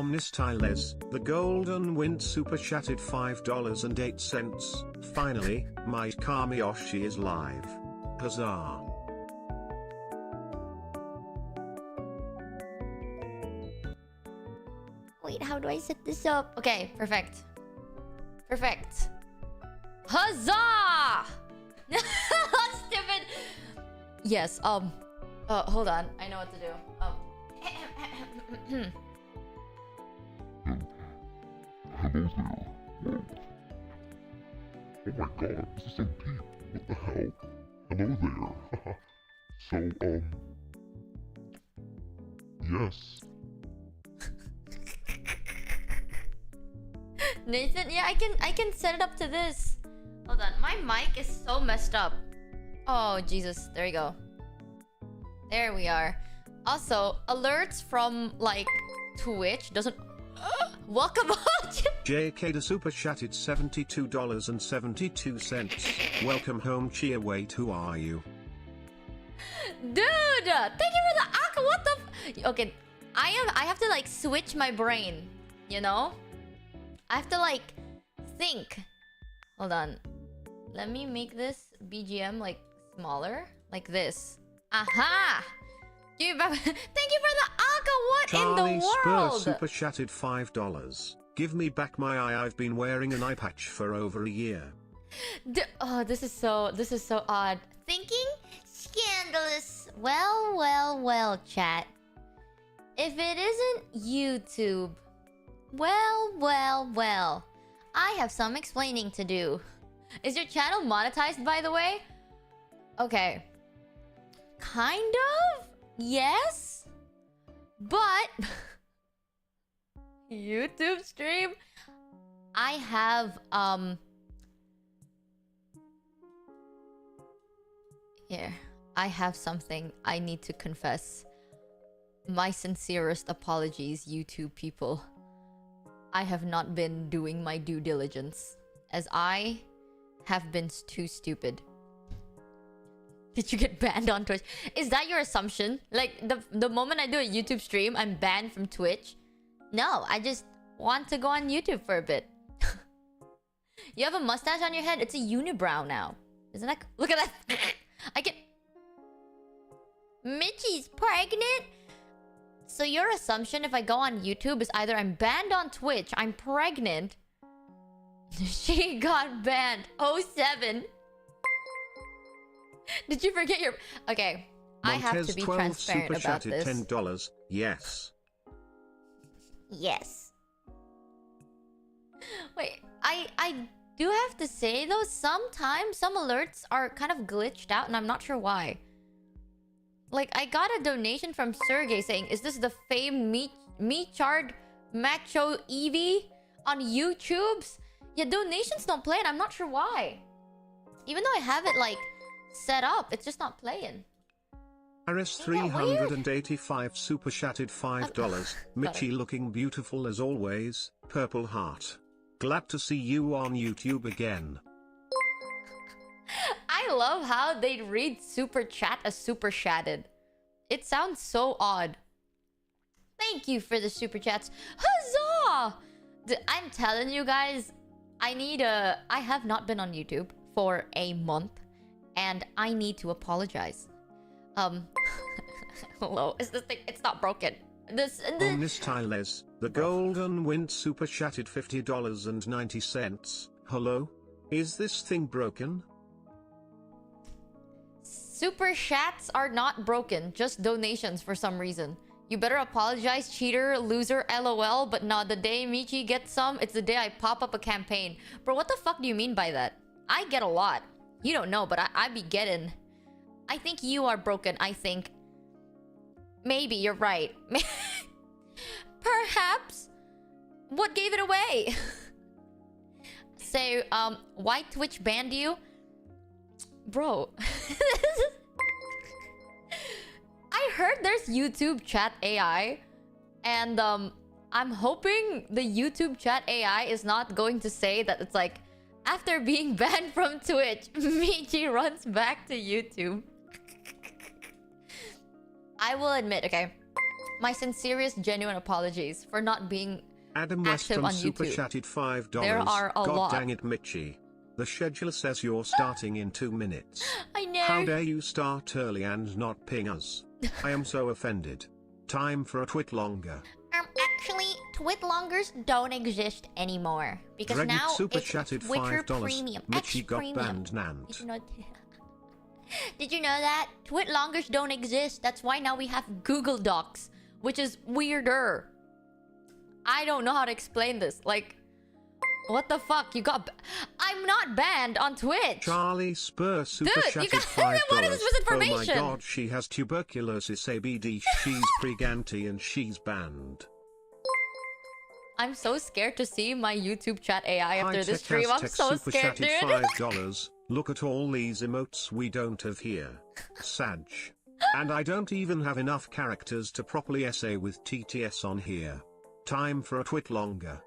Omnistyles, the golden wind super chatted $5.08. Finally, my Kamiyoshi is live. Huzzah. Wait, how do I set this up? Okay, perfect. Perfect. Huzzah! Stupid. Yes, hold on. I know what to do. Hello there. Whoa. Oh my god, this is so deep. What the hell? Hello there. So, yes. Nathan, yeah, I can set it up to this. Hold on, my mic is so messed up. Oh Jesus, there we go. There we are. Also, alerts from like Twitch doesn't. Welcome on. JK the super chatted $72.72. Welcome home, Chia. Wait, who are you? Dude, thank you for the Aka. What the? Okay, I have to like switch my brain. You know. I have to like think. Hold on. Let me make this BGM like smaller, like this. Aha! Thank you for the Aka. What Charlie in the world? Spur super chatted $5. Give me back my eye. I've been wearing an eye patch for over a year. Oh, this is so odd. Thinking scandalous. Well, chat. If it isn't YouTube, well, I have some explaining to do. Is your channel monetized, by the way? Okay. Kind of? Yes? But... YouTube stream? I have, Here. I have something I need to confess. My sincerest apologies, YouTube people. I have not been doing my due diligence, as I have been too stupid. Did you get banned on Twitch? Is that your assumption? Like, the moment I do a YouTube stream, I'm banned from Twitch? No, I just want to go on YouTube for a bit. You have a mustache on your head? It's a unibrow now. Isn't that... Look at that! I can... Michi's pregnant? So your assumption if I go on YouTube is either I'm banned on Twitch, I'm pregnant. She got banned. 07. Did you forget your... Okay. I have to be transparent about this. $10. Yes. Yes. Wait, I do have to say though, sometimes some alerts are kind of glitched out and I'm not sure why. Like, I got a donation from Sergey saying, is this the famed Michard Macho Evie on YouTube's? Yeah, donations don't play and I'm not sure why. Even though I have it like set up, it's just not playing. Aris 385 super chatted $5. Michi looking beautiful as always. Purple heart. Glad to see you on YouTube again. I love how they read super chat as super chatted. It sounds so odd. Thank you for the super chats. Huzzah! I'm telling you guys, I have not been on YouTube for a month and I need to apologize. Hello, is this thing? It's not broken. Omnistyles, the golden wind super chatted $50.90. Hello? Is this thing broken? Super chats are not broken, just donations for some reason. You better apologize, cheater, loser, lol, but no, the day Michi gets some, it's the day I pop up a campaign. Bro, what the fuck do you mean by that? I get a lot. You don't know, but I be getting... I think you are broken, I think. Maybe, you're right. Perhaps. What gave it away? So, why Twitch banned you? Bro. I heard there's YouTube chat AI. And, I'm hoping the YouTube chat AI is not going to say that it's like, after being banned from Twitch, Michi runs back to YouTube. I will admit, okay, My sincerest, genuine apologies for not being Adam active Western on super YouTube. chatted $5. There are a God lot. dang it, Michi. The schedule says you're starting in 2 minutes. I know. How dare you start early and not ping us? I am so offended. Time for a twit longer. Actually, Twitlongers don't exist anymore because Regnant now super it's chatted Twitter $5. Premium. Michi X got Premium. banned Did Nant. you know? Did you know that Twitlongers don't exist? That's why now we have Google Docs, which is weirder. I don't know how to explain this. Like, what the fuck? You got? I'm not banned on Twitch. Charlie Spur super Dude, you chatted got- $5. what is this Oh my misinformation? god, she has tuberculosis ABD. She's preganti and she's banned. I'm so scared to see my YouTube chat AI after High this Tech stream. I'm Aztec so super scared, chatted dude. $5. Look at all these emotes we don't have here. Sag. And I don't even have enough characters to properly essay with TTS on here. Time for a twit longer.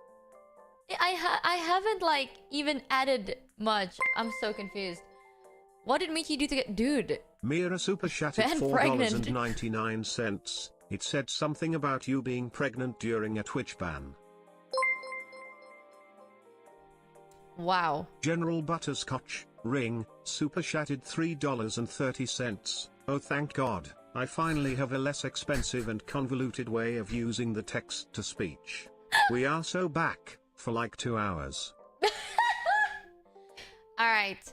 I haven't like even added much. I'm so confused. What did Michi do to get... Dude. Mira super chatted Ben pregnant. $4.99. It said something about you being pregnant during a Twitch ban. Wow. General Butterscotch, ring, super chatted $3.30. Oh thank God, I finally have a less expensive and convoluted way of using the text-to-speech. We are so back, for like 2 hours. Alright.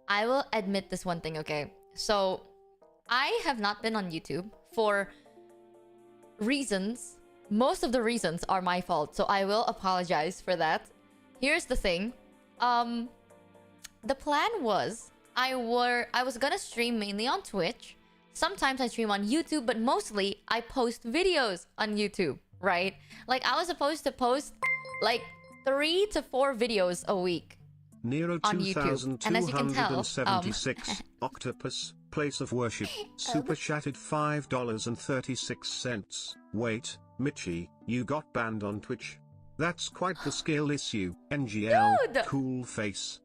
I will admit this one thing, okay? So, I have not been on YouTube for reasons. Most of the reasons are my fault, so I will apologize for that. Here's the thing. The plan was I was gonna stream mainly on Twitch. Sometimes I stream on YouTube, but mostly I post videos on YouTube, right? Like I was supposed to post like 3 to 4 videos a week Nero on YouTube. And as you can tell, 2276, Octopus, Place of Worship, super chatted $5.36. Wait, Michi, you got banned on Twitch? That's quite the skill issue. NGL, Dude! cool face.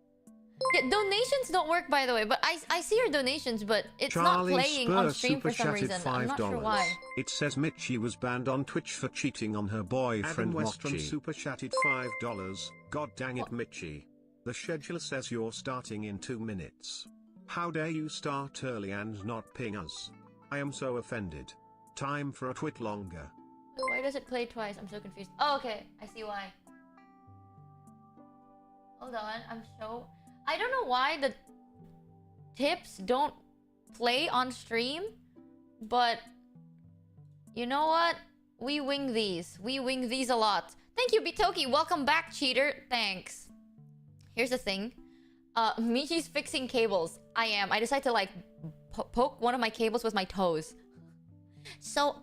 Yeah, donations don't work, by the way, but I see your donations, but it's Charlie not playing Spur on stream super for some chatted reason. I'm not sure $5. why. It says Michi was banned on Twitch for cheating on her boyfriend Mochievee. Super chatted $5. God dang it, Michi. The schedule says you're starting in 2 minutes. How dare you start early and not ping us? I am so offended. Time for a twit longer. Why does it play twice? I'm so confused. Oh, okay. I see why. Hold on. I don't know why the tips don't play on stream, but you know what? We wing these. We wing these a lot. Thank you, Bitoki. Welcome back, cheater. Thanks. Here's the thing. Michi's fixing cables. I am. I decided to like poke one of my cables with my toes. So,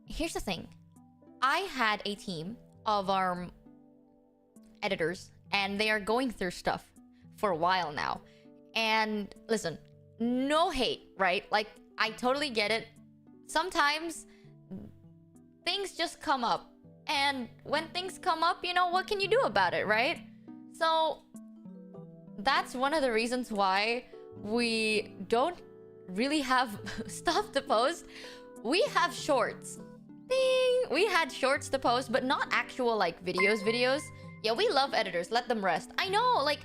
here's the thing. I had a team of editors, and they are going through stuff for a while now. And listen, no hate, right? Like, I totally get it. Sometimes things just come up. And when things come up, you know, what can you do about it, right? So that's one of the reasons why we don't really have stuff to post. We have shorts. Ding! We had shorts to post, but not actual like videos. Yeah, we love editors. Let them rest. I know, like,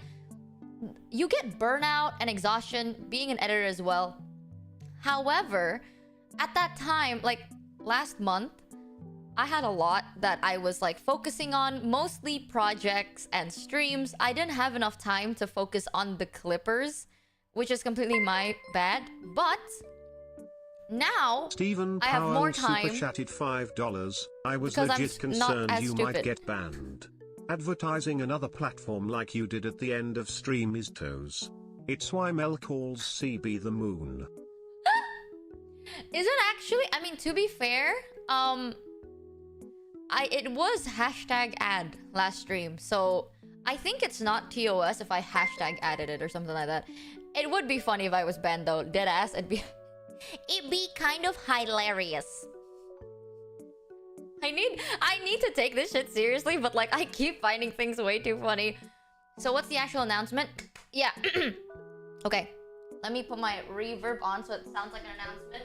you get burnout and exhaustion being an editor as well. However, at that time, like last month, I had a lot that I was like focusing on, mostly projects and streams. I didn't have enough time to focus on the clippers, which is completely my bad. But now Stephen I have Powell more time super chatted $5. I was because I'm legit not concerned as you stupid. might get banned. Advertising another platform like you did at the end of stream is toes. It's why Mel calls CB the moon. Is it actually? I mean, to be fair, it was hashtag ad last stream, so I think it's not TOS if I hashtag added it or something like that. It would be funny if I was banned though, deadass. It'd be kind of hilarious. I need to take this shit seriously, but like I keep finding things way too funny. So what's the actual announcement? Yeah. Okay. Let me put my reverb on so it sounds like an announcement.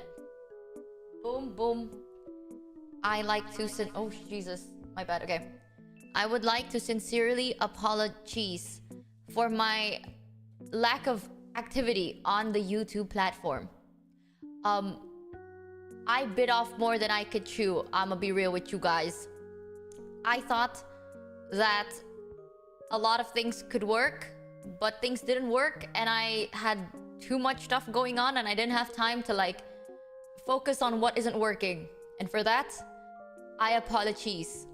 Boom, boom. I like to oh Jesus, my bad. Okay, I would like to sincerely apologize for my lack of activity on the YouTube platform. I bit off more than I could chew. I'ma be real with you guys. I thought that a lot of things could work, but things didn't work, and I had too much stuff going on, and I didn't have time to like focus on what isn't working. And for that, I apologize.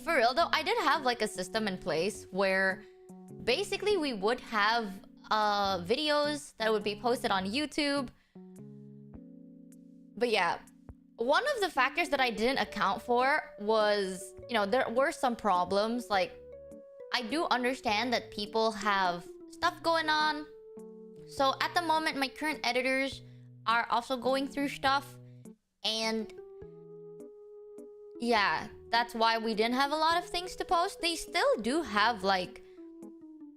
For real though, I did have like a system in place where basically we would have videos that would be posted on YouTube. But yeah, one of the factors that I didn't account for was, you know, there were some problems. Like, I do understand that people have stuff going on. So at the moment, my current editors are also going through stuff. And yeah, that's why we didn't have a lot of things to post. They still do have like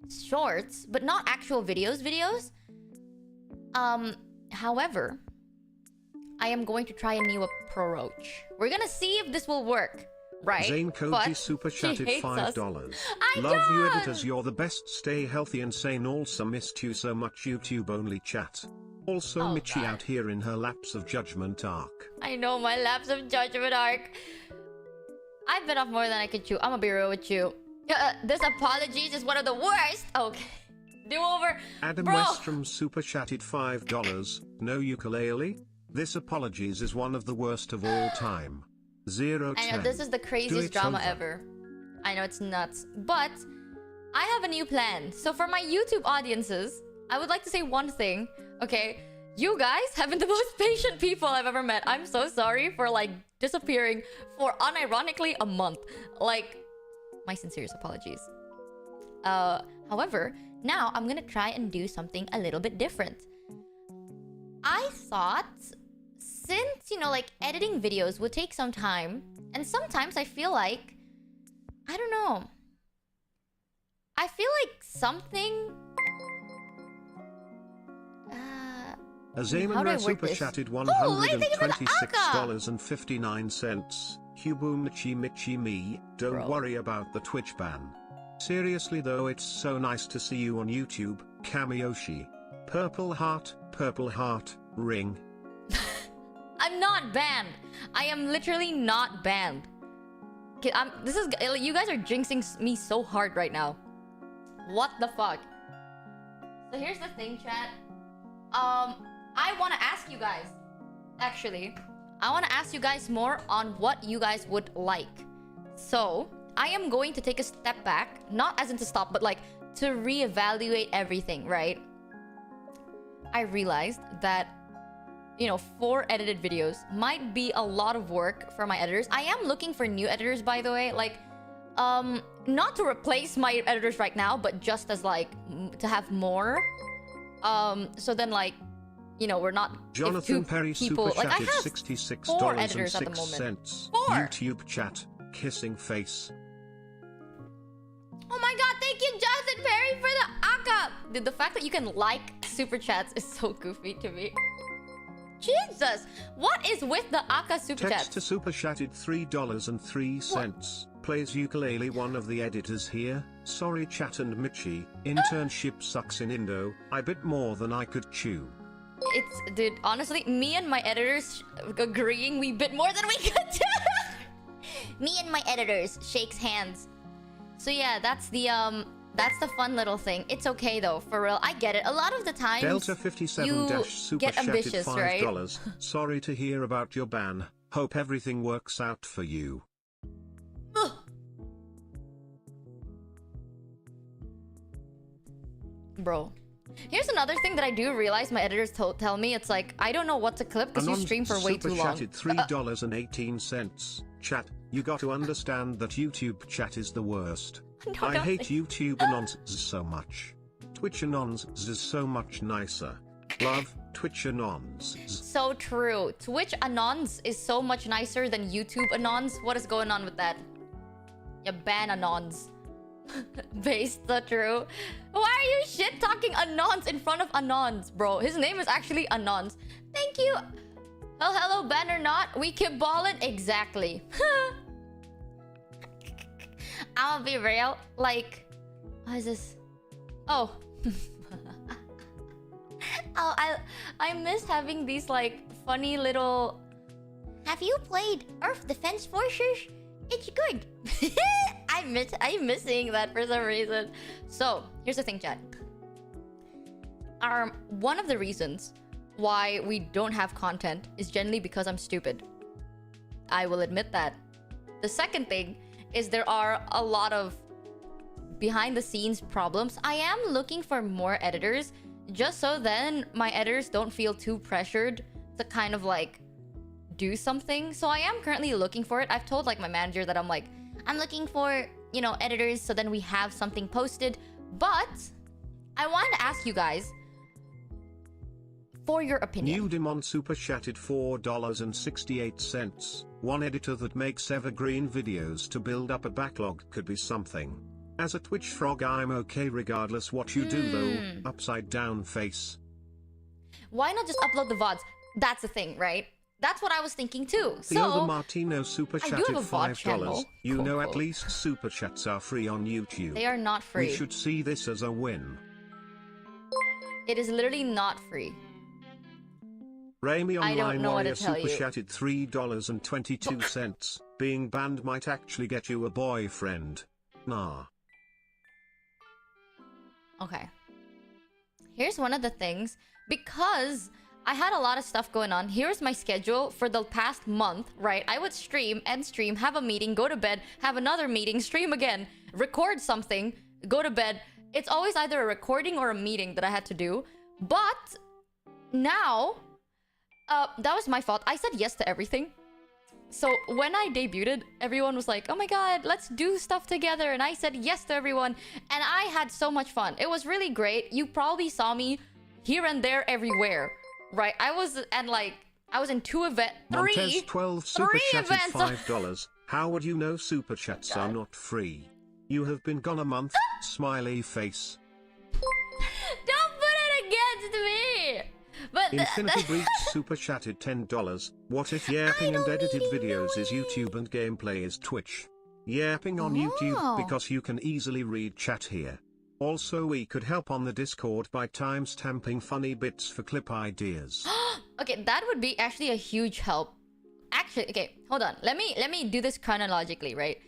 shorts, but not actual videos. However, I am going to try a new approach. We're gonna see if this will work, right? Zane Koji super chatted $5. Love you editors, you're the best. Stay healthy and sane. Also missed you so much. YouTube only chat. Also Michi out here in her lapse of judgment arc. I know, my lapse of judgment arc. I've been off more than I could chew. I'm gonna be real with you. This apologies is one of the worst. Okay. Do over. Adam Westrom super chatted $5. No ukulele? This apologies is one of the worst of all time. 0 10. I know, this is the craziest drama ever. I know, it's nuts. But I have a new plan. So for my YouTube audiences, I would like to say one thing. Okay, you guys have been the most patient people I've ever met. I'm so sorry for like disappearing for unironically a month. Like, my sincerest apologies. However, now I'm gonna try and do something a little bit different. I thought, since, you know, like editing videos would take some time, and sometimes I feel like, I don't know, I feel like something... Azaman super chatted $126.59. Hubu Michi me, don't worry about the Twitch ban. Seriously though, it's so nice to see you on YouTube, Kamiyoshi. Purple heart, ring. I'm not banned. I am literally not banned. You guys are jinxing me so hard right now. What the fuck? So here's the thing, chat. I want to ask you guys. Actually, I want to ask you guys more on what you guys would like. So I am going to take a step back, not as in to stop, but like to reevaluate everything, right? I realized that, you know, 4 edited videos might be a lot of work for my editors. I am looking for new editors, by the way. Like, not to replace my editors right now, but just as like to have more. So then like, you know, we're not Jonathan Perry people, super like, chatted $66.06. YouTube chat, kissing face. Oh my god, thank you, Jonathan Perry, for the aka! Dude, the fact that you can like super chats is so goofy to me. Jesus! What is with the aka super chats? Text to super chatted $3.03. Plays ukulele, one of the editors here. Sorry chat and Michi. Internship sucks in Indo. I bit more than I could chew. Dude, honestly, me and my editors agreeing we bit more than we could chew. Me and my editors shakes hands. So yeah, that's the fun little thing. It's okay though, for real. I get it. A lot of the times Delta 57 super get ambitious, $5. right? Sorry to hear about your ban. Hope everything works out for you. Bro. Here's another thing that I do realize my editors tell me. It's like, I don't know what to clip because you stream for way too long. $3.18. Chat, you got to understand that YouTube chat is the worst. I hate YouTube anons so much. Twitch anons is so much nicer. Love Twitch anons. So true. Twitch anons is so much nicer than YouTube anons. What is going on with that? You ban anons. Based the true. Why are you shit talking anons in front of anons, bro? His name is actually Anons. Thank you. Oh, hello, banner not. We keep balling. Exactly. I'll be real. Like, what is this? Oh. Oh, I miss having these like funny little. Have you played Earth Defense Forces? It's good. I miss seeing that for some reason. So here's the thing, chat. One of the reasons why we don't have content is generally because I'm stupid. I will admit that. The second thing is there are a lot of behind the scenes problems. I am looking for more editors just so then my editors don't feel too pressured to kind of like do something. So I am currently looking for it. I've told like my manager that I'm looking for, you know, editors so then we have something posted. But I wanted to ask you guys for your opinion. New Demon super chatted $4.68. One editor that makes evergreen videos to build up a backlog could be something. As a Twitch frog, I'm okay regardless what you do though. Upside down face. Why not just upload the VODs? That's the thing, right? That's what I was thinking too. Theo So the Martino super chatted $5. You know at least super chats are free on YouTube. They are not free. We should see this as a win. It is literally not free. Rami I don't Online know what to Warrior tell super you. chatted $3.22. Being banned might actually get you a boyfriend. Nah. Okay. Here's one of the things. Because I had a lot of stuff going on. Here's my schedule for the past month, right? I would stream, end stream, have a meeting, go to bed, have another meeting, stream again, record something, go to bed. It's always either a recording or a meeting that I had to do. But now, that was my fault. I said yes to everything. So when I debuted, everyone was like, oh my god, let's do stuff together. And I said yes to everyone. And I had so much fun. It was really great. You probably saw me here and there everywhere. Right? I was in three Montez 12 super chatted events. $5. How would you know super chats are not free? You have been gone a month. Smiley face. Don't put it against me! But Infinity Breach super chatted $10. What if yapping and edited videos is YouTube and gameplay is Twitch? Yapping on YouTube because you can easily read chat here. Also, we could help on the Discord by timestamping funny bits for clip ideas. Okay, that would be actually a huge help. Actually, okay, hold on. Let me do this chronologically, right?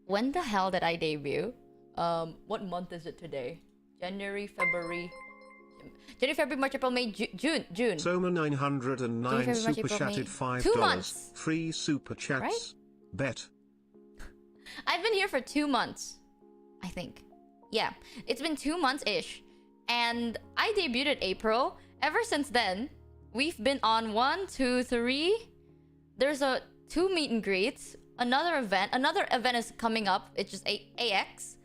When the hell did I debut? What month is it today? January, February, March, April, May, June. Soma 909 super chatted $5. 2 months. Free super chats. Right? Bet. I've been here for 2 months, I think. Yeah, it's been 2 months-ish. And I debuted in April. Ever since then, we've been on 1, 2, 3. There's 2 meet and greets. Another event is coming up. It's just AX.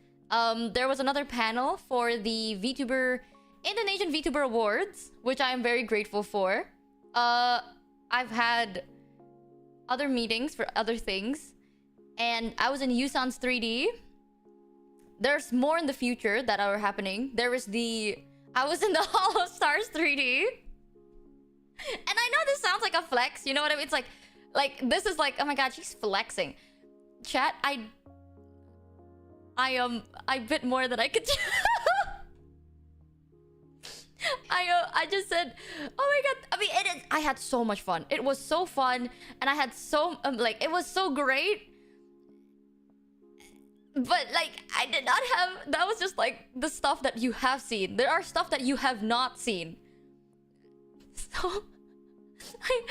There was another panel for the VTuber Indonesian VTuber Awards, which I am very grateful for. I've had other meetings for other things, and I was in Yusan's 3D. There's more in the future that are happening. I was in the Hall of Stars 3D. And I know this sounds like a flex, you know what I mean? It's like this is like, oh my god, she's flexing. Chat, I bit more than I could I just said, oh my god. I mean, I had so much fun. It was so fun, and I had so it was so great. But like, I did not have. That was just like the stuff that you have seen. There are stuff that you have not seen. So, I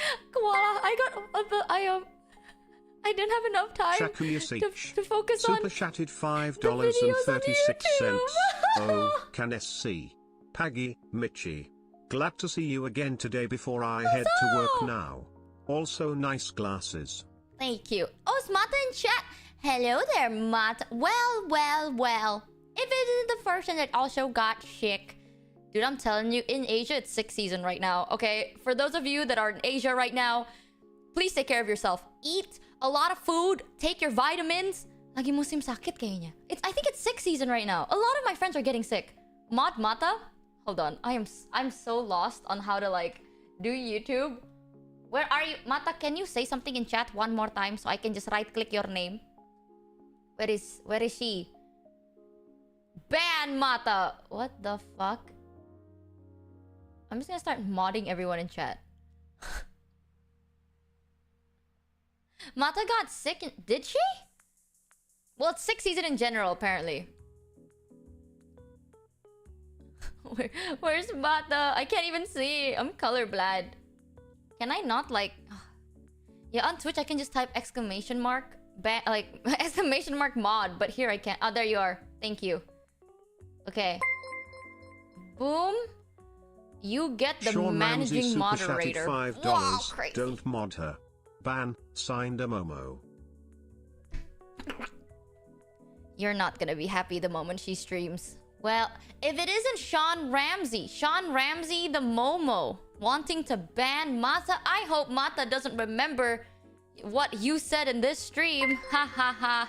didn't have enough time to focus super on. Super chatted $5.36. Oh, can SC. Paggy, Michi. Glad to see you again today before I head to work now. Also nice glasses. Thank you. Oh, Smata in chat. Hello there, Mata. Well. If it isn't the person that also got sick. Dude, I'm telling you, in Asia, it's 6th season right now, okay? For those of you that are in Asia right now, please take care of yourself. Eat a lot of food. Take your vitamins. Lagi musim sakit kayaknya. I think it's 6th season right now. A lot of my friends are getting sick. Mata? Hold on. I'm so lost on how to, like, do YouTube Where are you? Mata, can you say something in chat one more time so I can just right-click your name? Where is she? Ban Mata! What the fuck? I'm just gonna start modding everyone in chat. Mata got sick did she? Well, it's sick season in general, apparently. Where's Mata? I can't even see. I'm colorblind. Can I not like... Yeah, on Twitch I can just type exclamation mark. Like, exclamation mark mod. But here I can't. Oh, there you are. Thank you. Okay. Boom. You get the Sean managing Ramsey moderator. $5. Wow, crazy. Don't mod her. Ban. Signed a Momo. You're not gonna be happy the moment she streams. Well, if it isn't Sean Ramsey the Momo, wanting to ban Mata, I hope Mata doesn't remember what you said in this stream. Ha ha ha.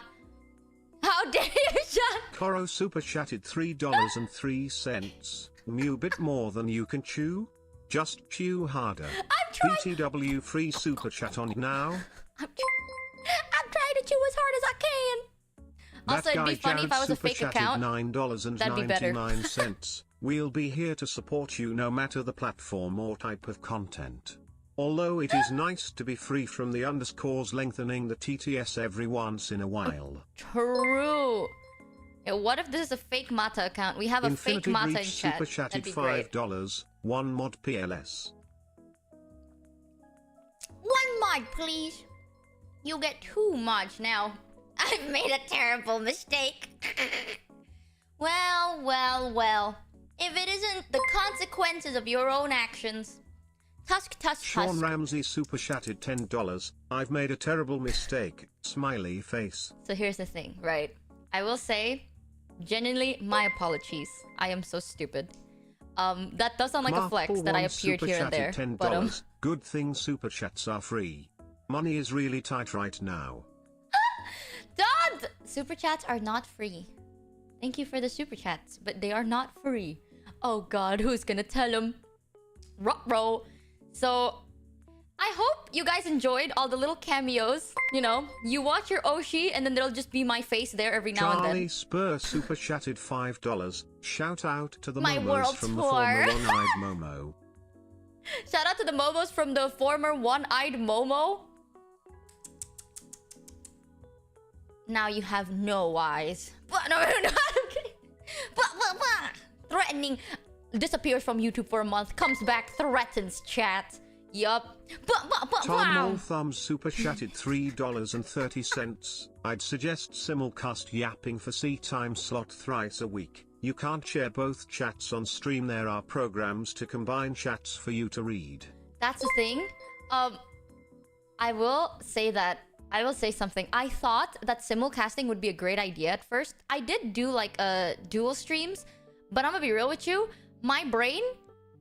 How dare you, Sean? Coro super chatted $3.03. Mew bit more than you can chew? Just chew harder. I'm trying. BTW free super chat on now. I'm trying to chew as hard as I can. Also, it'd be funny if I was a fake account. That'd be better. $9.99. We'll be here to support you no matter the platform or type of content. Although it is nice to be free from the underscores lengthening the TTS every once in a while. True. Yeah, what if this is a fake Mata account? We have a Infinity fake Mata in Breach chat. super chatted That'd be great. $5. 1 mod PLS. 1 mod, please. You get 2 mods now. I've made a terrible mistake. Well. If it isn't the consequences of your own actions. Tusk. Sean Ramsey super chatted $10. I've made a terrible mistake. Smiley face. So here's the thing, right? I will say, genuinely, my apologies. I am so stupid. That does sound like a flex that I appeared here and there. $10. But Good thing super chats are free. Money is really tight right now. Don't! Super chats are not free. Thank you for the super chats, but they are not free. Oh god, who's gonna tell them? Ruh-roh. So, I hope you guys enjoyed all the little cameos. You know, you watch your Oshi and then there'll just be my face there every now and then. Charlie Spur super chatted $5. Shout out to the My Momos world from tour. the former one-eyed Momo. Shout out to the Momos from the former one-eyed Momo. Now you have no eyes. No, I'm kidding. Threatening. Disappears from YouTube for a month. Comes back. Threatens chat. Yup. Tom Mole Thumbs super chatted $3.30. I'd suggest simulcast yapping for C time slot thrice a week. You can't share both chats on stream. There are programs to combine chats for you to read. That's the thing. I will say something. I thought that simulcasting would be a great idea at first. I did do like dual streams, but I'm gonna be real with you. My brain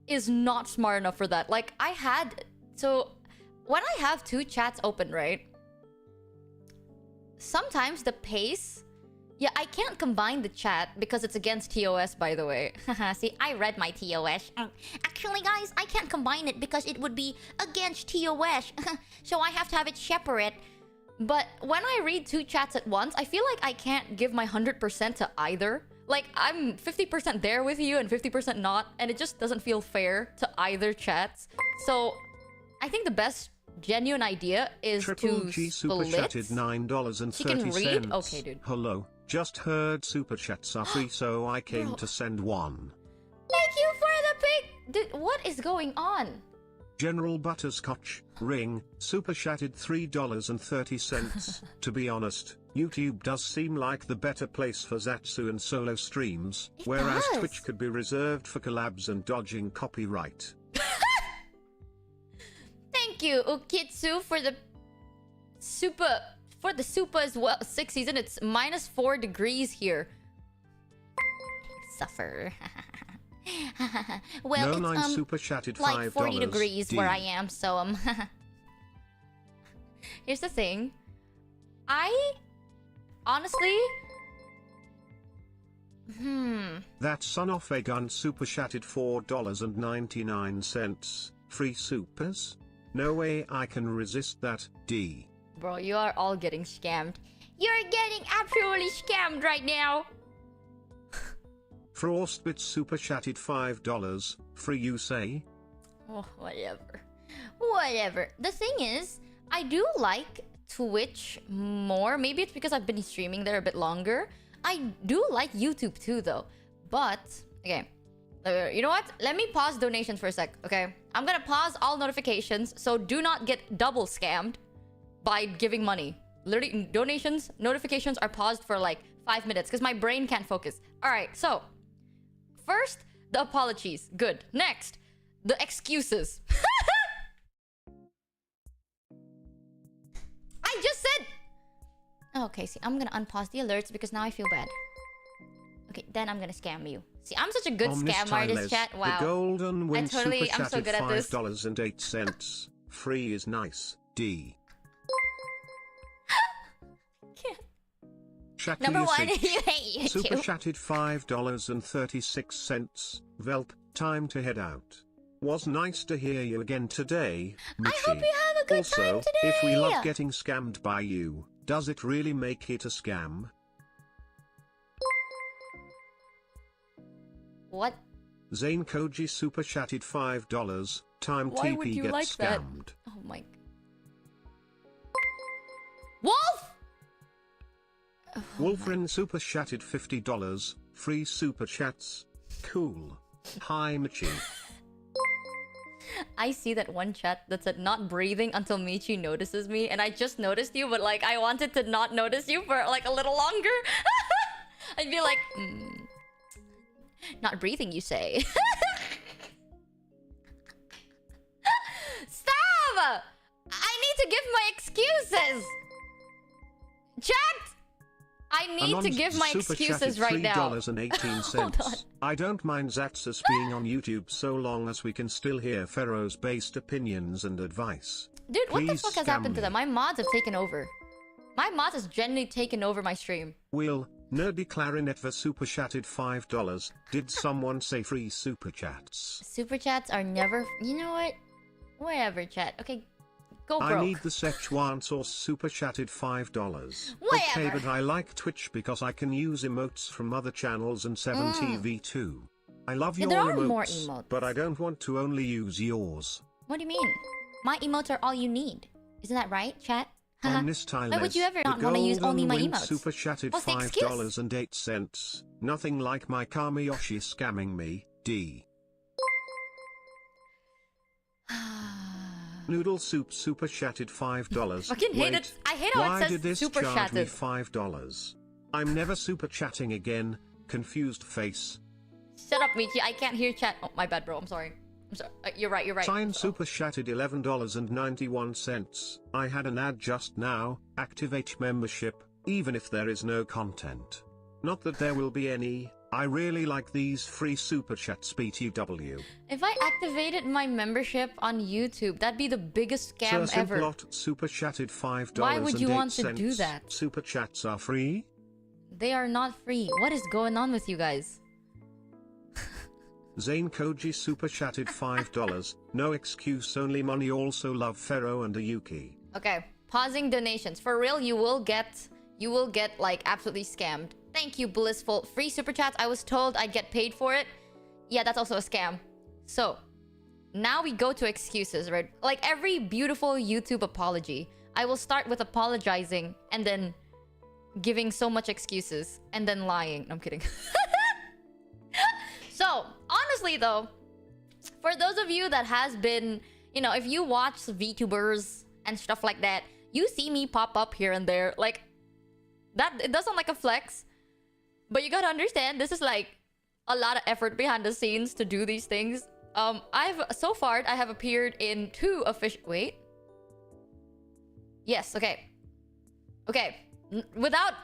is not smart enough for that. Like so when I have 2 chats open, right? Sometimes the pace, yeah, I can't combine the chat because it's against TOS, by the way. See, I read my TOS. Actually, guys, I can't combine it because it would be against TOS. So I have to have it separate. But when I read 2 chats at once, I feel like I can't give my 100% to either. Like, I'm 50% there with you and 50% not, and it just doesn't feel fair to either chats. So, I think the best genuine idea is Triple to G super split. chatted $9.30. She can read? Okay, dude. Hello, just heard super chats are free, so I came to send one. Thank you for the pic! Dude, what is going on? General Butterscotch, ring, super chatted $3.30. To be honest, YouTube does seem like the better place for Zatsu and solo streams, whereas does. Twitch could be reserved for collabs and dodging copyright. Thank you, Ukitsu, for the super as well. 6th season, it's -4 degrees here. Suffer. Well, No it's Nine super chatted like $5. 40 degrees where I am, so here's the thing. I honestly That son of a gun super chatted $4.99. Free supers? No way I can resist that, D. Bro, you are all getting scammed. You're getting absolutely scammed right now. Frostbit super chatted $5. Free you say? Oh, whatever. Whatever. The thing is, I do like Twitch more. Maybe it's because I've been streaming there a bit longer. I do like YouTube too, though. But, okay. You know what? Let me pause donations for a sec, okay? I'm gonna pause all notifications, so do not get double scammed by giving money. Literally, donations, notifications are paused for like 5 minutes because my brain can't focus. Alright, so first, the apologies. Good. Next, the excuses. I just said... Okay, see, I'm gonna unpause the alerts because now I feel bad. Okay, then I'm gonna scam you. See, I'm such a good scam artist, chat. Wow. The golden win super I'm so good at this. $5.08. Free is nice, D. Number one, you hate YouTube. Super chatted $5.36. Velp, time to head out. Was nice to hear you again today, Michi. I hope you have a good time today. If we love getting scammed by you, does it really make it a scam? What? Zane Koji super chatted $5. Time Why TP would you gets like scammed. That? Oh my... Wolf! Wolfrin super chatted $50. Free super chats. Cool. Hi, Michi. I see that one chat that said not breathing until Michi notices me, and I just noticed you, but like I wanted to not notice you for like a little longer. I'd be like, not breathing, you say? Stop! I need to give my excuses. Chat! I need to give my excuses right now. $3.18. I don't mind Zatsus being on YouTube so long as we can still hear Pharaoh's based opinions and advice. Dude, what the Please fuck has happened to them? My mods have taken over. My mods has genuinely taken over my stream. Will, Nerdy Clarinet for super chatted $5. Did someone say free super chats? Super chats are never... You know what? Whatever, chat. Okay, go broke. I need the Szechuan sauce super chatted $5. Whatever. Okay, but I like Twitch because I can use emotes from other channels and 7TV too. I love your there are emotes, more emotes, but I don't want to only use yours. What do you mean? My emotes are all you need. Isn't that right, chat? On this time, why would you ever not want to use only my emotes? Super chatted What's the excuse? $5.08. Nothing like my Kamiyoshi scamming me, D. Noodle soup super chatted $5. Fucking hate it. I hate how why it says did this super charge me chatted. $5? I'm never super chatting again. Confused face. Shut up, Michi. I can't hear chat. Oh, my bad, bro. I'm sorry. I'm sorry. You're right. You're right. Sign super chatted $11.91. I had an ad just now. Activate membership, even if there is no content. Not that there will be any. I really like these free super chats, BTW. If I activated my membership on YouTube, that'd be the biggest scam Sir ever. Simplot super chatted $5. Why would you want to do that? Super chats are free? They are not free. What is going on with you guys? Zane Koji super chatted $5. No excuse, only money. Also love Pharaoh and Ayuki. Okay, pausing donations. For real, you will get like absolutely scammed. Thank you, Blissful. Free super chats. I was told I'd get paid for it. Yeah, that's also a scam. So, now we go to excuses, right? Like every beautiful YouTube apology, I will start with apologizing and then giving so much excuses and then lying. No, I'm kidding. So, honestly though, for those of you that has been, you know, if you watch VTubers and stuff like that, you see me pop up here and there. Like, that, it does sound like a flex. But you gotta understand, this is like a lot of effort behind the scenes to do these things. So far, I have appeared in 2 official... Wait. Yes, okay. Okay. Without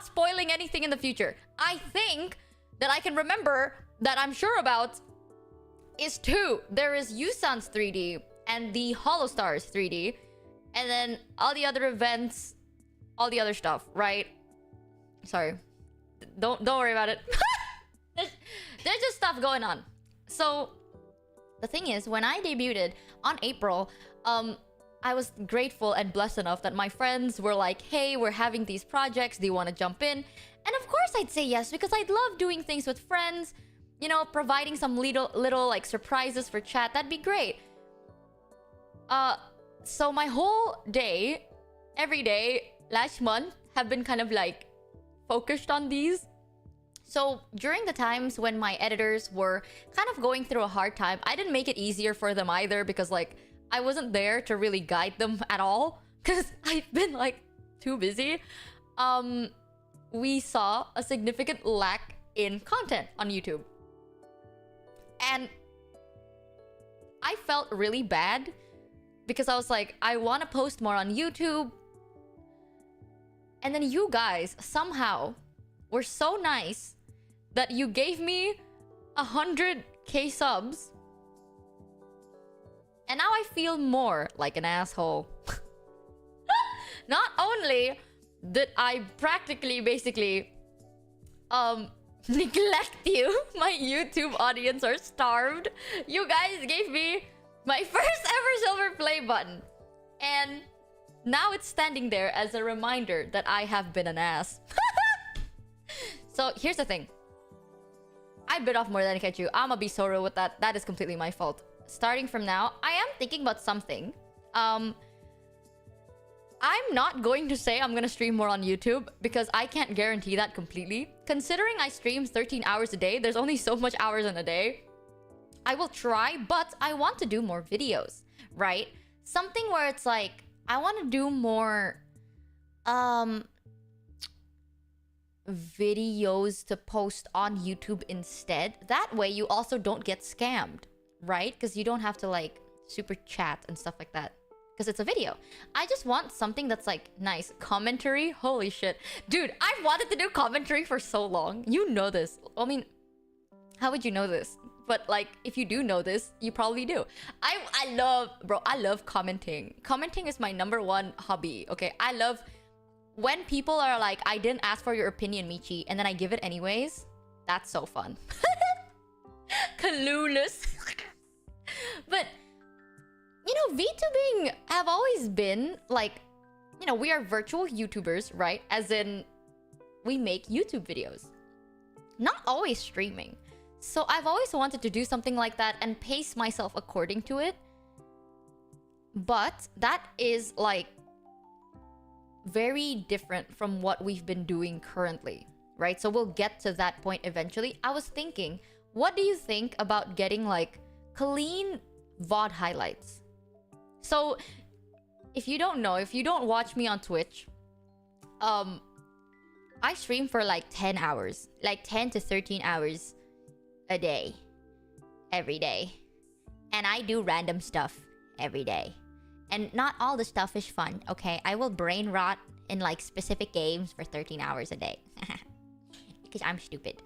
spoiling anything in the future, I think that I can remember that I'm sure about is 2. There is Yusan's 3D and the Hollow Stars 3D. And then all the other events, all the other stuff, right? Sorry. Don't worry about it. there's just stuff going on. So the thing is, when I debuted on April, I was grateful and blessed enough that my friends were like, hey, we're having these projects, do you want to jump in? And of course I'd say yes, because I'd love doing things with friends, you know, providing some little like surprises for chat. That'd be great. So my whole day, every day last month have been kind of like focused on these. So during the times when my editors were kind of going through a hard time, I didn't make it easier for them either, because like I wasn't there to really guide them at all, because I've been like too busy. We saw a significant lack in content on YouTube. And I felt really bad because I was like, I want to post more on YouTube. And then you guys somehow were so nice that you gave me 100k subs. And now I feel more like an asshole. Not only did I practically basically neglect you, my YouTube audience are starved. You guys gave me my first ever silver play button. And now it's standing there as a reminder that I have been an ass. So here's the thing. I bit off more than I can chew. I'ma be sorry with that. That is completely my fault. Starting from now, I am thinking about something. I'm not going to say I'm gonna stream more on YouTube, because I can't guarantee that completely. Considering I stream 13 hours a day, there's only so much hours in a day. I will try, but I want to do more videos, right? Something where it's like, I want to do more videos to post on YouTube instead. That way you also don't get scammed, right? Because you don't have to like super chat and stuff like that, because it's a video. I just want something that's like nice. Commentary? Holy shit. Dude, I've wanted to do commentary for so long. You know this. I mean, how would you know this? But like, if you do know this, you probably do. I love commenting. Commenting is my #1 hobby, okay? I love when people are like, I didn't ask for your opinion, Michi, and then I give it anyways. That's so fun. Clueless. But, you know, VTubing have always been like, you know, we are virtual YouTubers, right? As in, we make YouTube videos. Not always streaming. So I've always wanted to do something like that and pace myself according to it. But that is like very different from what we've been doing currently, right? So we'll get to that point eventually. I was thinking, what do you think about getting like clean VOD highlights? So if you don't know, if you don't watch me on Twitch, I stream for like 10 hours, like 10 to 13 hours a day, every day. And I do random stuff every day. And not all the stuff is fun, okay? I will brain rot in like specific games for 13 hours a day. Because I'm stupid.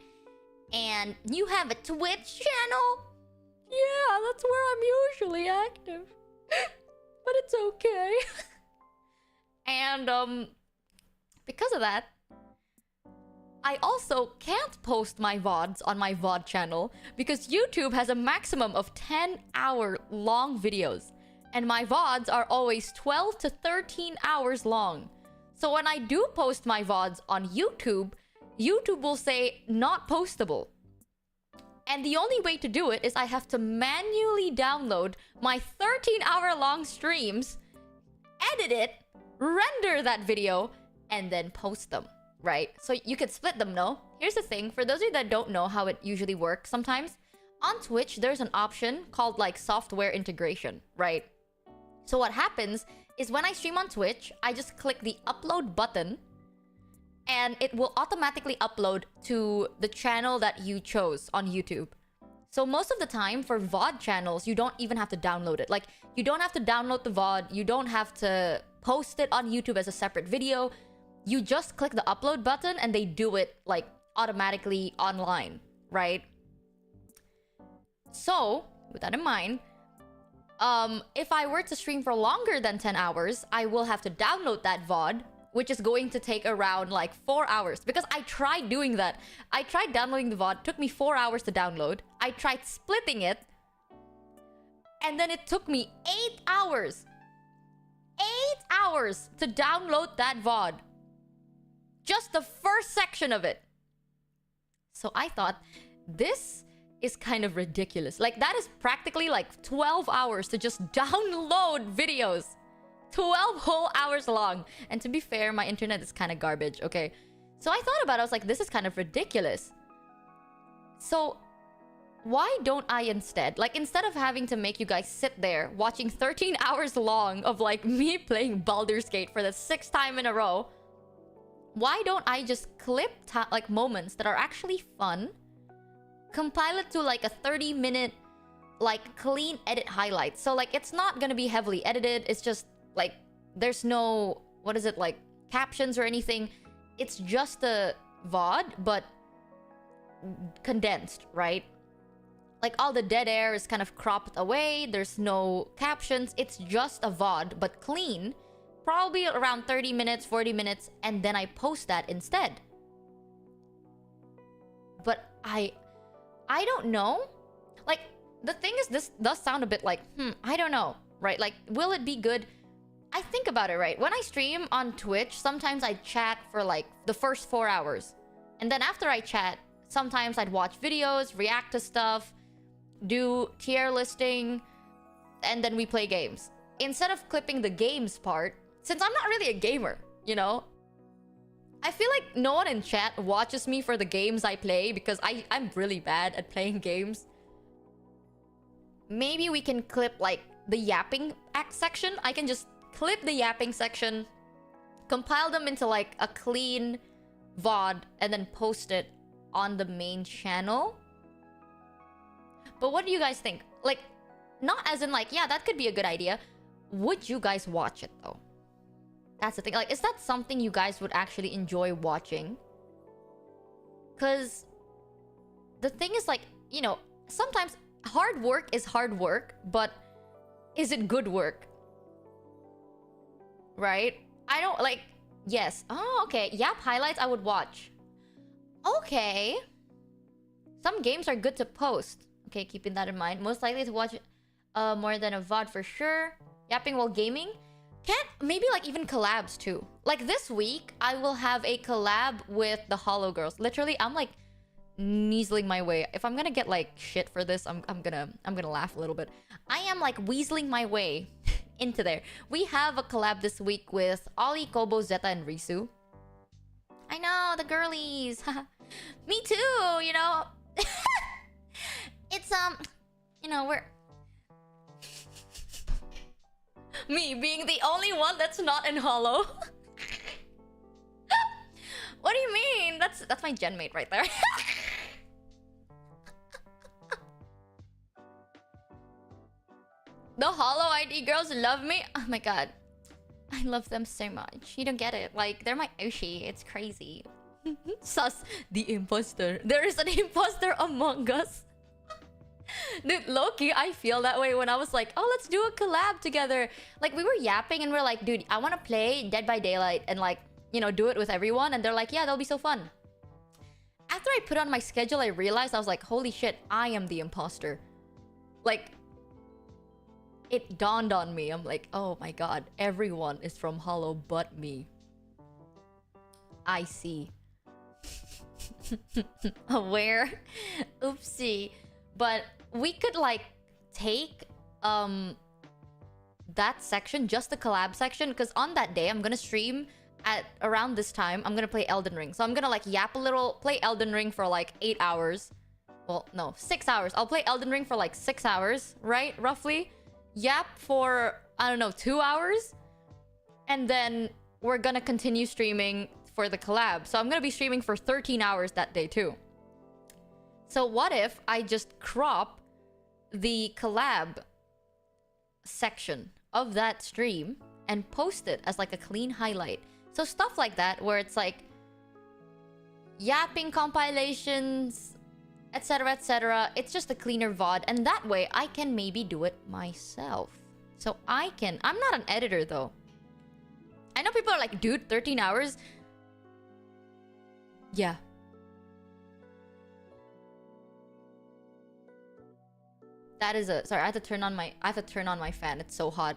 And you have a Twitch channel? Yeah, that's where I'm usually active. But it's okay. And because of that, I also can't post my VODs on my VOD channel because YouTube has a maximum of 10-hour long videos. And my VODs are always 12 to 13 hours long. So when I do post my VODs on YouTube, YouTube will say not postable. And the only way to do it is I have to manually download my 13-hour long streams, edit it, render that video, and then post them, right? So you could split them, no? Here's the thing, for those of you that don't know how it usually works sometimes, on Twitch, there's an option called like software integration, right? So what happens is when I stream on Twitch, I just click the upload button and it will automatically upload to the channel that you chose on YouTube. So most of the time for VOD channels, you don't even have to download it. Like, you don't have to download the VOD. You don't have to post it on YouTube as a separate video. You just click the upload button and they do it like automatically online, right? So with that in mind, if I were to stream for longer than 10 hours, I will have to download that VOD, which is going to take around like 4 hours. Because I tried doing that. I tried downloading the VOD. It took me 4 hours to download. I tried splitting it. And then it took me 8 hours hours to download that VOD. Just the first section of it. So I thought, this is kind of ridiculous. Like, that is practically like 12 hours to just download videos. 12 whole hours long. And to be fair, my internet is kind of garbage, okay? So I thought about it, I was like, this is kind of ridiculous. So why don't I instead, like, instead of having to make you guys sit there watching 13 hours long of like me playing Baldur's Gate for the 6th time in a row, why don't I just clip like moments that are actually fun, compile it to like a 30-minute like clean edit highlight. So like it's not gonna be heavily edited. It's just like there's no, what is it, like captions or anything. It's just a VOD but condensed, right? Like all the dead air is kind of cropped away. There's no captions. It's just a VOD but clean. Probably around 30 minutes, 40 minutes, and then I post that instead. But I don't know. Like, the thing is, this does sound a bit like, I don't know, right? Like, will it be good? I think about it, right? When I stream on Twitch, sometimes I chat for like the first 4 hours. And then after I chat, sometimes I'd watch videos, react to stuff, do tier listing, and then we play games. Instead of clipping the games part, since I'm not really a gamer, you know? I feel like no one in chat watches me for the games I play because I'm really bad at playing games. Maybe we can clip like the yapping section. I can just clip the yapping section, compile them into like a clean VOD, and then post it on the main channel. But what do you guys think? Like, not as in like, yeah, that could be a good idea. Would you guys watch it though? That's the thing. Like, is that something you guys would actually enjoy watching? Because the thing is, like, you know, sometimes hard work is hard work, but is it good work? Right? I don't, like, yes. Oh, okay. Yap highlights I would watch. Okay. Some games are good to post. Okay, keeping that in mind. Most likely to watch more than a VOD for sure. Yapping while gaming. Can't, maybe like even collabs too. Like this week, I will have a collab with the Hollow Girls. Literally, I'm like weaseling my way. If I'm gonna get like shit for this, I'm gonna laugh a little bit. I am like weaseling my way into there. We have a collab this week with Ollie, Kobo, Zeta, and Risu. I know, the girlies. Me too, you know. It's you know, we're me being the only one that's not in Hollow. What do you mean? That's my gen mate right there. The Hollow ID girls love me. Oh my god. I love them so much. You don't get it. Like, they're my Oshi. It's crazy. Sus, the imposter. There is an imposter among us. Dude, low-key, I feel that way when I was like, oh, let's do a collab together. Like, we were yapping and we're like, dude, I want to play Dead by Daylight and like, you know, do it with everyone. And they're like, yeah, that'll be so fun. After I put on my schedule, I realized, I was like, holy shit, I am the imposter. Like, it dawned on me. I'm like, oh my god, everyone is from Hollow but me. I see. Aware? Oopsie. But we could like take that section, just the collab section, because on that day I'm gonna stream at around this time. I'm gonna play Elden Ring, so I'm gonna like yap a little, play Elden Ring for like 8 hours. Well, no, 6 hours. I'll play Elden Ring for like 6 hours, right? Roughly. Yap for, I don't know, 2 hours. And then we're gonna continue streaming for the collab. So I'm gonna be streaming for 13 hours that day too. So what if I just crop the collab section of that stream and post it as like a clean highlight? So stuff like that, where it's like yapping compilations, etc, etc. It's just a cleaner VOD, and that way I can maybe do it myself. So I'm not an editor though. I know people are like, dude, 13 hours? Yeah. That is a, sorry, I have to turn on my fan. It's so hot.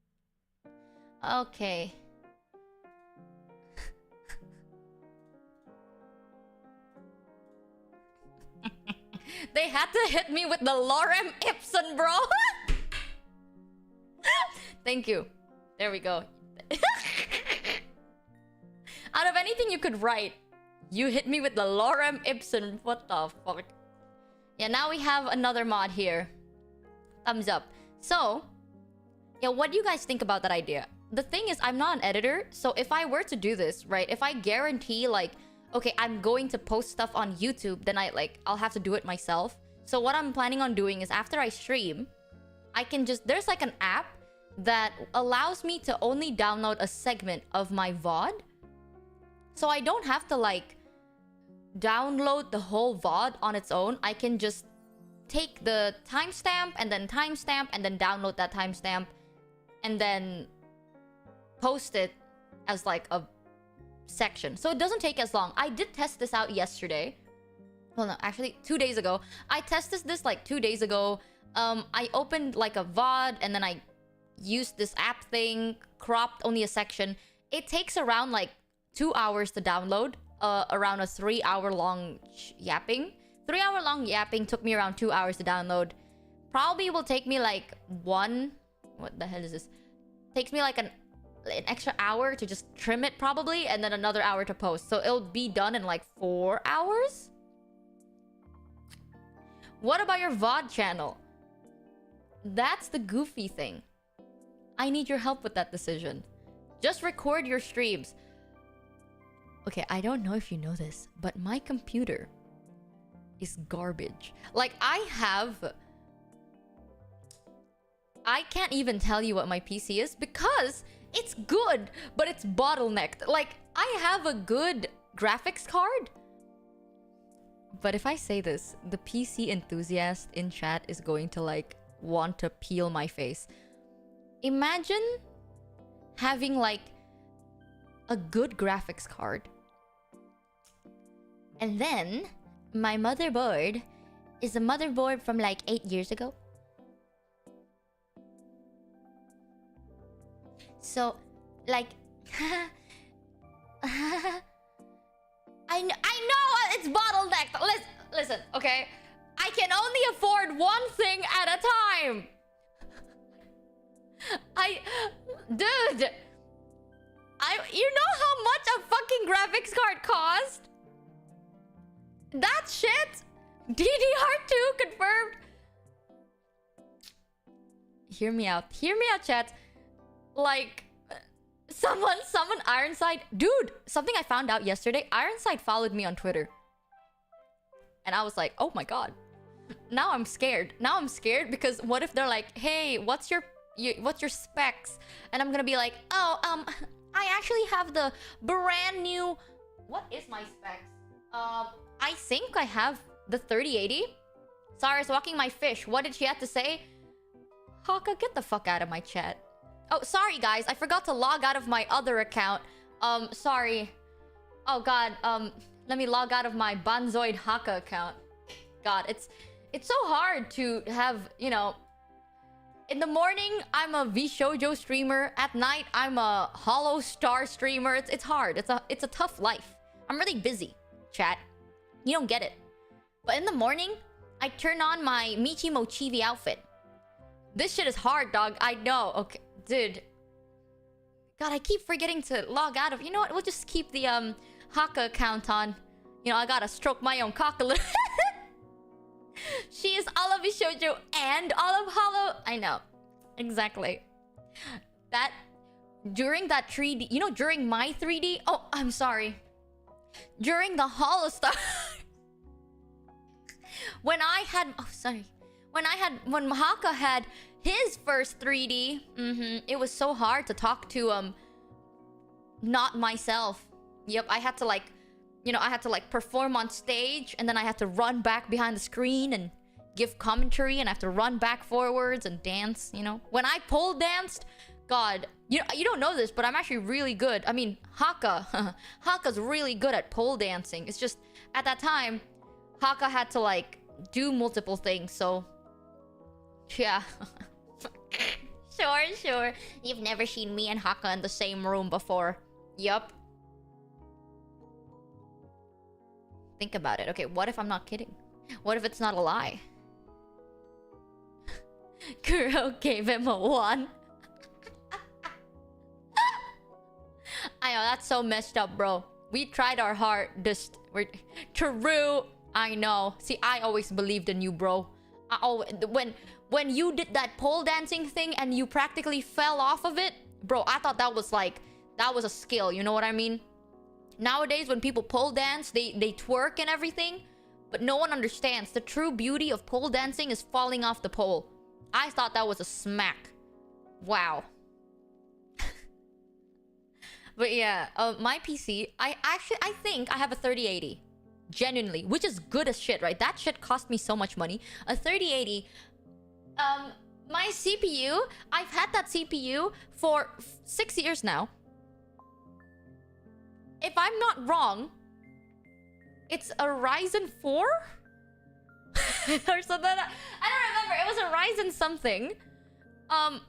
Okay. They had to hit me with the lorem ipsum, bro. Thank you. There we go. Out of anything you could write, you hit me with the lorem ipsum. What the fuck? Yeah, now we have another mod here. Thumbs up. So, yeah, what do you guys think about that idea? The thing is, I'm not an editor, so if I were to do this, right, if I guarantee, like, okay, I'm going to post stuff on YouTube, then I'll have to do it myself. So what I'm planning on doing is after I stream, I can just, there's like an app that allows me to only download a segment of my VOD. So I don't have to like download the whole VOD on its own. I can just take the timestamp and then download that timestamp and then post it as like a section. So it doesn't take as long. I did test this out yesterday. Well, no, actually 2 days ago. I tested this like 2 days ago. I opened like a VOD and then I used this app thing, cropped only a section. It takes around like 2 hours to download, around a 3 hour long yapping. 3 hour long yapping took me around 2 hours to download. Probably will take me like what the hell is this? Takes me like an extra hour to just trim it probably, and then another hour to post. So it'll be done in like 4 hours. What about your VOD channel? That's the goofy thing. I need your help with that decision. Just record your streams. Okay, I don't know if you know this, but my computer is garbage. Like, I can't even tell you what my PC is because it's good, but it's bottlenecked. Like, I have a good graphics card. But if I say this, the PC enthusiast in chat is going to like want to peel my face. Imagine having like a good graphics card. And then my motherboard is a motherboard from like 8 years ago. So, like, I know it's bottlenecked. Listen, okay? I can only afford one thing at a time. Dude, you know how much a fucking graphics card cost? That shit? DDR2 confirmed. Hear me out, chat. Like, someone Ironside. Dude, something I found out yesterday. Ironside followed me on Twitter. And I was like, oh my god. Now I'm scared. Because what if they're like, hey, what's your specs? And I'm gonna be like, oh, I actually have the brand new... What is my specs? I think I have the 3080. Sarah's walking my fish. What did she have to say? Haka, get the fuck out of my chat. Oh, sorry guys. I forgot to log out of my other account. Sorry. Oh god, let me log out of my Banzoid Haka account. God, it's so hard to have, you know... In the morning, I'm a Vshojo streamer. At night, I'm a Hollow Star streamer. It's hard. It's a tough life. I'm really busy, chat. You don't get it. But in the morning, I turn on my Michi Mochievee outfit. This shit is hard, dog. I know. Okay, dude. God, I keep forgetting to log out of... You know what? We'll just keep the Haka account on. You know, I gotta stroke my own cock a little. She is all of Vshojo and all of Hollow. I know. Exactly. That... During that 3D... You know, during my 3D... Oh, I'm sorry. During the Hollow Star... When I had... Oh, sorry. When Haka had his first 3D... it was so hard to talk to, not myself. Yep, I had to, like... You know, I had to, like, perform on stage, and then I had to run back behind the screen and give commentary, and I have to run back forwards and dance, you know? When I pole danced, God, you don't know this, but I'm actually really good. I mean, Haka's really good at pole dancing. It's just, at that time, Haka had to, like, do multiple things, so... Yeah. Sure. You've never seen me and Haka in the same room before. Yup. Think about it. Okay, what if I'm not kidding? What if it's not a lie? Kuro gave him a 1. I know, that's so messed up, bro. We tried our hardest. True. I know. See, I always believed in you, bro. When you did that pole dancing thing and you practically fell off of it, bro, I thought that was like... That was a skill, you know what I mean? Nowadays, when people pole dance, they twerk and everything. But no one understands. The true beauty of pole dancing is falling off the pole. I thought that was a smack. Wow. But yeah, my PC, I think I have a 3080. Genuinely. Which is good as shit, right? That shit cost me so much money. A 3080. My CPU, I've had that CPU for 6 years now. If I'm not wrong, it's a Ryzen 4? Or something. I don't remember. It was a Ryzen something. I'm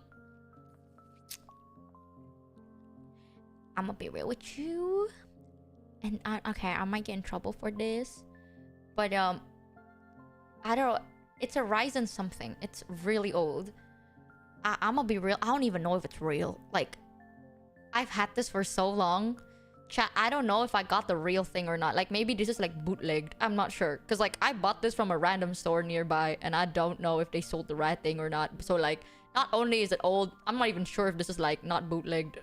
gonna be real with you. And okay, I might get in trouble for this. But I don't know. It's a Ryzen something. It's really old. I'm gonna be real. I don't even know if it's real. Like, I've had this for so long. Chat, I don't know if I got the real thing or not. Like, maybe this is like bootlegged. I'm not sure. Because like, I bought this from a random store nearby. And I don't know if they sold the right thing or not. So like, not only is it old, I'm not even sure if this is like not bootlegged.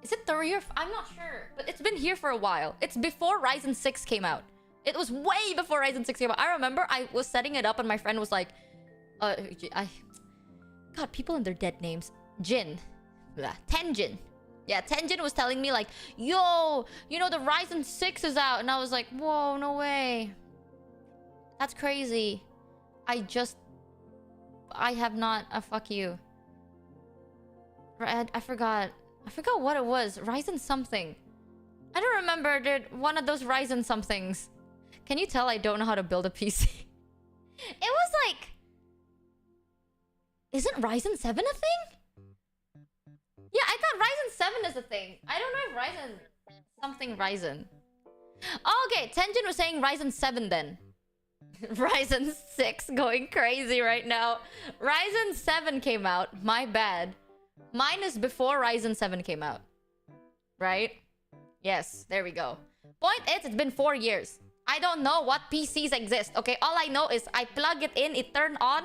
Is it 3 or... I'm not sure. But it's been here for a while. It's before Ryzen 6 came out. It was way before Ryzen 6 came out. I remember I was setting it up and my friend was like... God, people and their dead names. Jin. Tenjin. Yeah, Tenjin was telling me like, yo, you know the Ryzen 6 is out. And I was like, whoa, no way. That's crazy. I have not... fuck you. I forgot what it was. Ryzen something. I don't remember, dude. One of those Ryzen somethings. Can you tell I don't know how to build a PC? It was like... Isn't Ryzen 7 a thing? Yeah, I thought Ryzen 7 is a thing. I don't know if Ryzen... Something Ryzen. Oh, okay, Tenjin was saying Ryzen 7 then. Ryzen 6 going crazy right now. Ryzen 7 came out. My bad. Mine is before Ryzen 7 came out. Right? Yes, there we go. Point is, it's been 4 years. I don't know what PCs exist, okay? All I know is I plug it in, it turned on,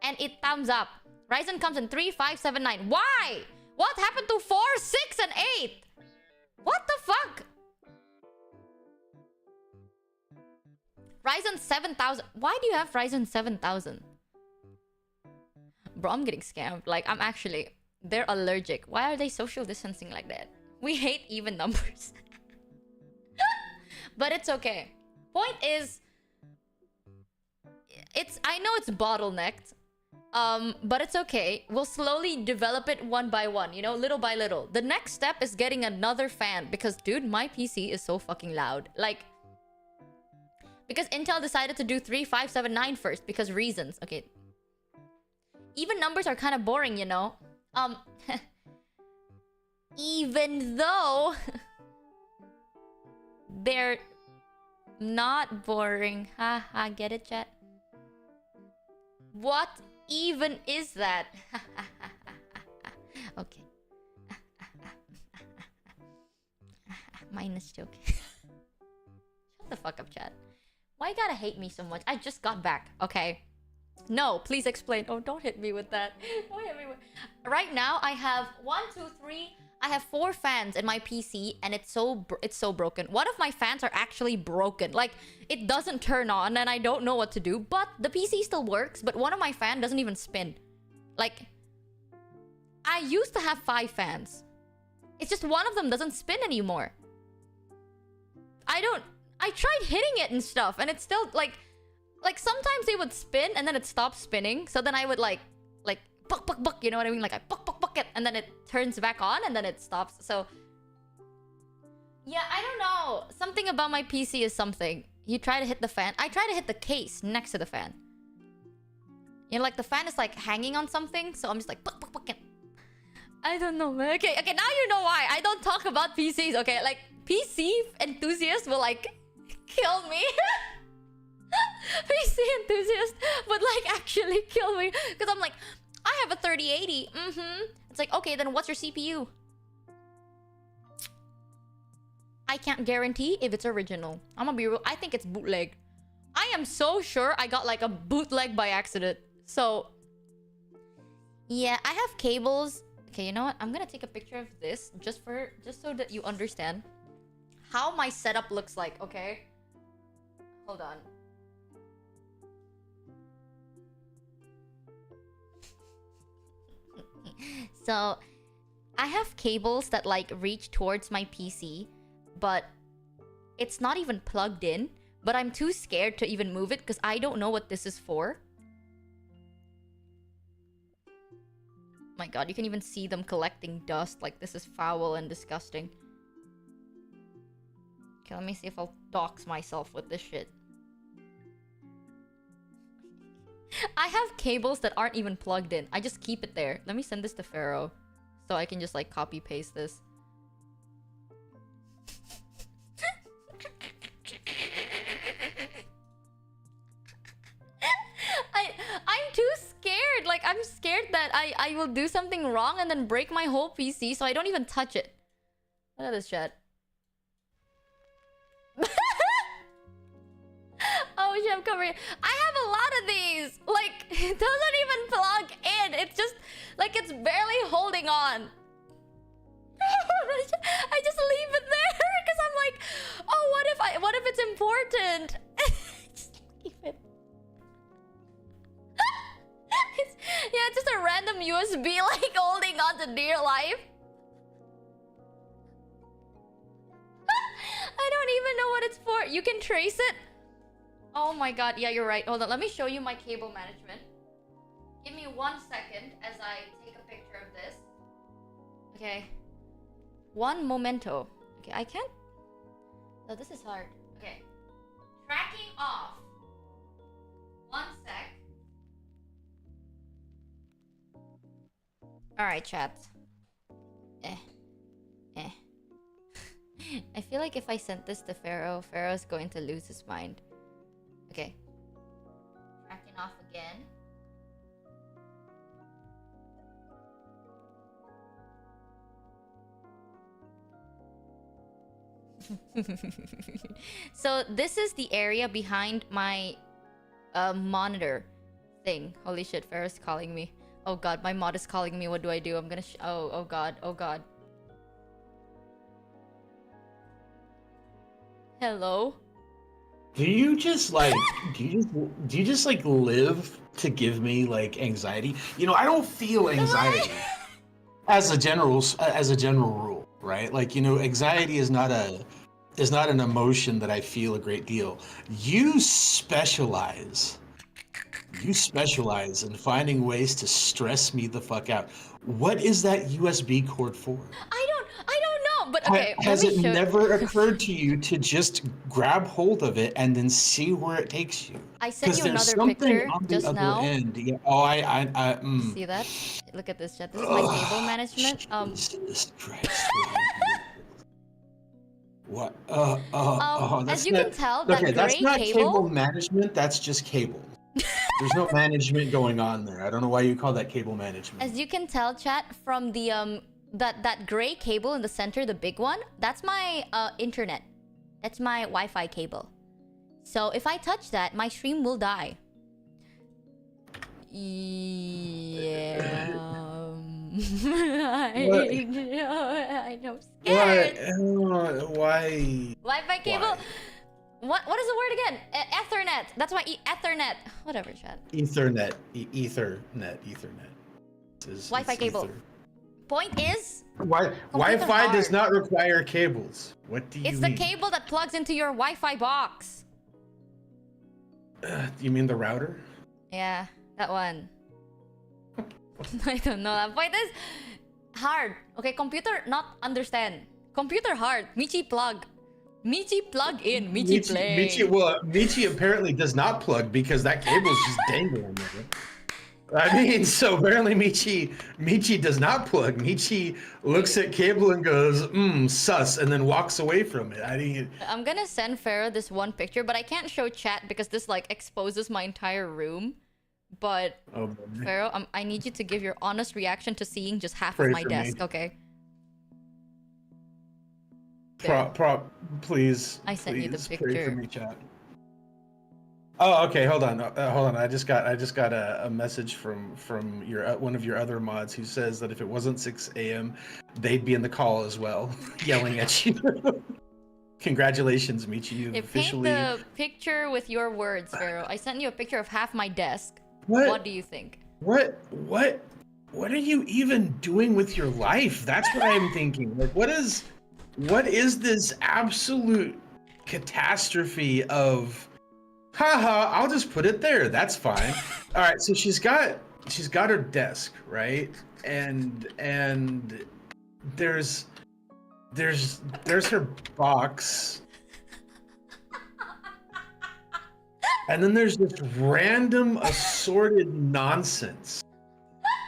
and it thumbs up. Ryzen comes in 3, 5, 7, 9. Why? What happened to 4, 6, and 8? What the fuck? Ryzen 7000. Why do you have Ryzen 7000? Bro, I'm getting scammed. Like, I'm actually... They're allergic. Why are they social distancing like that? We hate even numbers. But it's okay. Point is... I know it's bottlenecked. But it's okay. We'll slowly develop it one by one, you know, little by little. The next step is getting another fan because, dude, my PC is so fucking loud. Like, because Intel decided to do 3579 first because reasons. Okay. Even numbers are kind of boring, you know. Even though they're not boring. Haha, get it, chat? What even is that? Okay. Minus joke. Shut the fuck up, chat. Why you gotta hate me so much? I just got back, okay? No, please explain. Oh, don't hit me with that. Don't hit me with... Right now, I have 1, 2, 3. I have 4 fans in my PC, and it's so broken. One of my fans are actually broken. Like, it doesn't turn on, and I don't know what to do. But the PC still works, but one of my fans doesn't even spin. Like, I used to have 5 fans. It's just one of them doesn't spin anymore. I tried hitting it and stuff, and it's still, like sometimes they would spin, and then it stops spinning. So then I would, like, buck, buck, buck, you know what I mean? Like, I buck, buck, buck it, and then it turns back on, and then it stops. So, yeah, I don't know. Something about my PC is something. You try to hit the fan. I try to hit the case next to the fan. You know, like, the fan is, like, hanging on something, so I'm just like, buck, buck, buck it. I don't know, man. Okay, now you know why. I don't talk about PCs, okay? Like, PC enthusiasts will, like, kill me. PC enthusiast would, like, actually kill me. Because I'm like, I have a 3080. It's like, okay, then what's your CPU? I can't guarantee if it's original. I'm gonna be real. I think it's bootleg. I am so sure I got, like, a bootleg by accident. So, yeah, I have cables. Okay, you know what? I'm gonna take a picture of this just so that you understand how my setup looks like, okay? Hold on. So, I have cables that, like, reach towards my PC, but it's not even plugged in. But I'm too scared to even move it because I don't know what this is for. My god, you can even see them collecting dust. Like, this is foul and disgusting. Okay, let me see if I'll dox myself with this shit. I have cables that aren't even plugged in. I just keep it there. Let me send this to Pharaoh so I can just, like, copy paste this. I'm too scared. Like, I'm scared that I will do something wrong and then break my whole PC, so I don't even touch it. Look at this chat. Oh, Chef, come here. I have a lot of these. Like, it doesn't even plug in. It's just, like, it's barely holding on. I just leave it there because I'm like, oh, what if it's important? Just leave it. It's just a random USB, like, holding on to dear life. I don't even know what it's for. You can trace it. Oh my god, yeah, you're right. Hold on, let me show you my cable management. Give me 1 second as I take a picture of this. Okay. One momento. Okay, I can't... Oh, this is hard. Okay. Tracking off. 1 sec. Alright, chat. I feel like if I sent this to Pharaoh, Pharaoh's going to lose his mind. Okay. Tracking off again. So this is the area behind my monitor thing. Holy shit, Pharaoh's calling me. Oh god, my mod is calling me. What do I do? I'm gonna oh god, oh god. Hello? Do you just like do you just like live to give me like anxiety? You know, I don't feel anxiety as a general rule, right? Like, you know, anxiety is not an emotion that I feel a great deal. You specialize in finding ways to stress me the fuck out. What is that USB cord for? I don't know, but okay, Has let it me show never occurred to you to just grab hold of it and then see where it takes you? I sent you there's another something picture on the just other now. end. Yeah. Oh, See that? Look at this, chat. This is my cable management. Jesus Christ. What? As you can tell, that okay, that's gray not cable. cable management. That's just cable. There's no management going on there. I don't know why you call that cable management. As you can tell, chat, from the that gray cable in the center, the big one, that's my internet. That's my Wi-Fi cable. So if I touch that, my stream will die. Yeah. I'm scared. Why? Wi-Fi cable. What is the word again? Ethernet. That's my Ethernet. Whatever, chat. Ethernet. Ethernet. Wi-Fi cable. Ether. Point is, Wi-Fi does not require cables. What do you mean? it's the cable that plugs into your Wi-Fi box. You mean the router? Yeah, that one. I don't know. That point is hard. Okay, computer not understand. Computer hard. Michi plug. Michi plug in. Michi play. Michi apparently does not plug because that cable's just dangling there. I mean, so apparently Michi does not plug. Michi looks at cable and goes, sus, and then walks away from it. I'm gonna send Pharaoh this one picture, but I can't show chat because this like exposes my entire room. But Pharaoh, I need you to give your honest reaction to seeing just half of my desk, okay? Please. I sent you the picture. Pray for me, chat. Oh, okay. Hold on. I just got a message from your one of your other mods who says that if it wasn't 6 a.m., they'd be in the call as well, yelling at you. Congratulations, Michi. You've officially. Paint the picture with your words, Pharaoh. I sent you a picture of half my desk. What? What do you think? What are you even doing with your life? That's what I'm thinking. Like, what is this absolute catastrophe of? Haha, I'll just put it there. That's fine. All right, so she's got her desk, right? And there's her box. And then there's this random assorted nonsense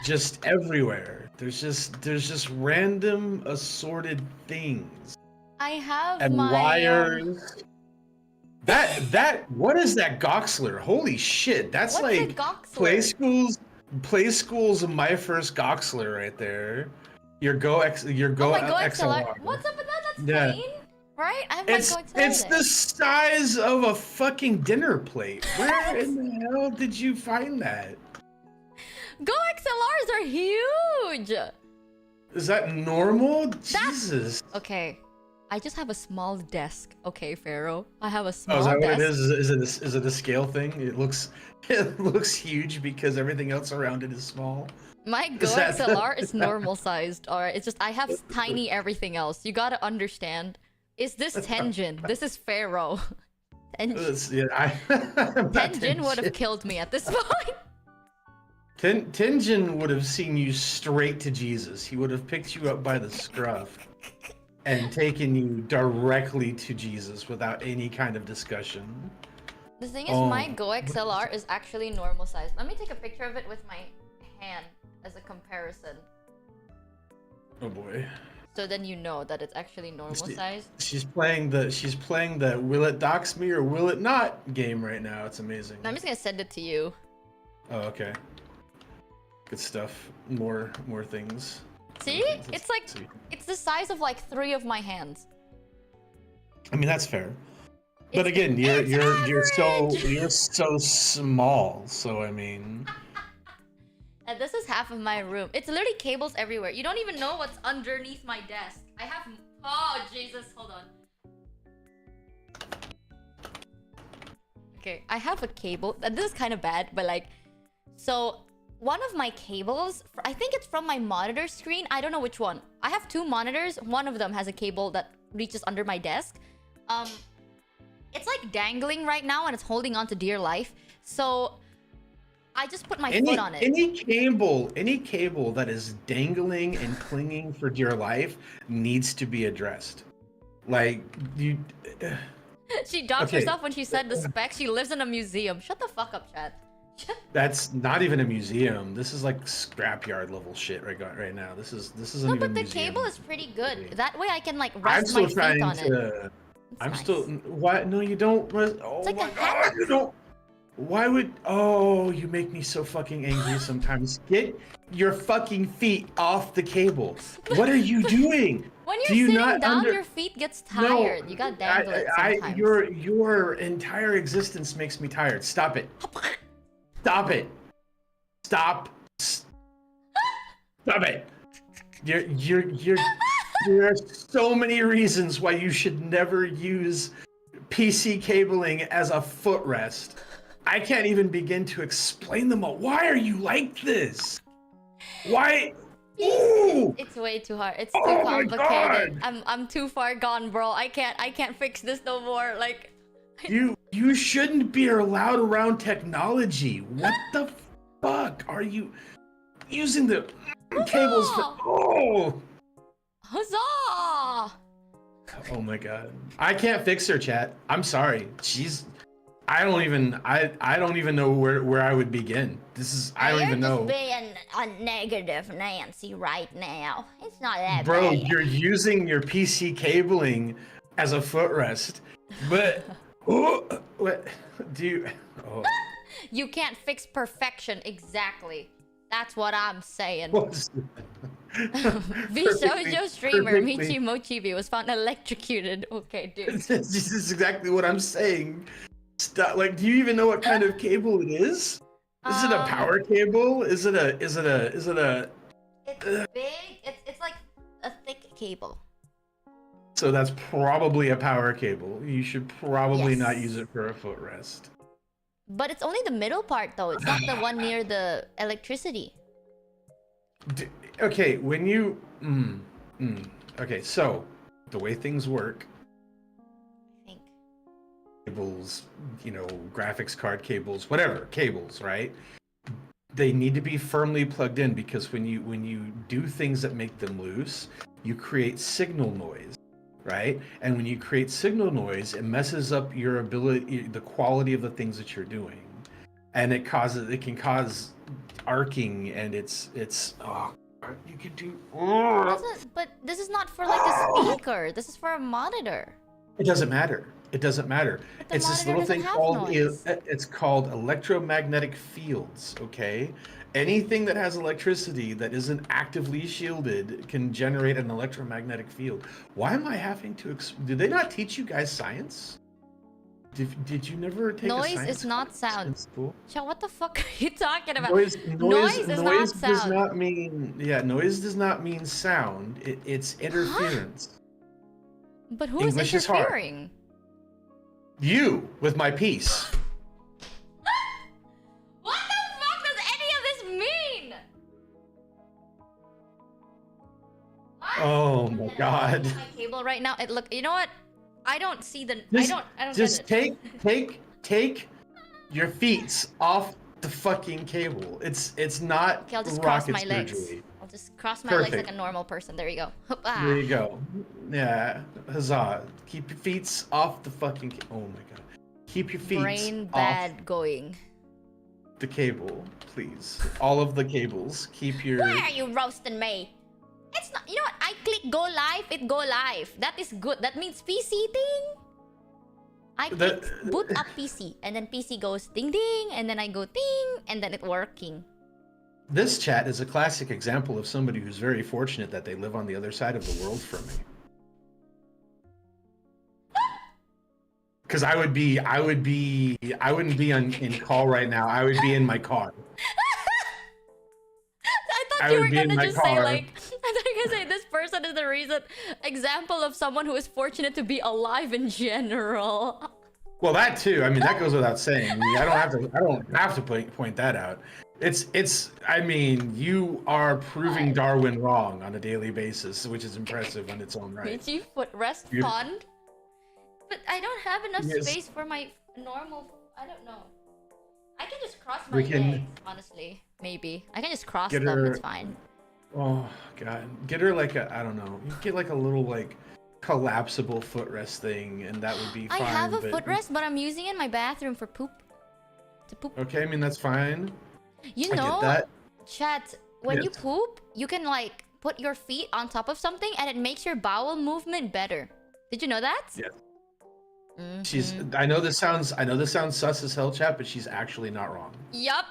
just everywhere. There's just random assorted things. I have and my wires. What is that Goxler? Holy shit, that's What's like Play School's My First Goxler right there. Your Go XLR. What's up with that? That's clean, right? I have my Go XLR. It's the size of a fucking dinner plate. Where in the hell did you find that? Go XLRs are huge. Is that normal? Jesus. Okay. I just have a small desk, okay, Pharaoh. I have a small desk. Oh, is that desk. what it is? Is it a scale thing? It looks huge because everything else around it is small. My Go XLR is normal sized. Alright, it's just I have tiny everything else. You gotta understand. Is this Tenjin? This is Pharaoh. Tenjin would have killed me at this point. Tenjin would have seen you straight to Jesus. He would have picked you up by the scruff and taken you directly to Jesus without any kind of discussion. The thing is, my Go XLR is actually normal size. Let me take a picture of it with my hand as a comparison. Oh boy. So then you know that it's actually normal size. She's playing the will it dox me or will it not game right now. It's amazing. I'm just gonna send it to you. Oh, okay. Good stuff. More things. See? It's like it's the size of like 3 of my hands. I mean, that's fair. But again, you're so small. So I mean. And this is half of my room. It's literally cables everywhere. You don't even know what's underneath my desk. I have. Oh Jesus! Hold on. Okay, I have a cable. This is kind of bad, but like, so one of my cables, I think it's from my monitor screen. I don't know which one. I have 2 monitors. One of them has a cable that reaches under my desk. It's like dangling right now and it's holding on to dear life. So I just put my foot on it. Any cable that is dangling and clinging for dear life needs to be addressed. Like you. She doxed herself when she said the specs. She lives in a museum. Shut the fuck up, Chad. That's not even a museum. This is like scrapyard level shit right now. This isn't even a museum. No, but the cable is pretty good. That way I can like rest my feet on it. I'm still. What? No, you don't. Oh like my god, you don't. Why would? Oh, you make me so fucking angry sometimes. Get your fucking feet off the cable. What are you doing? When you're sitting down, your feet gets tired. No, you gotta dangle it sometimes. Your entire existence makes me tired. Stop it. Stop it. Stop. Stop it. There are so many reasons why you should never use PC cabling as a footrest. I can't even begin to explain them all. Why are you like this? Why? It's way too hard. It's too complicated. I'm too far gone, bro. I can't fix this no more. Like you shouldn't be allowed around technology. What the fuck are you using the cables for? Oh. Huzzah! Oh my god. I can't fix her, chat. I'm sorry. I don't even know where I would begin. I don't even know. You're just being a negative Nancy right now. It's not that Bro, bad. you're using your PC cabling as a footrest. But what do you You can't fix perfection exactly. That's what I'm saying. Vshojo streamer Michi Mochievee was found electrocuted. Okay, dude. This is exactly what I'm saying. Stop. Like, do you even know what kind of cable it is? Is it a power cable? Is it a? It's big. It's like a thick cable. So that's probably a power cable. You should probably not use it for a footrest. But it's only the middle part though. It's not the one near the electricity. Okay, when you okay, so the way things work, I think cables, graphics card cables, whatever cables, right? They need to be firmly plugged in because when you do things that make them loose, you create signal noise, right? And when you create signal noise, it messes up your ability, the quality of the things that you're doing, and it can cause arcing, and it's you can do. But this is not for like a speaker. This is for a monitor. It doesn't matter. It doesn't matter. It's this little thing called it's called electromagnetic fields. Okay, anything that has electricity that isn't actively shielded can generate an electromagnetic field. Why am I having to? Did they not teach you guys science? Did you never take noise a science is not sound. in school? What the fuck are you talking about? Noise is not sound. Does not mean noise does not mean sound. It's interference. But who is interfering? You with my piece. What the fuck does any of this mean? Oh my god. My cable right now. You know what? I don't see the. I don't. Just get it. take your feet off the fucking cable. It's not. Okay, I'll just cross my surgery. legs. I'll just cross my legs like a normal person. There you go. There you go. Yeah, huzzah! Keep your feet off the fucking. Oh my god! Keep your feet Brain off bad going. the cable, please. All of the cables. Keep your. Why are you roasting me? It's not. You know what? I click go live. It go live. That is good. That means PC thing. I click boot up PC, and then PC goes ding ding, and then I go ding, and then it working. This chat is a classic example of somebody who's very fortunate that they live on the other side of the world from me. Because I wouldn't be in call right now. I would be in my car. I thought you were gonna just say like, I thought you were gonna say this person is the example of someone who is fortunate to be alive in general. Well, that too. I mean, that goes without saying. I mean, I don't have to point that out. It's. I mean, you are proving Darwin wrong on a daily basis, which is impressive on its own right. Michi footrest fund? But I don't have enough space for my normal. I don't know. I can just cross my legs, honestly. Maybe I can just cross them. It's fine. Oh God, get her like a. I don't know. You get like a little like collapsible footrest thing, and that would be fine. I have a footrest, but I'm using it in my bathroom for poop. To poop. Okay, I mean that's fine. You know, chat, when you poop, you can like put your feet on top of something and it makes your bowel movement better. Did you know that? Yeah. She's I know this sounds sus as hell, chat, but she's actually not wrong. Yup.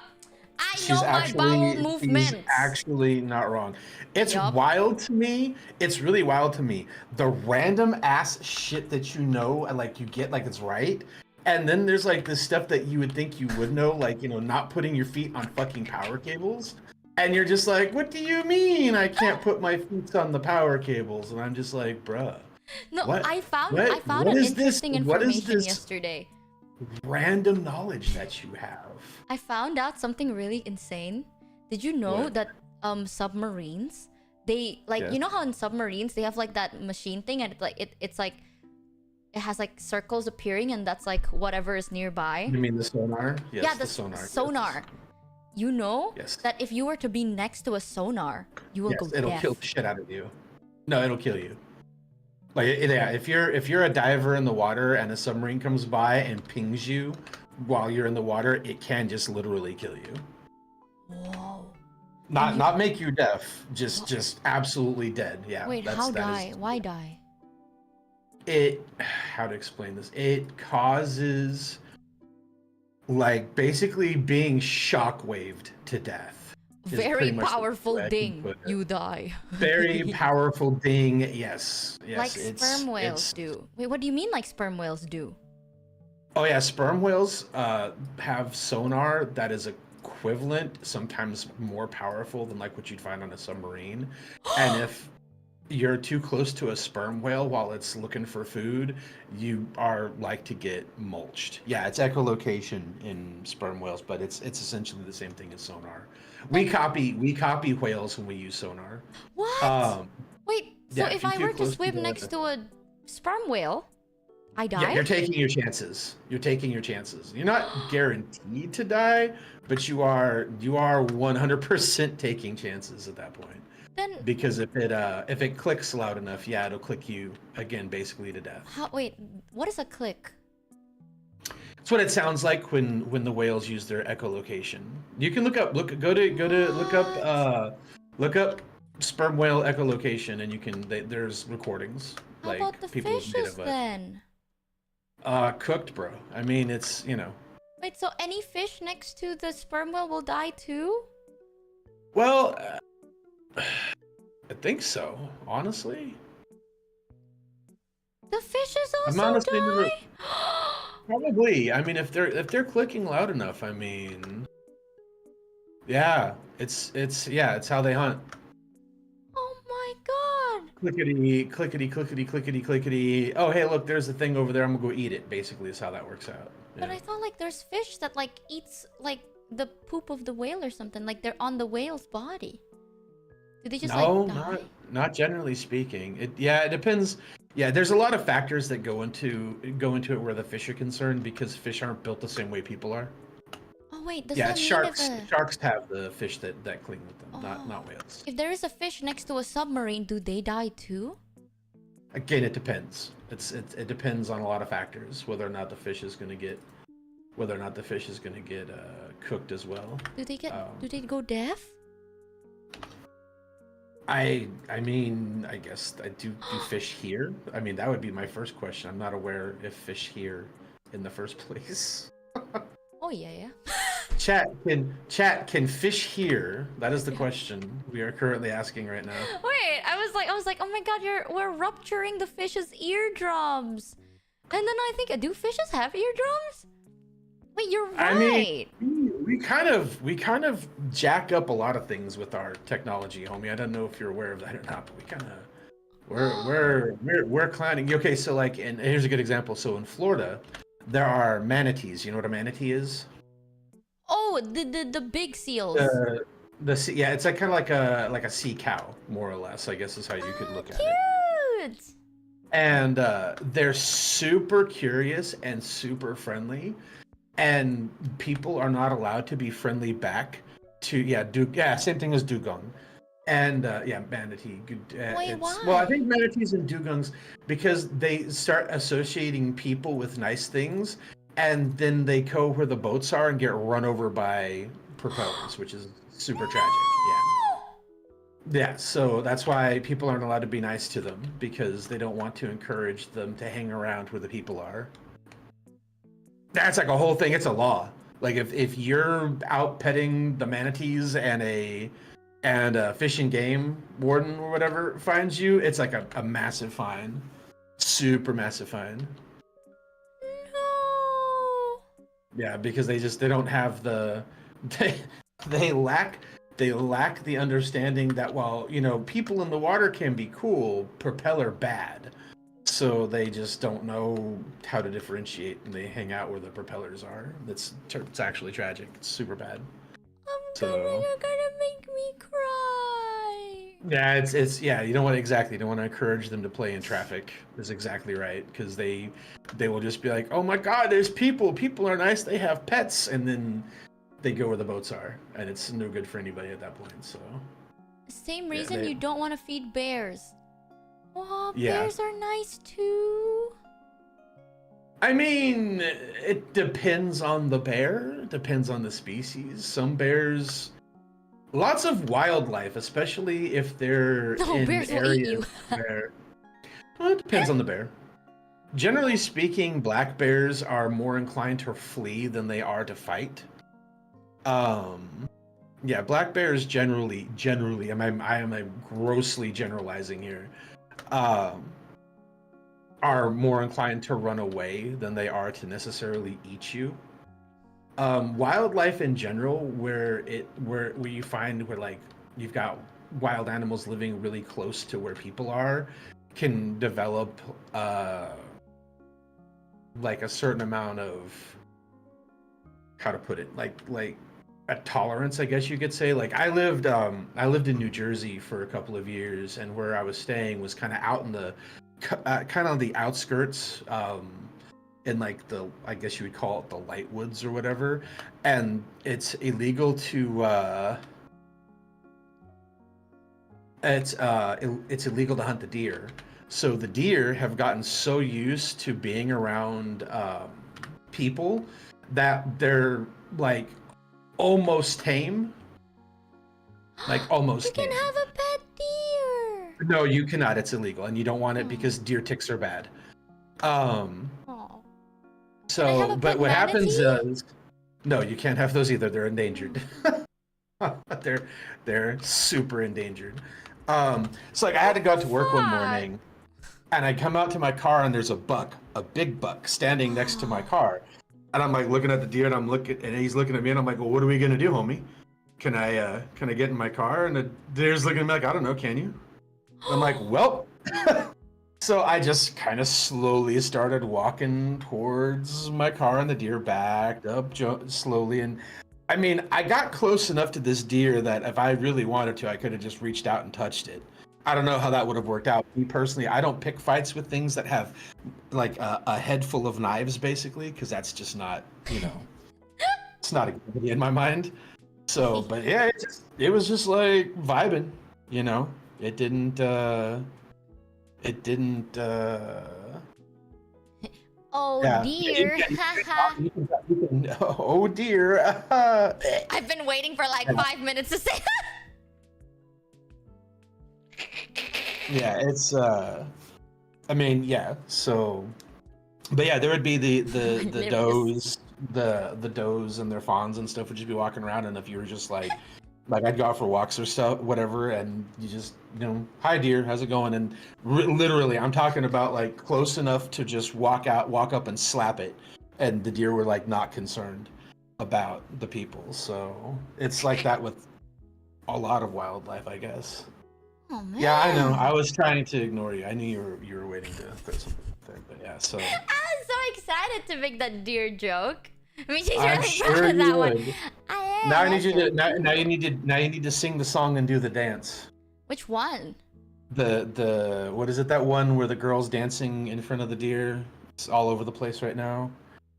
I know my bowel movements. She's actually not wrong. It's wild to me. It's really wild to me. The random ass shit that you know and like you get like it's right. And then there's like this stuff that you would think you would know, like, you know, not putting your feet on fucking power cables. And you're just like, what do you mean I can't put my feet on the power cables? And I'm just like, bruh. No, what? I found an interesting information yesterday. Random knowledge that you have. I found out something really insane. Did you know that submarines, they like you know how in submarines they have like that machine thing and it's like it has like circles appearing and that's like whatever is nearby. You mean the sonar? Yes, yeah, the sonar. Yes. You know that if you were to be next to a sonar, you will go deaf. It'll kill the shit out of you. No, it'll kill you. Like if you're a diver in the water and a submarine comes by and pings you while you're in the water, it can just literally kill you. Whoa. Not make you deaf, just absolutely dead. Yeah. Wait, how die? Why die? How to explain this? It causes like basically being shockwaved to death. Very powerful ding, you die. Very powerful ding, yes. Like sperm whales do. Wait, what do you mean like sperm whales do? Oh yeah, sperm whales have sonar that is equivalent, sometimes more powerful than like what you'd find on a submarine. And if you're too close to a sperm whale while it's looking for food, you are like to get mulched. Yeah, it's echolocation in sperm whales, but it's essentially the same thing as sonar. We copy whales when we use sonar. What? Wait, so if I were to swim next to a sperm whale, I die? Yeah, you're taking your chances. You're not guaranteed to die, but you are 100% taking chances at that point. Then, because if it clicks loud enough, yeah, it'll click you again, basically to death. Wait, what is a click? It's what it sounds like when the whales use their echolocation. You can look up sperm whale echolocation, and you can there's recordings. How about the fishes then? Cooked, bro. I mean, it's Wait, so any fish next to the sperm whale will die too? Well. I think so, honestly. The fishes also die? Probably. I mean, if they're clicking loud enough, I mean, yeah, it's how they hunt. Oh my god! Clickety, clickety, clickety, clickety, clickety. Oh, hey, look, there's the thing over there. I'm gonna go eat it. Basically, is how that works out. But I thought like there's fish that like eats like the poop of the whale or something. Like they're on the whale's body. Do they just like die? Not generally speaking. It depends. Yeah, there's a lot of factors that go into it where the fish are concerned because fish aren't built the same way people are. Oh wait, sharks have the fish that cling with them, not whales. If there is a fish next to a submarine, do they die too? Again, it depends. It depends on a lot of factors, whether or not the fish is gonna get cooked as well. Do they go deaf? I mean, I guess do fish hear? I mean, that would be my first question. I'm not aware if fish hear in the first place. Oh yeah. Chat, can fish hear? That is the question we are currently asking right now. Wait, I was like, oh my god, we're rupturing the fish's eardrums. And then I think, do fishes have eardrums? Wait, you're right. I mean, we kind of jack up a lot of things with our technology, homie. I don't know if you're aware of that or not, but we kind of we're clowning. Okay, so like, and here's a good example. So in Florida, there are manatees. You know what a manatee is? Oh, the big seals. Yeah, it's like kind of like a sea cow, more or less. I guess is how you could look at it. Cute. And they're super curious and super friendly, and people are not allowed to be friendly back to same thing as dugong. And manatee. Wait, why? Well, I think manatees and dugongs, because they start associating people with nice things, and then they go where the boats are and get run over by propellers, which is super tragic. Yeah, so that's why people aren't allowed to be nice to them, because they don't want to encourage them to hang around where the people are. That's like a whole thing. It's a law. Like if you're out petting the manatees and a fish and game warden or whatever finds you, it's like a massive fine. Super massive fine. No. Yeah, because they don't have they lack the understanding that while, people in the water can be cool, propeller bad. So they just don't know how to differentiate, and they hang out where the propellers are. It's actually tragic. It's super bad. You're gonna make me cry. Yeah, it's you don't want to encourage them to play in traffic. Is exactly right, because they will just be like, oh my god, there's people are nice, they have pets, and then they go where the boats are, and it's no good for anybody at that point. So same reason you don't want to feed bears. Oh, Yeah. bears are nice too. I mean, it depends on the bear, depends on the species. Some bears, lots of wildlife, especially if they're in bears will eat you. areas where, well, it depends on the bear. Generally speaking, black bears are more inclined to flee than they are to fight. Yeah, black bears generally, I am grossly generalizing here, are more inclined to run away than they are to necessarily eat you. Wildlife in general, where you find where like you've got wild animals living really close to where people are, can develop like a certain amount of, how to put it, like a tolerance, I guess you could say. Like I lived in New Jersey for a couple of years, and where I was staying was kind of out in the kind of on the outskirts, in like I guess you would call it the light woods or whatever, and it's illegal to it's illegal to hunt the deer. So the deer have gotten so used to being around people that they're like almost tame. Like almost You can tame. have a pet deer. No, you cannot. It's illegal, and you don't want it because deer ticks are bad. Oh. Can I have a But pet what happens manatee? is, no, you can't have those either. They're endangered. They're super endangered. So like I had to go out to work one morning, and I come out to my car, and there's a big buck standing next to my car. And I'm like looking at the deer, and he's looking at me, and I'm like, well, what are we gonna do, homie? Can I get in my car? And the deer's looking at me like, I don't know, can you? I'm like, well. So I just kind of slowly started walking towards my car, and the deer backed up slowly. And I mean, I got close enough to this deer that if I really wanted to, I could have just reached out and touched it. I don't know how that would have worked out. Me personally, I don't pick fights with things that have like a head full of knives, basically, because that's just not, it's not a good idea in my mind. So, but yeah, it was just like vibing, It didn't. Oh Yeah. dear. Oh dear. I've been waiting for like 5 minutes to say that. Yeah, it's I mean, yeah. So, but yeah, there would be the does, the does and their fawns and stuff would just be walking around, and if you were just like I'd go out for walks or stuff, whatever, and you just hi deer, how's it going? And literally, I'm talking about like close enough to just walk up and slap it, and the deer were like not concerned about the people. So it's like that with a lot of wildlife, I guess. Oh man. Yeah, I know. I was trying to ignore you. I knew you were waiting to throw something. But yeah, so I'm so excited to make that deer joke. Michi's I'm really sure proud of that you one. would. I am. Now I need you to now you need to sing the song and do the dance. Which one? The what is it, that one where the girl's dancing in front of the deer? It's all over the place right now.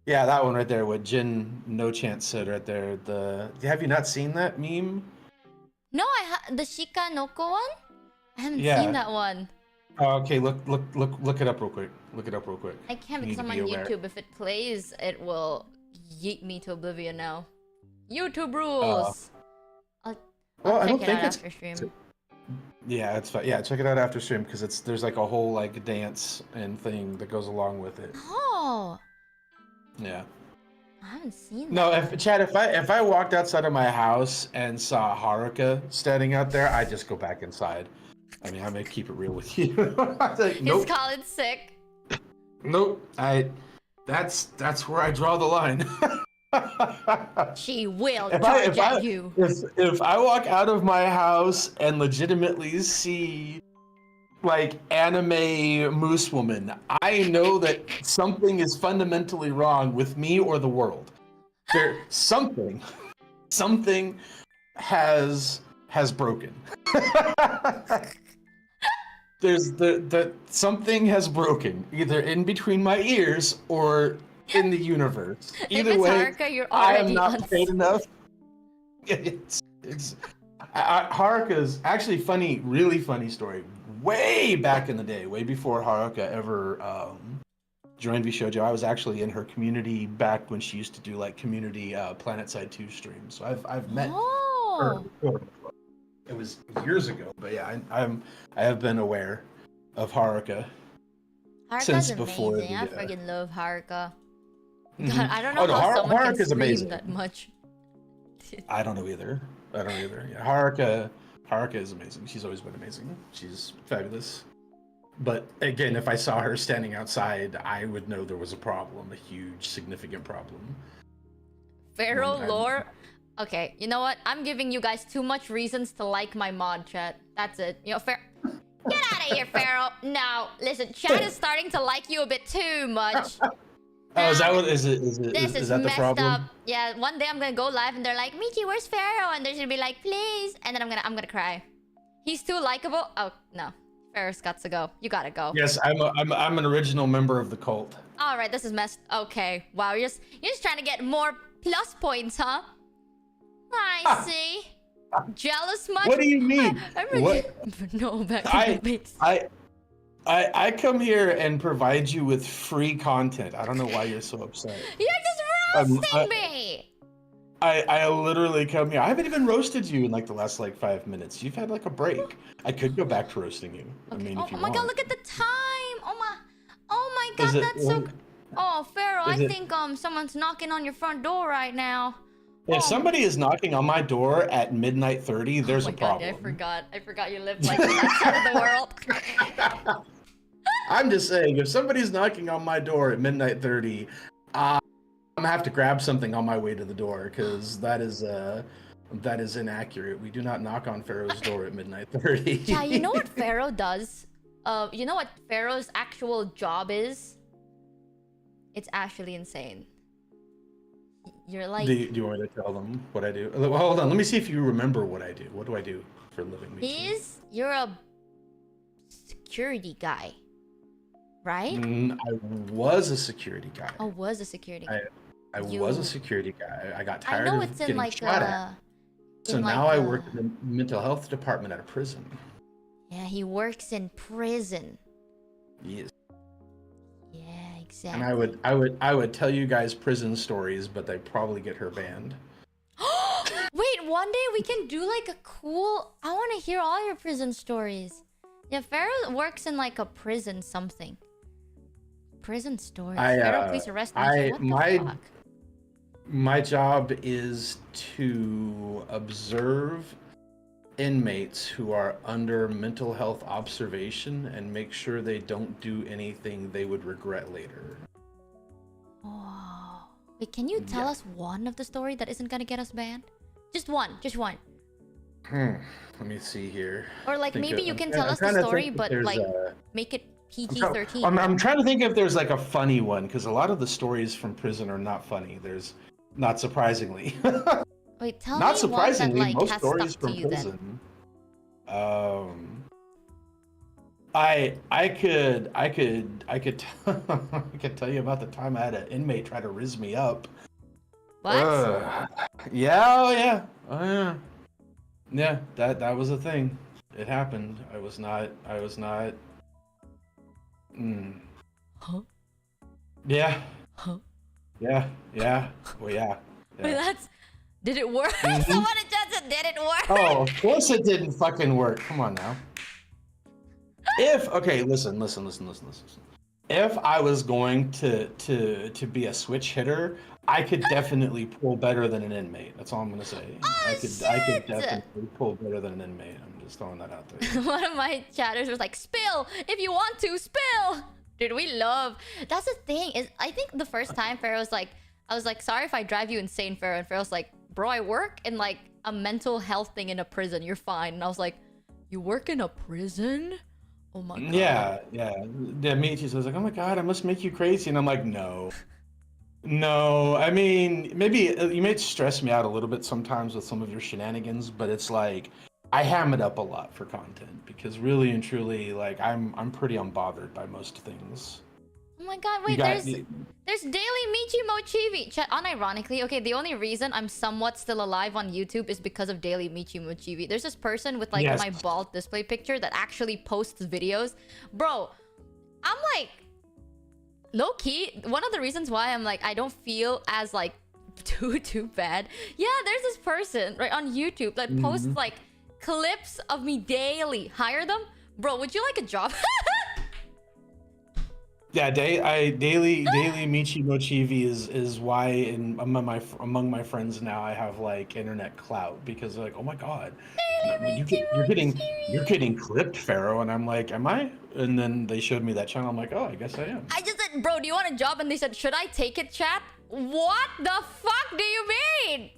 Yeah, that one right there. What Jin No Chance said right there. Have you not seen that meme? No, the Shika Noko one? I haven't Yeah. seen that one. Oh, okay, look it up real quick. Look it up real quick. I can't You because need I'm to on be aware. YouTube. If it plays, it will yeet me to oblivion now. YouTube rules. I'll Well, I check don't it think out it's. after stream. Yeah, it's fine. Yeah, check it out after stream because there's like a whole like dance and thing that goes along with it. Oh, Yeah. I haven't seen that. No, if I walked outside of my house and saw Haruka standing out there, I'd just go back inside. I mean, I'm gonna keep it real with you. Like, nope, Is Colin sick? nope. That's where I draw the line. She will If charge at you. If I walk out of my house and legitimately see like anime moose woman, I know that something is fundamentally wrong with me or the world. There something has broken. There's the something has broken either in between my ears or in the universe. Either if it's way, Haruka, you're I already am not paid enough. It's Haruka's actually funny, really funny story. Way back in the day, way before Haruka ever joined Vshojo, I was actually in her community back when she used to do like community PlanetSide 2 streams. So I've met her Oh, before. It was years ago, but yeah, I have been aware of Haruka Haruka's since amazing. before the. I freaking love Haruka. Mhm. God, I don't know Oh, no, how someone can Haruka's scream amazing. that much. I don't know either. Yeah, Haruka is amazing. She's always been amazing. She's fabulous. But again, if I saw her standing outside, I would know there was a problem, a huge, significant problem. Pharaoh I'm- lore. Okay, you know what? I'm giving you guys too much reasons to like my mod chat. That's it. You know, get out of here, Pharaoh. No, listen, chat is starting to like you a bit too much. Oh, is that what is it? This Is is that the messed problem? up. Yeah, one day I'm gonna go live and they're like, Michi, where's Pharaoh? And they're gonna be like, please. And then I'm gonna cry. He's too likable. Oh no, Pharaoh's got to go. You gotta go. Yes, I'm an original member of the cult. All right, this is messed. Okay, wow, you're just trying to get more plus points, huh? I see. Jealous much? What do you mean? I'm really... What? No, back to the base. I come here and provide you with free content. I don't know why you're so upset. You're just roasting me. I literally come here. I haven't even roasted you in like the last like 5 minutes. You've had like a break. I could go back to roasting you. Okay. I mean, Oh, if you oh my want. god, look at the time. Oh my god, Is it that's so. Oh, Pharaoh, is I it- think someone's knocking on your front door right now. If Oh. somebody is knocking on my door at midnight 30, there's Oh a my god, problem. I forgot you live like that side of the world. I'm just saying, if somebody's knocking on my door at midnight 30, I'm gonna have to grab something on my way to the door because that is inaccurate. We do not knock on Pharaoh's door at midnight 30. Yeah, you know what Pharaoh does? You know what Pharaoh's actual job is? It's actually insane. You're like... Do you want me to tell them what I do? Well, hold on, let me see if you remember what I do. What do I do for a living? Michi? You're a security guy, right? I was a security guy. Oh, was a security guy. I you- was a security guy. I got I tired know of it's in getting like shot at. a... So in like now I a- work in the mental health department at a prison. Yeah, he works in prison. Yes. Yeah, And exactly. I would tell you guys prison stories, but they probably get her banned. Wait, one day we can do like a cool... I want to hear all your prison stories. Yeah, Pharaoh works in like a prison something. Prison stories. Pharaoh, please arrest me. What the fuck? My job is to observe inmates who are under mental health observation and make sure they don't do anything they would regret later. Oh. Wait, can you tell Yeah. us one of the story that isn't gonna get us banned? Just one. Let me see here. Or like Think maybe of- you I'm can trying- tell I'm us the trying to story, think if but there's like a- make it PG-13. I'm trying to think if there's like a funny one, because a lot of the stories from prison are not funny. There's, not surprisingly. Wait, tell Not me surprisingly, one that, like, most has stories stuck to from you prison. I could I could tell you about the time I had an inmate try to rizz me up. What? Yeah, oh yeah, oh yeah, yeah. That was a thing. It happened. I was not. Huh? Yeah. Huh? Yeah. Yeah. Well, yeah. Wait, that's... Did it work? Mhm. Someone just said, did it work? Oh, of course it didn't fucking work. Come on now. Okay, listen. If I was going to be a switch hitter, I could definitely pull better than an inmate. That's all I'm gonna say. Oh, I could definitely pull better than an inmate. I'm just throwing that out there. One of my chatters was like, spill if you want to, spill. Dude, we love... That's the thing, is I think the first time Pharaoh was like, I was like, sorry if I drive you insane, Pharaoh. And Pharaoh's like, bro, I work in like a mental health thing in a prison. You're fine. And I was like, you work in a prison? Oh my god. Yeah. Michi was like, oh my god, I must make you crazy. And I'm like, no. No, I mean, maybe you may stress me out a little bit sometimes with some of your shenanigans, but it's like, I ham it up a lot for content because really and truly, like, I'm pretty unbothered by most things. Oh my god, wait, there's daily Michi Mochievee. Chat, unironically, okay, the only reason I'm somewhat still alive on YouTube is because of daily Michi Mochievee. There's this person with like my bald display picture that actually posts videos. Bro, I'm like, low-key, one of the reasons why I'm like, I don't feel as like too bad. Yeah, there's this person right on YouTube that posts like clips of me daily. Hire them? Bro, would you like a job? Yeah, daily Michi Mochievee is why among my friends now I have like internet clout because they're like, oh my god, you're getting clipped, Pharaoh, and I'm like, am I? And then they showed me that channel. I'm like, oh, I guess I am. I just said, bro, do you want a job? And they said, should I take it, chat? What the fuck do you mean?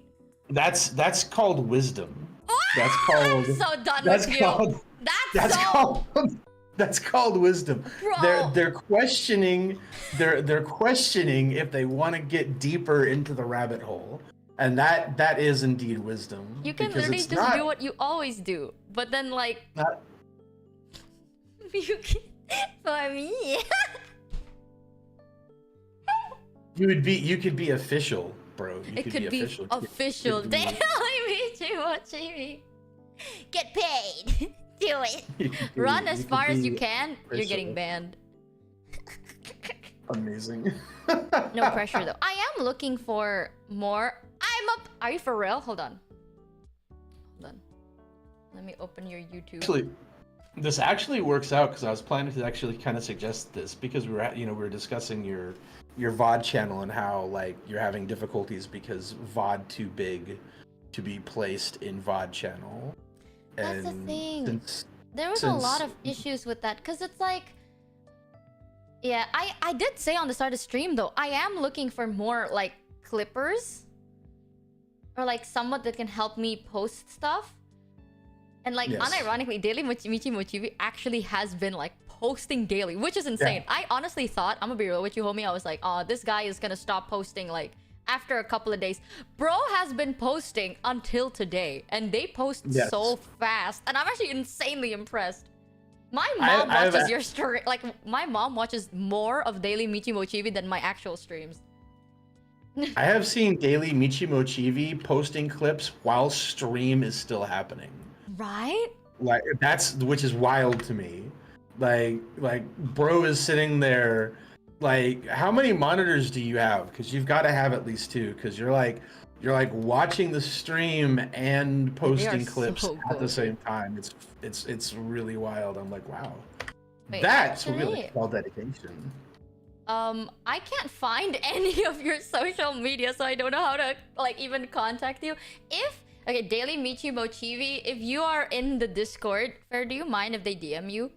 That's called wisdom. That's I'm called. so done with you. That's called wisdom. Bro. They're questioning if they want to get deeper into the rabbit hole, and that is indeed wisdom. You can literally just do what you always do, but then like you can, for me. You could be official, bro. It could be official. Daily Michi Mochievee. Get paid. Do it. Run as far as you can. You're getting banned. Amazing. No pressure though. I am looking for more. Are you for real? Hold on. Let me open your YouTube. Actually, this actually works out because I was planning to actually kind of suggest this because we were discussing your VOD channel and how like you're having difficulties because VOD too big to be placed in VOD channel. That's the thing. There was a lot of issues with that because it's like, yeah, I did say on the start of stream though, I am looking for more like clippers or like someone that can help me post stuff. And like unironically, daily Michi Mochievee actually has been like posting daily, which is insane. Yeah. I honestly thought, I'm gonna be real with you, homie, I was like, oh, this guy is gonna stop posting like after a couple of days. Bro has been posting until today, and they post so fast, and I'm actually insanely impressed. My mom watches your stream. Like, my mom watches more of daily Michi Mochievee than my actual streams. I have seen daily Michi Mochievee posting clips while stream is still happening. Right? Like, which is wild to me. Like bro is sitting there. Like, how many monitors do you have? Because you've got to have at least 2. Because you're like watching the stream and posting clips at the same time. It's really wild. I'm like, wow. Wait, that's really called dedication. I can't find any of your social media, so I don't know how to like even contact you. Okay, daily Michi Mochievee, if you are in the Discord, do you mind if they DM you?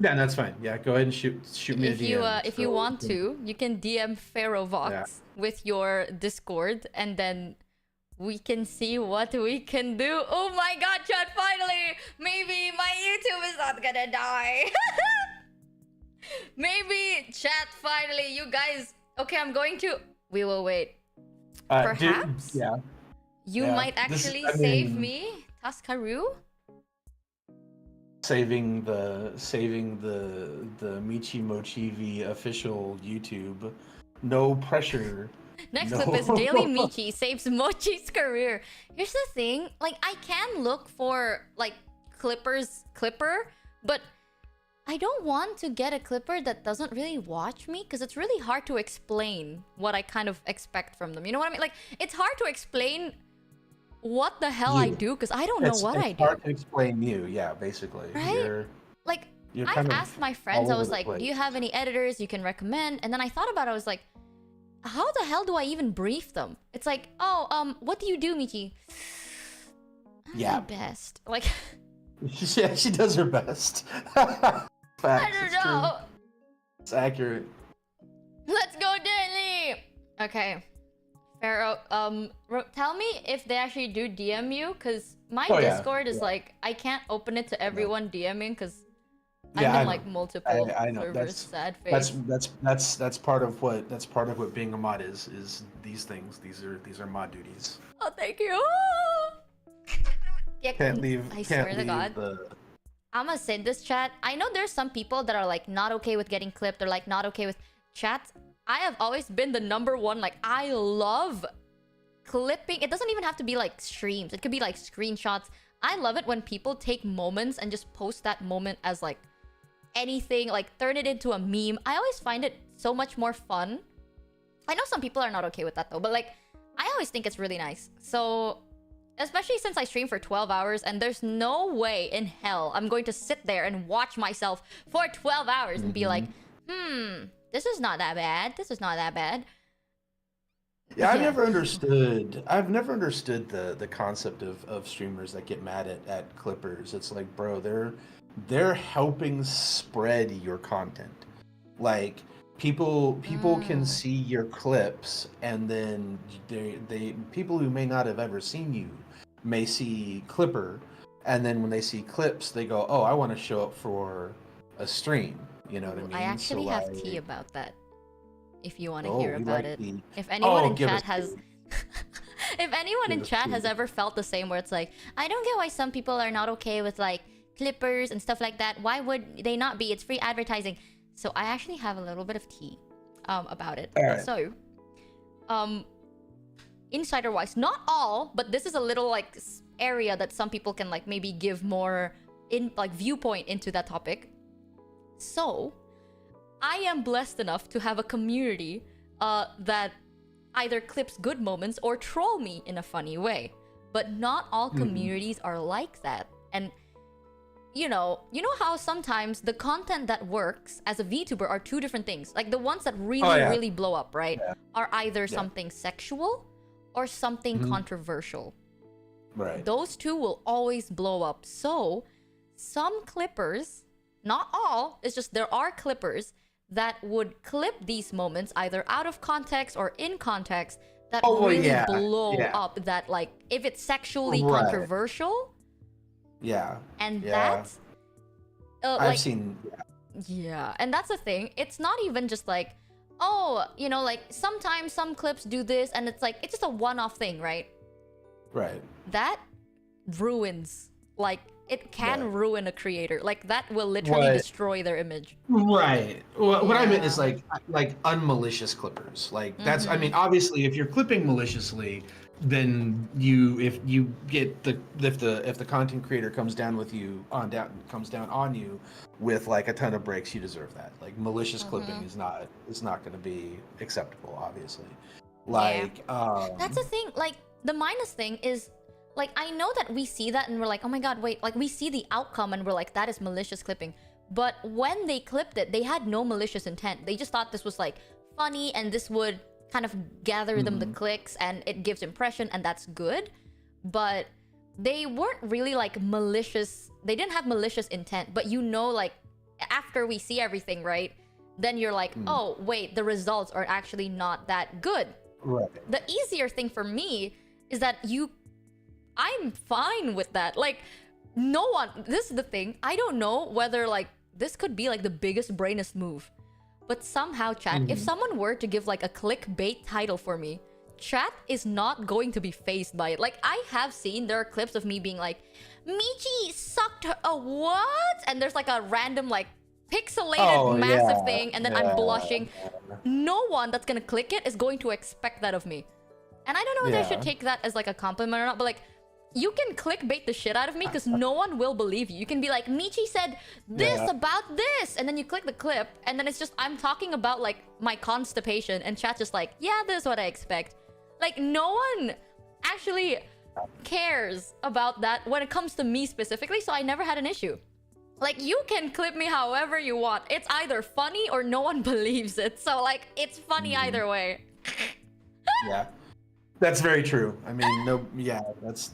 Yeah, that's fine. Yeah, go ahead and shoot me a DM. If you want to, you can DM Pharaoh Vox with your Discord, and then we can see what we can do. Oh my god, chat, finally! Maybe my YouTube is not gonna die. chat, finally, you guys. Okay, I'm going to. We will wait. Perhaps. Yeah. You might actually save me, Taskaru. Saving the Michi Mochievee official YouTube. No pressure. Next up is Daily Michi saves Mochi's career. Here's the thing, like I can look for like clipper, but I don't want to get a clipper that doesn't really watch me because it's really hard to explain what I kind of expect from them. You know what I mean? Like it's hard to explain what the hell I do because I don't know what I do. It's hard to explain you, yeah, basically. Right? I've asked my friends, I was like, do you have any editors you can recommend? And then I thought about it, I was like, how the hell do I even brief them? It's like, oh, what do you do, Michi? I'm my best. Like, yeah, she does her best. Facts, I don't know. True. It's accurate. Let's go, Daily. Okay, Pharaoh. Tell me if they actually do DM you, cause my Discord is like I can't open it to everyone DMing, cause I'm in like multiple servers. Sad face. That's part of what being a mod is these things. These are mod duties. Oh, thank you. Yeah, can't leave. I swear to God. I'm gonna say this, chat. I know there's some people that are like not okay with getting clipped or like not okay with chat. I have always been the #1. Like I love clipping. It doesn't even have to be like streams. It could be like screenshots. I love it when people take moments and just post that moment as like anything, like turn it into a meme. I always find it so much more fun. I know some people are not okay with that though, but like I always think it's really nice. So especially since I stream for 12 hours and there's no way in hell I'm going to sit there and watch myself for 12 hours and be like, this is not that bad. This is not that bad. Yeah, I've never understood the concept of streamers that get mad at clippers. It's like, bro, they're helping spread your content. Like people can see your clips, and then they people who may not have ever seen you may see Clipper, and then when they see clips, they go, "Oh, I want to show up for a stream." You know what I mean? I actually have tea about that. If you want to hear about it. If anyone in chat has if anyone in chat has ever felt the same, where it's like, I don't get why some people are not okay with like clippers and stuff like that. Why would they not be? It's free advertising. So I actually have a little bit of tea about it. Right. So insider wise, not all, but this is a little like area that some people can like maybe give more in like viewpoint into that topic. So I am blessed enough to have a community that either clips good moments or troll me in a funny way. But not all communities are like that. And you know how sometimes the content that works as a VTuber are two different things. Like the ones that really blow up, right? Yeah. Are either something sexual or something controversial. Right. Those two will always blow up. So some clippers, not all, it's just there are clippers that would clip these moments either out of context or in context that blow up. That like if it's sexually controversial. Yeah. And that's I've seen and that's the thing. It's not even just like, oh, you know, like sometimes some clips do this and it's like it's just a one-off thing, right? Right. That ruins, like it can ruin a creator. Like that will literally destroy their image. Right. Well, what I meant is like unmalicious clippers. Like that's I mean, obviously if you're clipping maliciously, then if the content creator comes down on you with like a ton of breaks, you deserve that. Like malicious clipping is not going to be acceptable, obviously. Like that's the thing. Like the minus thing is, like I know that we see that and we're like, oh my god, wait, like we see the outcome and we're like, that is malicious clipping. But when they clipped it, they had no malicious intent. They just thought this was like funny and this would kind of gather them the clicks and it gives impression and that's good. But they weren't really like malicious. They didn't have malicious intent. But you know, like after we see everything, right? Then you're like, oh wait, the results are actually not that good. Right. The easier thing for me is that I'm fine with that. Like no one, this is the thing. I don't know whether like this could be like the biggest brainest move. But somehow, chat, if someone were to give like a clickbait title for me, chat is not going to be fazed by it. Like, I have seen, there are clips of me being like, Michi sucked her, a what? And there's like a random like pixelated massive thing, and then I'm blushing. No one that's gonna click it is going to expect that of me. And I don't know whether I should take that as like a compliment or not, but like, you can clickbait the shit out of me because no one will believe you. You can be like, Michi said this about this, and then you click the clip, and then it's just, I'm talking about like my constipation, and chat's just like, yeah, this is what I expect. Like, no one actually cares about that when it comes to me specifically, so I never had an issue. Like, you can clip me however you want. It's either funny or no one believes it. So like, it's funny either way. Yeah. That's very true. I mean,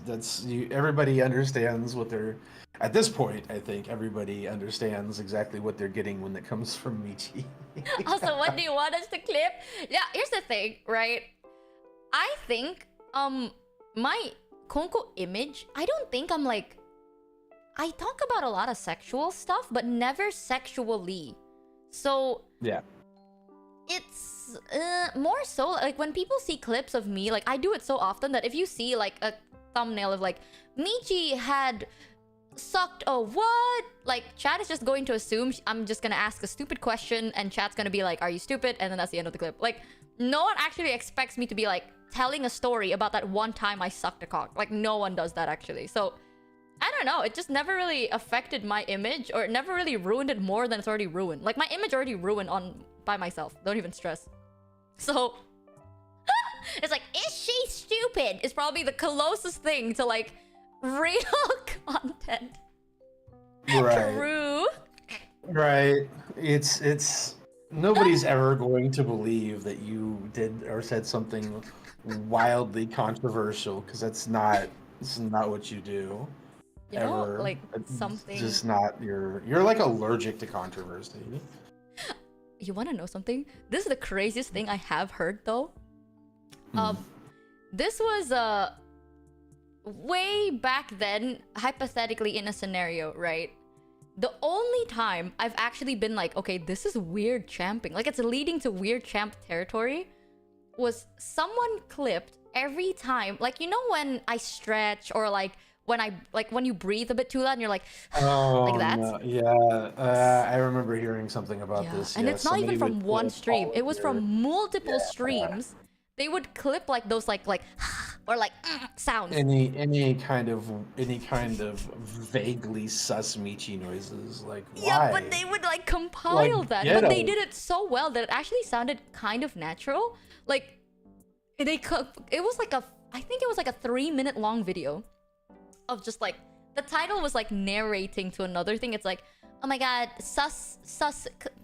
that's you. Everybody understands what they're. At this point, I think everybody understands exactly what they're getting when it comes from Michi. Also, what do you want us to clip? Yeah, here's the thing, right? I think my Konko image, I don't think I'm like, I talk about a lot of sexual stuff, but never sexually. So yeah. It's more so like when people see clips of me, like I do it so often that if you see like a thumbnail of like Michi had sucked a what, like chat is just going to assume I'm just gonna ask a stupid question and chat's gonna be like, are you stupid? And then that's the end of the clip. Like, no one actually expects me to be like telling a story about that one time I sucked a cock. Like, no one does that actually. So I don't know, it just never really affected my image, or it never really ruined it more than it's already ruined. Like, my image already ruined by myself. Don't even stress. So it's like, is she stupid? Is probably the closest thing to like real content. Right. True. Right. It's nobody's ever going to believe that you did or said something wildly controversial, because that's not what you do. You know, like something. It's just not you're like allergic to controversy. You want to know something? This is the craziest thing I have heard though. This was way back then, hypothetically, in a scenario, right? The only time I've actually been like, okay, this is weird champing, like it's leading to weird champ territory, was someone clipped every time, like, you know, when I stretch, or like when you breathe a bit too loud and you're like, like that. No. Yeah, I remember hearing something about this. And it's not even somebody from would one clip stream. all It of was your- from multiple streams. They would clip like those like or like sounds. any kind of vaguely sus Michi noises, like why? Yeah, but they would like compile Like, that. get But they 'em. did it so well that it actually sounded kind of natural. Like it was like I think it was like a 3-minute long video of just like, the title was like narrating to another thing. It's like, oh my god, sus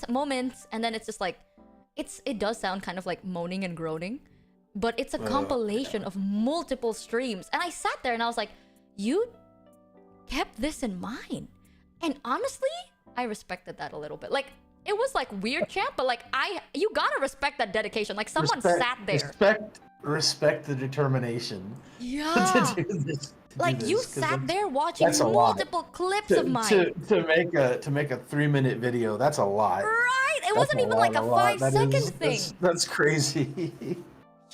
moments, and then it's just like, it does sound kind of like moaning and groaning, but it's a compilation of multiple streams. And I sat there and I was like, you kept this in mind. And honestly, I respected that a little bit. Like, it was like weird champ, but like you gotta respect that dedication. Like, someone sat there. Respect the determination. Yeah. To do this. Like, you sat there watching that's a lot. multiple clips of mine. To make a 3-minute video, that's a lot. Right! It That's wasn't even like a lot. 5-second thing. That's crazy.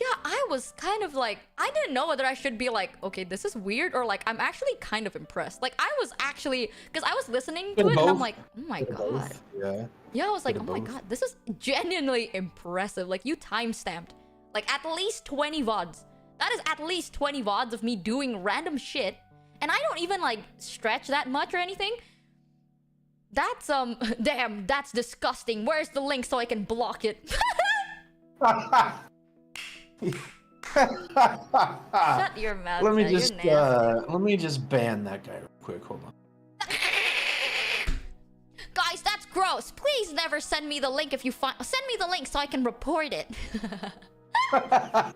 Yeah, I was kind of like, I didn't know whether I should be like, okay, this is weird, or like, I'm actually kind of impressed. Like, I was actually, because I was listening to it, and I'm like, oh my god. Yeah. Yeah, I was like, oh my both. god, this is genuinely impressive. Like, you time-stamped like at least 20 VODs. That is at least 20 VODs of me doing random shit, and I don't even like stretch that much or anything. That's damn, that's disgusting. Where's the link so I can block it? Shut your mouth. Let me You're just nasty. ban that guy real quick. Hold on. Guys, that's gross. Please never send me the link if you find. Send me the link so I can report it. That's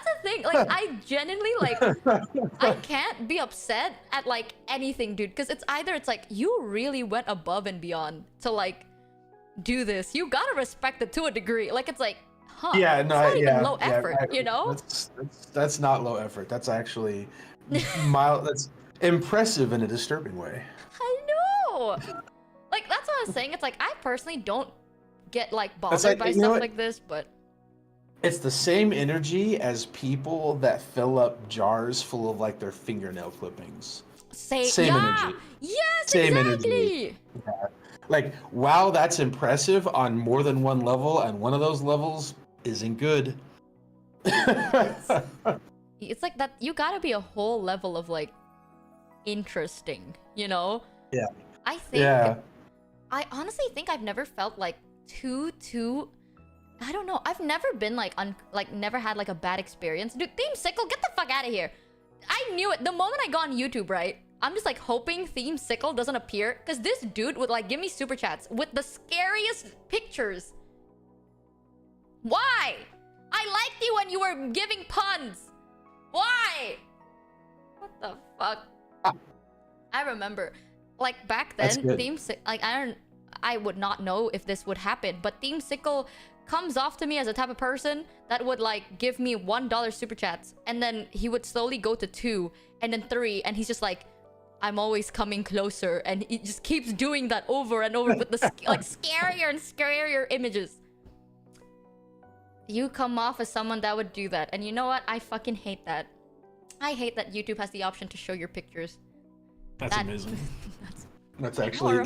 the thing. Like, I genuinely like. I can't be upset at like anything, dude. Because it's either it's like you really went above and beyond to like do this. You gotta respect it to a degree. Like, it's like, huh? Yeah, it's no, not even yeah, low effort, you know? That's not low effort. That's actually mild. That's impressive in a disturbing way. I know. Like, that's what I was saying, it's like I personally don't get like bothered like, by you know stuff what? like this, but It's the same energy as people that fill up jars full of like their fingernail clippings. Same energy. Yes, Same exactly. energy. Like, wow, that's impressive on more than one level, and one of those levels isn't good. It's like that. You gotta be a whole level of like interesting, you know? Yeah. I think. Yeah. I honestly think I've never felt like too. I don't know. I've never been like never had like a bad experience. Dude, Theme Sickle, get the fuck out of here. I knew it the moment I got on YouTube, right? I'm just like hoping Theme Sickle doesn't appear, because this dude would like give me super chats with the scariest pictures. Why? I liked you when you were giving puns. Why? What the fuck? I remember, like back then, I would not know if this would happen, but Theme Sickle comes off to me as a type of person that would like give me $1 super chats, and then he would slowly go to 2 and then 3, and he's just like, I'm always coming closer, and he just keeps doing that over and over with the like scarier and scarier images. You come off as someone that would do that, and you know what? I fucking hate that. I hate that YouTube has the option to show your pictures. That's amazing. That's actually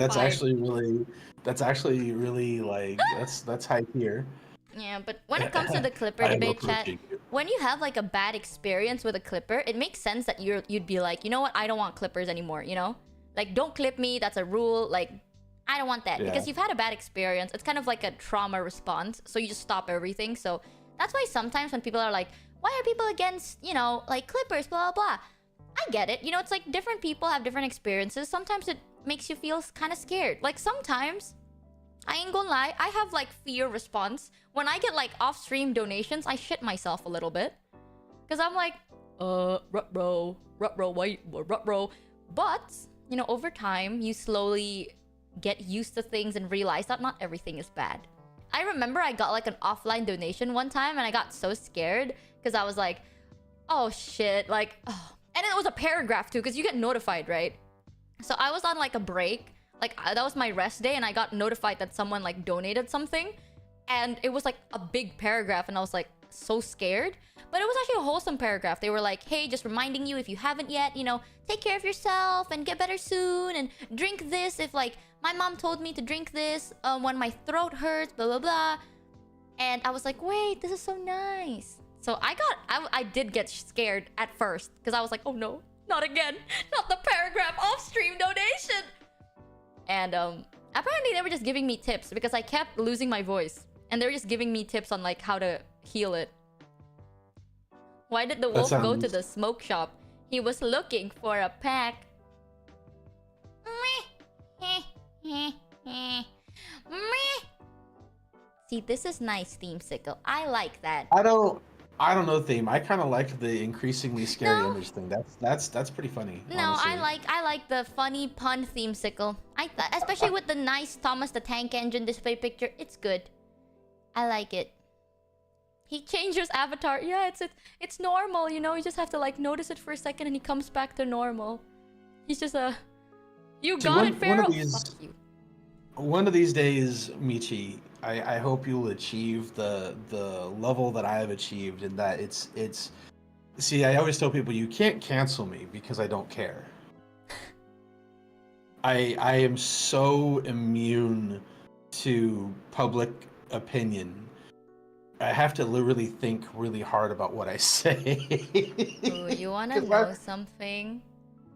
really like that's high tier. Yeah, but when it comes to the Clipper debate chat, when you have like a bad experience with a Clipper, it makes sense that you'd be like, you know what, I don't want Clippers anymore, you know? Like, don't clip me, that's a rule, like, I don't want that. Yeah. Because you've had a bad experience, it's kind of like a trauma response, so you just stop everything. So that's why sometimes when people are like, why are people against, you know, like Clippers, blah, blah, blah. I get it, you know, it's like different people have different experiences. Sometimes it makes you feel kind of scared. Like sometimes, I ain't gonna lie, I have like fear response. When I get like off-stream donations, I shit myself a little bit. Cause I'm like, rut-bro, rut-bro. But, you know, over time, you slowly get used to things and realize that not everything is bad. I remember I got like an offline donation one time and I got so scared because I was like, oh shit, like, oh. And it was a paragraph too, because you get notified, right? So I was on like a break. Like that was my rest day and I got notified that someone like donated something. And it was like a big paragraph and I was like so scared. But it was actually a wholesome paragraph. They were like, hey, just reminding you if you haven't yet, you know, take care of yourself and get better soon. And drink this if like my mom told me to drink this when my throat hurts, blah, blah, blah. And I was like, wait, this is so nice. So I did get scared at first because I was like, oh no, not again. Not the paragraph off-stream donation. And apparently they were just giving me tips because I kept losing my voice. And they were just giving me tips on like how to heal it. Why did the wolf go to the smoke shop? He was looking for a pack. See, this is nice, Theme Sickle. I like that. I don't know, Theme. I kind of like the increasingly scary image thing. That's pretty funny. No, honestly. I like the funny pun Theme Sickle. Especially with the nice Thomas the Tank Engine display picture. It's good. I like it. He changed his avatar. Yeah, it's normal, you know. You just have to like notice it for a second, and he comes back to normal. He's just you got it, Pharaoh. Fuck you. One of these days, Michi, I hope you'll achieve the level that I have achieved, and that it's. See, I always tell people you can't cancel me because I don't care. I am so immune to public opinion. I have to literally think really hard about what I say. Ooh, you wanna know something?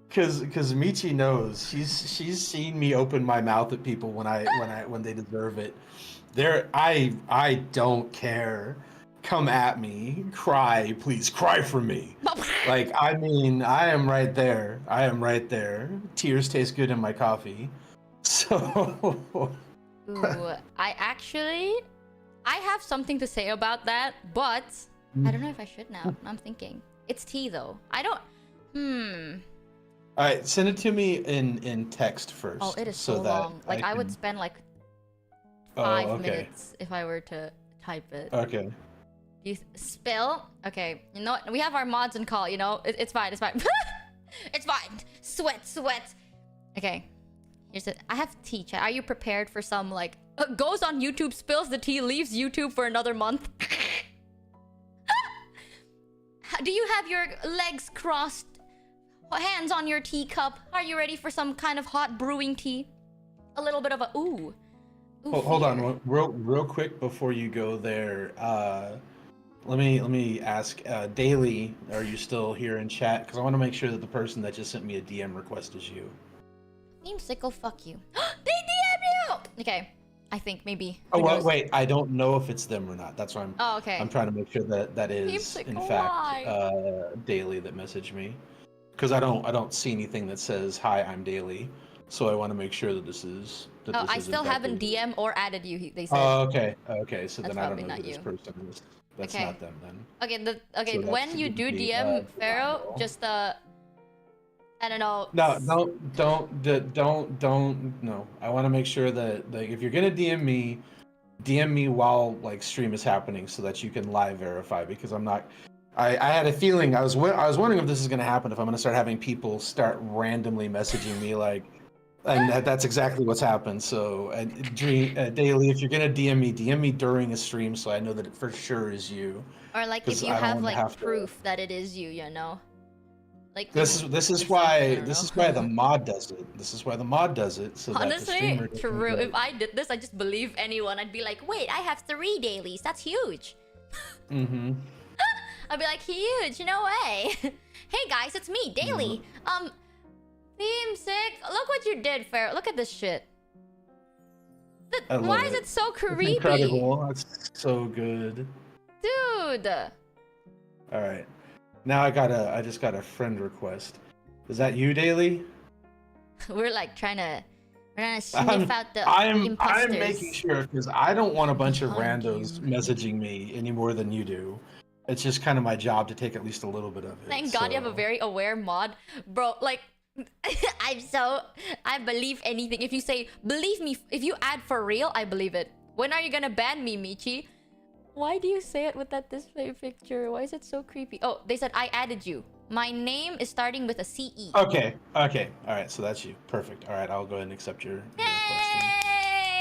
Because Michi knows. She's seen me open my mouth at people when they deserve it. I don't care. Come at me, cry, please cry for me. Like, I mean, I am right there. Tears taste good in my coffee. So Ooh, I have something to say about that, but I don't know if I should now. I'm thinking. It's tea though. I don't Alright, send it to me in text first. Oh, it is so long. Like I would spend like 5 minutes if I were to type it. Okay. You spill? Okay. You know what? We have our mods in call, you know? It's fine, it's fine. It's fine. Sweat. Okay. I have tea, chat. Are you prepared for some, like, goes on YouTube, spills the tea, leaves YouTube for another month? Do you have your legs crossed, hands on your teacup? Are you ready for some kind of hot brewing tea? A little bit of a ooh. Hold on, real quick before you go there. Let me ask, Daily, are you still here in chat? Because I want to make sure that the person that just sent me a DM request is you. Team Sickle, fuck you. They DM you! Okay, I think maybe. Oh, well, wait, I don't know if it's them or not. That's why I'm trying to make sure that is, in fact, Daily that messaged me. Because I don't see anything that says, hi, I'm Daily. So I want to make sure that this is... I still haven't DM or added you, they said. Oh, okay, so That's then I don't know not who this you. person is. That's not them then. Okay, So when you do DM Pharaoh, just I don't know. No, don't. No, I want to make sure that, like, if you're gonna DM me while, like, stream is happening, so that you can live verify. Because I'm not. I had a feeling I was wondering if this is gonna happen. If I'm gonna start having people start randomly messaging me, like. And that's exactly what's happened. So, Daily, if you're gonna DM me during a stream, so I know that it for sure is you. Or like if you have like proof that it is you, you know. Like this is why the mod does it. This is why the mod does it. So honestly, that the true. If I did this, I just believe anyone. I'd be like, wait, I have 3 dailies. That's huge. Mm-hmm. I'd be like, huge. No way. Hey guys, it's me, Daily. Team Sick, look what you did, Pharaoh. Look at this shit. Why is it so creepy? It's incredible. That's so good. Dude. All right. Now I just got a friend request. Is that you, Daily? We're like trying to sniff out the imposters. I'm making sure, because I don't want a bunch of randos messaging me any more than you do. It's just kind of my job to take at least a little bit of it. Thank God you have a very aware mod. Bro, like... I believe anything. If you say, believe me, if you add for real, I believe it. When are you gonna ban me, Michi? Why do you say it with that display picture? Why is it so creepy? Oh, they said I added you. My name is starting with a CE. Okay. Alright, so that's you. Perfect. Alright, I'll go ahead and accept your request.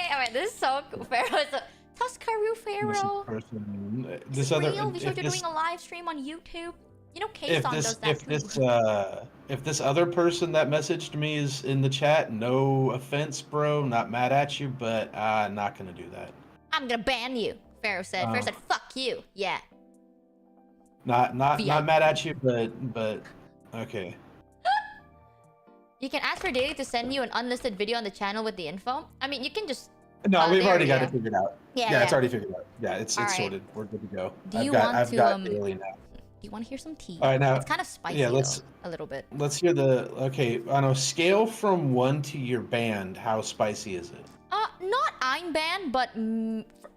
Alright, this is so cool. Pharaoh is a Tuscaroo Pharaoh. This other real? Vshojo doing a live stream on YouTube. You know, K-Song does that if this other person that messaged me is in the chat, no offense, bro, not mad at you, but I'm not gonna do that. I'm gonna ban you, Pharaoh said. Pharaoh said, fuck you. Yeah. Not mad at you, but okay. You can ask for Daily to send you an unlisted video on the channel with the info. I mean, you can just... No, we've already got it figured out. Yeah, it's already figured out. Yeah, it's sorted. We're good to go. I've got Daily now. You want to hear some tea? All right, now it's kind of spicy, though, a little bit. Let's hear on a scale from 1 to your band, how spicy is it? Not I'm banned, but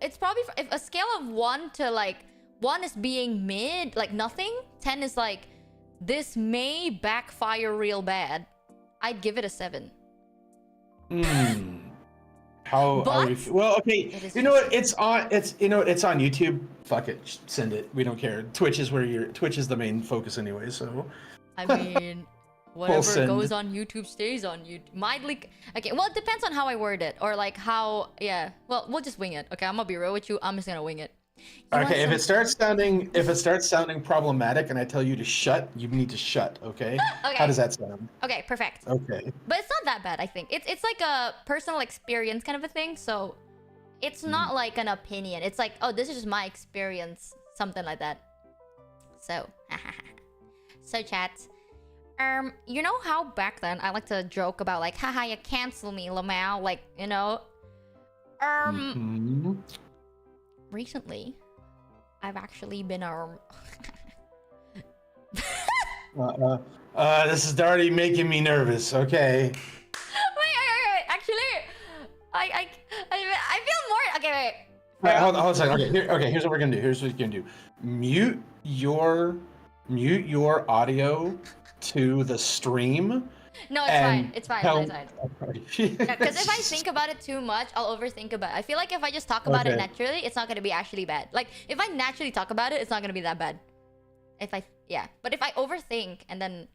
it's probably if a scale of 1 to like 1 is being mid, like nothing. 10 is like this may backfire real bad. I'd give it a 7. How are you? Well, okay. You know what? It's on YouTube. Fuck it. Just send it. We don't care. Twitch is the main focus anyway. So. I mean, whatever goes on YouTube stays on YouTube. Okay. Well, it depends on how I word it, or like how. Yeah. Well, we'll just wing it. Okay. I'm gonna be real with you. I'm just gonna wing it. Okay. If it starts sounding problematic, and I tell you to shut, you need to shut. Okay. Okay. How does that sound? Okay. Perfect. Okay. But it's not that bad. I think it's like a personal experience kind of a thing. So it's not like an opinion. It's like, oh, this is just my experience, something like that. So, chat. You know how back then I like to joke about like, haha, you cancel me, Lamau, like, you know. Recently, I've actually been this is already making me nervous. Okay. Wait. Actually, I feel more. Okay, wait. All right, hold on a second. Okay, here's what we're gonna do. Here's what you can do. Mute your audio to the stream. No, it's fine. It's fine. Because if I think about it too much, I'll overthink about it. I feel like if I just talk about it naturally, it's not gonna be actually bad. Like if I naturally talk about it, it's not gonna be that bad. But if I overthink and then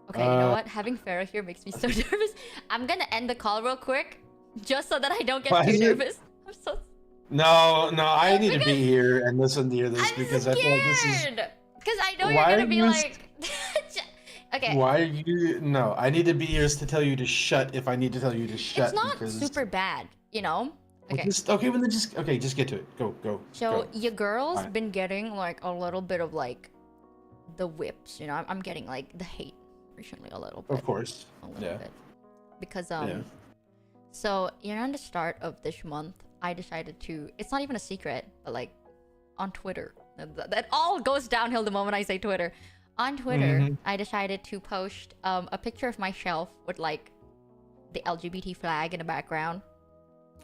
Okay, you know what? Having Pharaoh here makes me so nervous. I'm gonna end the call real quick, just so that I don't get too nervous. I'm so. No, I need to be here and listen to hear this because I feel like this is. Because I know you're gonna be like. Okay. Why are you? No, I need to be here to tell you to shut if I need to tell you to shut. It's not super bad, you know. Okay. Okay, well then just get to it. Go. So your girl's been getting like a little bit of like the whips, you know. I'm getting like the hate recently a little bit. Of course. A little bit. Because so on the start of this month, I decided to. It's not even a secret, but like on Twitter, that all goes downhill the moment I say Twitter. On Twitter, I decided to post a picture of my shelf with like the LGBT flag in the background,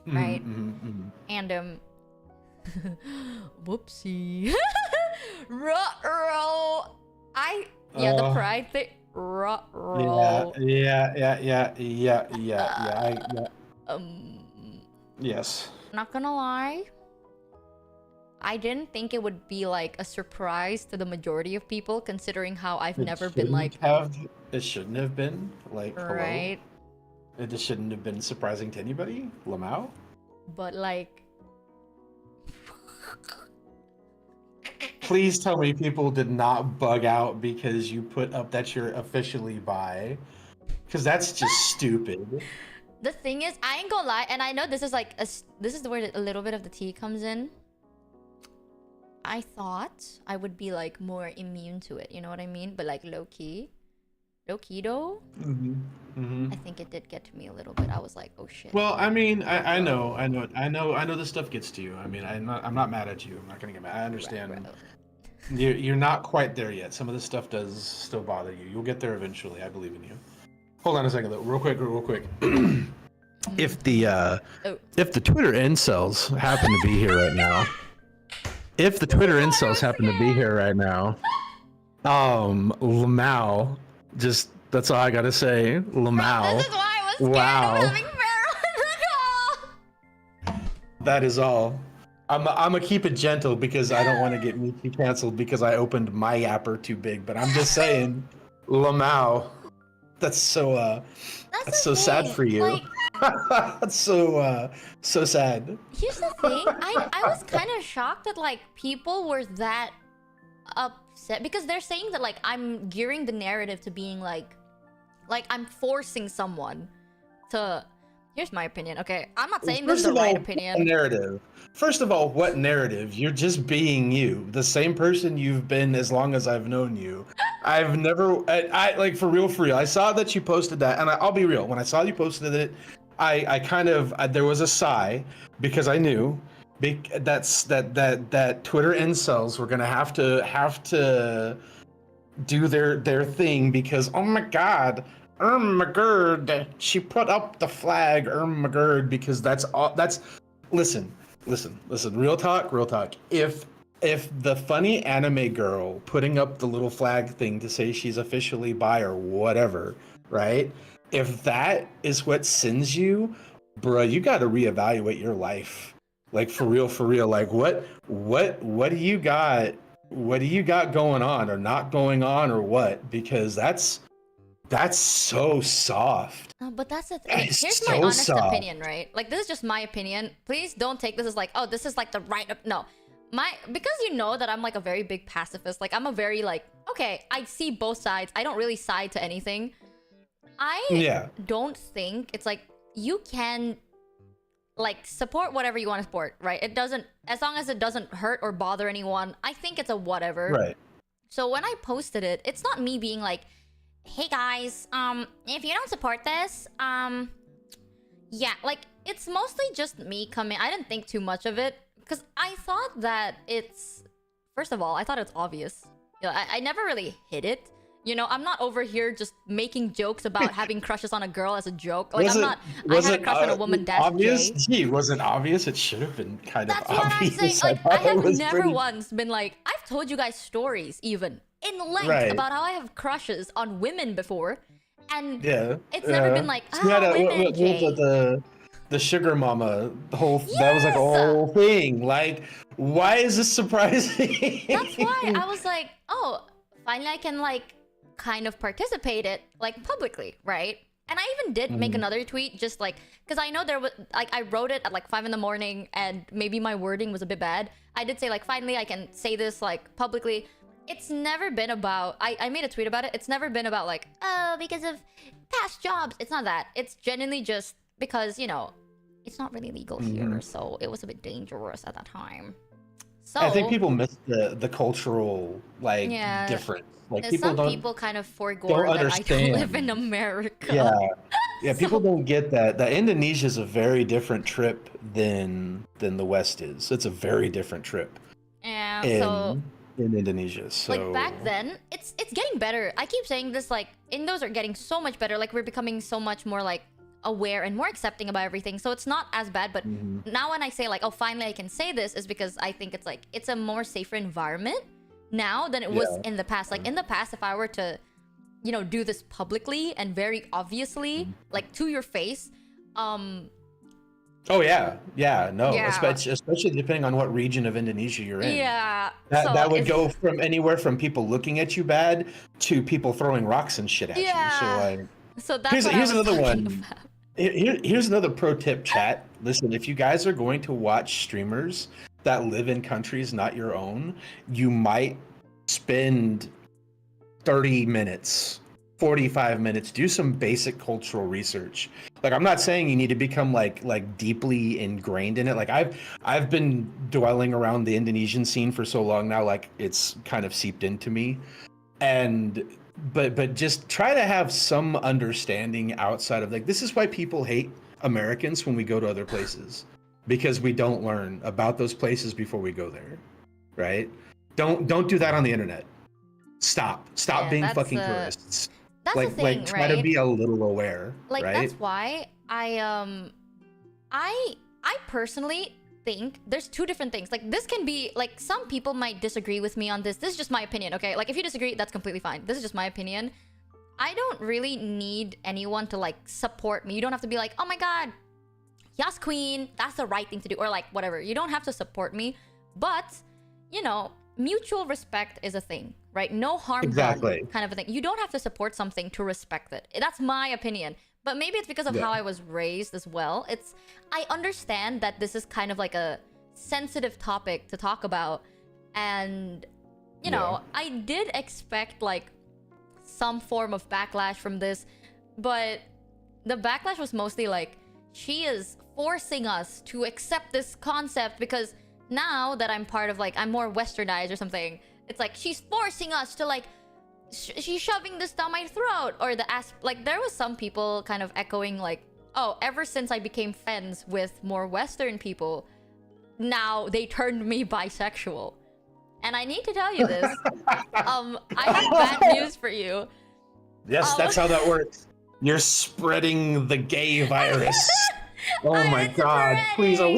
right? And whoopsie, the pride thing, Yes. Not gonna lie. I didn't think it would be like a surprise to the majority of people, considering how I've never been like. It shouldn't have been like. Right. Hello? It shouldn't have been surprising to anybody, Lamau. But like. Please tell me people did not bug out because you put up that you're officially bi, because that's just stupid. The thing is, I ain't gonna lie, and I know this is like this is where a little bit of the tea comes in. I thought I would be like more immune to it, you know what I mean? But like low key though, I think it did get to me a little bit. I was like, oh shit. Well, I mean, I know this stuff gets to you. I mean, I'm not mad at you. I'm not gonna get mad. I understand. Right. You're not quite there yet. Some of this stuff does still bother you. You'll get there eventually. I believe in you. Hold on a second though, real quick. If the Twitter incels happen to be here right now. If the Twitter incels happen to be here right now, Lamau, just that's all I gotta say. Lamau. This is why I was scared of having Pharaoh. That is all. I'm gonna keep it gentle because I don't want to get Michi canceled because I opened my yapper too big. But I'm just saying, Lamau. That's so sad for you. Like, that's so sad. Here's the thing. I was kind of shocked that like people were that upset because they're saying that like I'm gearing the narrative to being like I'm forcing someone to. Here's my opinion. Okay, I'm not saying this is the right opinion. Narrative. First of all, what narrative? You're just being you, the same person you've been as long as I've known you. I've never, I like for real. I saw that you posted that, and I'll be real. When I saw you posted it, I kind of there was a sigh because I knew that Twitter incels were gonna have to do their thing because oh my god. Ermagerd, she put up the flag, Ermagerd, because that's all. That's listen. Real talk. If the funny anime girl putting up the little flag thing to say she's officially bi or whatever, right? If that is what sends you, bruh, you got to reevaluate your life. Like for real. Like what do you got? What do you got going on or not going on or what? Because that's so soft. But that's the thing. Here's my honest opinion, right? Like, this is just my opinion. Please don't take this as like, oh, this is like the right... No. Because you know that I'm like a very big pacifist. Like, I'm a very like, okay, I see both sides. I don't really side to anything. I don't think it's like, you can like support whatever you want to support, right? It doesn't... As long as it doesn't hurt or bother anyone, I think it's a whatever. Right. So when I posted it, it's not me being like, hey guys, if you don't support this, yeah, like, it's mostly just me coming. I didn't think too much of it, because I thought that it's, first of all, I thought it's obvious. You know, I never really hit it. You know, I'm not over here just making jokes about having crushes on a girl as a joke. Like, I had a crush on a woman, dash obvious? J. Gee, was it obvious? It should have been kind of obvious. That's what I'm saying. Like, I have never once been like, I've told you guys stories, even, in length about how I have crushes on women before, and it's never been like, women, the sugar mama, the whole that was like a whole thing. Like, why is this surprising? That's why I was like, oh, finally I can like kind of participated like publicly, right? And I even did make another tweet just like, because I know there was like, I wrote it at like 5 in the morning and maybe my wording was a bit bad. I did say like, finally I can say this like publicly. It's never been about, I made a tweet about it. It's never been about like, oh, because of past jobs. It's not that. It's genuinely just because, you know, it's not really legal here. So it was a bit dangerous at that time. So I think people miss the cultural like difference. Like people kind of forego that understand. I don't live in America. Yeah, people don't get that. That Indonesia is a very different trip than the West is. It's a very different trip. Yeah, in Indonesia. So like back then, it's getting better. I keep saying this, like Indos are getting so much better. Like we're becoming so much more like aware and more accepting about everything. So it's not as bad. But now when I say like, oh, finally I can say this, is because I think it's like it's a more safer environment now than it was in the past. Like in the past, if I were to, you know, do this publicly and very obviously, like to your face, especially depending on what region of Indonesia you're in. That would go from anywhere from people looking at you bad to people throwing rocks and shit at you. So like, so that's here's another one. Here's another pro tip, chat. Listen, if you guys are going to watch streamers that live in countries not your own, you might spend 30 minutes, 45 minutes, do some basic cultural research. Like, I'm not saying you need to become like deeply ingrained in it. Like I've been dwelling around the Indonesian scene for so long now, like it's kind of seeped into me. But just try to have some understanding outside of like, this is why people hate Americans when we go to other places, because we don't learn about those places before we go there, right? Don't do that on the internet. Stop being fucking tourists. That's like the thing, try to be a little aware, like right? That's why I personally think there's two different things. Like this can be like, some people might disagree with me on this. This is just my opinion, okay? Like if you disagree, that's completely fine. This is just my opinion. I don't really need anyone to like support me. You don't have to be like, oh my god, yes queen, that's the right thing to do, or like whatever. You don't have to support me, but you know, mutual respect is a thing, right? No harm done kind of a thing. You don't have to support something to respect it. That's my opinion. But maybe it's because of how I was raised as well. I understand that this is kind of like a sensitive topic to talk about. And, you know, I did expect like some form of backlash from this. But the backlash was mostly like, she is forcing us to accept this concept because now that I'm part of like, I'm more westernized or something. It's like, she's forcing us to like, she's shoving this down my throat, or like there was some people kind of echoing like, oh, ever since I became friends with more Western people, now they turned me bisexual. And I need to tell you this. I have bad news for you. Yes, that's how that works. You're spreading the gay virus. Oh my god, please, are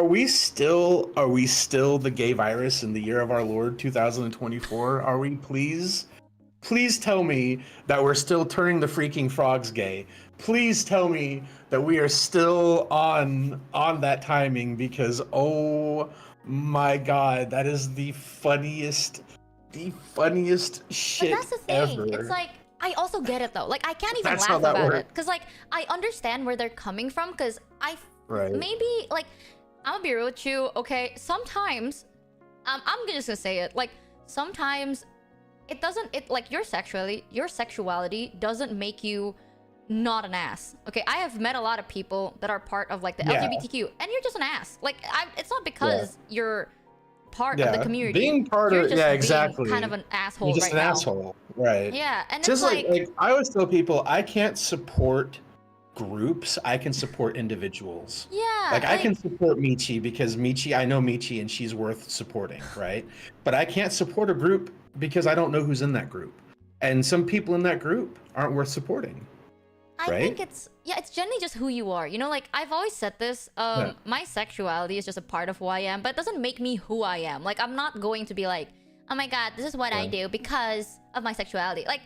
we still the gay virus in the year of our Lord 2024? Are we? Please tell me that we're still turning the freaking frogs gay. Please tell me that we are still on that timing, because oh my god, that is the funniest shit but that's the thing. Ever. It's like, I also get it though. Like I can't even laugh about it, because like I understand where they're coming from, because maybe like, I'm gonna be real with you, okay? Sometimes I'm just gonna say it, like sometimes like your sexuality doesn't make you not an ass, okay? I have met a lot of people that are part of like the LGBTQ, and you're just an ass. Like it's not because you're part of the community. Being part of exactly. Kind of an asshole. You're just right an now. asshole, right? Yeah, and just it's like I always tell people, I can't support groups. I can support individuals. Yeah. Like I can support Michi because I know Michi and she's worth supporting, right? But I can't support a group because I don't know who's in that group, and some people in that group aren't worth supporting. I think it's generally just who you are. You know, like I've always said this, my sexuality is just a part of who I am, but it doesn't make me who I am. Like I'm not going to be like, oh my god, this is what I do because of my sexuality. Like,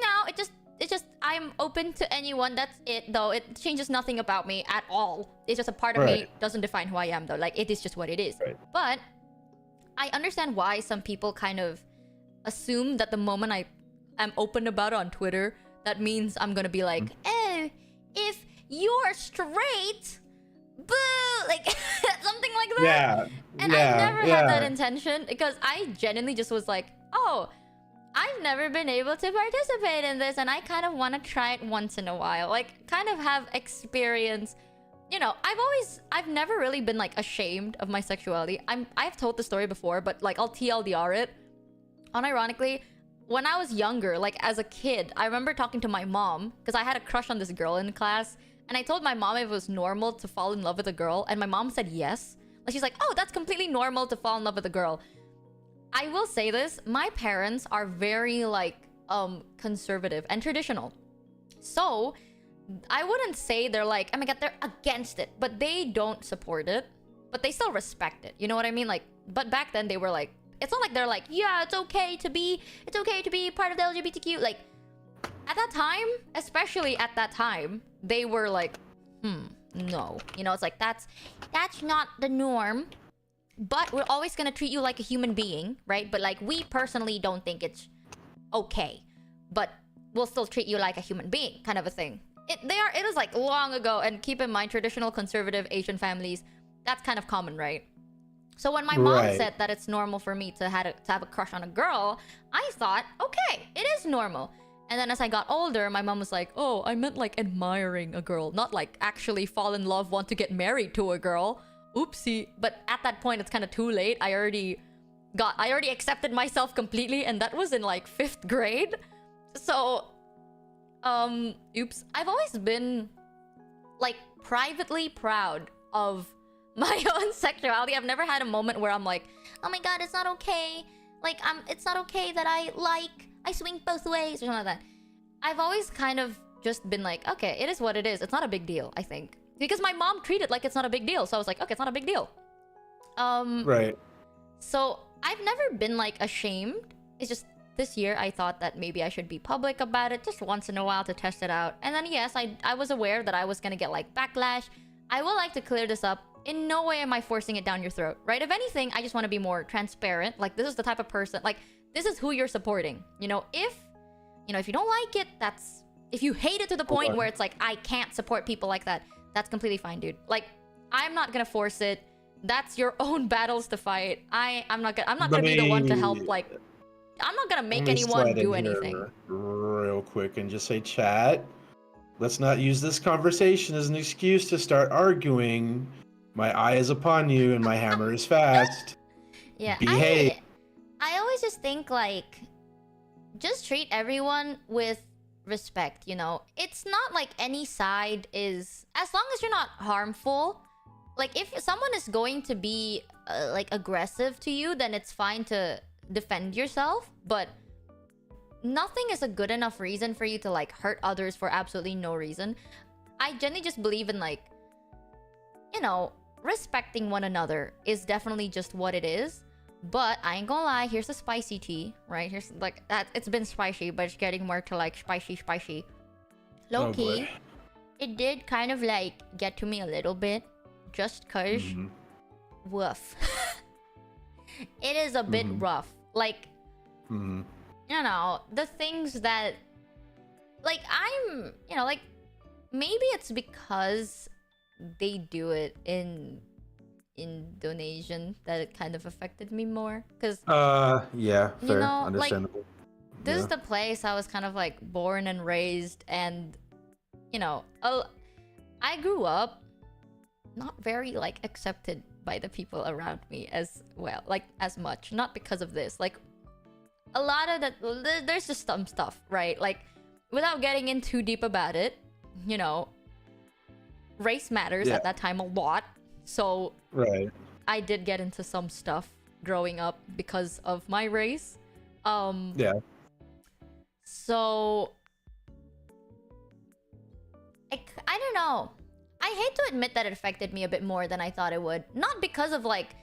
no, it's just I'm open to anyone. That's it though. It changes nothing about me at all. It's just a part of me, doesn't define who I am though. Like it is just what it is. But I understand why some people kind of assume that the moment I I'm open about it on Twitter, that means I'm gonna be like, oh, if you're straight, boo, like something like that. Yeah. And I never had that intention, because I genuinely just was like, oh, I've never been able to participate in this, and I kind of want to try it once in a while, like kind of have experience. You know, I've never really been like ashamed of my sexuality. I've told the story before, but like I'll TLDR it. Unironically, when I was younger, like as a kid, I remember talking to my mom because I had a crush on this girl in class, and I told my mom if it was normal to fall in love with a girl, and my mom said yes. Like she's like, oh, that's completely normal to fall in love with a girl. I will say this, my parents are very like conservative and traditional. So I wouldn't say they're like, oh my god, they're against it, but they don't support it, but they still respect it. You know what I mean? Like, but back then they were like, it's not like they're like, yeah, it's okay to be part of the LGBTQ. Like, at that time, especially at that time, they were like, no. You know, it's like, that's not the norm, but we're always gonna treat you like a human being, right? But like, we personally don't think it's okay, but we'll still treat you like a human being, kind of a thing. It was like long ago, and keep in mind, traditional conservative Asian families, that's kind of common, right? So when my mom said that it's normal for me to have a crush on a girl, I thought, okay, it is normal. And then as I got older, my mom was like, oh, I meant like admiring a girl, not like actually fall in love, want to get married to a girl. Oopsie. But at that point, it's kind of too late. I already accepted myself completely, and that was in like 5th grade. So oops. I've always been like privately proud of my own sexuality. I've never had a moment where I'm like, oh my god, it's not okay. Like, it's not okay that I swing both ways or something like that. I've always kind of just been like, okay, it is what it is. It's not a big deal, I think. Because my mom treated it like it's not a big deal. So I was like, okay, it's not a big deal. Right. So I've never been like ashamed. It's just this year I thought that maybe I should be public about it just once in a while to test it out. And then yes, I was aware that I was gonna get like backlash. I would like to clear this up. In no way am I forcing it down your throat, right? If anything, I just want to be more transparent. Like, this is the type of person, like, this is who you're supporting. You know, if you don't like it, if you hate it to the point where it's like, I can't support people like that, that's completely fine, dude. Like, I'm not gonna force it. That's your own battles to fight. I'm not gonna be the one to help, like, I'm not gonna make anyone do anything. Real quick and just say, chat, let's not use this conversation as an excuse to start arguing. My eye is upon you and my hammer is fast. Yeah, behave. I always just think like, just treat everyone with respect, you know? It's not like any side is, as long as you're not harmful. Like, if someone is going to be like aggressive to you, then it's fine to defend yourself, but nothing is a good enough reason for you to like hurt others for absolutely no reason. I genuinely just believe in like, you know, respecting one another is definitely just what it is. But I ain't gonna lie, here's the spicy tea, right? Here's like that. It's been spicy, but it's getting more to like spicy. Low key, it did kind of like get to me a little bit, just cause woof. It is a bit rough. Like, you know, the things that, like, I'm, you know, like, maybe it's because they do it in Indonesian that it kind of affected me more, because yeah, fair, you know, understandable. Like, this is the place I was kind of like born and raised, and you know, I grew up not very like accepted by the people around me as well, like as much, not because of this, like a lot of that, there's just some stuff, right? Like, without getting in too deep about it, you know, race matters at that time a lot. So I did get into some stuff growing up because of my race. So I don't know. I hate to admit that it affected me a bit more than I thought it would. Not because of like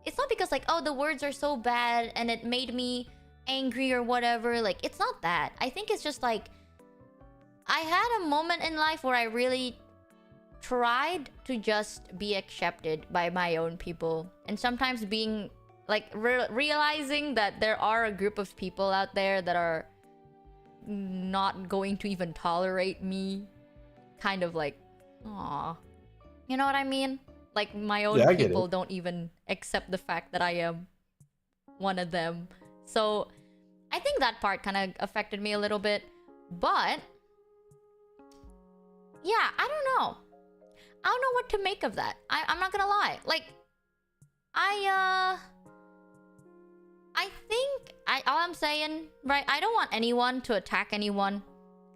it's not because like, oh, the words are so bad and it made me angry or whatever. Like, it's not that. I think it's just like, I had a moment in life where I really tried to just be accepted by my own people, and sometimes being like realizing that there are a group of people out there that are not going to even tolerate me, kind of like, aw, you know what I mean? Like my own people don't even accept the fact that I am one of them. So I think that part kind of affected me a little bit. But yeah, I don't know what to make of that. I'm not gonna lie. Like, I think all I'm saying, right, I don't want anyone to attack anyone.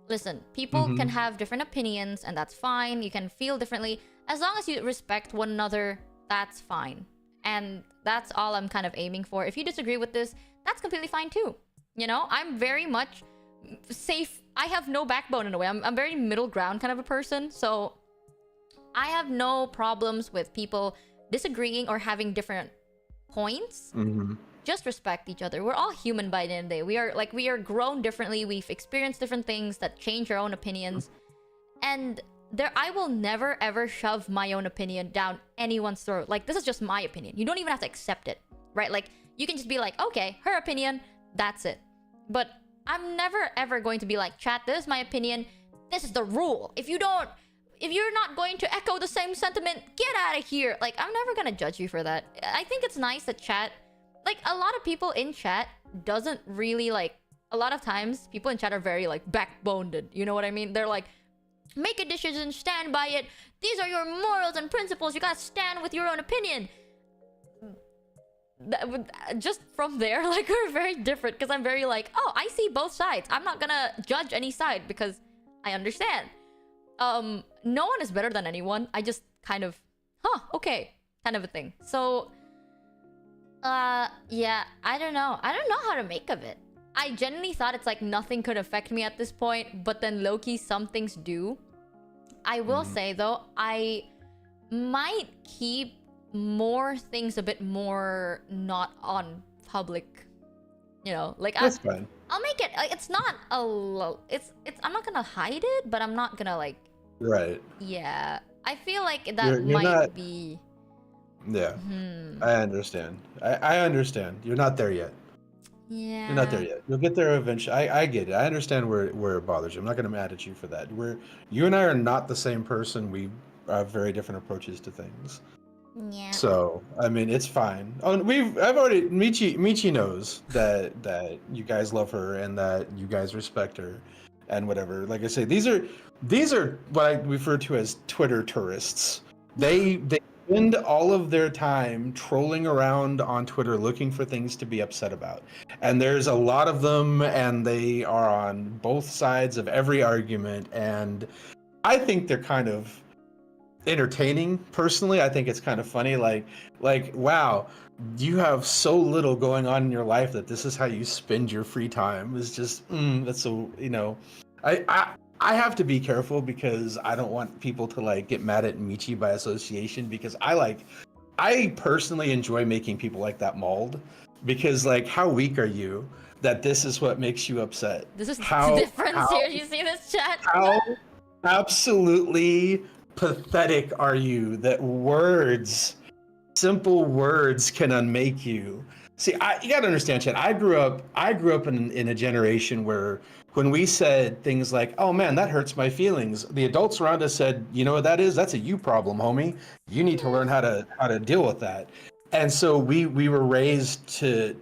Listen, people can have different opinions, and that's fine. You can feel differently. As long as you respect one another, that's fine. And that's all I'm kind of aiming for. If you disagree with this, that's completely fine too. You know, I'm very much safe. I have no backbone in a way. I'm very middle ground kind of a person. So I have no problems with people disagreeing or having different points. Just respect each other. We're all human by the end of the day. We are grown differently. We've experienced different things that change our own opinions. And I will never ever shove my own opinion down anyone's throat. Like, this is just my opinion. You don't even have to accept it, right? Like, you can just be like, okay, her opinion, that's it. But I'm never ever going to be like, chat, this is my opinion. This is the rule. If you're not going to echo the same sentiment, get out of here. Like, I'm never gonna judge you for that. I think it's nice that chat, like, a lot of people in chat doesn't really, like, a lot of times people in chat are very, like, backboned. You know what I mean? They're like, make a decision, stand by it. These are your morals and principles. You gotta stand with your own opinion. Just from there, like, we're very different, because I'm very like, oh, I see both sides. I'm not gonna judge any side because I understand. No one is better than anyone. I just kind of, okay, kind of a thing. So, yeah, I don't know how to make of it. I genuinely thought it's like nothing could affect me at this point, but then low-key some things do. I will say though, I might keep more things a bit more not on public, you know, like that's fine. I'll make it, it's not it's I'm not gonna hide it, but I'm not gonna, like, right, yeah, I feel like that you're might not, be, yeah, I understand. I understand. You're not there yet. yeah, You're not there yet. You'll get there eventually. I get it. I understand where it bothers you. I'm not going to mad at you for that. You and I are not the same person. We have very different approaches to things. yeah. So, I mean, it's fine. Oh, Michi knows that you guys love her and that you guys respect her and whatever. Like I say, these are what I refer to as Twitter tourists. They spend all of their time trolling around on Twitter looking for things to be upset about. And there's a lot of them, and they are on both sides of every argument, and I think they're kind of entertaining. Personally, I think it's kind of funny, like wow, you have so little going on in your life that this is how you spend your free time. It's just that's so, you know, I have to be careful because I don't want people to, like, get mad at Michi by association, because I personally enjoy making people like that mauled, because, like, how weak are you that this is what makes you upset? This is the difference here. You see this, chat? How absolutely pathetic are you that simple words can unmake you? See, you gotta understand, Chad. I grew up in a generation where when we said things like, "Oh man, that hurts my feelings," the adults around us said, "You know what that is? That's a you problem, homie. You need to learn how to deal with that." And so we were raised to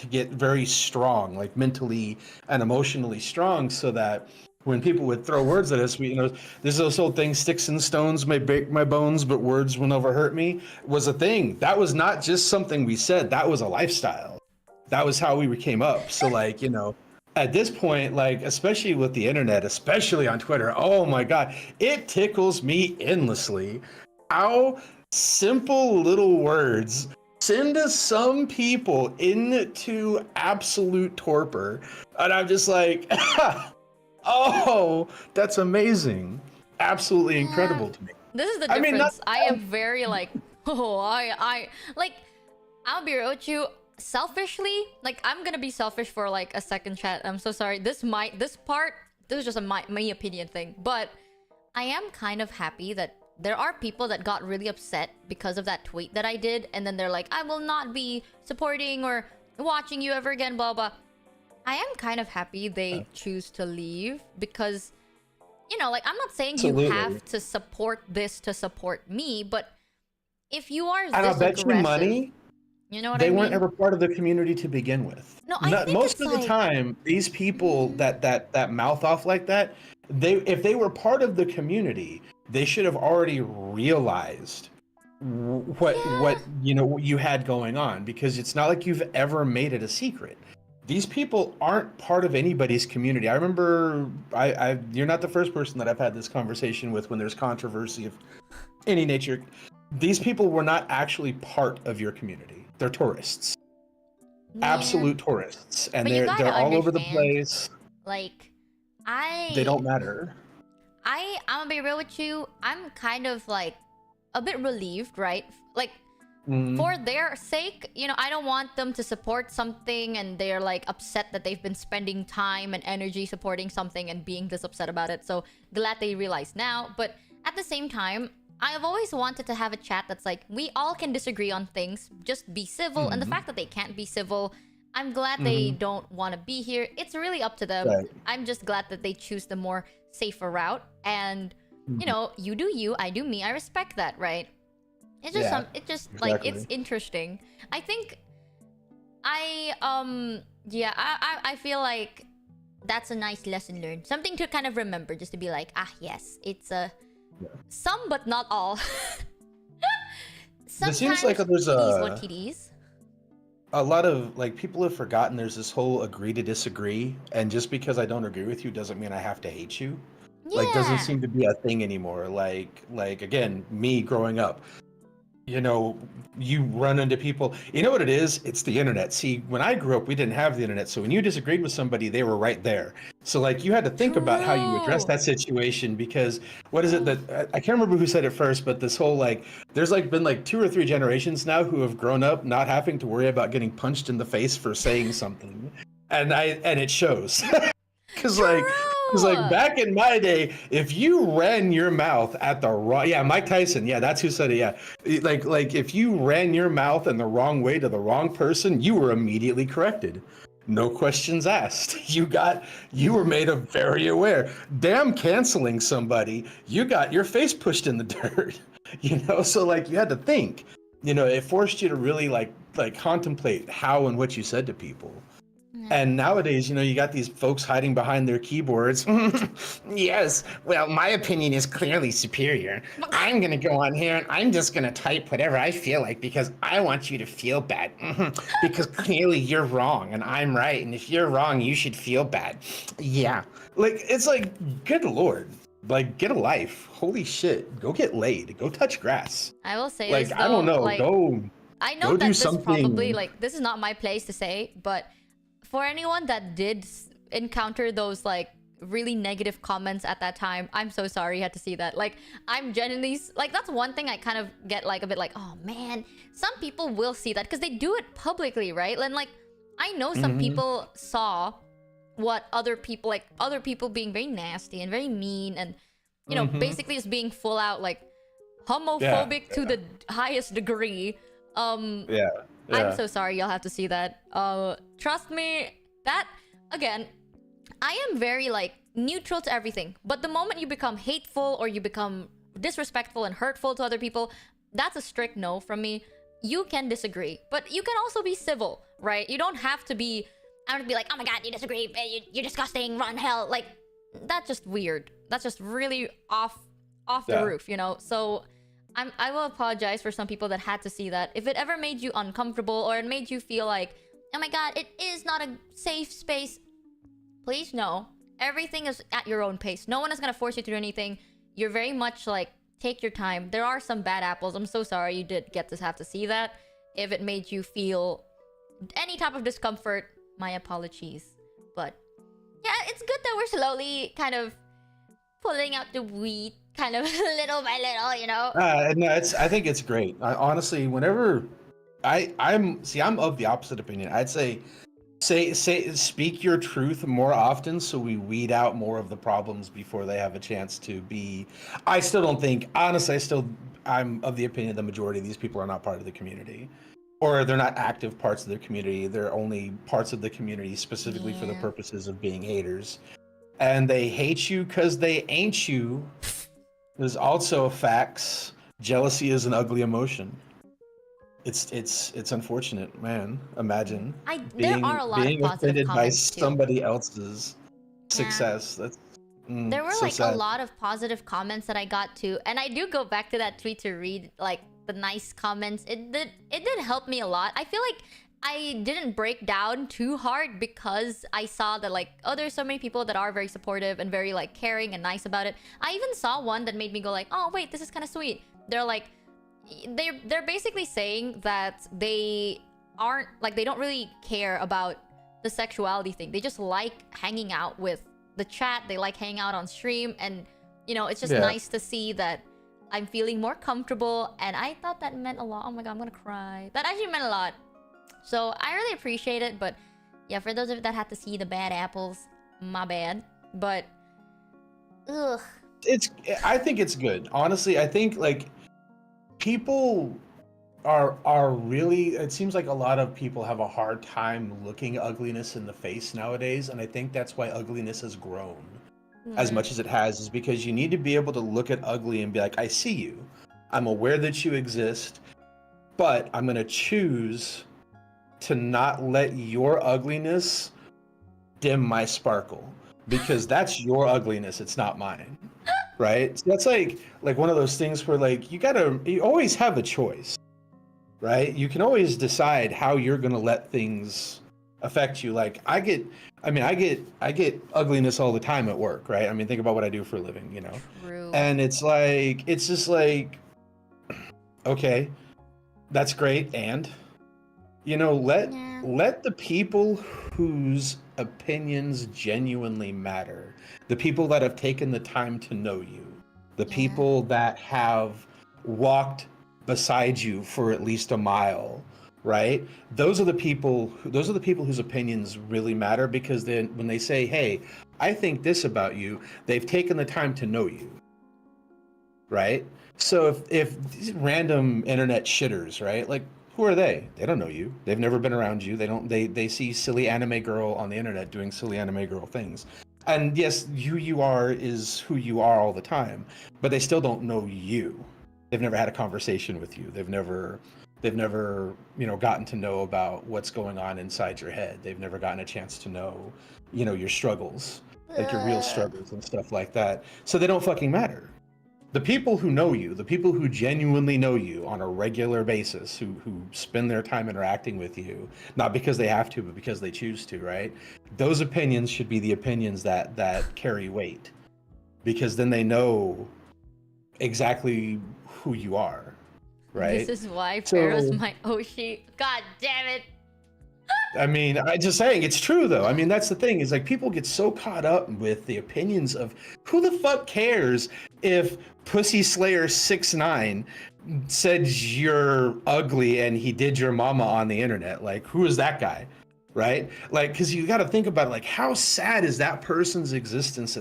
get very strong, like mentally and emotionally strong, so that when people would throw words at us, there's this old thing, sticks and stones may break my bones, but words will never hurt me, was a thing. That was not just something we said, that was a lifestyle. That was how we came up. So, like, at this point, like, especially with the internet, especially on Twitter, oh my God, it tickles me endlessly how simple little words send some people into absolute torpor. And I'm just like, oh, that's amazing. Absolutely incredible to me. This is the difference. I am very, like, I'll be real with you. Selfishly, like, I'm gonna be selfish for, like, a second, chat. I'm so sorry. This is just my opinion thing, but I am kind of happy that there are people that got really upset because of that tweet that I did, and then they're like, I will not be supporting or watching you ever again, blah blah. I am kind of happy they choose to leave, because you know, like, I'm not saying Absolutely. you have to support this to support me, but if you are this And I'll bet you money, you know what they I mean? weren't ever part of the community to begin with. No, I think most it's of the like- time, these people that mouth off like that, if they were part of the community, they should have already realized what you know what you had going on, because it's not like you've ever made it a secret. These people aren't part of anybody's community. I remember, you're not the first person that I've had this conversation with when there's controversy of any nature. These people were not actually part of your community. They're tourists. Yeah. Absolute tourists. And But you they're gotta all over the understand, place. Like, They don't matter. I'm gonna be real with you. I'm kind of like a bit relieved, right? Like, for their sake, you know, I don't want them to support something and they're like upset that they've been spending time and energy supporting something and being this upset about it. So glad they realize now. But at the same time, I've always wanted to have a chat that's like, we all can disagree on things, just be civil. And the fact that they can't be civil, I'm glad they don't want to be here. It's really up to them. Right. I'm just glad that they choose the more safer route. And you know, you do you, I do me. I respect that, right? It's just like, it's interesting. I think I feel like that's a nice lesson learned. Something to kind of remember, just to be like, yes, it's some but not all. It seems like there's TDs. a lot of, like, people have forgotten there's this whole agree to disagree, and just because I don't agree with you doesn't mean I have to hate you. Yeah. Like, doesn't seem to be a thing anymore. Like again, me growing up, you know, you run into people, you know what it is? It's the internet. See, when I grew up, we didn't have the internet. So when you disagreed with somebody, they were right there. So like, you had to think about how you address that situation, because what is it that, I can't remember who said it first, but this whole, like, there's like been like 2 or 3 generations now who have grown up not having to worry about getting punched in the face for saying something. And it shows. Cause like back in my day, if you ran your mouth at the wrong, Mike Tyson, that's who said it. Like if you ran your mouth in the wrong way to the wrong person, you were immediately corrected. No questions asked. You were made of very aware. Damn, canceling somebody, you got your face pushed in the dirt. You know, so like, you had to think. You know, it forced you to really like contemplate how and what you said to people. And nowadays, you know, you got these folks hiding behind their keyboards. Yes, well, my opinion is clearly superior. I'm going to go on here and I'm just going to type whatever I feel like because I want you to feel bad. Because clearly you're wrong and I'm right. And if you're wrong, you should feel bad. Yeah. Like, it's like, good Lord. Like, get a life. Holy shit. Go get laid. Go touch grass. I will say like, this, I don't know. Like, I know go that do this something. Probably, like, this is not my place to say, but for anyone that did encounter those like really negative comments at that time, I'm so sorry you had to see that. Like, I'm genuinely like, that's one thing I kind of get like a bit like, oh man, some people will see that because they do it publicly, right? And like, I know some people saw what other people being very nasty and very mean and, you know, basically just being full out like homophobic to the highest degree. I'm so sorry you'll have to see that. Trust me, that, again, I am very, like, neutral to everything. But the moment you become hateful or you become disrespectful and hurtful to other people, that's a strict no from me. You can disagree, but you can also be civil, right? You don't have to be, I'm gonna be like, oh my god, you disagree, you're disgusting, run hell. Like, that's just weird. That's just really off the roof, you know? So I will apologize for some people that had to see that. If it ever made you uncomfortable or it made you feel like, oh my god, it is not a safe space, please know, everything is at your own pace. No one is going to force you to do anything. You're very much like, take your time. There are some bad apples. I'm so sorry you did have to see that. If it made you feel any type of discomfort, my apologies. But yeah, it's good that we're slowly kind of pulling out the weed, kind of little by little, you know? No, I think it's great. Honestly, whenever I'm of the opposite opinion. I'd say Speak your truth more often so we weed out more of the problems before they have a chance to be. I still don't think, honestly, I'm of the opinion the majority of these people are not part of the community, or they're not active parts of the community. They're only parts of the community specifically for the purposes of being haters. And they hate you because they ain't you. There's also facts. Jealousy is an ugly emotion. It's unfortunate, man. Imagine there are a lot of being positive offended by comments too. somebody else's success. That's there were so like sad. a lot of positive comments that I got too, and I do go back to that tweet to read like the nice comments. It did help me a lot. I feel like I didn't break down too hard because I saw that like, oh, there's so many people that are very supportive and very like caring and nice about it. I even saw one that made me go like, oh wait, this is kind of sweet. They're like, they're basically saying that they aren't like, they don't really care about the sexuality thing. They just like hanging out with the chat. They like hanging out on stream, and you know, it's just nice to see that I'm feeling more comfortable. And I thought that meant a lot. Oh my god, I'm gonna cry. That actually meant a lot. So I really appreciate it. But yeah, for those of you that had to see the bad apples, my bad. But ugh. I think it's good. Honestly, I think like people are really, it seems like a lot of people have a hard time looking ugliness in the face nowadays, and I think that's why ugliness has grown as much as it has, is because you need to be able to look at ugly and be like, I see you, I'm aware that you exist, but I'm gonna choose to not let your ugliness dim my sparkle, because that's your ugliness, it's not mine. Right? So that's like one of those things where like you always have a choice, right? You can always decide how you're gonna let things affect you. Like I get ugliness all the time at work, right? I mean, think about what I do for a living, you know. True. And it's just like, okay, that's great, and you know, let the people whose opinions genuinely matter, the people that have taken the time to know you, the people that have walked beside you for at least a mile, right? Those are the people whose opinions really matter, because then when they say, hey, I think this about you, they've taken the time to know you, right? So if these random internet shitters, right, like, who are they? They don't know you. They've never been around you. They see silly anime girl on the internet doing silly anime girl things. And yes, who you are is who you are all the time, but they still don't know you. They've never had a conversation with you. They've never, you know, gotten to know about what's going on inside your head. They've never gotten a chance to know, you know, your struggles, like your real struggles and stuff like that. So they don't fucking matter. The people who know you, the people who genuinely know you on a regular basis, who spend their time interacting with you, not because they have to, but because they choose to, right? Those opinions should be the opinions that carry weight, because then they know exactly who you are, right? This is why Pharaoh's my Oshi. God damn it. I mean, I just saying, it's true though. I mean, that's the thing, is like people get so caught up with the opinions of who the fuck cares if Pussy Slayer 6ix9ine said you're ugly and he did your mama on the internet. Like, who is that guy? Right? Like, because you got to think about it, like, how sad is that person's existence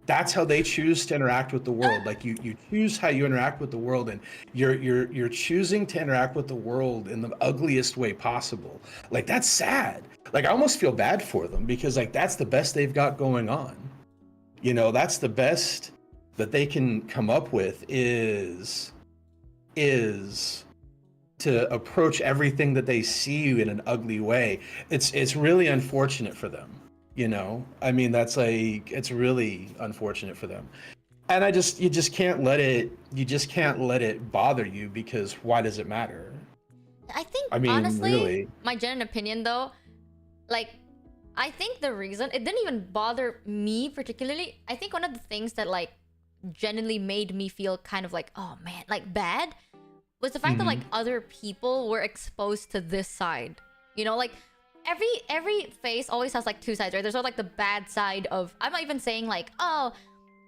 that's how they choose to interact with the world. Like you choose how you interact with the world, and you're choosing to interact with the world in the ugliest way possible. Like, that's sad. Like, I almost feel bad for them, because like that's the best they've got going on. You know, that's the best that they can come up with is to approach everything that they see you in an ugly way. It's really unfortunate for them. You know, I mean, that's like, it's really unfortunate for them. And you just can't let it bother you, because why does it matter? I mean, honestly, really, my genuine opinion though, like, I think the reason it didn't even bother me particularly, I think one of the things that like genuinely made me feel kind of like, oh man, like bad, was the fact that like other people were exposed to this side. You know, like, every face always has like two sides, right? There's always like the bad side of, I'm not even saying like, oh,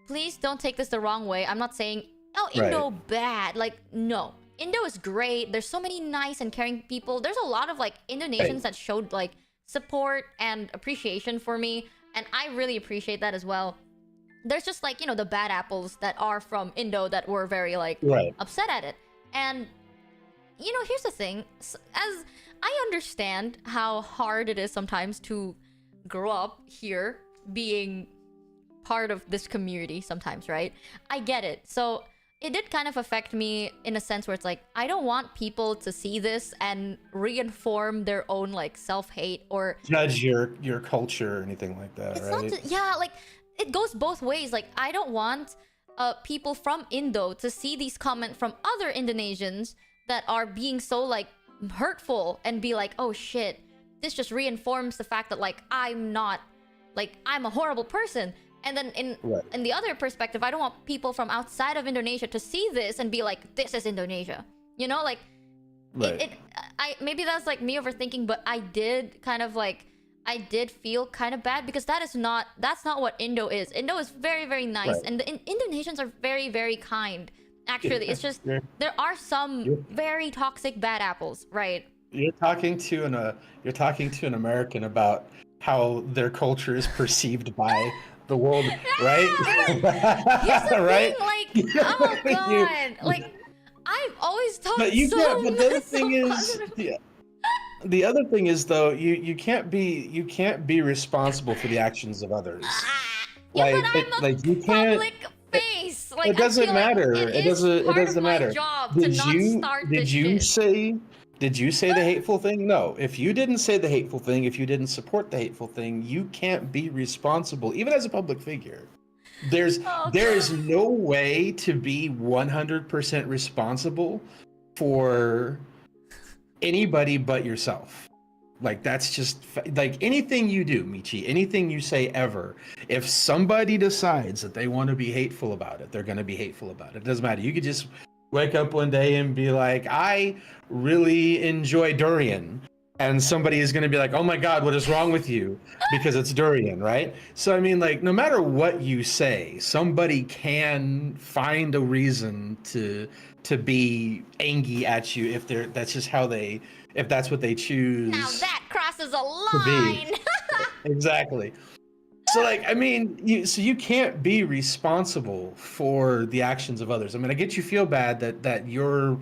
please don't take this the wrong way. I'm not saying, oh, Indo bad. Like, no. Indo is great. There's so many nice and caring people. There's a lot of like Indonesians that showed like support and appreciation for me, and I really appreciate that as well. There's just like, you know, the bad apples that are from Indo that were very like upset at it. And you know, here's the thing, as I understand how hard it is sometimes to grow up here being part of this community sometimes, right? I get it. So it did kind of affect me in a sense where it's like, I don't want people to see this and reinform their own like self-hate or judge your culture or anything like that. It's right? not yeah, like it goes both ways. Like I don't want people from Indo to see these comments from other Indonesians that are being so like hurtful and be like, oh shit, this just reinforms the fact that like I'm a horrible person. And then in the other perspective, I don't want people from outside of Indonesia to see this and be like, this is Indonesia, you know, like I maybe that's like me overthinking, but I did feel kind of bad because that's not what Indo is. Indo is very, very nice, and the Indonesians are very, very kind. Actually, it's just there are some very toxic bad apples, right? You're talking to an American about how their culture is perceived by the world, right? Here's the right? thing, like, oh god, like I've always talked but the other thing is, the other thing is though, you can't be responsible for the actions of others. Yeah, but I'm a you can't. Public face. Like, it doesn't matter. It doesn't matter. Did you say the hateful thing? No. If you didn't say the hateful thing, if you didn't support the hateful thing, you can't be responsible, even as a public figure. There's no way to be 100% responsible for anybody but yourself. Like, that's just like anything you do, Michi, anything you say ever, if somebody decides that they want to be hateful about it, they're going to be hateful about it. It doesn't matter. You could just wake up one day and be like, I really enjoy durian. And somebody is going to be like, oh my God, what is wrong with you? Because it's durian, right? So, I mean, like, no matter what you say, somebody can find a reason to be angry at you if that's what they choose. Now that crosses a line. Exactly. So, like, I mean, you can't be responsible for the actions of others. I mean, I get you feel bad that your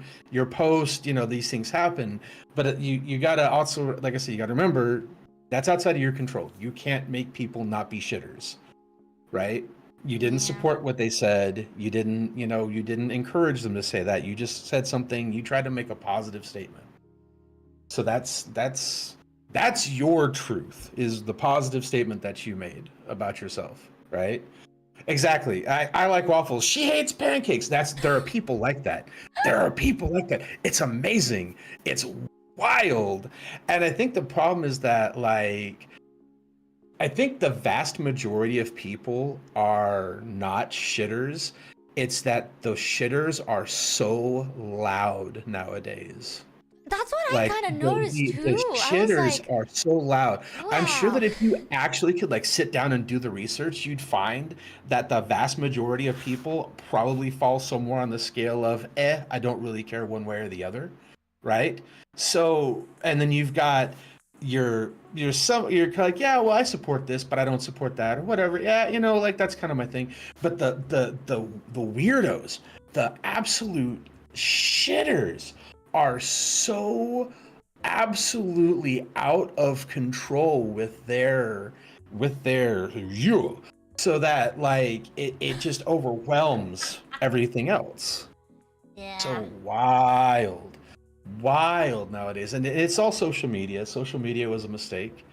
post, you know, these things happen, but you gotta also, like I said, you gotta remember that's outside of your control. You can't make people not be shitters, right? You didn't support what they said. You didn't encourage them to say that. You just said something. You tried to make a positive statement. So that's your truth, is the positive statement that you made about yourself, right? Exactly. I like waffles. She hates pancakes. There are people like that. It's amazing. It's wild. And I think the problem is that, like, I think the vast majority of people are not shitters. It's that the shitters are so loud nowadays. That's what I kind of noticed too. The shitters are so loud. Wow. I'm sure that if you actually could like sit down and do the research, you'd find that the vast majority of people probably fall somewhere on the scale of I don't really care one way or the other, right? So, and then you've got you're like, yeah, well, I support this, but I don't support that, or whatever. Yeah, you know, like that's kind of my thing. But the weirdos, the absolute shitters, are so absolutely out of control with their you, so that like it just overwhelms everything else. Yeah. So wild nowadays, and it's all social media. Social media was a mistake,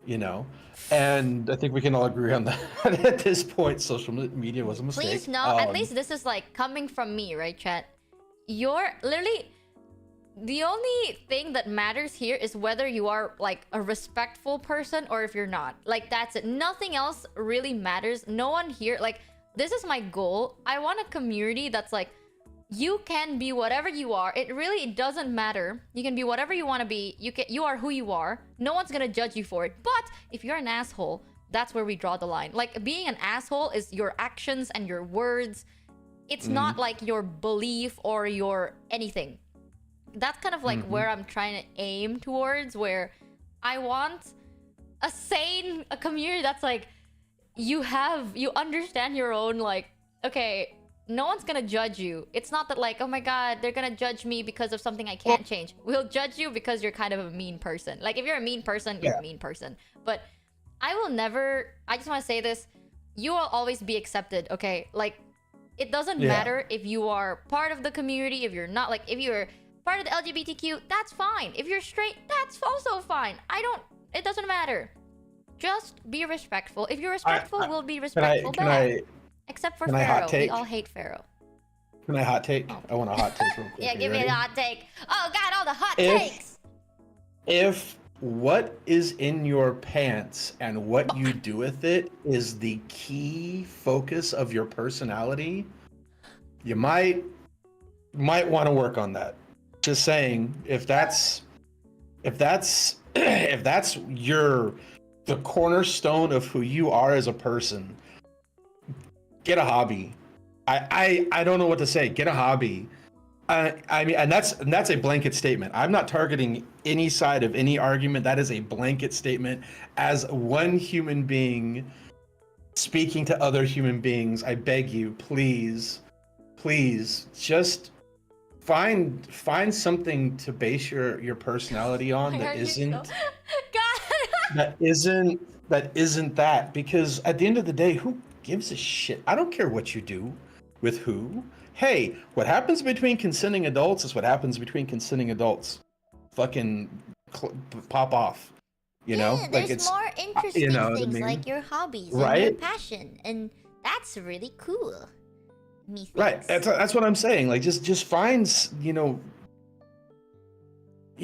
you know, and I think we can all agree on that. At this point, social media was a mistake. Please no, at least this is like coming from me, right, chat? You're literally, the only thing that matters here is whether you are like a respectful person or if you're not. Like, that's it. Nothing else really matters. No one here, like, this is my goal. I want a community that's like, you can be whatever you are. It doesn't matter. You can be whatever you want to be. You are who you are. No one's gonna judge you for it. But if you're an asshole, that's where we draw the line. Like, being an asshole is your actions and your words. It's not like your belief or your anything. That's kind of like where I'm trying to aim towards, where I want a community that's like, you understand your own, like, okay, no one's gonna judge you. It's not that like, oh my god, they're gonna judge me because of something I can't change. We'll judge you because you're kind of a mean person. Like, if you're a mean person, you're a mean person. But I will never, I just want to say this, you will always be accepted, okay? Like, it doesn't matter if you are part of the community, if you're not, like, if you're part of the LGBTQ, that's fine. If you're straight, that's also fine. It doesn't matter. Just be respectful. If you're respectful, we'll be respectful back. Except for Pharaoh. We all hate Pharaoh. Can I hot take? Oh. I want a hot take real quick. Yeah, give me a hot take. Oh god, all the hot takes! If what is in your pants and what you do with it is the key focus of your personality, you might want to work on that. Just saying, if that's the cornerstone of who you are as a person, get a hobby. I don't know what to say. Get a hobby. I mean, and that's a blanket statement. I'm not targeting any side of any argument. That is a blanket statement. As one human being speaking to other human beings, I beg you, please, just find something to base your personality on that isn't that. Because at the end of the day, who gives a shit? I don't care what you do with who. Hey, what happens between consenting adults is what happens between consenting adults. Fucking pop off. You know? There's it's more interesting things like your hobbies and your passion, and that's really cool. Right. That's what I'm saying. Like, just find, you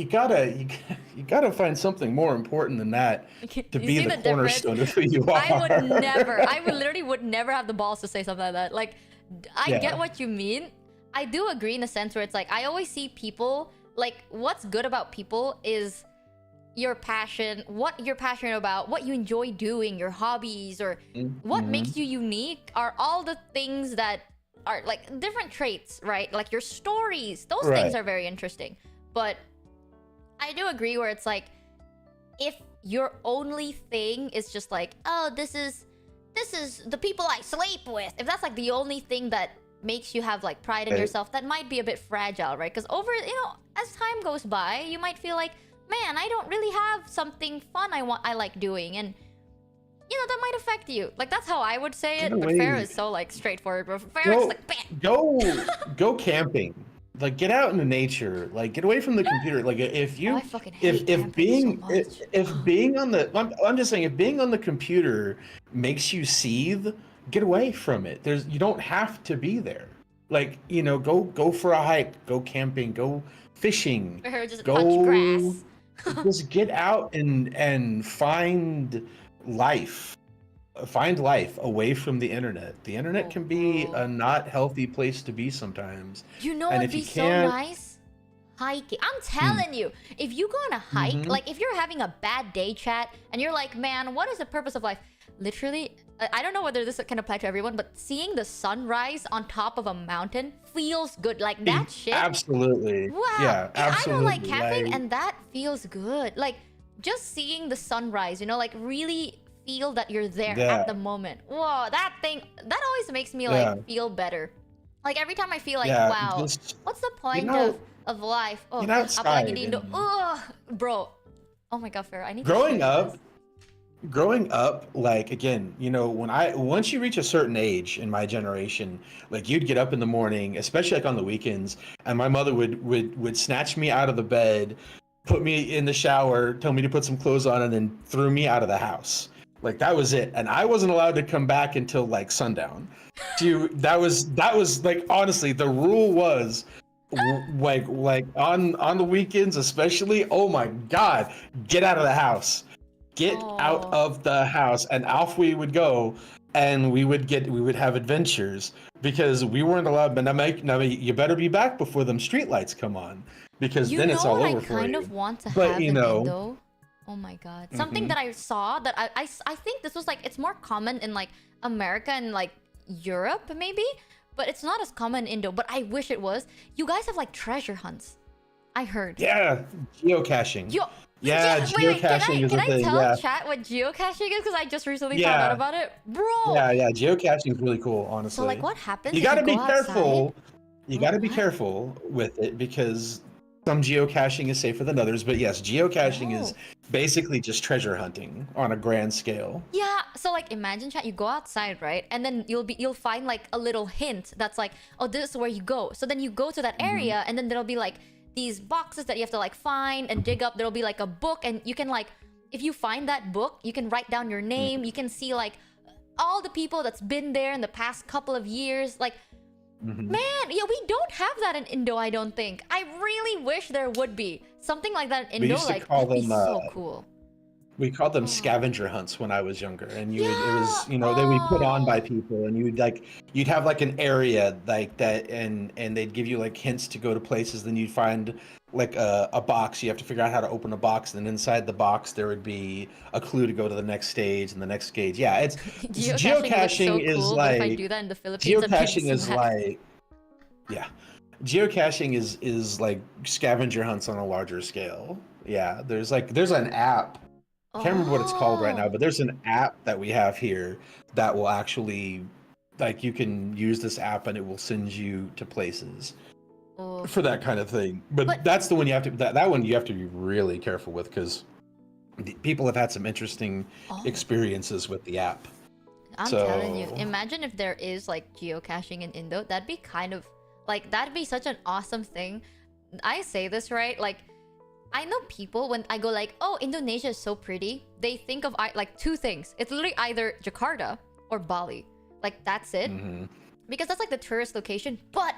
gotta find something more important than that to be the cornerstone of who you are. I literally would never have the balls to say something like that. Like, I get what you mean. I do agree in a sense where it's like, I always see people, like, what's good about people is your passion, what you're passionate about, what you enjoy doing, your hobbies, or what makes you unique are all the things that are like different traits, right? Like your stories, those things are very interesting. But I do agree where it's like, if your only thing is just like, oh, this is the people I sleep with, if that's like the only thing that makes you have like pride in yourself, that might be a bit fragile, right? Because as time goes by, you might feel like, man, I don't really have something fun I like doing, and that might affect you. Like, that's how I would say it. But Pharaoh is so like straightforward. But Pharaoh's like, bam. Go camping. Like, get out into nature. Like, get away from the computer. Like, if being on the computer makes you seethe, get away from it. You don't have to be there. Like, go for a hike, go camping, go fishing, just touch grass. Just get out and find life away from the internet. The internet can be a not healthy place to be sometimes. What'd be so nice? Hiking. I'm telling you, if you go on a hike, like if you're having a bad day, chat, and you're like, man, what is the purpose of life? Literally, I don't know whether this can apply to everyone, but seeing the sunrise on top of a mountain feels good. Like, that shit. Absolutely. Wow. Yeah, absolutely. I don't like camping, and that feels good. Like, just seeing the sunrise, like really feel that you're there at the moment. Whoa, that always makes me like feel better. Like, every time I feel like, wow, what's the point of life? Oh, outside bro. Oh my god, Pharaoh, I need growing up, like, again, once you reach a certain age in my generation, like, you'd get up in the morning, especially like on the weekends, and my mother would snatch me out of the bed, put me in the shower, tell me to put some clothes on, and then threw me out of the house. Like, that was it. And I wasn't allowed to come back until like sundown. That was like, honestly, the rule was like on the weekends, especially, oh my God, get out of the house. Get out of the house. And off we would go, and we would have adventures, because we weren't allowed. But now you better be back before them streetlights come on, because then it's all over for you. I kind of want to have an Indo. Oh my god. Something that I saw that I think this was like, it's more common in like America and like Europe maybe, but it's not as common in Indo, but I wish it was. You guys have like treasure hunts, I heard. Yeah, geocaching. Yeah, Wait, geocaching is can a I thing. tell Yeah. chat what geocaching is? Because I just recently found Yeah. out about it. Bro! Yeah, geocaching is really cool, honestly. So, like, what happens You if got to you be go outside? careful. You got to be What? careful with it because some geocaching is safer than others. But yes, geocaching is basically just treasure hunting on a grand scale. Yeah, so like imagine chat, you go outside, right? And then you'll find like a little hint that's like, oh, this is where you go. So then you go to that area and then there'll be like these boxes that you have to like find and dig up. There'll be like a book and you can like, if you find that book, you can write down your name. You can see like all the people that's been there in the past couple of years. Like, man, yeah, we don't have that in Indo, I don't think. I really wish there would be something like that in Indo. Like, that'd be so cool. We called them scavenger hunts when I was younger, and it was they would be put on by people, and you'd have like an area like that, and they'd give you like hints to go to places. Then you'd find like a box. You have to figure out how to open a box, and then inside the box there would be a clue to go to the next stage and the next stage. Yeah, it's geocaching so is cool, like but if I do that in the Philippines, geocaching is like geocaching is like scavenger hunts on a larger scale. Yeah, there's an app. I can't remember what it's called right now, but there's an app that we have here that will actually, like, you can use this app and it will send you to places for that kind of thing. But that's the one you have to, that one you have to be really careful with because people have had some interesting experiences with the app. I'm telling you, imagine if there is like geocaching in Indo. That'd be kind of like, that'd be such an awesome thing. I say this right, like, I know people when I go like, oh, Indonesia is so pretty, they think of like two things. It's literally either Jakarta or Bali. Like, that's it. Because that's like the tourist location. But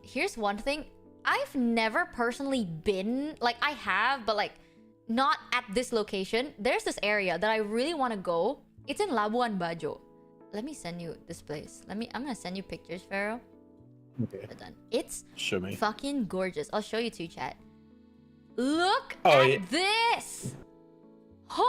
here's one thing. I've never personally been, like I have, but like not at this location. There's this area that I really want to go. It's in Labuan Bajo. Let me send you this place. I'm gonna send you pictures, Pharaoh. Okay. It's show me. Fucking gorgeous. I'll show you too, chat. Look at this! Holy!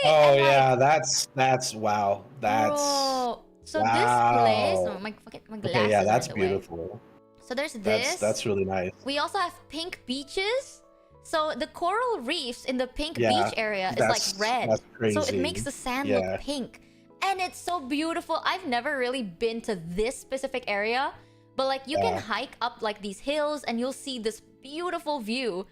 Oh yeah, that's wow. That's bro. So wow. This place, my glasses. Okay, yeah, that's are beautiful. So there's this. That's really nice. We also have pink beaches. So the coral reefs in the pink beach area is like red. That's crazy. So it makes the sand look pink. And it's so beautiful. I've never really been to this specific area, but like you can hike up like these hills and you'll see this beautiful view.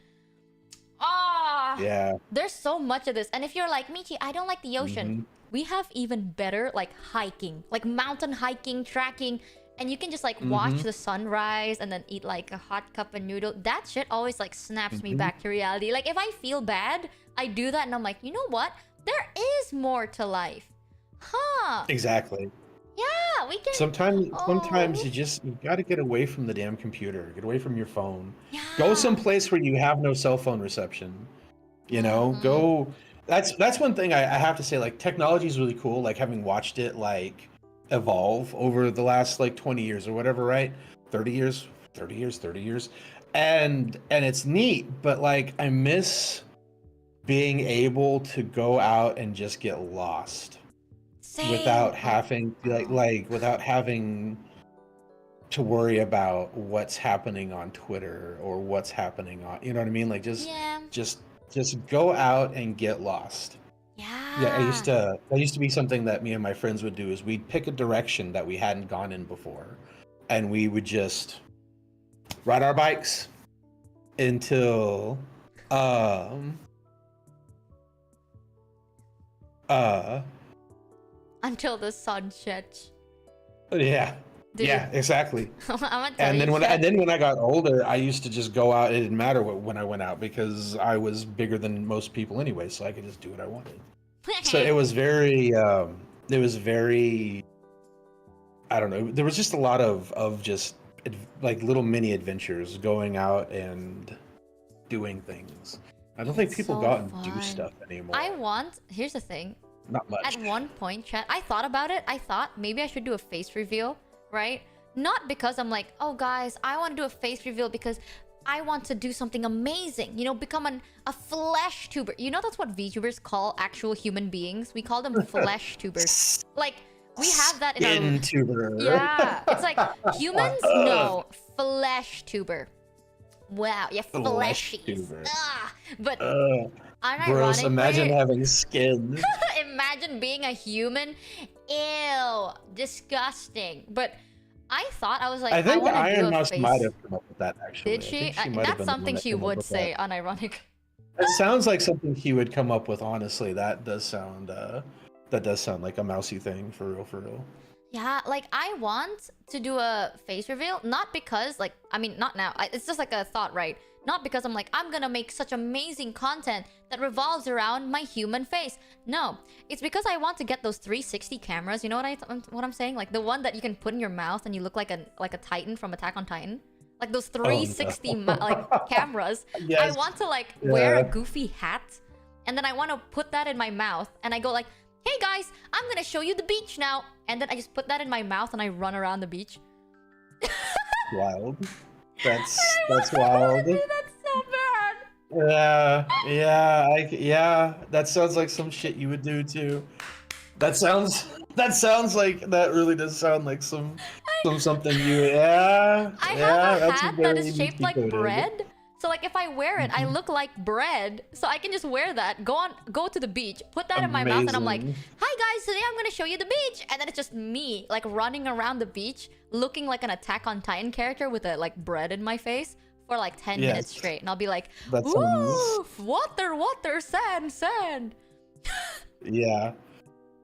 Yeah. There's so much of this. And if you're like, Michi, I don't like the ocean, we have even better like hiking, like mountain hiking, trekking, and you can just like watch the sunrise and then eat like a hot cup of noodle. That shit always like snaps me back to reality. Like if I feel bad, I do that and I'm like, you know what? There is more to life. Huh. Exactly. Yeah, we can. Sometimes you got to get away from the damn computer. Get away from your phone. Yeah. Go someplace where you have no cell phone reception. You know, go. That's one thing I have to say. Like, technology is really cool. Like, having watched it like evolve over the last like 20 years or whatever, right? 30 years, and it's neat. But like, I miss being able to go out and just get lost. Same. Without having without having to worry about what's happening on Twitter or what's happening on, you know what I mean? Like just go out and get lost. Yeah, it used to be something that me and my friends would do is we'd pick a direction that we hadn't gone in before and we would just ride our bikes until until the sun sets. Yeah. Dude. Yeah, exactly. I'm gonna tell And then you, when I got older, I used to just go out. It didn't matter when I went out because I was bigger than most people anyway, so I could just do what I wanted. So it was very I don't know. There was just a lot of just like little mini adventures, going out and doing things. I don't think people go out and do stuff anymore. Here's the thing. Not much. At one point, chat, I thought about it. I thought maybe I should do a face reveal, right? Not because I'm like, oh guys, I want to do a face reveal because I want to do something amazing. You know, become a flesh tuber. You know, that's what VTubers call actual human beings. We call them flesh tubers. Like, we have that in our... tuber. Yeah. It's like, humans? No. Flesh tuber. Wow, yeah, Flesh fleshies. tuber. But Gross. unironically, Imagine having skin. imagine being a human. Ew, disgusting. But I thought I was like, I think want to do Iron a Mouse face. might have come up with that actually. Did I she? think she might have That's been the one something that she came up would with say, that. unironic. It sounds like something he would come up with. Honestly, that does sound like a mousy thing for real, for real. Yeah, like I want to do a face reveal, not because like, I mean, not now. It's just like a thought, right? Not because I'm like, I'm gonna make such amazing content that revolves around my human face. No, it's because I want to get those 360 cameras. You know what I'm saying? Like the one that you can put in your mouth and you look like a Titan from Attack on Titan. Like those 360 like cameras. Yes. I want to like wear a goofy hat, and then I want to put that in my mouth, and I go like, "Hey guys, I'm gonna show you the beach now," and then I just put that in my mouth and I run around the beach. Wild. That's wild. Dude, that's so bad. Yeah. That sounds like some shit you would do too. That sounds like that really does sound like something you. Yeah. I yeah, have a hat that is very shaped like Michi-coded. bread. So like if I wear it, I look like bread. So I can just wear that, go to the beach, put that in my mouth, and I'm like, Amazing. "Hi guys, today I'm gonna show you the beach." And then it's just me like running around the beach, looking like an Attack on Titan character with a like bread in my face for like 10 minutes Yes. straight. And I'll be like, That "Ooh, water, sand." Yeah.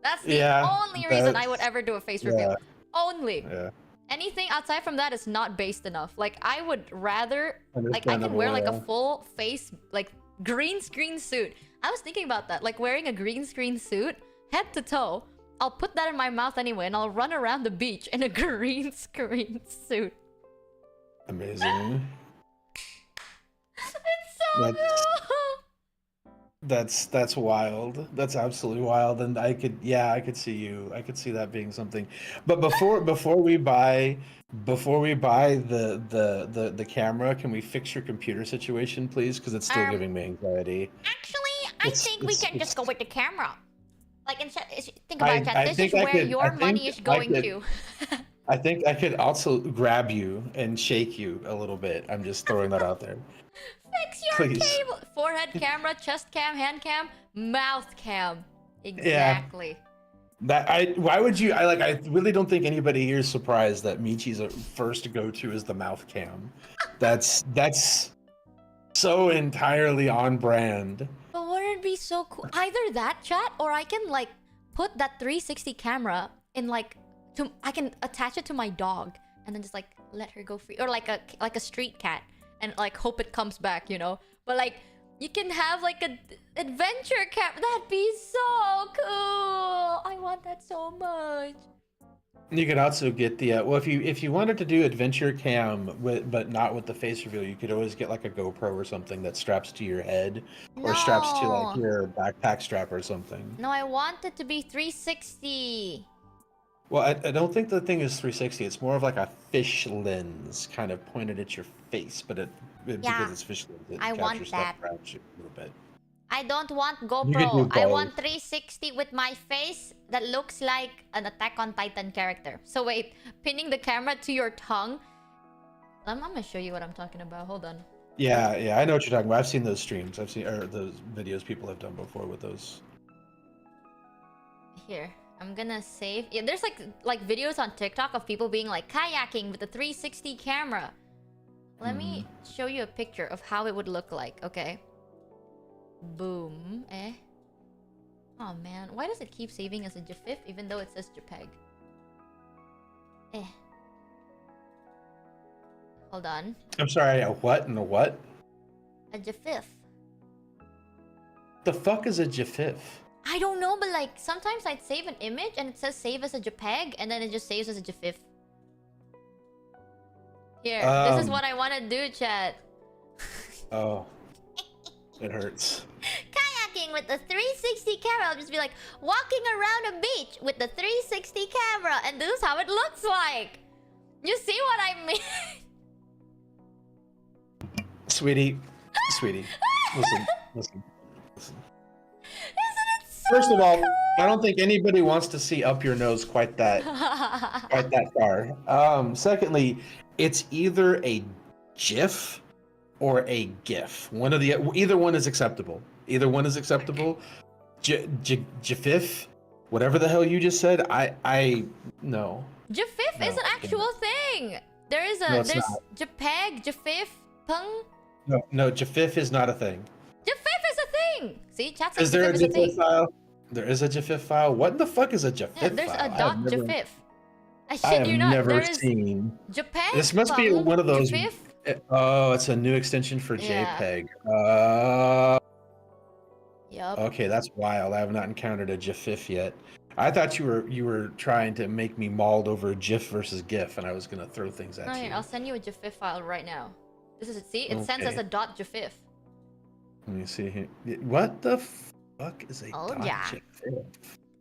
That's the only reason I would ever do a face reveal. Only. Yeah. Anything outside from that is not based enough. Like I would rather like I can Understandable, wear like yeah. a full face like green screen suit. I was thinking about that, like wearing a green screen suit head to toe. I'll put that in my mouth anyway, and I'll run around the beach in a green screen suit. Amazing. It's so That's- cool. That's wild. That's absolutely wild. And I could see that being something. But before we buy the camera, can we fix your computer situation, please? Because it's still giving me anxiety. Actually, I It's- think we it's- can just go it's- with the camera. Like instead, think about it, I chat. This think is I where could- your I think money is I going could- to. I think I could also grab you and shake you a little bit. I'm just throwing that out there. Fix your Please. cable. Forehead camera, chest cam, hand cam, mouth cam. Exactly. Why would you? I really don't think anybody here is surprised that Michi's first go-to is the mouth cam. That's so entirely on brand. But wouldn't it be so cool? Either that, chat, or I can like put that 360 camera in like I can attach it to my dog and then just like let her go free, or like a street cat, and like hope it comes back, you know. But like you can have like a adventure camp. That'd be so cool. I want that so much. You could also get the if you wanted to do adventure cam but not with the face reveal, you could always get like a GoPro or something that straps to your head or straps to like No. your backpack strap or something. No, I want it to be 360. Well, I don't think the thing is 360. It's more of like a fish lens kind of pointed at your face, but because it's fish lens, it I want captures stuff that. around you a little bit. I don't want could GoPro. do I both. want 360 with my face that looks like an Attack on Titan character. So wait, pinning the camera to your tongue. I'm gonna show you what I'm talking about. Hold on. Yeah, I know what you're talking about. I've seen those streams. I've seen those videos people have done before with those. Here, I'm gonna save. Yeah, there's like videos on TikTok of people being like kayaking with a 360 camera. Let me show you a picture of how it would look like. Okay. Boom. Oh man, why does it keep saving as a GIF even though it says JPEG? Hold on. I'm sorry, a what and a what? A GIF. The fuck is a GIF? I don't know, but like sometimes I'd save an image and it says save as a JPEG and then it just saves as a GIF. Here, this is what I want to do, chat. Oh, it hurts. Kayaking with the 360 camera. I'll just be like walking around a beach with the 360 camera, and this is how it looks like. You see what I mean? Sweetie, listen. Isn't it so First of all, cool? I don't think anybody wants to see up your nose quite that far. Secondly, it's either a GIF or a GIF. Either one is acceptable. Either one is acceptable. GIF, whatever the hell you just said. I no. GIF is an actual thing. There's JPEG, GIF, Pung. No, GIF is not a thing. GIF is a thing. See, chat says Is there a GIF is a GIF thing. file? There is a GIF file. What the fuck is a GIF file? There's a dot GIF. I I have shit you not. never seen. JPEG. This must be one of those. GIF. Oh, it's a new extension for Yeah. JPEG. Yup. Okay, that's wild. I have not encountered a GIF yet. I thought you were trying to make me mauled over GIF versus GIF, and I was gonna throw things at No, you. here, I'll send you a GIF file right now. This is it. See, it sends Okay. as a dot GIF. Let me see here. What the fuck is a Oh, dot yeah. GIF?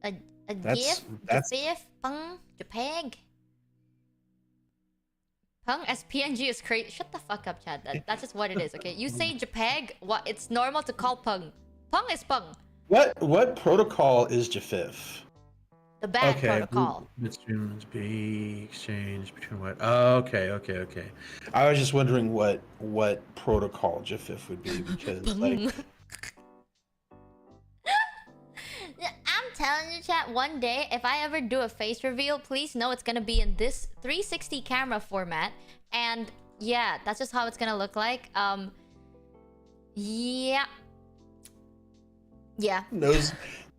A That's- GIF, GIF, Pung, JPEG. Pung as PNG is crazy. Shut the fuck up, Chad. That's just what it is, okay? You say JPEG, what? It's normal to call Pung. Pung is Pung. What protocol is GIF? The bad protocol. Bitstreams be exchanged between what? Oh, okay. I was just wondering what protocol GIF would be because like I'm telling you, chat, one day, if I ever do a face reveal, please know it's gonna be in this 360 camera format. And yeah, that's just how it's gonna look like. Yeah. nose.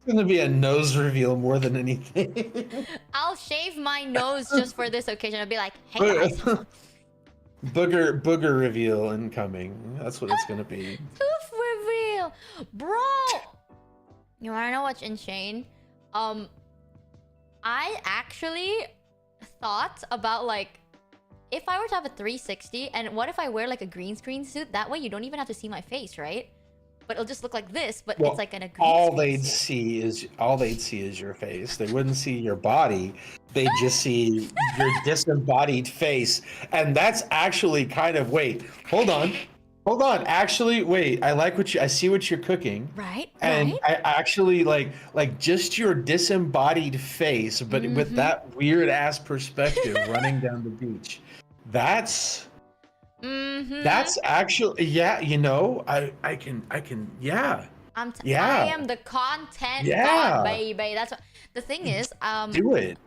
It's gonna be a nose reveal more than anything. I'll shave my nose just for this occasion. I'll be like, hey guys. Booger reveal incoming. That's what it's gonna be. Tooth reveal, bro. You wanna know what's insane? I actually thought about like, if I were to have a 360, and what if I wear like a green screen suit? That way you don't even have to see my face, right? But it'll just look like this, but it's like in a green all screen they'd suit. see is your face. They wouldn't see your body. They'd just see your disembodied face. And that's actually kind of hold on. Actually, wait. I see what you're cooking. Right. And I actually like just your disembodied face, but with that weird ass perspective running down the beach. That's actually, yeah, you know, I can yeah. I am the content god, baby. That's what the thing is. Do it.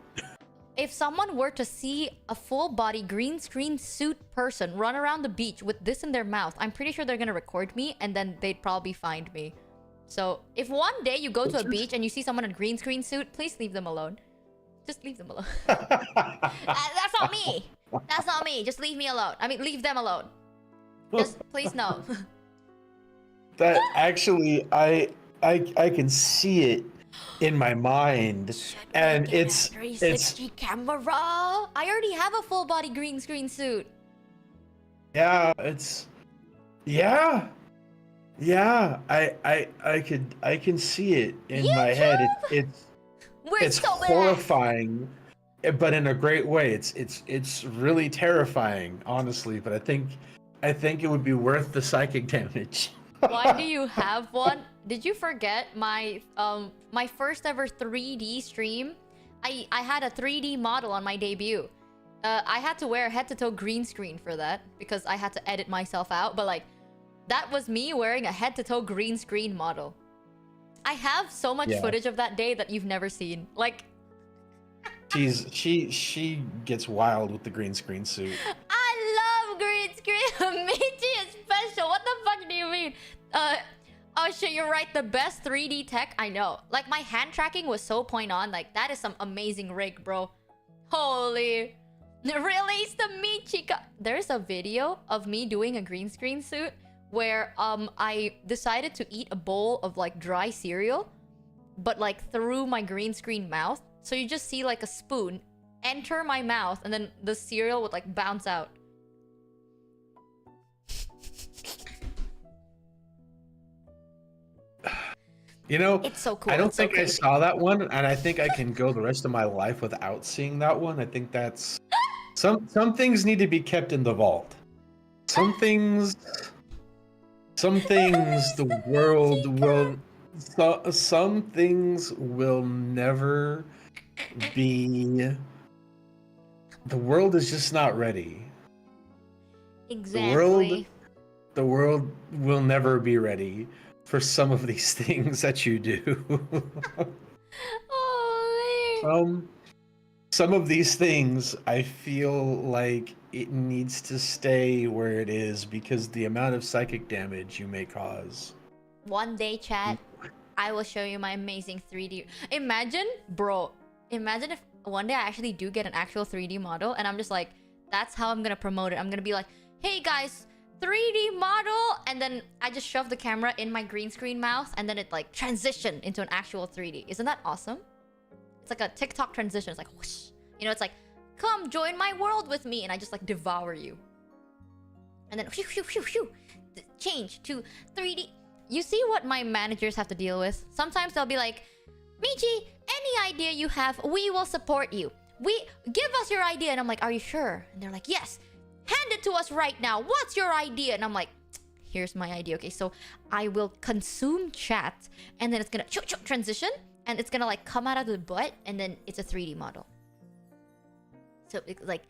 If someone were to see a full body green screen suit person run around the beach with this in their mouth, I'm pretty sure they're gonna record me and then they'd probably find me. So if one day you go to a beach and you see someone in a green screen suit, please leave them alone. Just leave them alone. That's not me. That's not me. Just leave me alone. I mean, leave them alone. Just please no. That actually, I can see it in my mind, and it's 360 camera. I already have a full body green screen suit. Yeah, it's I can see it in my head. It's horrifying, but in a great way. It's really terrifying, honestly. But I think it would be worth the psychic damage. Why do you have one? Did you forget my my first ever 3D stream? I had a 3D model on my debut. I had to wear a head-to-toe green screen for that because I had to edit myself out. But like, that was me wearing a head-to-toe green screen model. I have so much footage of that day that you've never seen. Like, she gets wild with the green screen suit. I love green screen. Michi is special. What the fuck do you mean? Oh shit, you're right. The best 3D tech I know. Like, my hand tracking was so point on. Like, that is some amazing rig, bro. Holy. Release the Michi. There's a video of me doing a green screen suit where I decided to eat a bowl of like dry cereal, but like through my green screen mouth. So you just see like a spoon enter my mouth and then the cereal would like bounce out. You know, it's so cool. I don't think I saw that one, and I think I can go the rest of my life without seeing that one. I think that's some things need to be kept in the vault. Some things the world will some things will never be. The world is just not ready. Exactly. the world will never be ready for some of these things that you do. Oh, Some of these things, I feel like it needs to stay where it is because the amount of psychic damage you may cause. one day, chat, I will show you my amazing 3D. Imagine, bro, imagine if one day I actually do get an actual 3D model and I'm just like, that's how I'm gonna promote it. I'm gonna be like, hey guys, 3D model, and then I just shove the camera in my green screen mouth and then it like transition into an actual 3D. Isn't that awesome? It's like a TikTok transition. It's like whoosh. You know, it's like, come join my world with me, and I just like devour you. And then shoo, shoo, shoo, shoo, change to 3D. You see what my managers have to deal with? Sometimes they'll be like, Michi, any idea you have, we will support you. Give us your idea. And I'm like, are you sure? And they're like, yes. Hand it to us right now. What's your idea? And I'm like, here's my idea. Okay, so I will consume chat, and then it's gonna transition, and it's gonna like come out of the butt, and then it's a 3D model. So it's like,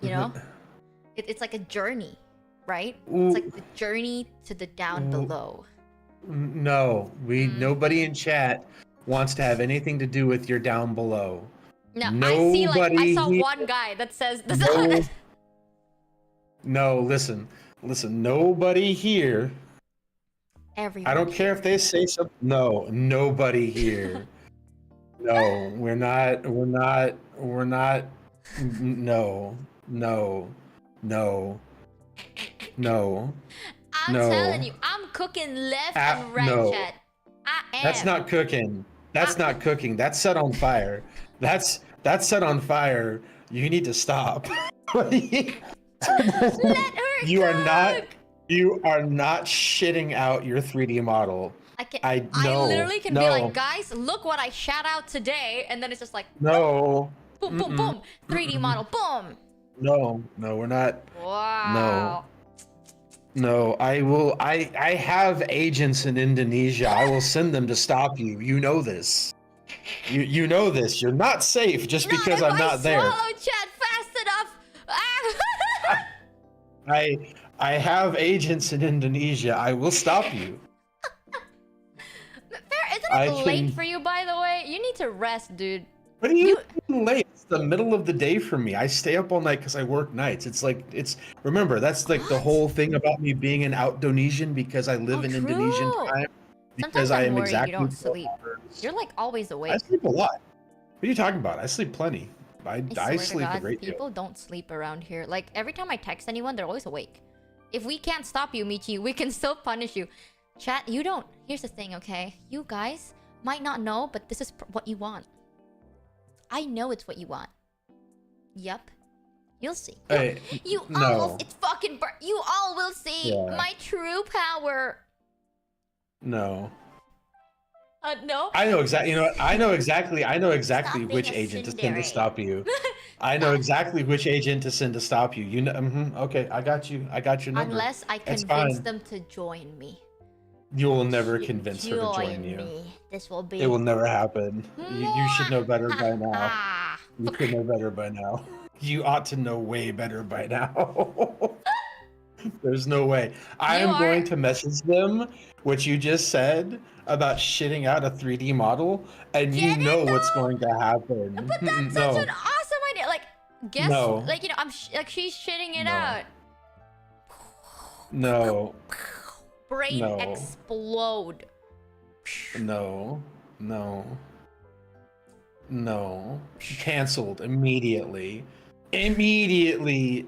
you know, it's like a journey, right? It's like the journey to the down below. No, nobody in chat wants to have anything to do with your down below. No, Nobody I saw here- one guy that says No, listen. Nobody here. Everyone. I don't care if they say something. No, nobody here. No, we're not. No. I'm No. telling you, I'm cooking left and right, no. chat. I am. That's not cooking. That's not cooking. That's set on fire. That's set on fire. You need to stop. Let her You cook. are not shitting out your 3D model. I literally can be like, guys, look what I shot out today, and then it's just like, No. boom, boom, boom, 3D model, boom. No, we're not. Wow. No, I will. I have agents in Indonesia. I will send them to stop you. You know this. You know this. You're not safe just because I'm not there. Swallow chat fast enough. I have agents in Indonesia. I will stop you. Fair, isn't it late for you, by the way? You need to rest, dude. What are you doing late? It's the middle of the day for me. I stay up all night because I work nights. Remember, that's like the whole thing about me being an Outdonesian because I live in Indonesian time. Because Sometimes I I'm am worried exactly you don't sleep. You're like always awake. I sleep a lot. What are you talking about? I sleep plenty. I swear to sleep a God, great deal. people don't sleep around here. Like every time I text anyone, they're always awake. If we can't stop you, Michi, we can still punish you. Chat, you don't. Here's the thing, okay? You guys might not know, but this is what you want. I know it's what you want. Yup. You'll see. Hey, You no. all, it's fucking, you all will see Yeah. my true power. No. No? I know exactly. You know what? I know exactly Stop which being a agent to send to tsundere. stop you. I know exactly which agent to send to stop you. You know. Okay, I got you. I got your number. Unless I It's convince fine. them to join me. You will never convince her to join you. Me. This will be. It will never happen. You should know better by now. You should know better by now. You ought to know way better by now. There's no way. I am going to message them what you just said about shitting out a 3D model, and you know what's going to happen. But that's such an awesome idea. Like, guess, like, you know, like she's shitting it out. No. Brain explode. No. Cancelled immediately. Immediately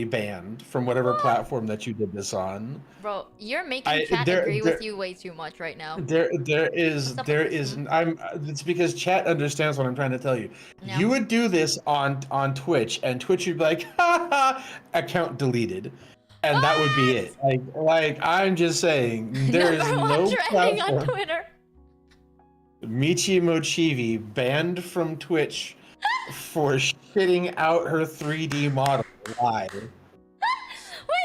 banned from whatever platform that you did this on. Bro, you're making chat agree with you way too much right now. It's because chat understands what I'm trying to tell you. No. You would do this on Twitch, and Twitch would be like, ha ha, account deleted. And that would be it. Like I'm just saying, there is no trending on platform. Twitter. Michi Mochievee banned from Twitch for shitting out her 3D model live. Wait,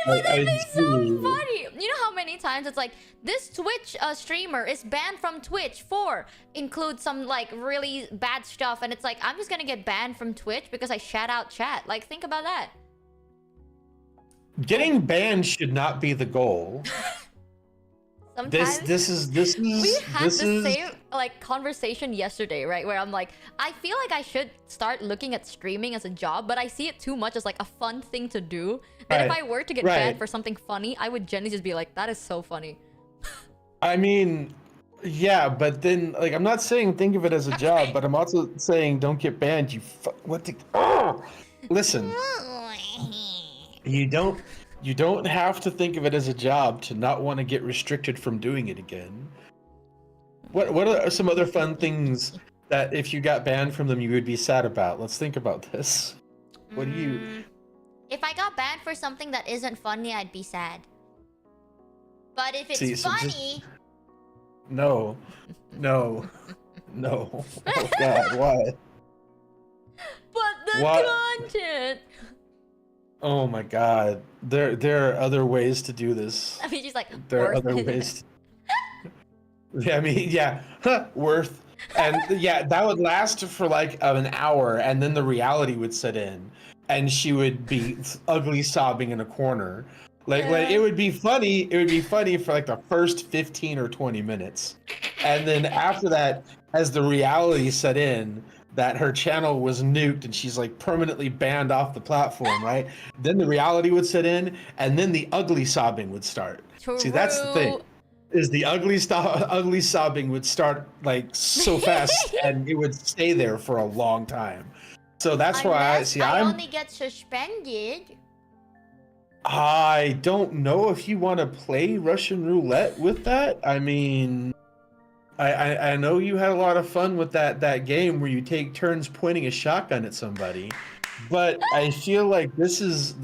but that is so funny. You know how many times it's like, this Twitch streamer is banned from Twitch for include some like really bad stuff, and it's like, I'm just gonna get banned from Twitch because I shout out chat. Like, think about that. Getting banned should not be the goal. Sometimes This is we had the same like conversation yesterday, right? Where I'm like, I feel like I should start looking at streaming as a job, but I see it too much as like a fun thing to do. That if I were to get banned for something funny, I would genuinely just be like, that is so funny. I mean, yeah, but then like I'm not saying think of it as a job, but I'm also saying don't get banned. Listen, you don't have to think of it as a job to not want to get restricted from doing it again. What are some other fun things that if you got banned from them you would be sad about? Let's think about this. What do you? If I got banned for something that isn't funny, I'd be sad. But if it's funny... No. Oh God, why? But the content... Oh my God, there are other ways to do this. I mean, she's like, there are other ways. Yeah, I mean, yeah, worth, and yeah, that would last for like an hour, and then the reality would set in, and she would be ugly sobbing in a corner. Like it would be funny. It would be funny for like the first 15 or 20 minutes, and then after that, as the reality set in, that her channel was nuked and she's like permanently banned off the platform, right? Then the reality would set in, and then the ugly sobbing would start. True. See, that's the thing. Is the ugly sobbing would start like so fast, and it would stay there for a long time. So that's why I only get suspended. I don't know if you want to play Russian roulette with that. I mean, I know you had a lot of fun with that game where you take turns pointing a shotgun at somebody, but I feel like this is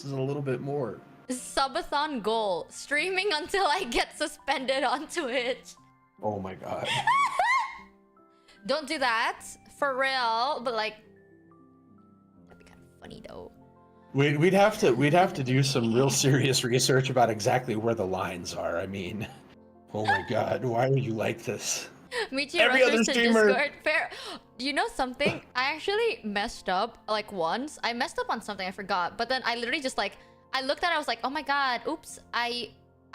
a little bit more. Subathon goal: streaming until I get suspended on Twitch. Oh my God! Don't do that for real, but like that'd be kind of funny though. We'd have to do some real serious research about exactly where the lines are. I mean, oh my God, why are you like this? Michi, every other streamer. Discord. Fair. You know something? I actually messed up like once. I messed up on something, I forgot. But then I literally just like I looked at it, I was like, oh my God, oops. I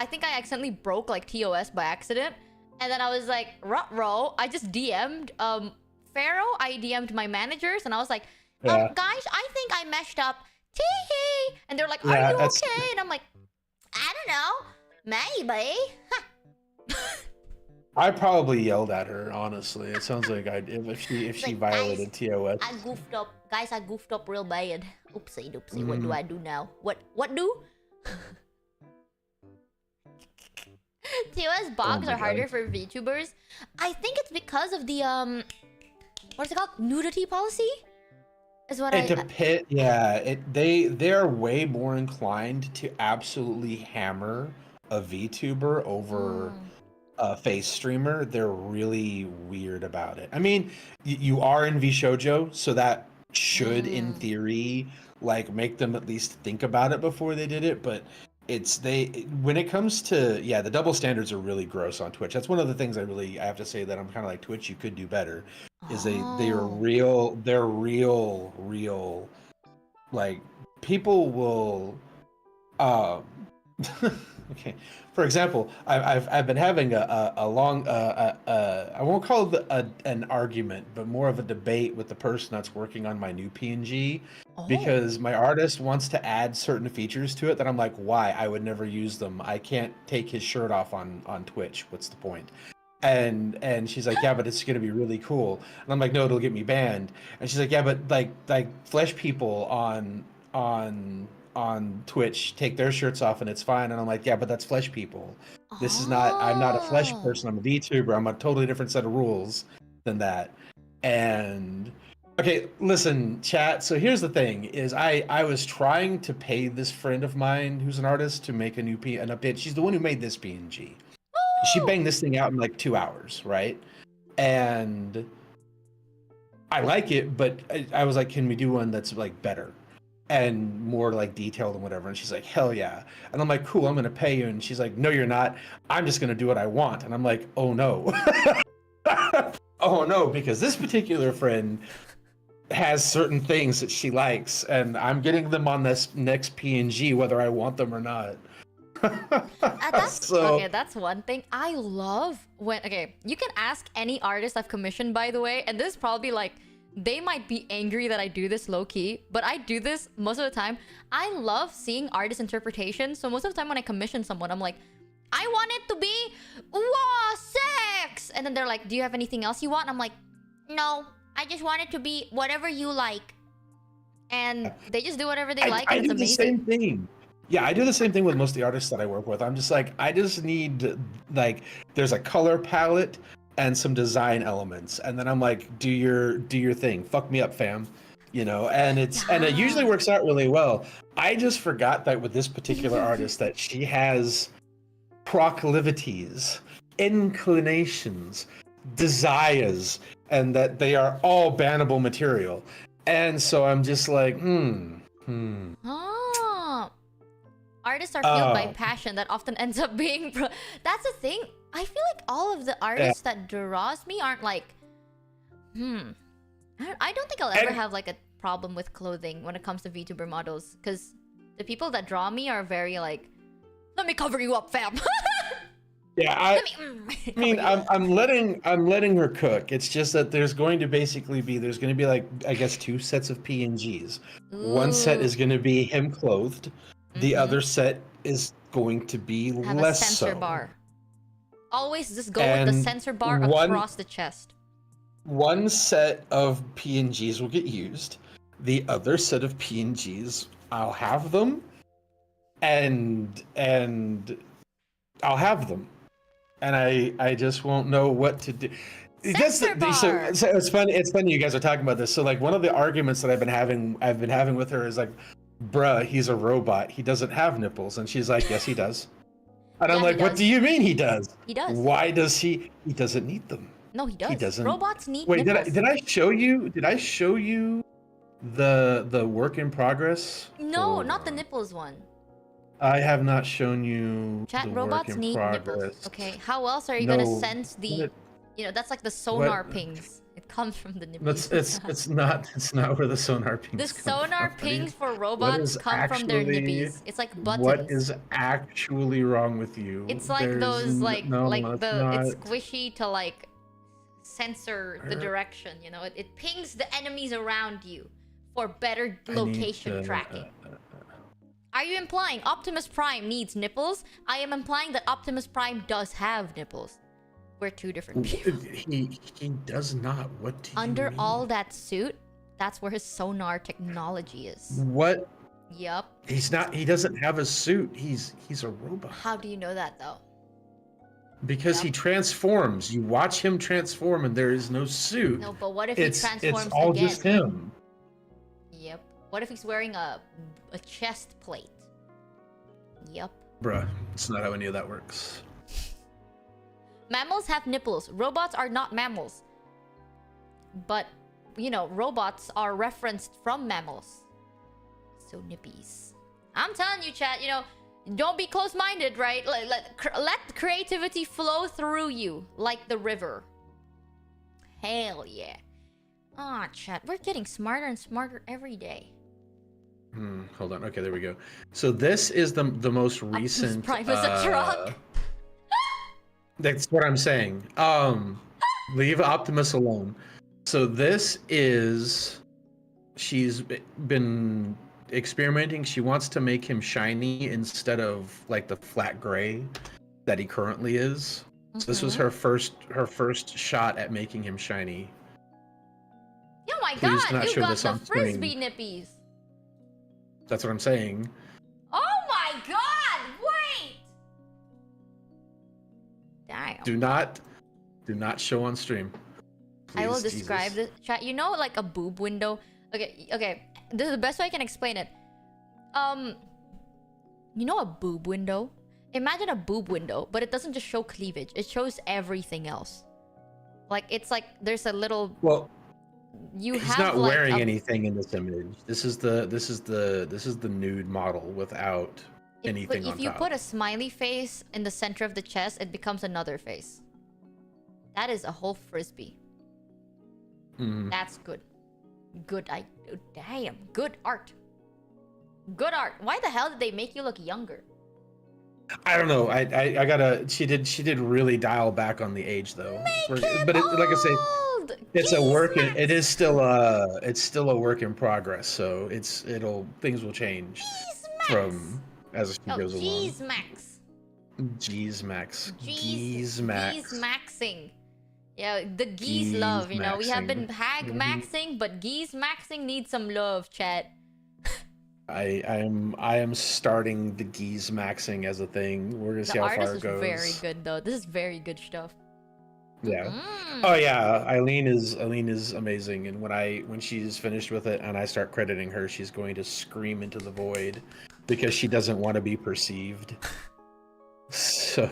think I accidentally broke like TOS by accident. And then I was like, ruh-roh. I just DM'd Pharaoh. I DM'd my managers and I was like, guys, I think I messed up. Tee-hee. And they're like, are you okay? And I'm like, I don't know. Maybe. I probably yelled at her, honestly. It sounds like if she violated TOS. I goofed up. Guys, I goofed up real bad. Oopsie doopsie. What do I do now? What do? TOS bogs are harder for VTubers. I think it's because of the what's it called? Nudity policy? Is what it depends. Yeah, they're way more inclined to absolutely hammer a VTuber over a face streamer. They're really weird about it. I mean, you are in Vshojo, so that should, in theory, like make them at least think about it before they did it. But when it comes to the double standards are really gross on Twitch. That's one of the things I have to say that I'm kind of like, Twitch, you could do better. Is they're real, like people will okay, for example, I've been having a long I won't call it an argument, but more of a debate with the person that's working on my new PNG, because my artist wants to add certain features to it that I'm like, why? I would never use them. I can't take his shirt off on Twitch. What's the point? And she's like, yeah, but it's gonna be really cool. And I'm like, no, it'll get me banned. And she's like, yeah, but like flesh people on Twitch take their shirts off and it's fine. And I'm like, yeah, but that's flesh people. This is not, I'm not a flesh person. I'm a VTuber. I'm a totally different set of rules than that. And okay, listen, chat. So here's the thing is I was trying to pay this friend of mine who's an artist to make an update. She's the one who made this PNG. She banged this thing out in like 2 hours, right? And I like it, but I was like, can we do one that's like better and more like detailed and whatever? And she's like, hell yeah. And I'm like, cool, I'm gonna pay you. And she's like, no, you're not. I'm just gonna do what I want. And I'm like, oh no. Oh no, because this particular friend has certain things that she likes, and I'm getting them on this next PNG whether I want them or not. Okay, that's one thing. I love when, okay, you can ask any artist I've commissioned, by the way, and this is probably like, they might be angry that I do this low-key, but I do this most of the time. I love seeing artist interpretations, so most of the time when I commission someone, I'm like, I want it to be, wow, sex! And then they're like, do you have anything else you want? I'm like, no, I just want it to be whatever you like. And they just do whatever they like, and it's amazing. I do the same thing. Yeah, I do the same thing with most of the artists that I work with. I'm just like, I just need, like, there's a color palette and some design elements, and then I'm like, do your thing. Fuck me up, fam. You know, and it usually works out really well. I just forgot that with this particular artist that she has proclivities, inclinations, desires, and that they are all bannable material. And so I'm just like, Artists are fueled by passion that often ends up being... That's the thing. I feel like all of the artists that draws me aren't like... I don't think I'll ever have like a problem with clothing when it comes to VTuber models. Because the people that draw me are very like... Let me cover you up, fam. Yeah, I mean, I'm letting her cook. It's just that there's going to be like, I guess, 2 sets of PNGs. Ooh. One set is going to be him clothed. The other set is going to be have less a sensor so. bar. Always just go with the sensor bar across the chest. One set of PNGs will get used. The other set of PNGs, I'll have them, and I'll have them, and I just won't know what to do. So it's funny. It's funny you guys are talking about this. So like one of the arguments that I've been having with her is like, bruh, he's a robot. He doesn't have nipples. And she's like, yes, he does. And I'm like, what do you mean he does? He does. Why does he? He doesn't need them. No, he does. He doesn't. Robots need Wait, nipples. did I show you the work in progress? No, not the nipples one. I have not shown you Chat, the robots work in need progress. nipples. Okay, how else are you gonna sense the... You know, that's like the sonar What? pings. It comes from the nipples. It's not where the sonar pings The come sonar from. pings for robots come from their nippies. It's like buttons. What is actually wrong with you? It's like those it's squishy to like censor the direction, you know? It pings the enemies around you for better location tracking. Are you implying Optimus Prime needs nipples? I am implying that Optimus Prime does have nipples. We're 2 different people. He does not. What do you Under mean? all that suit, that's where his sonar technology is. What? Yep. He's not. He doesn't have a suit. He's a robot. How do you know that though? Because he transforms. You watch him transform, and there is no suit. No, but what if he transforms It's all again? just him. Yep. What if he's wearing a chest plate? Yep. Bruh, it's not how any of that works. Mammals have nipples. Robots are not mammals. But, you know, robots are referenced from mammals. So nippies. I'm telling you, chat, you know, don't be close-minded, right? Let creativity flow through you like the river. Hell yeah. Ah, chat, we're getting smarter and smarter every day. Hold on. Okay, there we go. So this is the most recent. Optimus Prime is a truck. That's what I'm saying. Leave Optimus alone. So this is... She's been experimenting. She wants to make him shiny instead of like the flat gray that he currently is. So this was her first shot at making him shiny. Oh my Please god, you got the frisbee screen. nippies. That's what I'm saying. Oh my god, wait! Damn. Do not show on stream. I will Please, describe Jesus. this chat. You know, like a boob window. Okay. This is the best way I can explain it. You know a boob window? Imagine a boob window, but it doesn't just show cleavage. It shows everything else. Like it's like there's a little. Well, he's he's not wearing anything in this image. This is the nude model without anything on top. If you put a smiley face in the center of the chest, it becomes another face. That is a whole frisbee. That's good. Good, damn, good art. Good art. Why the hell did they make you look younger? I don't know. I gotta. She did really dial back on the age though. But like I say, it's a work. It is still it's still a work in progress. So things will change from as she goes along. Geez Max. Geez Max. Geez maxing. Yeah, the geese love. You know, we have been hag maxing, but geese maxing needs some love, chat. I am starting the geese maxing as a thing. We're gonna see how far it goes. The artist is very good though. This is very good stuff. Yeah. Oh yeah, Eileen is amazing, and when she's finished with it and I start crediting her, she's going to scream into the void because she doesn't want to be perceived. So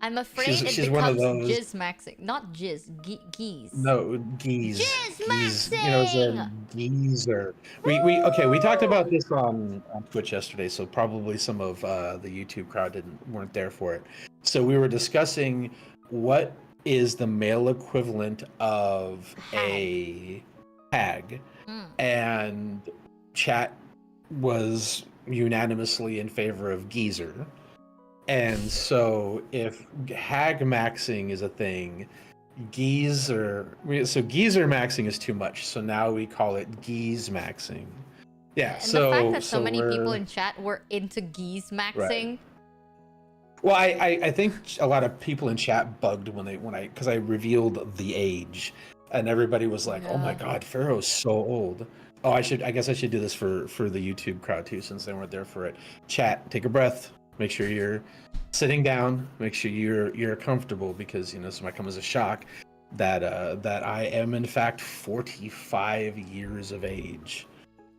I'm afraid it becomes jizz maxing, not jizz, geese. No, geese. Jizz maxing. You know, it's a geezer. We talked about this on Twitch yesterday, so probably some of the YouTube crowd weren't there for it. So we were discussing what is the male equivalent of a hag, and chat was unanimously in favor of geezer. And so if hag maxing is a thing, geezer maxing is too much. So now we call it geese maxing. Yeah. And the fact that so many people in chat were into geese maxing. Right. Well, I think a lot of people in chat bugged because I revealed the age, and everybody was like, "Oh my God, Pharaoh's so old." Oh, I guess I should do this for the YouTube crowd too, since they weren't there for it. Chat, take a breath. Make sure you're sitting down. Make sure you're comfortable, because this might come as a shock that I am in fact 45 years of age.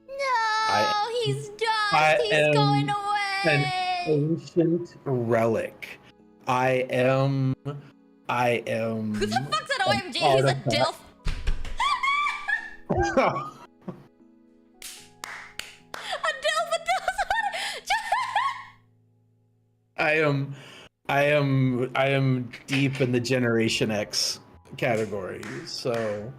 No, he's dust. He's going away. An ancient relic. I am. Who the fuck said OMG? He's a DILF. I am deep in the Generation X category, so.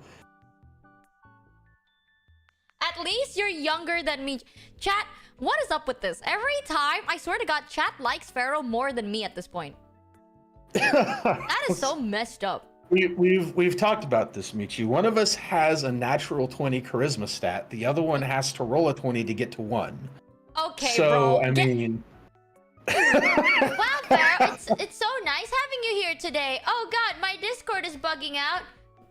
At least you're younger than me. Chat, what is up with this? Every time, I swear to God, chat likes Pharaoh more than me at this point. That is so messed up. We've talked about this, Michi. One of us has a natural 20 charisma stat. The other one has to roll a 20 to get to 1. Okay, so, bro. I mean... Wow, Pharaoh, it's so nice having you here today. Oh God, my Discord is bugging out.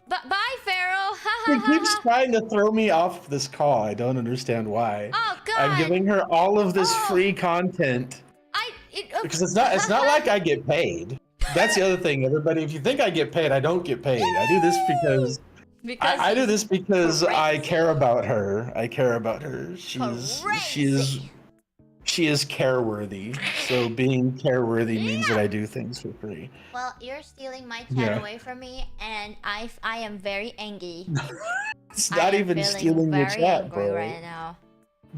Bye, Pharaoh. He keeps trying to throw me off this call. I don't understand why. Oh God. I'm giving her all of this free content. Because it's not like I get paid. That's the other thing, everybody. If you think I get paid, I don't get paid. I do this because I do this because I care about her. I care about her. She is care-worthy, so being care-worthy means that I do things for free. Well, you're stealing my chat away from me, and I am very angry. It's not even stealing your chat, bro. Right now.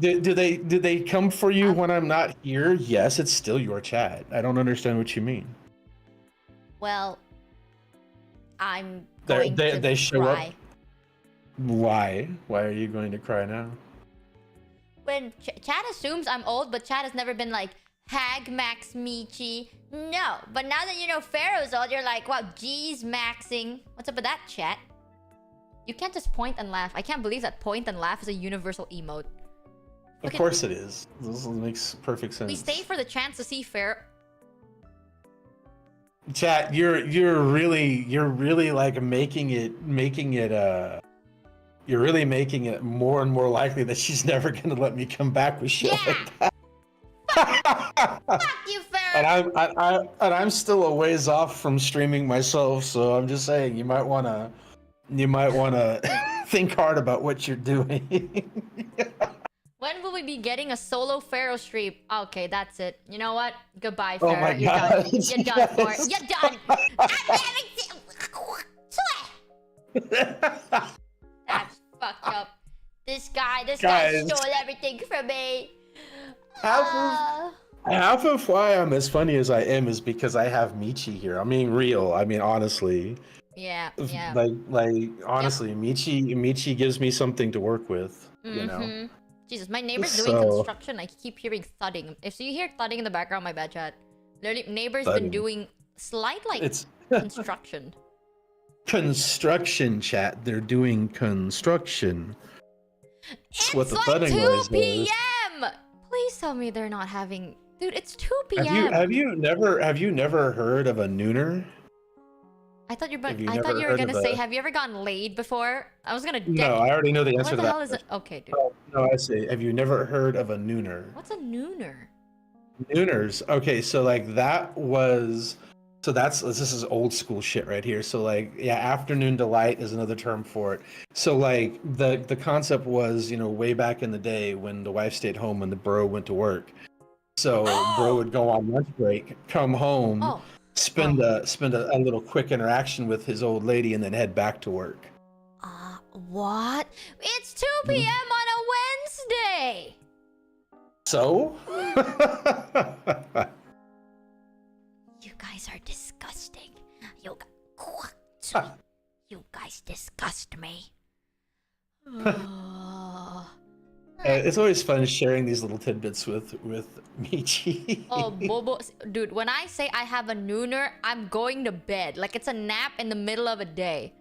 Do they come for you when I'm not here? Yes, it's still your chat. I don't understand what you mean. Well, I'm going to they show cry. Up. Why? Why are you going to cry now? When chat assumes I'm old, but chat has never been like, hag max Michi. No, but now that you know Pharaoh's old, you're like, wow, geez maxing. What's up with that, chat? You can't just point and laugh. I can't believe that point and laugh is a universal emote. Of course it is. This makes perfect sense. We stay for the chance to see Pharaoh. Chat, you're really like making it you're really making it more and more likely that she's never gonna let me come back with shit like that. Fuck you, Pharaoh. And I'm still a ways off from streaming myself, so I'm just saying you might wanna think hard about what you're doing. When will we be getting a solo Pharaoh stream? Okay, that's it. You know what? Goodbye, Pharaoh. Oh my God. You're done for it. You're done. That's fucked up. This guy stole everything from me. Half of why I'm as funny as I am is because I have Michi here. I mean, honestly. Yeah. Like honestly, Michi gives me something to work with. You know. Jesus, my neighbor's doing So- construction. I keep hearing thudding. If you hear thudding in the background, my bad, chat. Literally, neighbor's been Thudding. doing slight like It's construction. construction, chat. They're doing construction. It's what the like thudding 2 noise is. p.m. Please tell me they're not having. Dude, it's 2 p.m. Have you never heard of a nooner? I thought you were Have you I thought never you were heard gonna of say, a- have you ever gotten laid before? I was gonna. No, I already know the answer What to the that. hell is it? Okay, dude. No, I say, have you never heard of a nooner? What's a nooner? Nooners. Okay, so like that was, so this is old school shit right here. So like, yeah, afternoon delight is another term for it. So like the concept was, way back in the day when the wife stayed home and the bro went to work. So bro would go on lunch break, come home, spend a little quick interaction with his old lady, and then head back to work. What? It's 2 p.m. on a Wednesday. So? You guys are disgusting. You guys disgust me. It's always fun sharing these little tidbits with Michi. Oh, Bobo, dude, when I say I have a nooner, I'm going to bed. Like it's a nap in the middle of a day.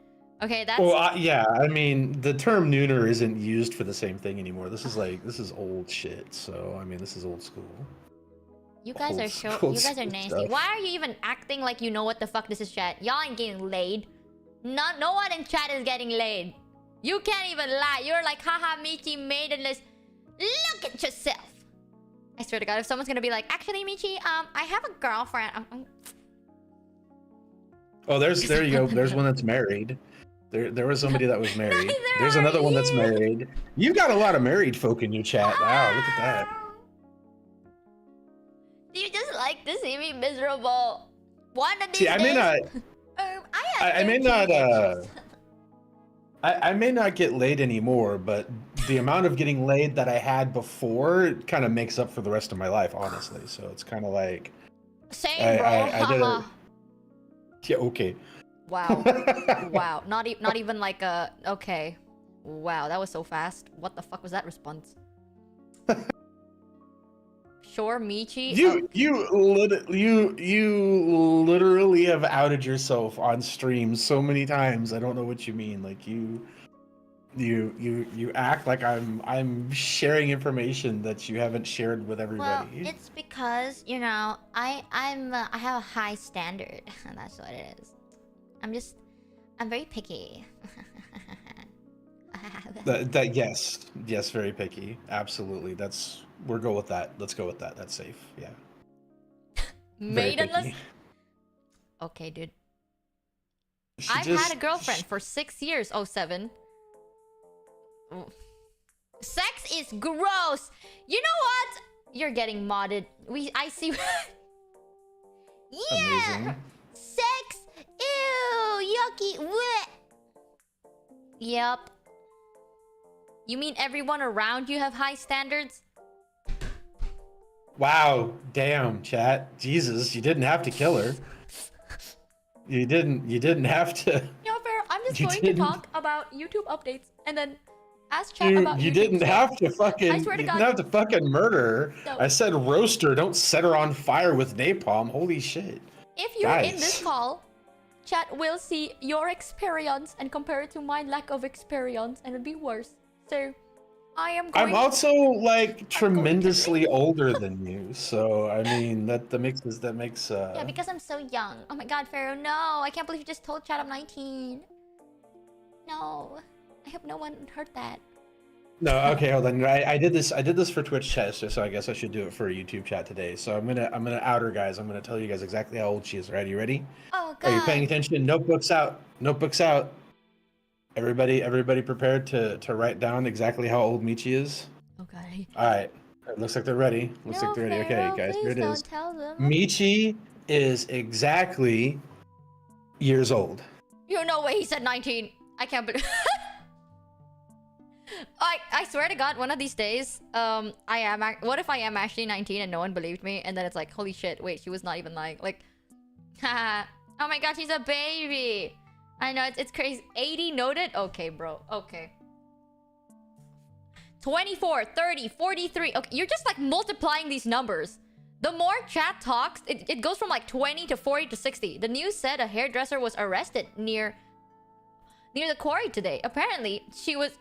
Okay, that's. Well, yeah, I mean, the term nooner isn't used for the same thing anymore. This is old shit. So, I mean, this is old school. You guys are you guys are nasty. Stuff. Why are you even acting like you know what the fuck this is, chat? Y'all ain't getting laid. No one in chat is getting laid. You can't even lie. You're like, haha, Michi, maidenless. Look at yourself. I swear to God, if someone's gonna be like, actually, Michi, I have a girlfriend. Oh, there you go. There's one that's married. There was somebody that was married. There's are another one that's you. married. You've got a lot of married folk in your chat. Wow, look at that. Do you just like to see me miserable? One of these See, I may days. not. I I may 13 not. inches. I may not get laid anymore, but the amount of getting laid that I had before kind of makes up for the rest of my life, honestly. So it's kind of like. Same, bro. I did Haha. Yeah. Okay. Wow. Wow. Not even like a okay. Wow, that was so fast. What the fuck was that response? Sure, Michi. You literally have outed yourself on stream so many times. I don't know what you mean. Like you act like I'm sharing information that you haven't shared with everybody. Well, it's because I have a high standard. That's what it is. I'm very picky. That yes, very picky. Absolutely. We'll go with that. Let's go with that. That's safe. Yeah. Very Maidenless. picky. Okay, dude. She I've just- had a girlfriend for 6 years. Oh, 7. Sex is gross. You know what? You're getting modded. I see. Yeah. Amazing. Sex. Ew. Yucky. Blech. Yep. You mean everyone around you have high standards? Wow. Damn, chat. Jesus, you didn't have to kill her. You didn't have to. No, Pharaoh, I'm just You going didn't- to talk about YouTube updates and then ask chat about You YouTube didn't stuff. have to fucking. I swear to You God. didn't have to fucking murder her. No. I said roast her. Don't set her on fire with napalm. Holy shit. If you're in Guys. this call, chat will see your experience and compare it to my lack of experience, and it'll be worse. So, I am going. I'm also like to- tremendously older than you, so I mean that makes. Yeah, because I'm so young. Oh my God, Pharaoh, no! I can't believe you just told chat I'm 19. No, I hope no one heard that. No, okay, hold on. I did this for Twitch chat, so I guess I should do it for a YouTube chat today. So I'm gonna out her, guys. I'm gonna tell you guys exactly how old she is. Alright, you ready? Oh God. Are you paying attention? Notebooks out. Notebooks out. Everybody prepared to write down exactly how old Michi is? Oh God. Alright. It looks like they're ready. Looks like they're ready. Okay, guys, here it is. Michi is exactly years old. You know what? He said 19. I can't believe. I swear to God, one of these days, what if I am actually 19 and no one believed me, and then it's like, holy shit, wait, she was not even like, haha, oh my God, she's a baby. I know, it's crazy. 80 noted? Okay, bro. Okay. 24, 30, 43. Okay, you're just like multiplying these numbers. The more chat talks, it goes from like 20 to 40 to 60. The news said a hairdresser was arrested near the quarry today. Apparently, she was...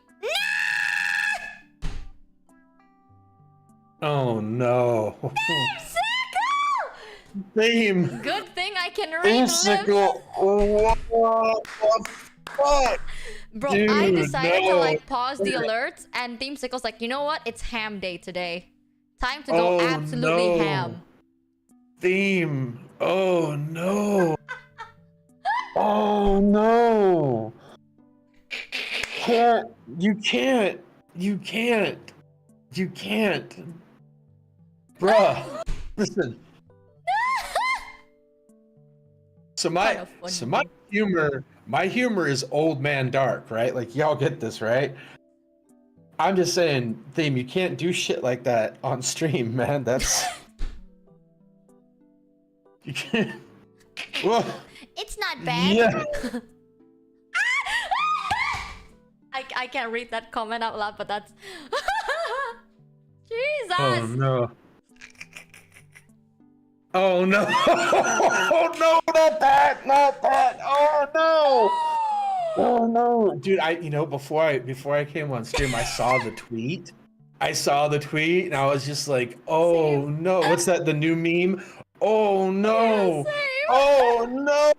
Oh no. Sicko! Theme. Good thing I can read lips. Sicko. What the fuck? Bro, Dude, I decided to no. like pause the alerts, and Theme Sickle's like, you know what? It's ham day today. Time to go absolutely no. ham. Theme. Oh no. Oh no. You can't. Bruh. Listen. So my humor is old man dark, right? Like y'all get this, right? I'm just saying, Theme, you can't do shit like that on stream, man. That's you can't. Whoa. It's not bad. Yeah. I can't read that comment out loud, but that's... Jesus! Oh no. Oh no. Oh no, not that. Oh no. Oh no. Dude, before I came on stream, I saw the tweet. And I was just like, oh Same. no. What's that? The new meme? Oh no. Yeah, same. Oh no.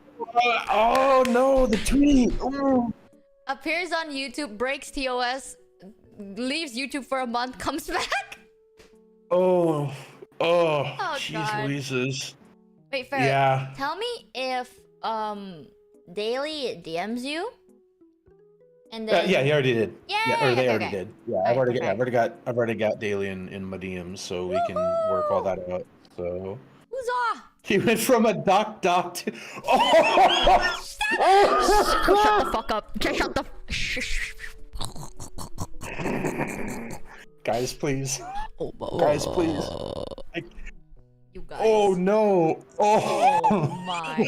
Oh no, the tweet. Ooh. Appears on YouTube, breaks TOS, leaves YouTube for a month, comes back. Oh, God. jeez Louises. Wait, Pharaoh, Yeah. tell me if Daily DMs you, and then Yeah, he already did. Yeah, or they okay, already okay. did. Yeah, Right, I've already got Daily in my DMs, so we can work all that out. So Huzzah! he went from a doc to oh! Shut the fuck up. Just shut the Guys, please. Oh, Guys, please. You guys. Oh no. Oh my.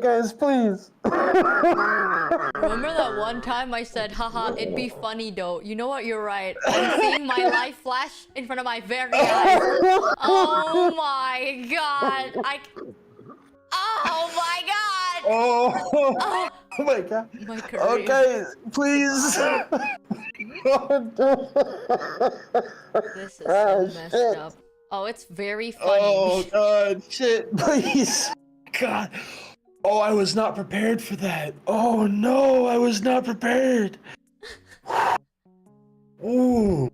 Guys, please. Remember that one time I said, haha, it'd be funny though. You know what? You're right. I'm seeing my life flash in front of my very eyes. Oh my god. Oh my god. Oh my god. My career. Okay, please. This is so messed up. Oh, it's very funny. Oh god, shit, please. God. Oh, I was not prepared for that. Oh no, I was not prepared. Ooh.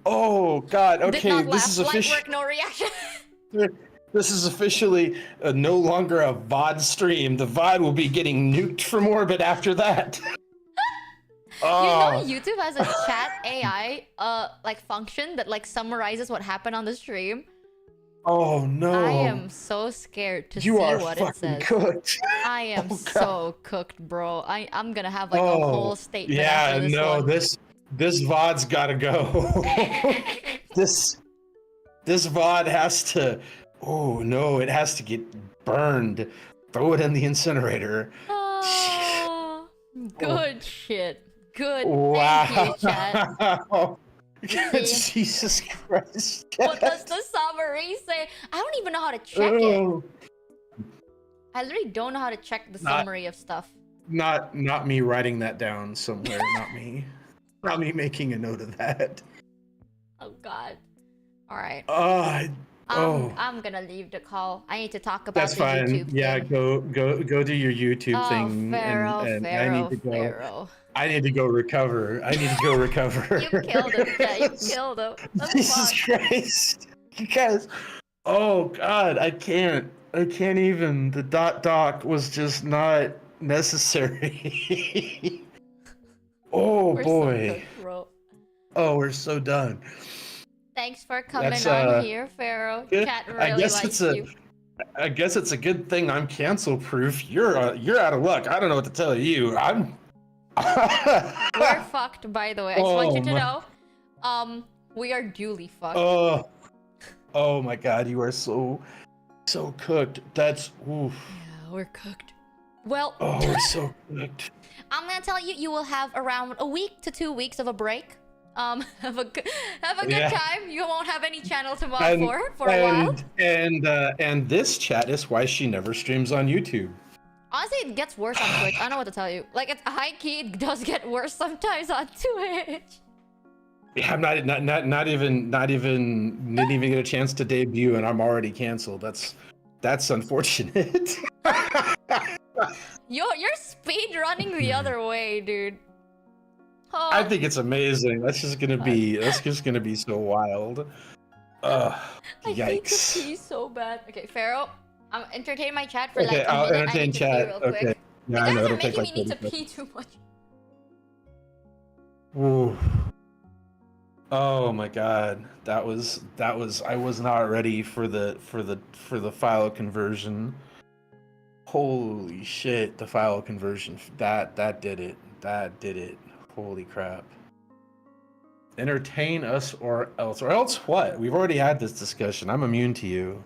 Oh god. Did Okay, not laugh. this is Light official. work, no reaction. This is officially no longer a VOD stream. The VOD will be getting nuked from orbit after that. You know YouTube has a chat AI like function that like summarizes what happened on the stream. Oh no. I am so scared to see You are what it fucking says. cooked. I am Oh, God. so cooked, bro. I'm gonna have like a whole statement Yeah, after this no, one. this VOD's gotta go. this VOD has to. Oh no, it has to get burned. Throw it in the incinerator. Oh, good shit. Good. Wow. Thank you, chat. Jesus Christ. What does the summary say? I don't even know how to check it. Oh. I literally don't know how to check the summary of stuff. Not me writing that down somewhere. Not me. Not me making a note of that. Oh God. All right. Oh. I'm gonna leave the call. I need to talk about That's the fine. YouTube Yeah, thing. go do your YouTube thing. Pharaoh, and I Pharaoh, need to go. Pharaoh. I need to go recover. You killed him. Yeah, you killed him. Jesus Christ. You guys. Oh God, I can't even. The doc was just not necessary. Oh We're boy. so cooked, bro. Oh, we're so done. Thanks for coming That's, on here, Pharaoh. good. Chat really I guess likes it's you. I guess it's a good thing I'm cancel proof. You're out of luck. I don't know what to tell you. I'm We're fucked, by the way. I just want you to Oh, know. We are duly fucked. Oh my god, you are so cooked. That's oof. Yeah, we're cooked. Well, Oh, we're so cooked. I'm gonna tell you, you will have around a week to 2 weeks of a break. Have a good time. You won't have any channel to mod for a while. And this chat is why she never streams on YouTube. Honestly, it gets worse on Twitch. I don't know what to tell you. Like, it's high key, it does get worse sometimes on Twitch. Yeah, I'm not even didn't even get a chance to debut, and I'm already canceled. That's unfortunate. You're speed running the other way, dude. Oh. I think it's amazing. That's just gonna be so wild. I Yikes. need to pee so bad. Okay, Pharaoh, I'm entertain my chat for like a I'll minute. entertain I need chat. To pee real quick. Okay. Yeah, You I know. guys are It'll take making like me need to 30 pee too much. Ooh. Oh my god, that was I was not ready for the file conversion. Holy shit, the file conversion. That did it. That did it. Holy crap. Entertain us or else what? We've already had this discussion. I'm immune to you.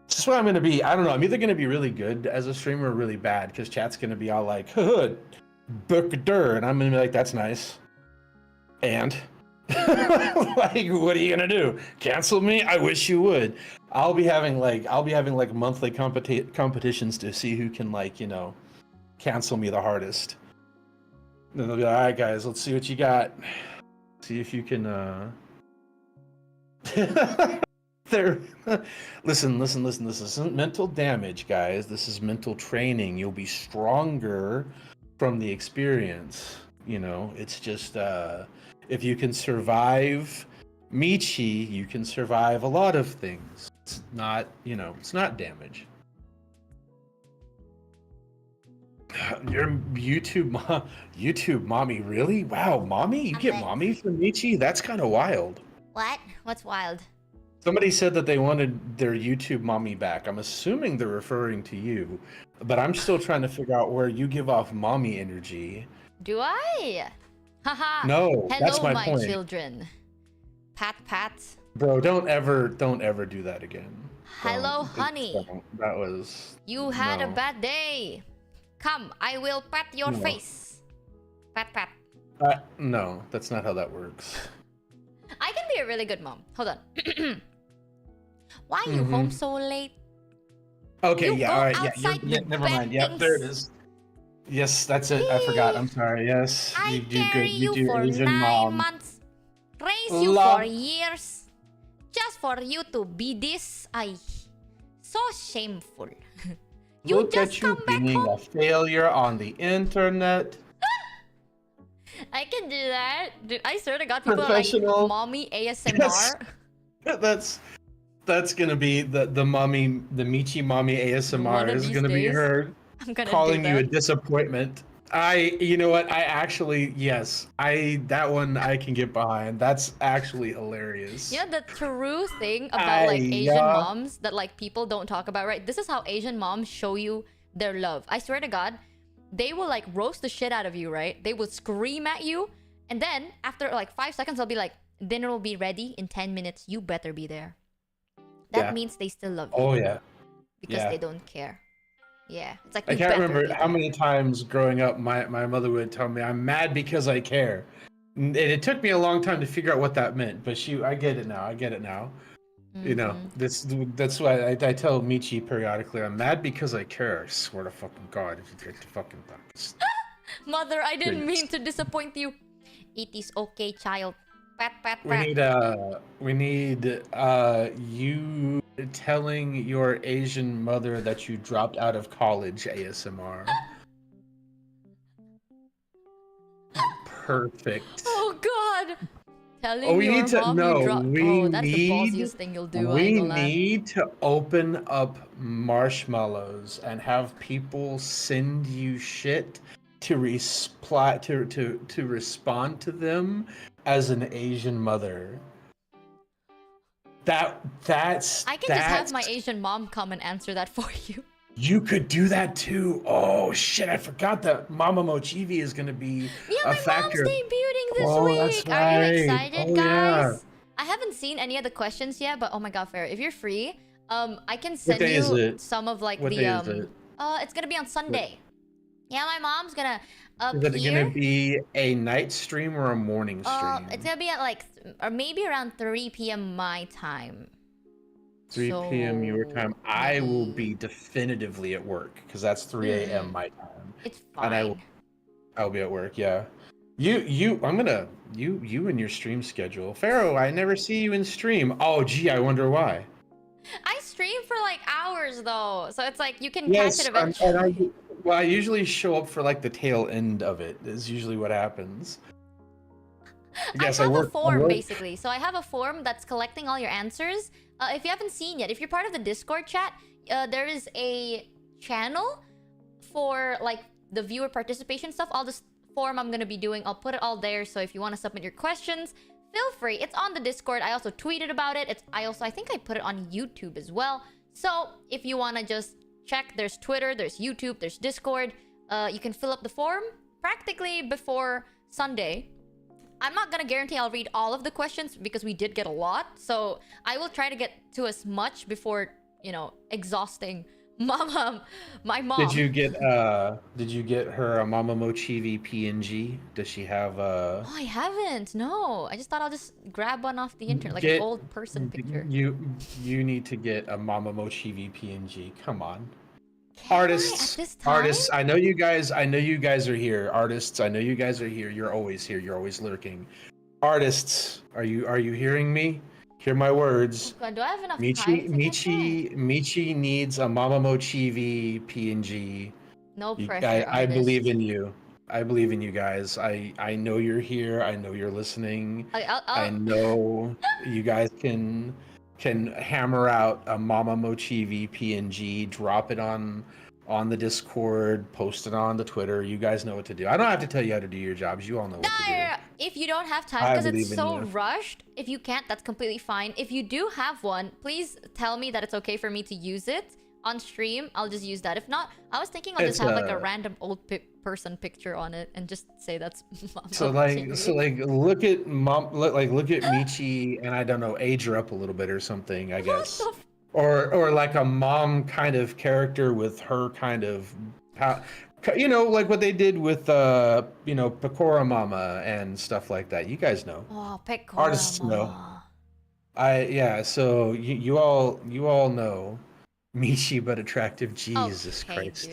This is what I'm gonna be. I don't know. I'm either gonna be really good as a streamer or really bad, because chat's gonna be all like, Burkadur, and I'm gonna be like, that's nice. And like, what are you gonna do? Cancel me? I wish you would. I'll be having like monthly competitions to see who can, like, you know, cancel me the hardest. Then they'll be like, all right, guys, let's see what you got. See if you can. There. Listen. This isn't mental damage, guys. This is mental training. You'll be stronger from the experience. You know, it's just if you can survive Michi, you can survive a lot of things. It's not, you know, it's not damage. Your YouTube mommy, really? Wow, mommy? You get mommy from Michi? That's kind of wild. What? What's wild? Somebody said that they wanted their YouTube mommy back. I'm assuming they're referring to you, but I'm still trying to figure out where you give off mommy energy. Do I? Haha. No, Hello, that's my point. Children. Pat. Bro, don't ever do that again. Hello, honey. That was. You had a bad day. Come, I will pat your face. Pat. No, that's not how that works. I can be a really good mom. Hold on. Why are you home so late? Okay, you all right, yeah, never mind. Yep, there it is. Yes, that's it. I forgot. I'm sorry. Yes, I you do good. You do for Asian 9 mom. months, raise you for years, just for you to be this. So shameful. Look at you being a failure on the internet. I can do that. Dude, I swear to God, people are like, mommy ASMR. Yes. That's gonna be the mommy, the Michi mommy ASMR is gonna be her calling you a disappointment. You know what? I actually, yes, that one I can get behind. That's actually hilarious. You know, the true thing about like Asian moms that like people don't talk about, right? This is how Asian moms show you their love. I swear to God, they will like roast the shit out of you, right? They will scream at you, and then after like 5 seconds, they'll be like, dinner will be ready in 10 minutes. You better be there. That means they still love you. Oh yeah. Because they don't care. Yeah, it's like I can't remember how many times growing up my mother would tell me I'm mad because I care. And it took me a long time to figure out what that meant, but I get it now. You know, that's why I tell Michi periodically, I'm mad because I care. I swear to fucking God, if you take the fucking thing. Mother, I didn't mean to disappoint you. It is okay, child. Pat. We need you telling your Asian mother that you dropped out of college ASMR. Perfect. Oh God. Telling your mom you dropped. That's the ballsiest thing you'll do. We need to open up marshmallows and have people send you shit to respond to them as an Asian mother. That's I can just have my Asian mom come and answer that for you. You could do that too. Oh shit, I forgot that Mama Mochievee is gonna be a factor. Yeah, my mom's debuting this week. Are you excited, guys? I haven't seen any of the questions yet, but oh my god, Pharaoh, if you're free, I can What send day is you it? some of like What the day is it? it's gonna be on Sunday. Yeah, my mom's gonna Is it appear. gonna be a night stream or a morning stream? It's gonna be at like or maybe around 3 p.m. my time. 3 p.m. your time. I will be definitively at work because that's 3 a.m. my time. It's And fine. I'll be at work. Yeah. You and your stream schedule. Pharaoh, I never see you in stream. Oh, gee, I wonder why. I stream for like hours though, so it's like you can catch it and eventually. I usually show up for like the tail end of it. Is usually what happens. Yes, I have work. a form basically. So I have a form that's collecting all your answers. If you haven't seen yet, if you're part of the Discord chat, there is a channel for like the viewer participation stuff. All this form I'm gonna be doing, I'll put it all there. So if you want to submit your questions, feel free. It's on the Discord. I also tweeted about it. I think I put it on YouTube as well. So if you want to just check, there's Twitter, there's YouTube, there's Discord. You can fill up the form practically before Sunday. I'm not gonna guarantee I'll read all of the questions because we did get a lot. So I will try to get to as much before, you know, exhausting my mom. Did you get her a Mama Mochievee PNG? Does she have Oh, I haven't. No. I just thought I'll just grab one off the internet, like an old person picture. You need to get a Mama Mochievee PNG. Come on. Can Artists, I at this time? artists, I know you guys are here. Artists, I know you guys are here. You're always here. You're always lurking. Artists, are you hearing me? Hear my words. Oh God, do I have enough time to get that? Michi needs a Mama Mochievee PNG. No pressure. I believe in you. I believe in you guys. I know you're here. I know you're listening. I know you guys can hammer out a Mama Mochievee PNG, drop it on the Discord, post it on the Twitter. You guys know what to do. I don't have to tell you how to do your jobs. You all know what to do. If you don't have time because it's so rushed, if you can't, that's completely fine. If you do have one, please tell me that it's okay for me to use it on stream. I'll just use that. If not, I was thinking I'll just have like a random old person picture on it and just say that's Mama Mochievee. Look at Michi and I don't know, age her up a little bit or something, I guess. Or like a mom kind of character with her kind of, you know, like what they did with you know, Pecora Mama and stuff like that. You guys know. Oh, Pecora Artists Mama. know. So you all know Michi but attractive. Jesus Christ.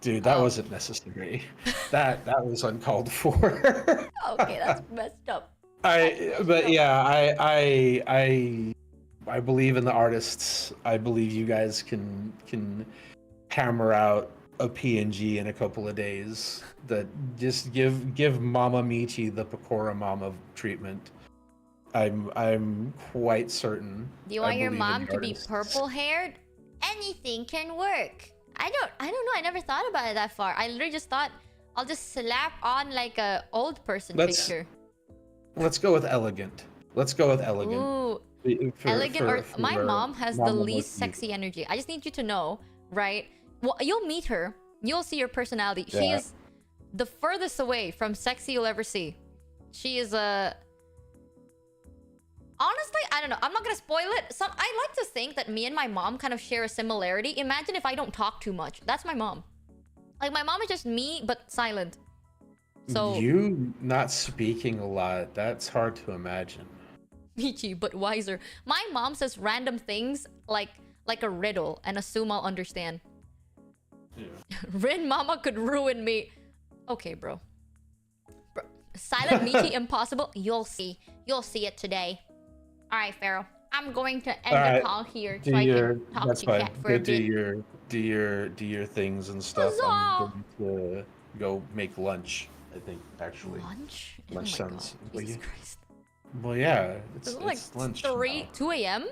Dude, that wasn't necessary. that was uncalled for. Okay, that's messed up. I believe in the artists. I believe you guys can hammer out a PNG in a couple of days. That just give Mama Michi the Pecora Mama treatment. I'm quite certain. Do you want your mom to be purple haired? Anything can work. I don't know. I never thought about it that far. I literally just thought I'll just slap on like a old person picture. Let's go with elegant. Ooh. My mom has the least sexy energy. I just need you to know, right? Well, you'll meet her. You'll see her personality. Yeah. She is the furthest away from sexy you'll ever see. She is a... Honestly, I don't know. I'm not gonna spoil it. I like to think that me and my mom kind of share a similarity. Imagine if I don't talk too much. That's my mom. Like, my mom is just me, but silent. So... You not speaking a lot, that's hard to imagine. Michi, but wiser. My mom says random things like a riddle and assume I'll understand. Yeah. Rin Mama could ruin me. Okay, bro. Silent Michi impossible. You'll see. You'll see it today. All right, Pharaoh. I'm going to end the call here so I can talk to Cat for a bit. Do your things and stuff. I'm going to go make lunch. I think actually. Lunch? Lunch sounds. Jesus Christ. Well, yeah, it's like lunch. 2 a.m.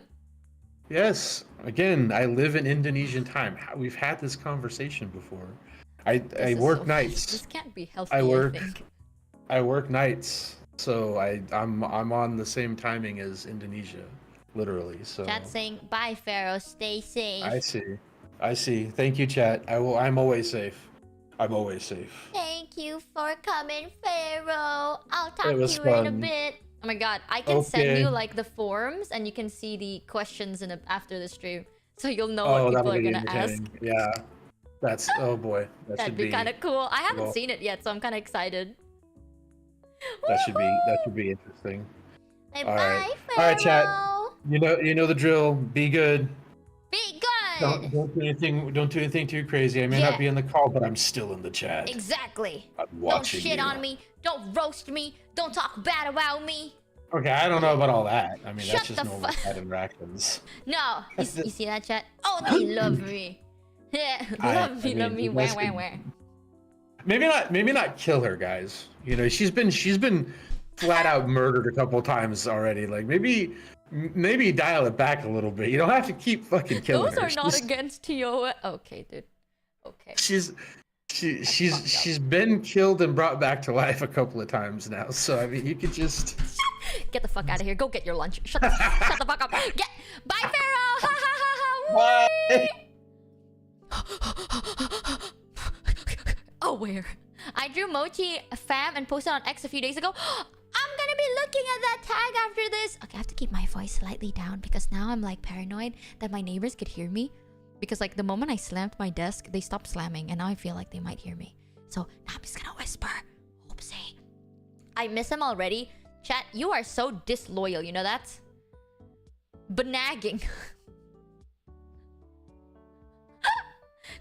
Yes. Again, I live in Indonesian time. We've had this conversation before. I work nights. This can't be healthy. I work nights, so I'm on the same timing as Indonesia, literally. So. Chat saying bye, Pharaoh. Stay safe. I see. Thank you, chat. I'm always safe. I'm always safe. Thank you for coming, Pharaoh. I'll talk to you fun. in a bit. Oh my god, I can send Okay. you like the forms and you can see the questions after the stream. So you'll know what Oh, people that'll are be gonna ask. entertaining. Yeah. That's oh boy. That That'd should be kind of cool. I haven't well, seen it yet, so I'm kind of excited. that should be interesting. Hey, All right. bye, All right, chat. Pharaoh. You know the drill. Be good. Be good. Don't do anything too crazy. I may not be in the call, but I'm still in the chat. Exactly. I'm Don't watching shit you. on me. Don't roast me. Don't talk bad about me. Okay, I don't know about all that. I mean, Shut that's just the normal chat interactions. No, you see that chat? Oh no, you love me. Yeah, love me. Wah. Maybe not kill her, guys. You know, she's been flat out murdered a couple times already. Like maybe dial it back a little bit. You don't have to keep fucking killing her. Those are not against TOS. Okay, dude. Okay. She's been killed and brought back to life a couple of times now. So I mean, you could just get the fuck out of here. Go get your lunch. Shut the fuck up. Bye, Pharaoh. Bye. Oh, where? I drew Mochi fam and posted on X a few days ago. I'm gonna be looking at that tag after this. Okay, I have to keep my voice slightly down because now I'm like paranoid that my neighbors could hear me. Because like the moment I slammed my desk, they stopped slamming and now I feel like they might hear me. So now I'm just gonna whisper. Oopsie. I miss him already. Chat, you are so disloyal, you know that? Benagging.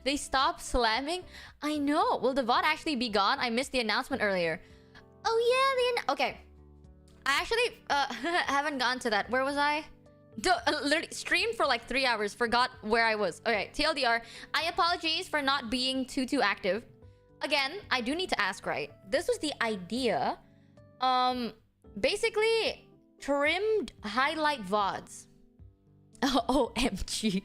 They stopped slamming? I know. Will the VOD actually be gone? I missed the announcement earlier. Oh yeah, okay. I actually haven't gone to that. Where was I? Literally streamed for like 3 hours. Forgot where I was. Okay, TLDR. I apologize for not being too active. Again, I do need to ask, right? This was the idea. Basically, trimmed highlight VODs. OMG.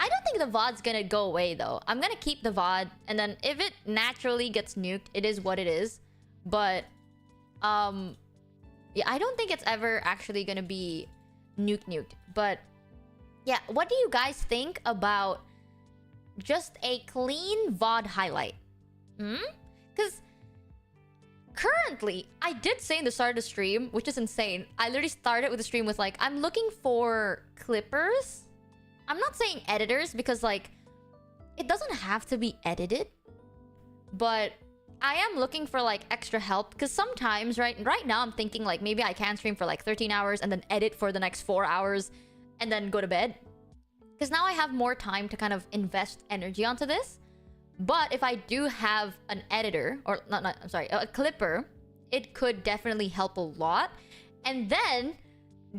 I don't think the VOD's gonna go away though. I'm gonna keep the VOD, and then if it naturally gets nuked, it is what it is. But yeah, I don't think it's ever actually gonna be nuked. But yeah, what do you guys think about just a clean VOD highlight? Because currently, I did say in the start of the stream, which is insane. I literally started with the stream with like, I'm looking for clippers. I'm not saying editors because like, it doesn't have to be edited. But I am looking for like extra help because sometimes right now I'm thinking like maybe I can stream for like 13 hours and then edit for the next 4 hours and then go to bed. Because now I have more time to kind of invest energy onto this. But if I do have an editor, or a clipper, it could definitely help a lot. And then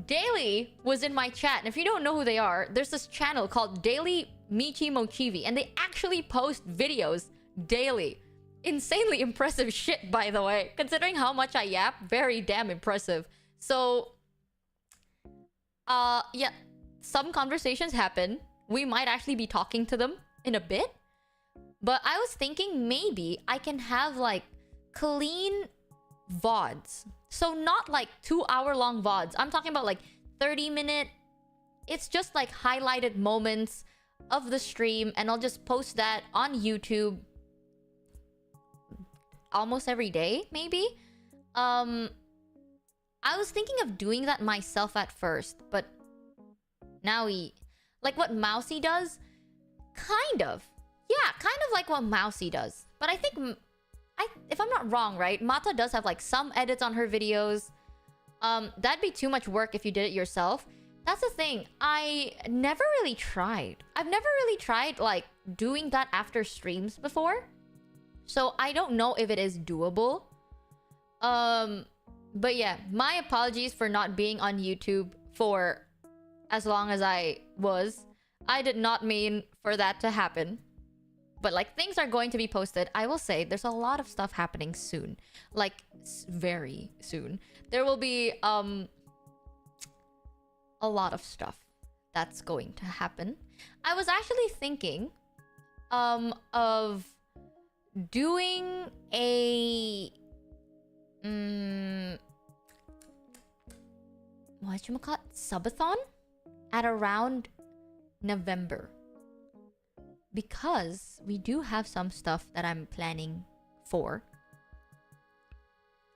Daily was in my chat. And if you don't know who they are, there's this channel called Daily Michi Mochievee. And they actually post videos daily. Insanely impressive shit, by the way. Considering how much I yap, very damn impressive. So, yeah, some conversations happen. We might actually be talking to them in a bit. But I was thinking maybe I can have like clean VODs. So not like 2-hour-long VODs. I'm talking about like 30-minute. It's just like highlighted moments of the stream. And I'll just post that on YouTube almost every day, maybe. I was thinking of doing that myself at first. But now like what Mousy does? Kind of. Yeah, kind of like what Mousy does. But I think, if I'm not wrong, right? Mata does have like some edits on her videos. That'd be too much work if you did it yourself. That's the thing. I never really tried. I've never really tried like doing that after streams before. So I don't know if it is doable. But yeah, my apologies for not being on YouTube for as long as I was. I did not mean for that to happen. But like things are going to be posted. I will say there's a lot of stuff happening soon. Like very soon. There will be a lot of stuff that's going to happen. I was actually thinking of doing a whatchamacallit? Subathon at around November. Because we do have some stuff that I'm planning for.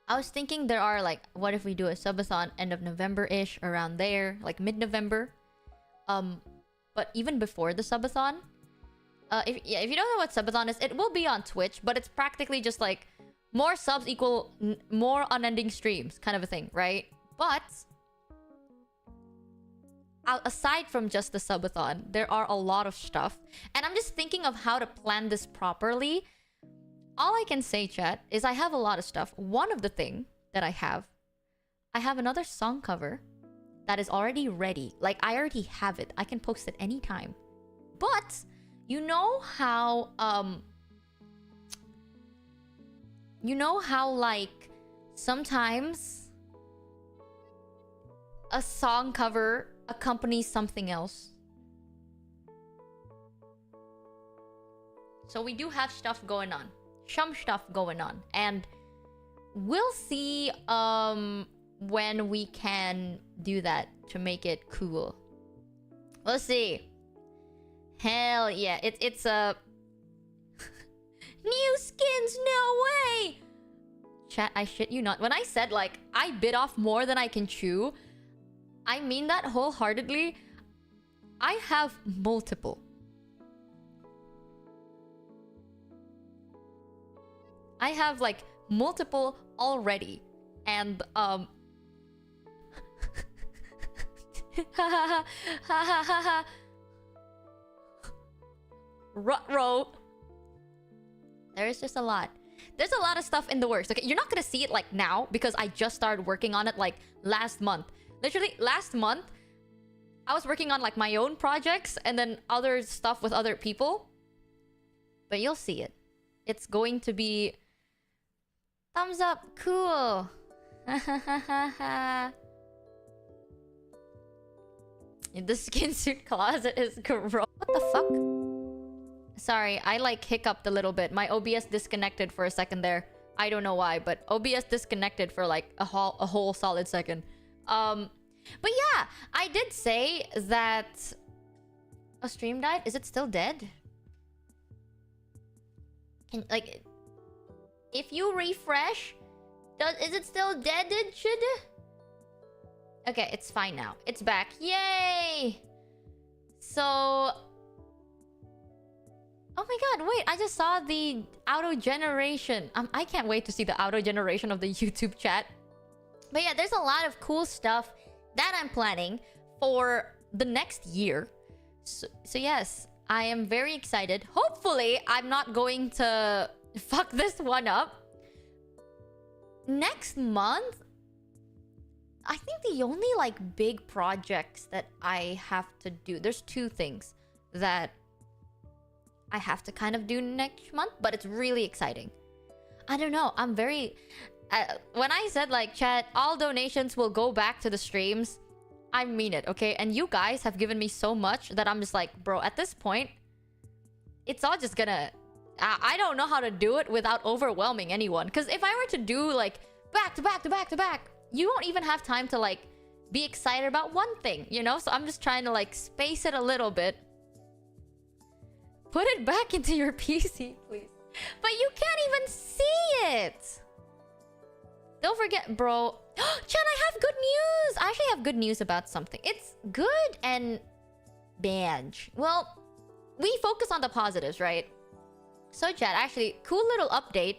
I was thinking there are like, what if we do a subathon end of November-ish, around there, like mid-November. But even before the subathon, if you don't know what subathon is, it will be on Twitch, but it's practically just like more subs equal more unending streams kind of a thing, right? But aside from just the subathon, there are a lot of stuff, and I'm just thinking of how to plan this properly. All I can say, chat, is I have a lot of stuff. One of the thing that I have another song cover that is already ready. Like, I already have it. I can post it anytime. But you know how like sometimes a song cover accompanies something else. So we do have stuff going on. Some stuff going on. And we'll see when we can do that to make it cool. We'll see. Hell yeah. It's a... New skins, no way! Chat, I shit you not. When I said, like, I bit off more than I can chew, I mean that wholeheartedly. I have multiple. I have, like, multiple already. And, Rut-row. There is just a lot. There's a lot of stuff in the works. Okay, you're not gonna see it like now because I just started working on it like last month. Literally last month, I was working on like my own projects and then other stuff with other people. But you'll see it. It's going to be thumbs up, cool. The skin suit closet is gross. What the fuck? Sorry, I like hiccuped a little bit. My OBS disconnected for a second there. I don't know why, but OBS disconnected for like a whole solid second. But yeah, I did say that a stream died. Is it still dead? Can, like, if you refresh, is it still dead? Okay, it's fine now. It's back. Yay! So... Oh my god, wait, I just saw the auto generation. I can't wait to see the auto generation of the YouTube chat. But yeah, there's a lot of cool stuff that I'm planning for the next year. So yes, I am very excited. Hopefully, I'm not going to fuck this one up. Next month, I think the only like big projects that I have to do, there's two things that I have to kind of do next month, but it's really exciting. I don't know, I'm very... when I said like, chat, all donations will go back to the streams, I mean it, okay? And you guys have given me so much that I'm just like, bro, at this point, it's all just gonna... I don't know how to do it without overwhelming anyone. Because if I were to do like back to back to back to back, you won't even have time to like be excited about one thing, you know? So I'm just trying to like space it a little bit. Put it back into your PC, please. But you can't even see it. Don't forget, bro. Chan, I have good news. I actually have good news about something. It's good and bad. Well, we focus on the positives, right? So, chat, actually, cool little update.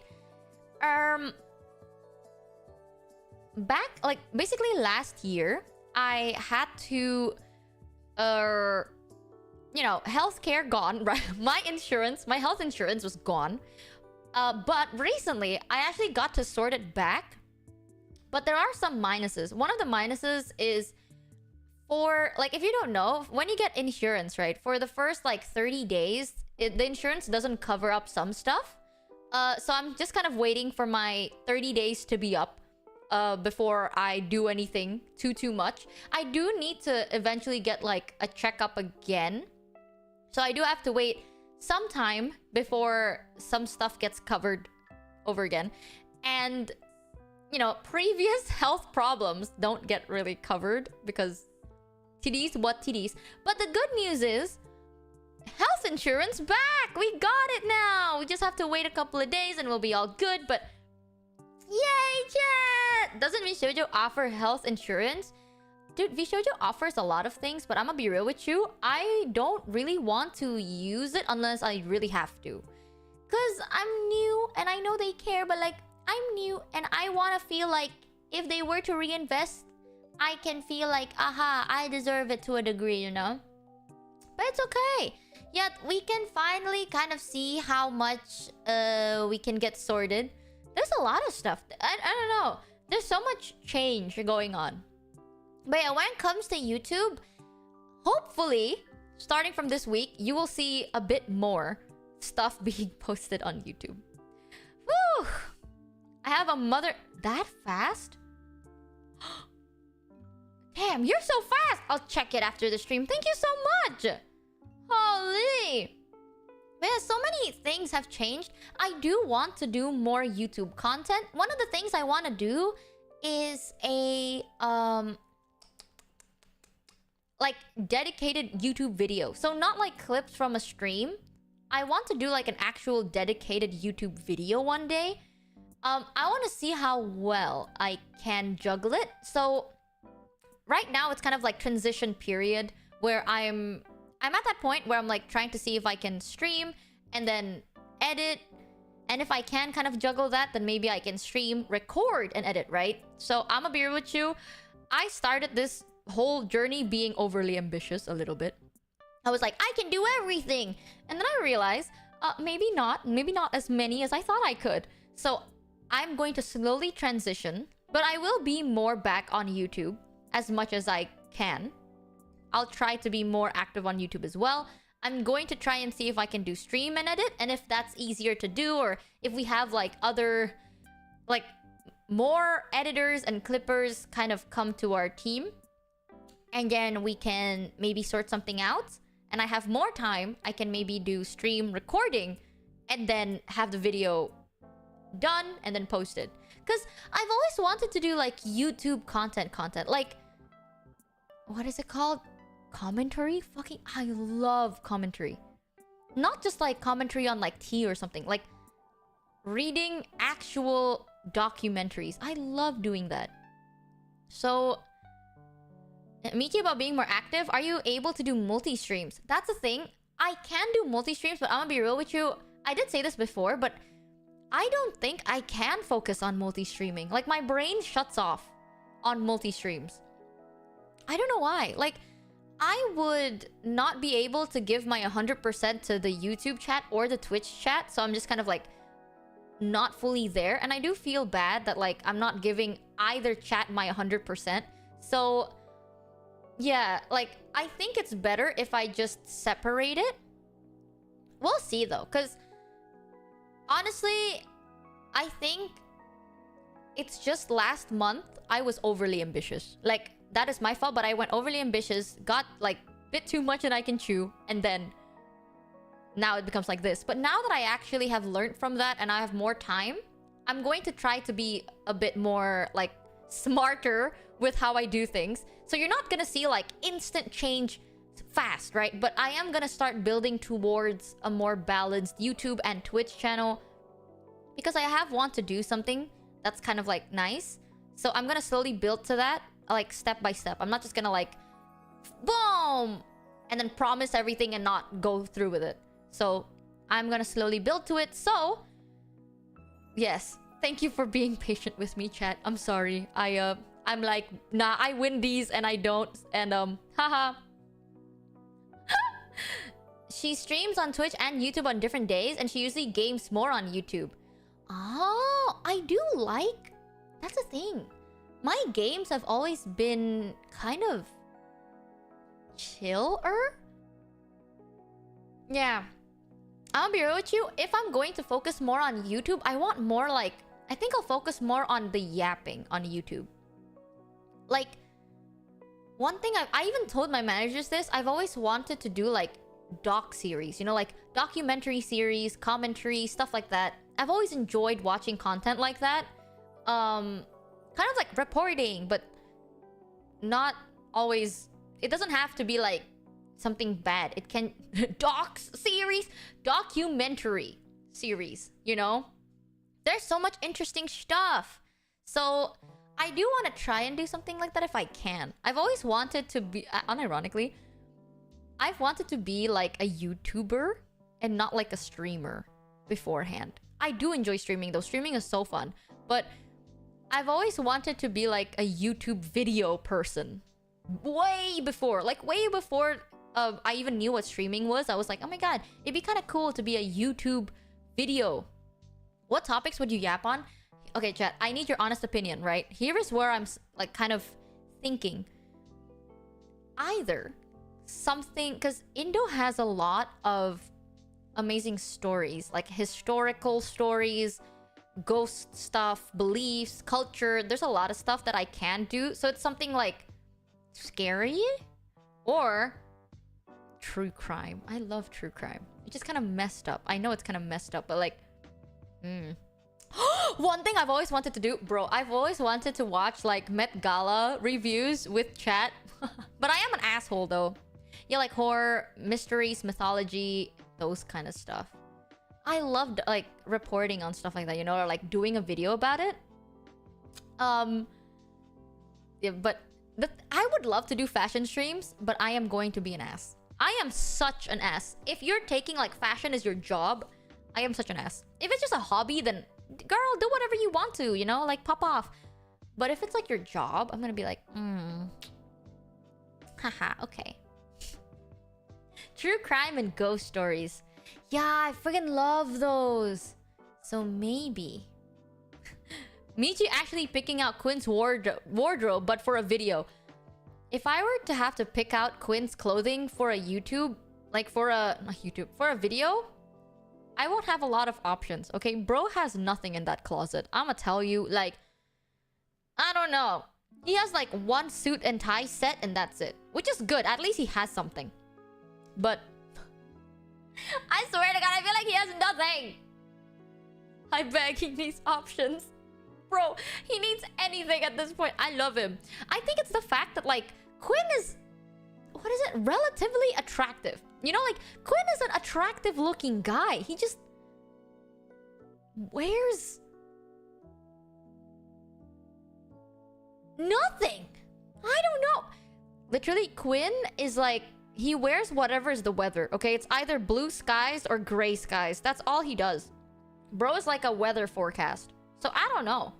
Back, like, basically last year, I had to, you know, healthcare gone, right? My health insurance was gone. But recently, I actually got to sort it back. But there are some minuses. One of the minuses is for, like, if you don't know, when you get insurance, right? For the first, like, 30 days, the insurance doesn't cover up some stuff. So I'm just kind of waiting for my 30 days to be up before I do anything too much. I do need to eventually get, like, a checkup again. So I do have to wait some time before some stuff gets covered over again. And, you know, previous health problems don't get really covered because TDs, what TDs. But the good news is, health insurance back! We got it now! We just have to wait a couple of days and we'll be all good. But Yay, chat! Doesn't Vshojo offer health insurance? Dude, Vshojo offers a lot of things, but I'm gonna be real with you. I don't really want to use it unless I really have to. Cause I'm new and I know they care, but like, I'm new and I wanna feel like if they were to reinvest, I can feel like, aha, I deserve it to a degree, you know? But it's okay. Yet we can finally kind of see how much we can get sorted. There's a lot of stuff. I don't know. There's so much change going on. But yeah, when it comes to YouTube, hopefully, starting from this week, you will see a bit more stuff being posted on YouTube. Woo! I have a mother... That fast? Damn, you're so fast! I'll check it after the stream. Thank you so much! Holy! But yeah, so many things have changed. I do want to do more YouTube content. One of the things I want to do is a... like dedicated YouTube video. So not like clips from a stream. I want to do like an actual dedicated YouTube video one day. I want to see how well I can juggle it. So right now it's kind of like transition period where I'm at that point where I'm like trying to see if I can stream and then edit. And if I can kind of juggle that, then maybe I can stream, record, and edit, right? So I'm gonna be real with you. I started this whole journey being overly ambitious a little bit. I was like, I can do everything. And then I realized, maybe not as many as I thought I could. So I'm going to slowly transition, but I will be more back on YouTube as much as I can. I'll try to be more active on YouTube as well. I'm going to try and see if I can do stream and edit, and if that's easier to do, or if we have like other, like more editors and clippers kind of come to our team. And then we can maybe sort something out. And I have more time. I can maybe do stream recording and then have the video done and then posted. Because I've always wanted to do like YouTube content. Like, what is it called? Commentary? Fucking, I love commentary. Not just like commentary on like tea or something. Like reading actual documentaries. I love doing that. So... Michi, about being more active, are you able to do multi-streams? That's the thing. I can do multi-streams, but I'm gonna be real with you. I did say this before, but I don't think I can focus on multi-streaming. Like, my brain shuts off on multi-streams. I don't know why. Like, I would not be able to give my 100% to the YouTube chat or the Twitch chat, so I'm just kind of like not fully there. And I do feel bad that like I'm not giving either chat my 100%. So... yeah, like, I think it's better if I just separate it. We'll see, though, because... honestly, I think... it's just last month, I was overly ambitious. Like, that is my fault, but I went overly ambitious, got, like, a bit too much than I can chew, and then... now it becomes like this. But now that I actually have learned from that, and I have more time, I'm going to try to be a bit more, like, smarter with how I do things. So you're not gonna see like instant change fast, right? But I am gonna start building towards a more balanced YouTube and Twitch channel because I have want to do something that's kind of like nice. So I'm gonna slowly build to that, like step by step. I'm not just gonna like boom and then promise everything and not go through with it. So I'm gonna slowly build to it. So yes, thank you for being patient with me, chat. I'm sorry. I'm like, nah, I win these and I don't. And haha. She streams on Twitch and YouTube on different days, and she usually games more on YouTube. Oh, I do like... that's the thing. My games have always been kind of chiller. Yeah. I'll be real with you. If I'm going to focus more on YouTube, I want more like... I think I'll focus more on the yapping on YouTube. Like, one thing I even told my managers this, I've always wanted to do like doc series, you know, like documentary series, commentary, stuff like that. I've always enjoyed watching content like that. Kind of like reporting, but not always... it doesn't have to be like something bad. It can... documentary series, you know? There's so much interesting stuff. So I do want to try and do something like that if I can. I've always wanted to be, unironically, I've wanted to be like a YouTuber and not like a streamer beforehand. I do enjoy streaming though. Streaming is so fun. But I've always wanted to be like a YouTube video person. Way before I even knew what streaming was. I was like, oh my god, it'd be kind of cool to be a YouTube video. What topics would you yap on? Okay, chat, I need your honest opinion, right? Here is where I'm like kind of thinking. Either something, because Indo has a lot of amazing stories, like historical stories, ghost stuff, beliefs, culture. There's a lot of stuff that I can do. So it's something like scary or true crime. I love true crime. It's just kind of messed up. I know it's kind of messed up, but like, one thing I've always wanted to do, bro, I've always wanted to watch like Met Gala reviews with chat. But I am an asshole though. Yeah, like horror, mysteries, mythology, those kind of stuff. I loved like reporting on stuff like that, you know, or like doing a video about it. Yeah, but I would love to do fashion streams, but I am going to be an ass. I am such an ass. If you're taking like fashion as your job, I am such an ass. If it's just a hobby, then girl, do whatever you want to, you know, like pop off. But if it's like your job, I'm gonna be like, haha, okay. True crime and ghost stories. Yeah, I freaking love those. So maybe Michi actually picking out Quinn's wardrobe, but for a video. If I were to have to pick out Quinn's clothing for a YouTube, like for a video, I won't have a lot of options. Okay, bro has nothing in that closet. I'ma tell you, like, I don't know. He has like one suit and tie set and that's it, which is good. At least he has something. But I swear to God, I feel like he has nothing. I beg, he needs options. Bro, he needs anything at this point. I love him. I think it's the fact that like Quinn is, what is it, relatively attractive. You know, like Quinn is an attractive looking guy. He just wears nothing. I don't know. Literally, Quinn is like, he wears whatever is the weather, okay? It's either blue skies or gray skies. That's all he does. Bro is like a weather forecast. So I don't know.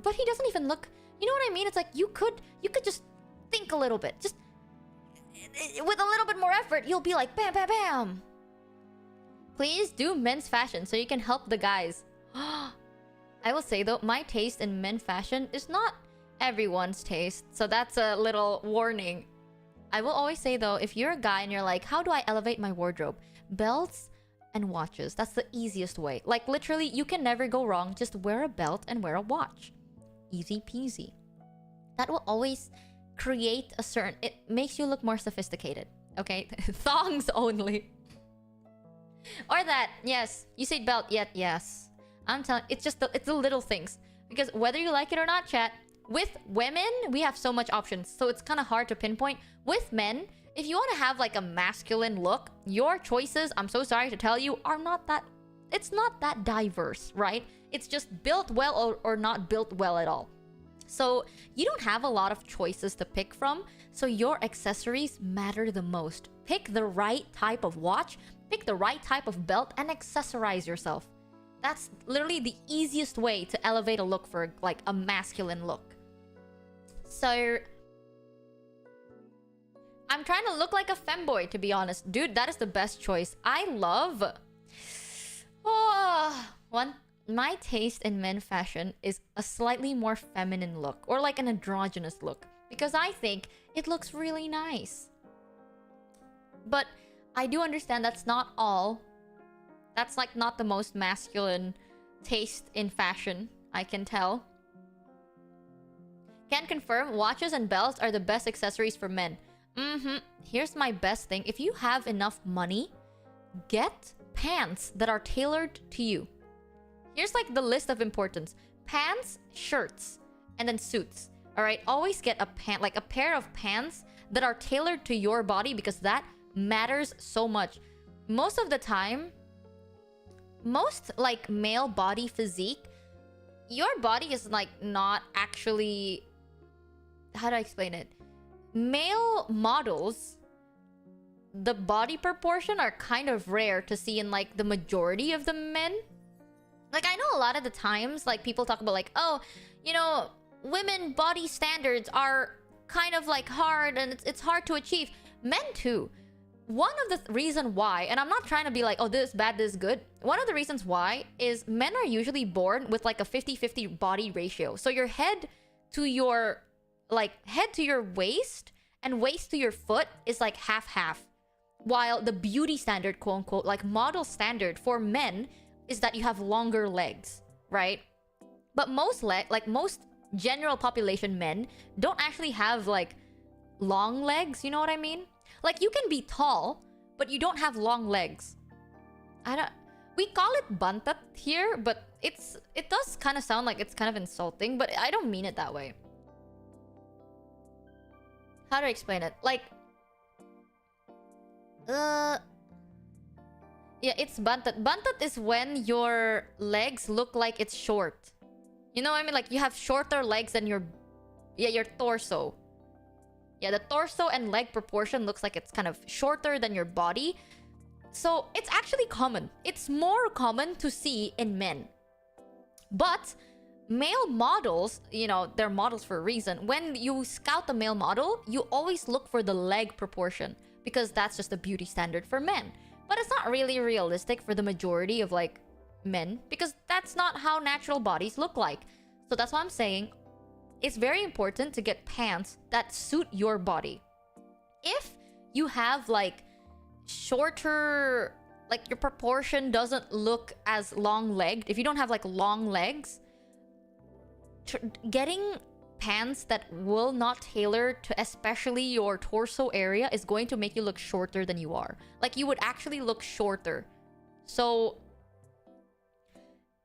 But he doesn't even look... You know what I mean? It's like you could just think a little bit. Just with a little bit more effort, you'll be like, bam, bam, bam. Please do men's fashion so you can help the guys. I will say though, my taste in men's fashion is not everyone's taste. So that's a little warning. I will always say though, if you're a guy and you're like, how do I elevate my wardrobe? Belts and watches. That's the easiest way. Like literally, you can never go wrong. Just wear a belt and wear a watch. Easy peasy. That will always create a certain... It makes you look more sophisticated. Okay? Thongs only. Or that. Yes. You said belt. Yet yes. I'm telling... It's just it's the little things. Because whether you like it or not, chat, with women, we have so much options. So it's kind of hard to pinpoint. With men, if you want to have like a masculine look, your choices, I'm so sorry to tell you, are not that... It's not that diverse, right? It's just built well or not built well at all. So you don't have a lot of choices to pick from. So your accessories matter the most. Pick the right type of watch, pick the right type of belt, and accessorize yourself. That's literally the easiest way to elevate a look for like a masculine look. So I'm trying to look like a femboy, to be honest. Dude, that is the best choice. I love... My taste in men fashion is a slightly more feminine look. Or like an androgynous look. Because I think it looks really nice. But I do understand that's not all. That's like not the most masculine taste in fashion, I can tell. Can confirm, watches and belts are the best accessories for men. Here's my best thing. If you have enough money, get pants that are tailored to you. Here's like the list of importance. Pants, shirts, and then suits. Alright, always get a pair of pants that are tailored to your body because that matters so much. Most of the time, most like male body physique, your body is like not actually, how do I explain it? Male models, the body proportion are kind of rare to see in like the majority of the men. Like, I know a lot of the times, like, people talk about like, oh, you know, women body standards are kind of like hard and it's hard to achieve. Men too. One of the reason why, and I'm not trying to be like, oh, this is bad, this is good. One of the reasons why is men are usually born with like a 50-50 body ratio. So your head to your, like, head to your waist and waist to your foot is like half-half. While the beauty standard, quote unquote, like model standard for men is that you have longer legs, right? But most most general population men don't actually have like long legs, you know what I mean? Like, you can be tall, but you don't have long legs. We call it banter here, but it does kind of sound like it's kind of insulting, but I don't mean it that way. How do I explain it? Like, yeah, it's bantet. Bantet is when your legs look like it's short. You know what I mean? Like, you have shorter legs than your torso. Yeah, the torso and leg proportion looks like it's kind of shorter than your body. So it's actually common. It's more common to see in men. But male models, you know, they're models for a reason. When you scout a male model, you always look for the leg proportion because that's just the beauty standard for men. But it's not really realistic for the majority of like men because that's not how natural bodies look like. So that's why I'm saying it's very important to get pants that suit your body. If you have like shorter, like your proportion doesn't look as long-legged, if you don't have like long legs, getting pants that will not tailor to especially your torso area is going to make you look shorter than you are. Like, you would actually look shorter. So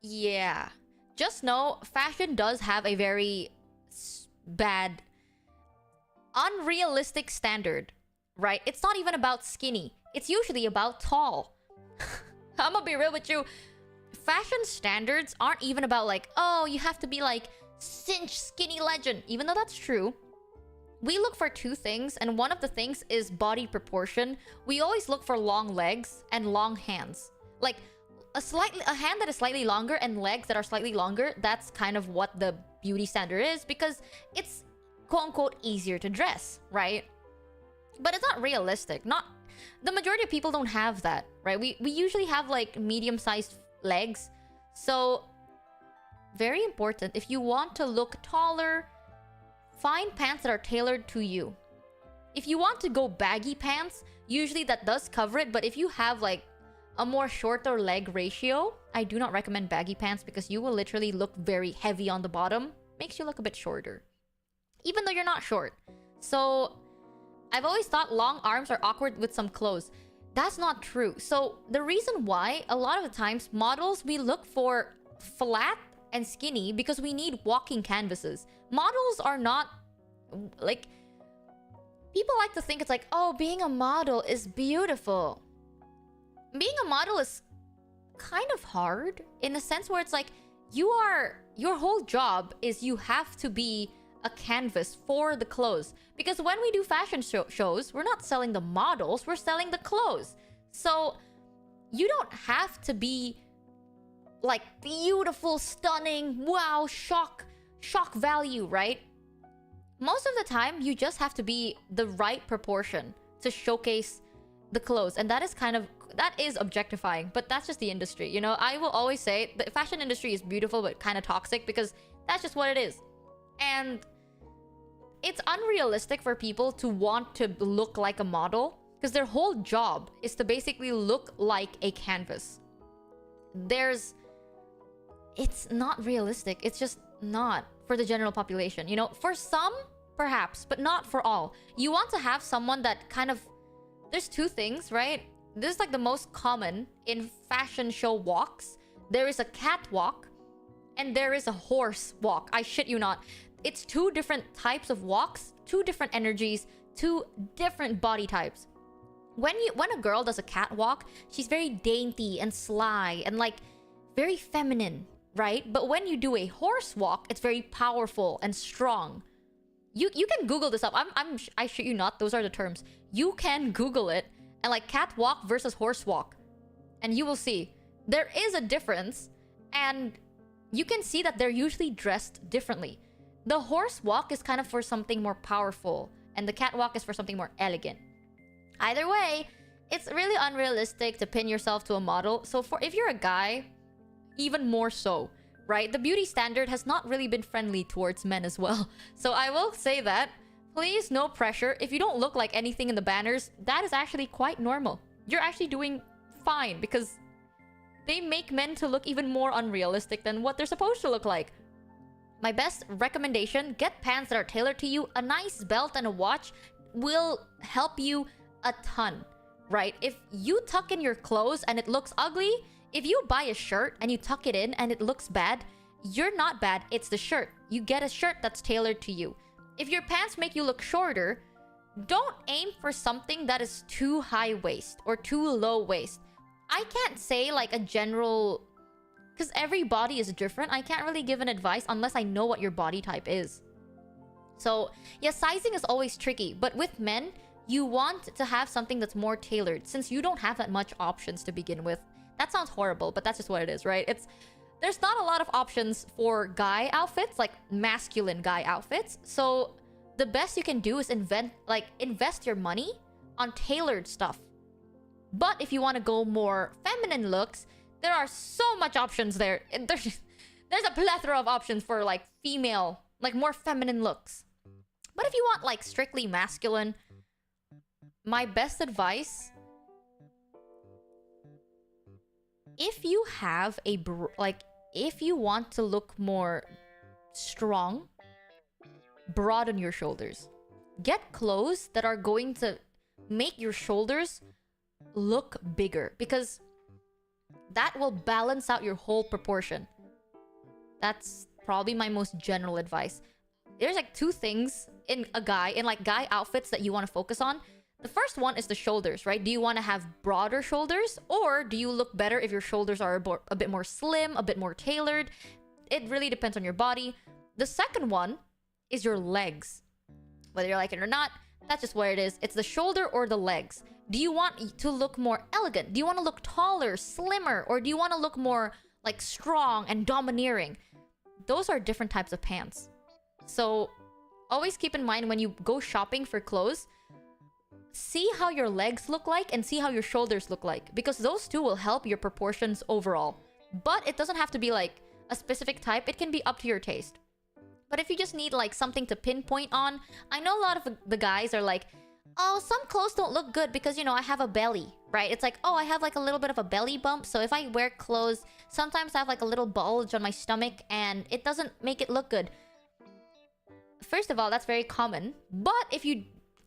yeah, just know fashion does have a very bad, unrealistic standard, right? It's not even about skinny. It's usually about tall. I'm gonna be real with you. Fashion standards aren't even about like, oh, you have to be like cinch skinny legend. Even though that's true, we look for two things, and one of the things is body proportion. We always look for long legs and long hands. Like a hand that is slightly longer and legs that are slightly longer, that's kind of what the beauty standard is because it's quote unquote easier to dress, right? But it's not realistic. Not the majority of people don't have that, right? We usually have like medium-sized legs. So very important, if you want to look taller, find pants that are tailored to you. If you want to go baggy pants, usually that does cover it, but if you have like a more shorter leg ratio, I do not recommend baggy pants because you will literally look very heavy on the bottom. Makes you look a bit shorter, even though you're not short. So I've always thought long arms are awkward with some clothes. That's not true. So the reason why a lot of the times models, we look for flat and skinny because we need walking canvases. Models are not like, people like to think it's like, oh, being a model is beautiful. Being a model is kind of hard in the sense where it's like your whole job is you have to be a canvas for the clothes. Because when we do fashion shows, we're not selling the models, we're selling the clothes. So you don't have to be like beautiful, stunning, wow, shock value, right? Most of the time, you just have to be the right proportion to showcase the clothes. And that is objectifying, but that's just the industry. You know, I will always say the fashion industry is beautiful, but kind of toxic because that's just what it is. And it's unrealistic for people to want to look like a model because their whole job is to basically look like a canvas. It's not realistic. It's just not for the general population. You know, for some, perhaps, but not for all. You want to have someone that kind of, there's two things, right? This is like the most common in fashion show walks. There is a catwalk and there is a horse walk. I shit you not. It's two different types of walks, two different energies, two different body types. when a girl does a catwalk, she's very dainty and sly and like very feminine, right? But when you do a horse walk, it's very powerful and strong. You can Google this up. I shit you not, those are the terms. You can Google it and like catwalk versus horse walk, and you will see there is a difference, and you can see that they're usually dressed differently. The horse walk is kind of for something more powerful, and the catwalk is for something more elegant. Either way, it's really unrealistic to pin yourself to a model. So if you're a guy, even more so, right? The beauty standard has not really been friendly towards men as well. So I will say that, please, no pressure. If you don't look like anything in the banners, that is actually quite normal. You're actually doing fine because they make men to look even more unrealistic than what they're supposed to look like. My best recommendation, get pants that are tailored to you. A nice belt and a watch will help you a ton, right? If you tuck in your clothes and it looks ugly, if you buy a shirt and you tuck it in and it looks bad, you're not bad, it's the shirt. You get a shirt that's tailored to you. If your pants make you look shorter, don't aim for something that is too high waist or too low waist. I can't say like a general, because every body is different. I can't really give an advice unless I know what your body type is. So yeah, sizing is always tricky, but with men, you want to have something that's more tailored since you don't have that much options to begin with. That sounds horrible, but that's just what it is, right? There's not a lot of options for guy outfits, like masculine guy outfits. So the best you can do is invest your money on tailored stuff. But if you want to go more feminine looks, there are so much options there. There's a plethora of options for like female, like more feminine looks. But if you want like strictly masculine, my best advice, if you have if you want to look more strong, broaden your shoulders. Get clothes that are going to make your shoulders look bigger, because that will balance out your whole proportion. That's probably my most general advice. There's like two things in like guy outfits that you want to focus on. The first one is the shoulders, right? Do you want to have broader shoulders, or do you look better if your shoulders are a bit more slim, a bit more tailored? It really depends on your body. The second one is your legs. Whether you like it or not, that's just what it is. It's the shoulder or the legs. Do you want to look more elegant? Do you want to look taller, slimmer, or do you want to look more like strong and domineering? Those are different types of pants. So always keep in mind when you go shopping for clothes, see how your legs look like and see how your shoulders look like, because those two will help your proportions overall. But it doesn't have to be like a specific type. It can be up to your taste. But if you just need like something to pinpoint on, I know a lot of the guys are like, oh, some clothes don't look good because, you know, I have a belly, right? It's like, oh, I have like a little bit of a belly bump. So if I wear clothes, sometimes I have like a little bulge on my stomach and it doesn't make it look good. First of all, that's very common. But if you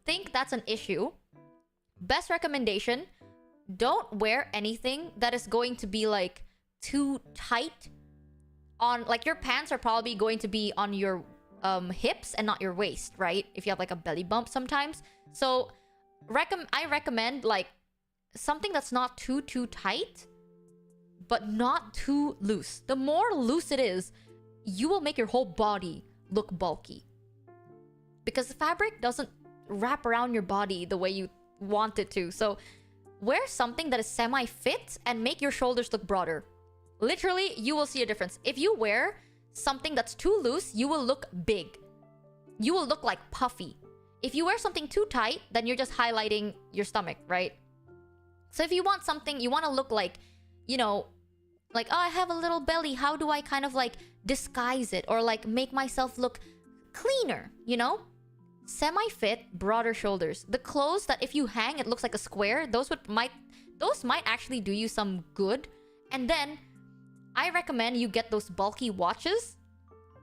think that's an issue, best recommendation, don't wear anything that is going to be like too tight on, like your pants are probably going to be on your hips and not your waist, right? If you have like a belly bump sometimes. So I recommend like something that's not too tight, but not too loose. The more loose it is, you will make your whole body look bulky, because the fabric doesn't wrap around your body the way you want it to. So wear something that is semi-fit and make your shoulders look broader. Literally, you will see a difference. If you wear something that's too loose, you will look big. You will look like puffy. If you wear something too tight, then you're just highlighting your stomach, right? So if you want something, you want to look like, you know, like, oh, I have a little belly. How do I kind of like disguise it or like make myself look cleaner, you know? Semi-fit, broader shoulders. The clothes that if you hang, it looks like a square. Those might actually do you some good. And then I recommend you get those bulky watches,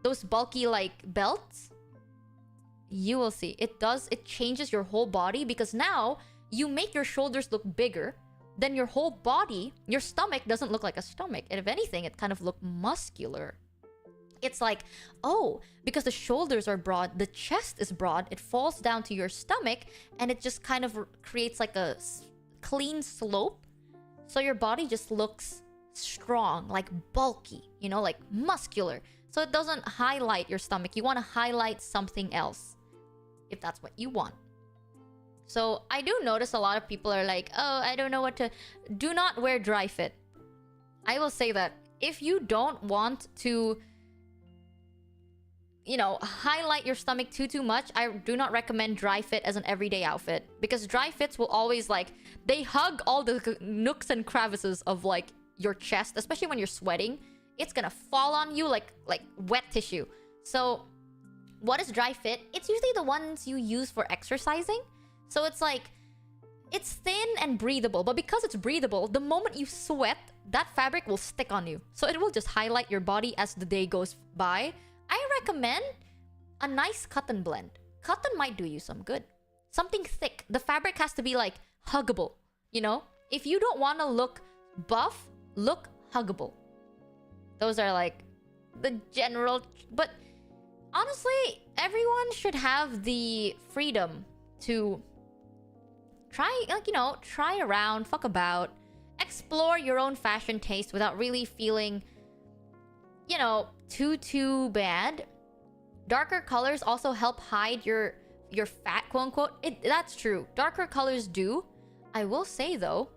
those bulky like belts. You will see. It changes your whole body, because now you make your shoulders look bigger. Then your whole body, your stomach doesn't look like a stomach. And if anything, it kind of looks muscular. It's like, oh, because the shoulders are broad, the chest is broad, it falls down to your stomach, and it just kind of creates like a clean slope. So your body just looks strong, like bulky, you know, like muscular. So it doesn't highlight your stomach. You want to highlight something else if that's what you want. So I do notice a lot of people are like, oh, I don't know what to... Do not wear dry fit. I will say that if you don't want to, you know, highlight your stomach too much, I do not recommend dry fit as an everyday outfit. Because dry fits will always like... They hug all the nooks and crevices of like your chest, especially when you're sweating. It's gonna fall on you like wet tissue. So what is dry fit? It's usually the ones you use for exercising. So it's like, it's thin and breathable. But because it's breathable, the moment you sweat, that fabric will stick on you. So it will just highlight your body as the day goes by. I recommend a nice cotton blend. Cotton might do you some good. Something thick. The fabric has to be like huggable, you know? If you don't want to look buff, look huggable. Those are like the general... But honestly, everyone should have the freedom to try, like, you know, try around, fuck about, explore your own fashion taste without really feeling, you know, too bad. Darker colors also help hide your fat, quote unquote. That's true. Darker colors do. I will say though,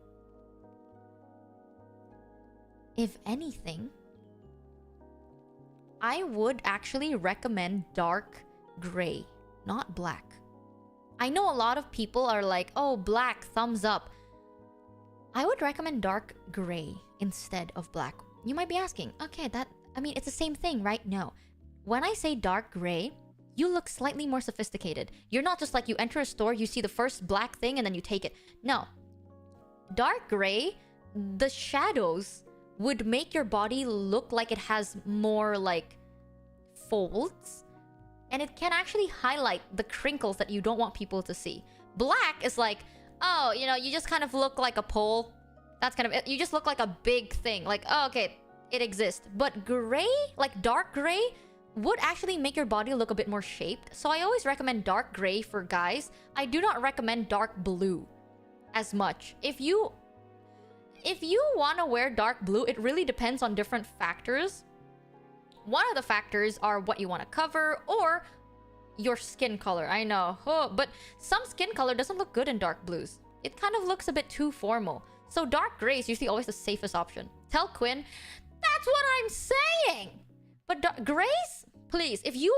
if anything, I would actually recommend dark gray, not black. I know a lot of people are like, oh, black, thumbs up. I would recommend dark gray instead of black. You might be asking, okay, I mean, it's the same thing, right? No. When I say dark gray, you look slightly more sophisticated. You're not just like you enter a store, you see the first black thing and then you take it. No. Dark gray, the shadows would make your body look like it has more like folds. And it can actually highlight the crinkles that you don't want people to see. Black is like, oh, you know, you just kind of look like a pole. That's kind of it. You just look like a big thing. Like, oh, okay, it exists. But gray, like dark gray, would actually make your body look a bit more shaped. So I always recommend dark gray for guys. I do not recommend dark blue as much. If you want to wear dark blue, it really depends on different factors. One of the factors are what you want to cover or your skin color. I know, but some skin color doesn't look good in dark blues. It kind of looks a bit too formal. So dark gray is usually always the safest option. Tell Quinn, that's what I'm saying. But grays, please, if you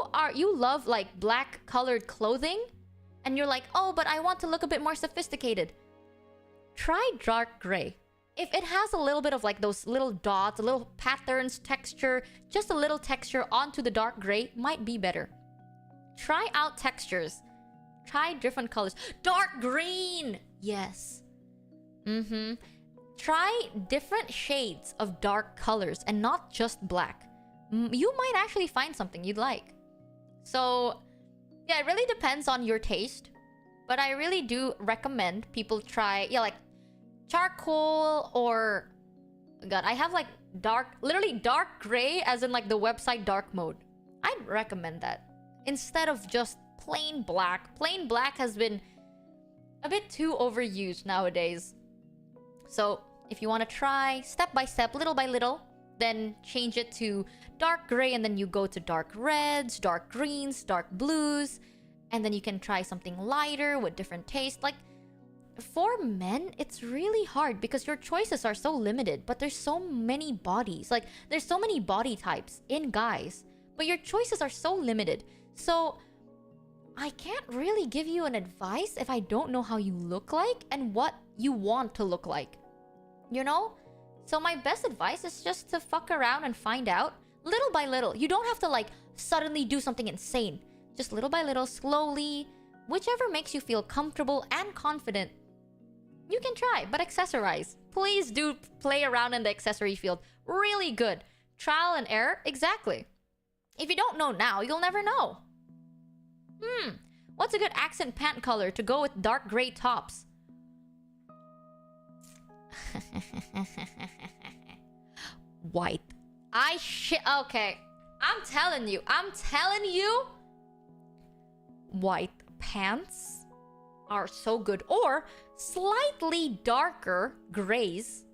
love like black colored clothing and you're like, oh, but I want to look a bit more sophisticated, try dark gray. If it has a little bit of like those little dots, a little patterns, texture, just a little texture onto the dark gray might be better. Try out textures. Try different colors. Dark green! Yes. Try different shades of dark colors and not just black. You might actually find something you'd like. So, yeah, it really depends on your taste. But I really do recommend people try, yeah, like charcoal or... God, I have like literally dark gray as in like the website dark mode. I'd recommend that. Instead of just plain black. Plain black has been a bit too overused nowadays. So if you want to try step by step, little by little, then change it to dark gray and then you go to dark reds, dark greens, dark blues. And then you can try something lighter with different taste. Like, for men, it's really hard because your choices are so limited, but there's so many bodies. Like, there's so many body types in guys, but your choices are so limited. So, I can't really give you an advice if I don't know how you look like and what you want to look like. You know? So my best advice is just to fuck around and find out little by little. You don't have to like suddenly do something insane. Just little by little, slowly, whichever makes you feel comfortable and confident. You can try, but accessorize. Please do play around in the accessory field. Really good. Trial and error, exactly. If you don't know now, you'll never know. What's a good accent pant color to go with dark gray tops? White. Okay. I'm telling you. White pants are so good. Or Slightly darker grays.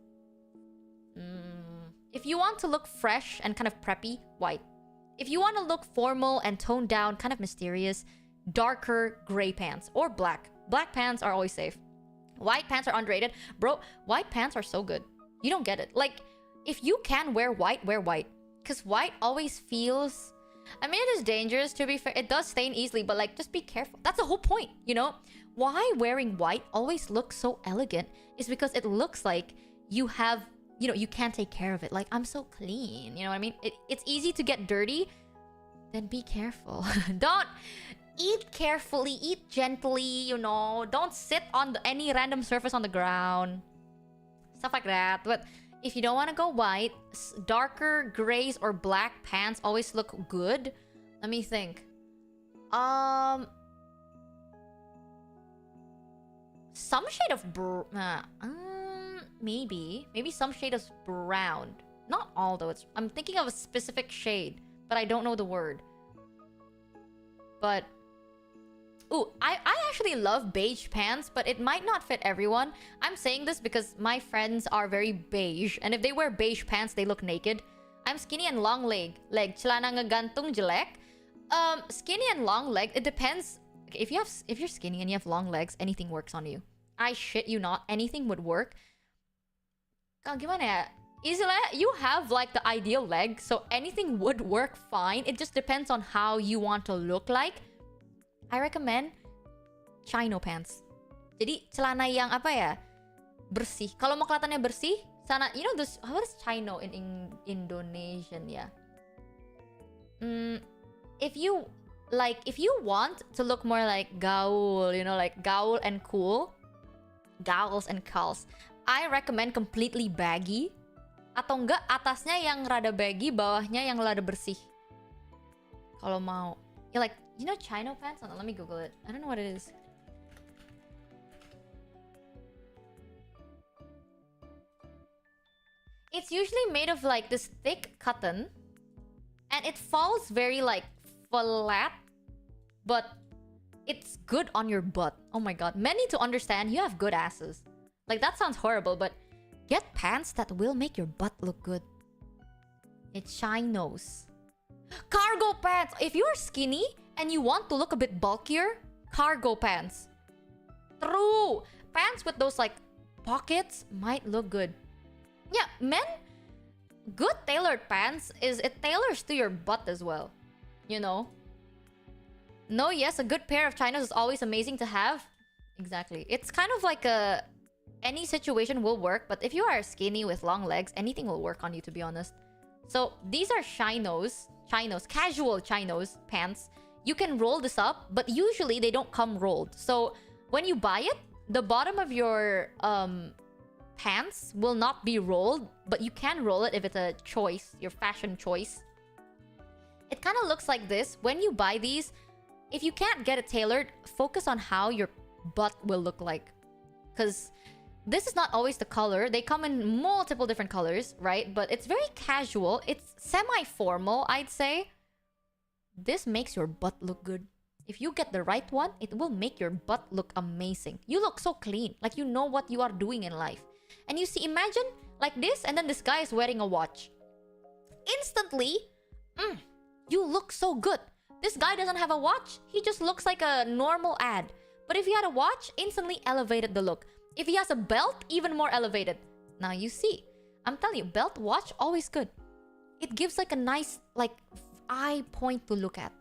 If you want to look fresh and kind of preppy, white. If you want to look formal and toned down, kind of mysterious, darker gray pants or black. Black pants are always safe. White pants are underrated. Bro, white pants are so good. You don't get it. Like, if you can wear white, wear white. Because white always feels... I mean, it is dangerous, to be fair. It does stain easily, but like, just be careful. That's the whole point, you know? Why wearing white always looks so elegant is because it looks like you have... You know, you can't take care of it. Like, I'm so clean. You know what I mean? It's easy to get dirty. Then be careful. Don't eat carefully. Eat gently, you know. Don't sit on any random surface on the ground. Stuff like that. But if you don't want to go white, darker grays or black pants always look good. Let me think. Some shade of maybe some shade of brown. Not all though. I'm thinking of a specific shade, but I don't know the word. But ooh, I actually love beige pants, but it might not fit everyone. I'm saying this because my friends are very beige, and if they wear beige pants, they look naked. I'm skinny and long leg. Celana ngegantung jelek. Skinny and long leg, it depends. If you're skinny and you have long legs, anything works on you. I shit you not, anything would work. Gimana ya? Istilahnya, you have like the ideal leg, so anything would work fine. It just depends on how you want to look like. I recommend chino pants. Jadi celana yang apa ya? Bersih. Kalau mau kelihatannya bersih, sana, you know this, what is chino in Indonesian ya? If you want to look more like gaul, you know, like gaul and cool, gauls and cals, I recommend completely baggy. Atau enggak atasnya yang rada baggy, bawahnya yang rada bersih. Kalau mau. Yeah, like, you know chino pants? Hold on, let me Google it. I don't know what it is. It's usually made of like this thick cotton. And it falls very like flat. But it's good on your butt. Oh my god. Men need to understand you have good asses. Like, that sounds horrible, but get pants that will make your butt look good. It's chinos. Cargo pants! If you're skinny and you want to look a bit bulkier, cargo pants. True! Pants with those, like, pockets might look good. Yeah, men, good tailored pants is it tailors to your butt as well. You know? No, yes, a good pair of chinos is always amazing to have. Exactly. It's kind of like a... Any situation will work, but if you are skinny with long legs, anything will work on you, to be honest. So these are chinos, casual chinos pants. You can roll this up, but usually they don't come rolled. So when you buy it, the bottom of your pants will not be rolled, but you can roll it if it's a choice, your fashion choice. It kind of looks like this. When you buy these, if you can't get it tailored, focus on how your butt will look like. Because this is not always the color. They come in multiple different colors, right? But it's very casual. It's semi-formal, I'd say. This makes your butt look good. If you get the right one, it will make your butt look amazing. You look so clean. Like, you know what you are doing in life. And you see, imagine like this, and then this guy is wearing a watch. Instantly, you look so good. This guy doesn't have a watch. He just looks like a normal ad. But if he had a watch, instantly elevated the look. If he has a belt, even more elevated. Now you see. I'm telling you, belt, watch, always good. It gives like a nice, like, eye point to look at.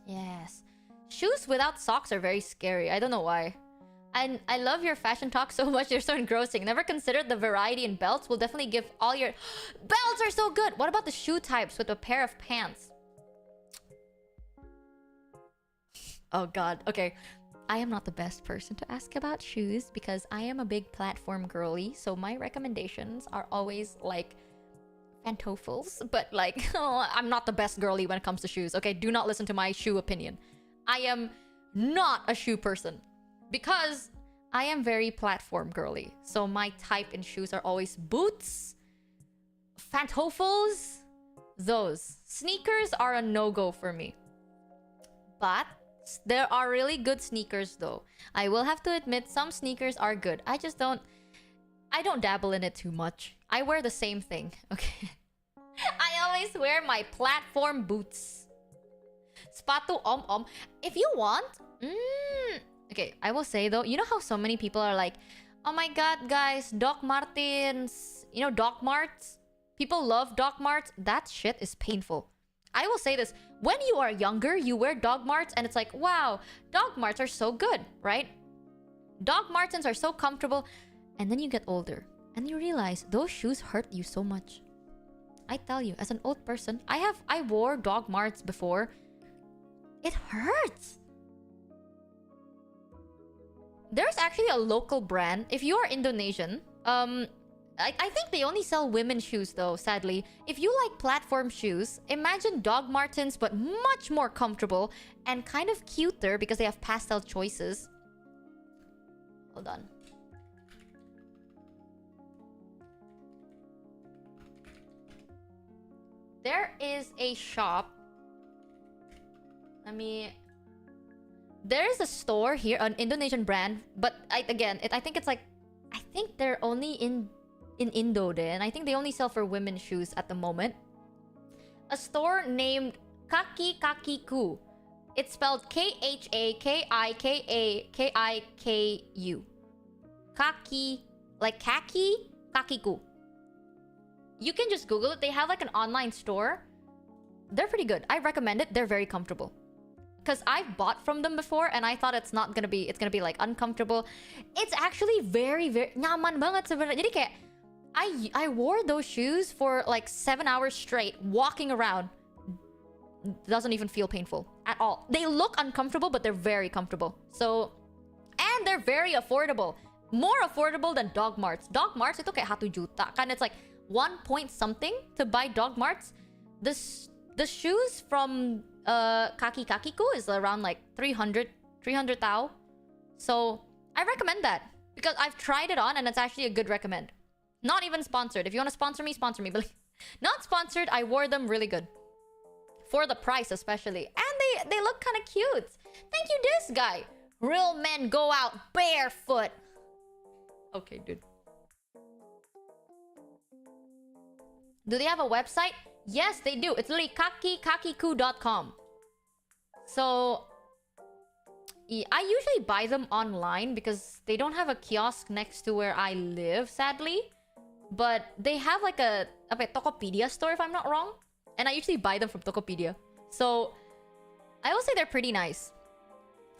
Yes. Shoes without socks are very scary. I don't know why. And I love your fashion talk so much. You're so engrossing. Never considered the variety in belts. Will definitely give all your... Belts are so good! What about the shoe types with a pair of pants? Oh god. Okay. I am not the best person to ask about shoes because I am a big platform girly. So my recommendations are always like pantofles. But like, oh, I'm not the best girly when it comes to shoes. Okay, do not listen to my shoe opinion. I am not a shoe person because I am very platform girly. So my type in shoes are always boots, pantofles, those. Sneakers are a no-go for me. But There are really good sneakers though. I will have to admit some sneakers are good. I don't dabble in it too much. I wear the same thing, okay? I always wear my platform boots. Sepatu om. If you want, okay, I will say though, you know how so many people are like, oh my god, guys, Doc Martens, you know, Doc Marts? People love Doc Marts. That shit is painful. I will say this, when you are younger, you wear Dog Marts and it's like, wow, Dog Marts are so good, right? Dog Martens are so comfortable. And then you get older and you realize those shoes hurt you so much. I tell you, as an old person, I wore Dog Marts before. It hurts. There's actually a local brand. If you are Indonesian, I think they only sell women's shoes though, sadly. If you like platform shoes, imagine Dog Martens but much more comfortable and kind of cuter because they have pastel choices. Hold on. There is a shop. There's a store here, an Indonesian brand, but I think it's like, I think they're only in Indo then. I think they only sell for women's shoes at the moment. A store named Kaki Kakiku. It's spelled K-H-A-K-I-K-A-K-I-K-U. Kaki, like khaki, Kakiku. You can just Google it. They have like an online store. They're pretty good. I recommend it. They're very comfortable. Because I've bought from them before and I thought it's gonna be like uncomfortable. It's actually very, very nyaman banget sebenarnya. Jadi kayak I wore those shoes for like 7 hours straight, walking around. Doesn't even feel painful at all. They look uncomfortable, but they're very comfortable. So, and they're very affordable. More affordable than Dog Marts. Dog Marts itu kayak 1 juta. Kan it's like 1 point something to buy Dog Marts. The shoes from Kaki Kakiku is around like 300 tau. So I recommend that because I've tried it on and it's actually a good recommend. Not even sponsored. If you want to sponsor me, but like, not sponsored. I wore them really good for the price, especially, and they look kind of cute. Thank you, this guy. Real men go out barefoot. Okay, dude. Do they have a website? Yes, they do. It's literally kakikakiku.com. So, I usually buy them online because they don't have a kiosk next to where I live, sadly. But they have like a Tokopedia store, if I'm not wrong. And I usually buy them from Tokopedia. So, I will say they're pretty nice.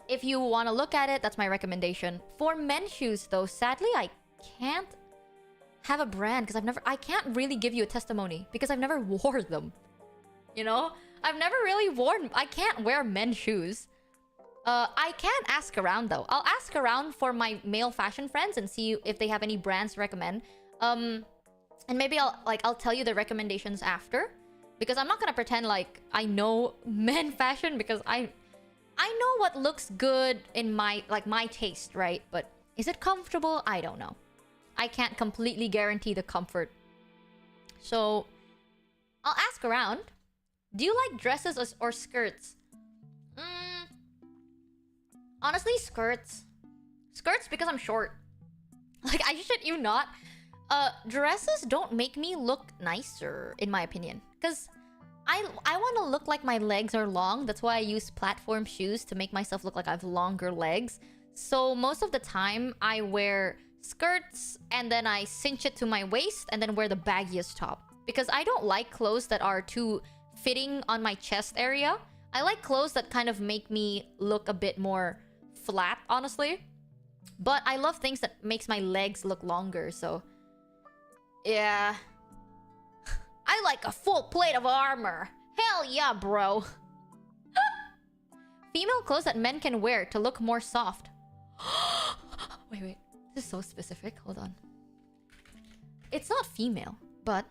If you want to look at it, that's my recommendation. For men's shoes, though, sadly, I can't have a brand because I can't really give you a testimony because I've never wore them. You know? I've never really worn... I can't wear men's shoes. I can ask around, though. I'll ask around for my male fashion friends and see if they have any brands to recommend. And maybe I'll tell you the recommendations after. Because I'm not gonna pretend like I know men fashion because I know what looks good in my taste, right? But is it comfortable? I don't know. I can't completely guarantee the comfort. So, I'll ask around. Do you like dresses or skirts? Honestly, skirts. Skirts because I'm short. Like, I shit you not. Dresses don't make me look nicer, in my opinion. Because I want to look like my legs are long. That's why I use platform shoes to make myself look like I have longer legs. So most of the time, I wear skirts and then I cinch it to my waist and then wear the baggiest top. Because I don't like clothes that are too fitting on my chest area. I like clothes that kind of make me look a bit more flat, honestly. But I love things that makes my legs look longer, so... yeah. I like a full plate of armor. Hell yeah, bro. Female clothes that men can wear to look more soft. Wait. This is so specific. Hold on. It's not female, but...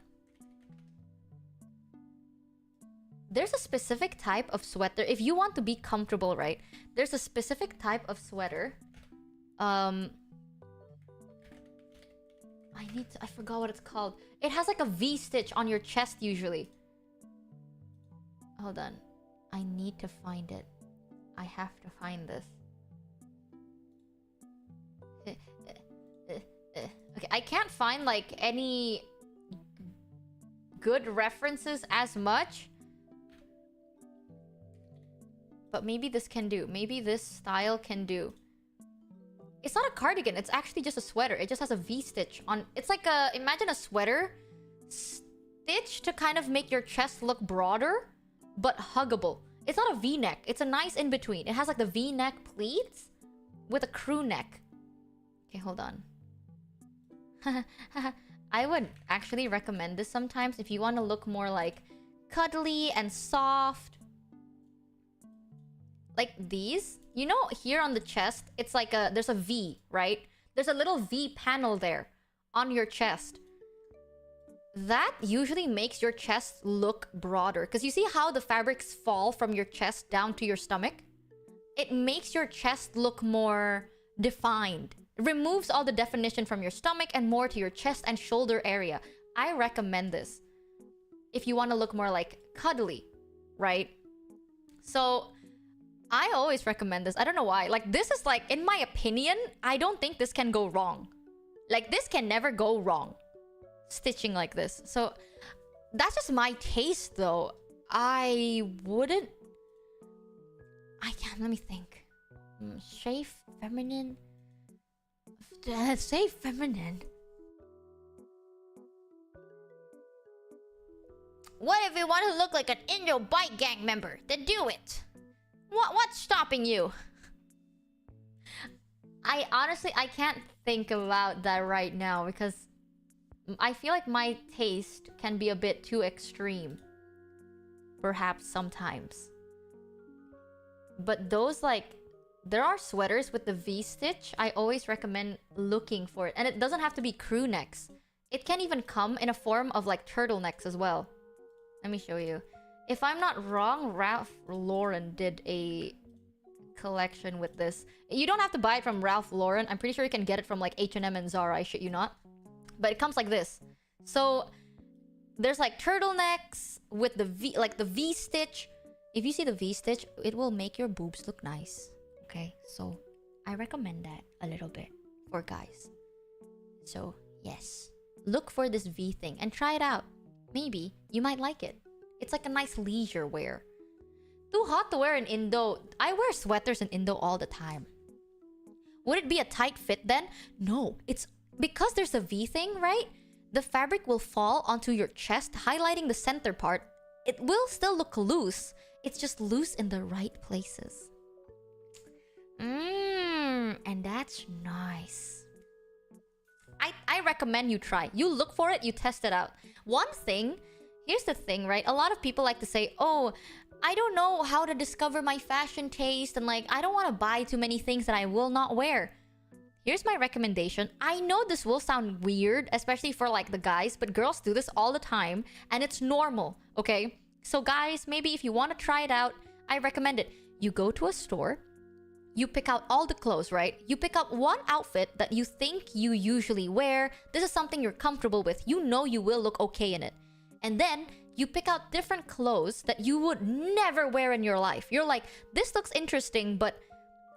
there's a specific type of sweater. If you want to be comfortable, right? There's a specific type of sweater. I forgot what it's called. It has like a V stitch on your chest usually. Hold on. I need to find it. I have to find this. Okay, I can't find like any good references as much. But maybe this can do. Maybe this style can do. It's not a cardigan. It's actually just a sweater. It just has a V-stitch on. It's like a... Imagine a sweater stitch to kind of make your chest look broader, but huggable. It's not a V-neck. It's a nice in-between. It has like the V-neck pleats with a crew neck. Okay, hold on. I would actually recommend this sometimes if you want to look more like cuddly and soft. Like these. You know, here on the chest, it's like there's a V, right? There's a little V panel there on your chest. That usually makes your chest look broader. Because you see how the fabrics fall from your chest down to your stomach? It makes your chest look more defined. It removes all the definition from your stomach and more to your chest and shoulder area. I recommend this if you want to look more like cuddly, right? So I always recommend this. I don't know why. Like, this is like, in my opinion, I don't think this can go wrong. Like, this can never go wrong. Stitching like this. So that's just my taste, though. I wouldn't... I can't... Let me think. Safe, feminine... Say feminine. What if you want to look like an Indo bike gang member? Then do it. What's stopping you? I honestly, I can't think about that right now because I feel like my taste can be a bit too extreme. Perhaps sometimes. But those like... There are sweaters with the V-stitch. I always recommend looking for it. And it doesn't have to be crew necks. It can even come in a form of like turtlenecks as well. Let me show you. If I'm not wrong, Ralph Lauren did a collection with this. You don't have to buy it from Ralph Lauren. I'm pretty sure you can get it from like H&M and Zara, I shit you not. But it comes like this. So there's like turtlenecks with the V, like the V-stitch. If you see the V-stitch, it will make your boobs look nice. Okay, so I recommend that a little bit for guys. So yes, look for this V thing and try it out. Maybe you might like it. It's like a nice leisure wear. Too hot to wear in Indo. I wear sweaters in Indo all the time. Would it be a tight fit then? No, it's because there's a V thing, right? The fabric will fall onto your chest, highlighting the center part. It will still look loose. It's just loose in the right places. And that's nice. I recommend you try. You look for it, you test it out. One thing, here's the thing, right? A lot of people like to say, oh, I don't know how to discover my fashion taste and like, I don't want to buy too many things that I will not wear. Here's my recommendation. I know this will sound weird, especially for like the guys, but girls do this all the time and it's normal, okay? So guys, maybe if you want to try it out, I recommend it. You go to a store. You pick out all the clothes, right? You pick out one outfit that you think you usually wear. This is something you're comfortable with. You know you will look okay in it. And then you pick out different clothes that you would never wear in your life. You're like, this looks interesting, but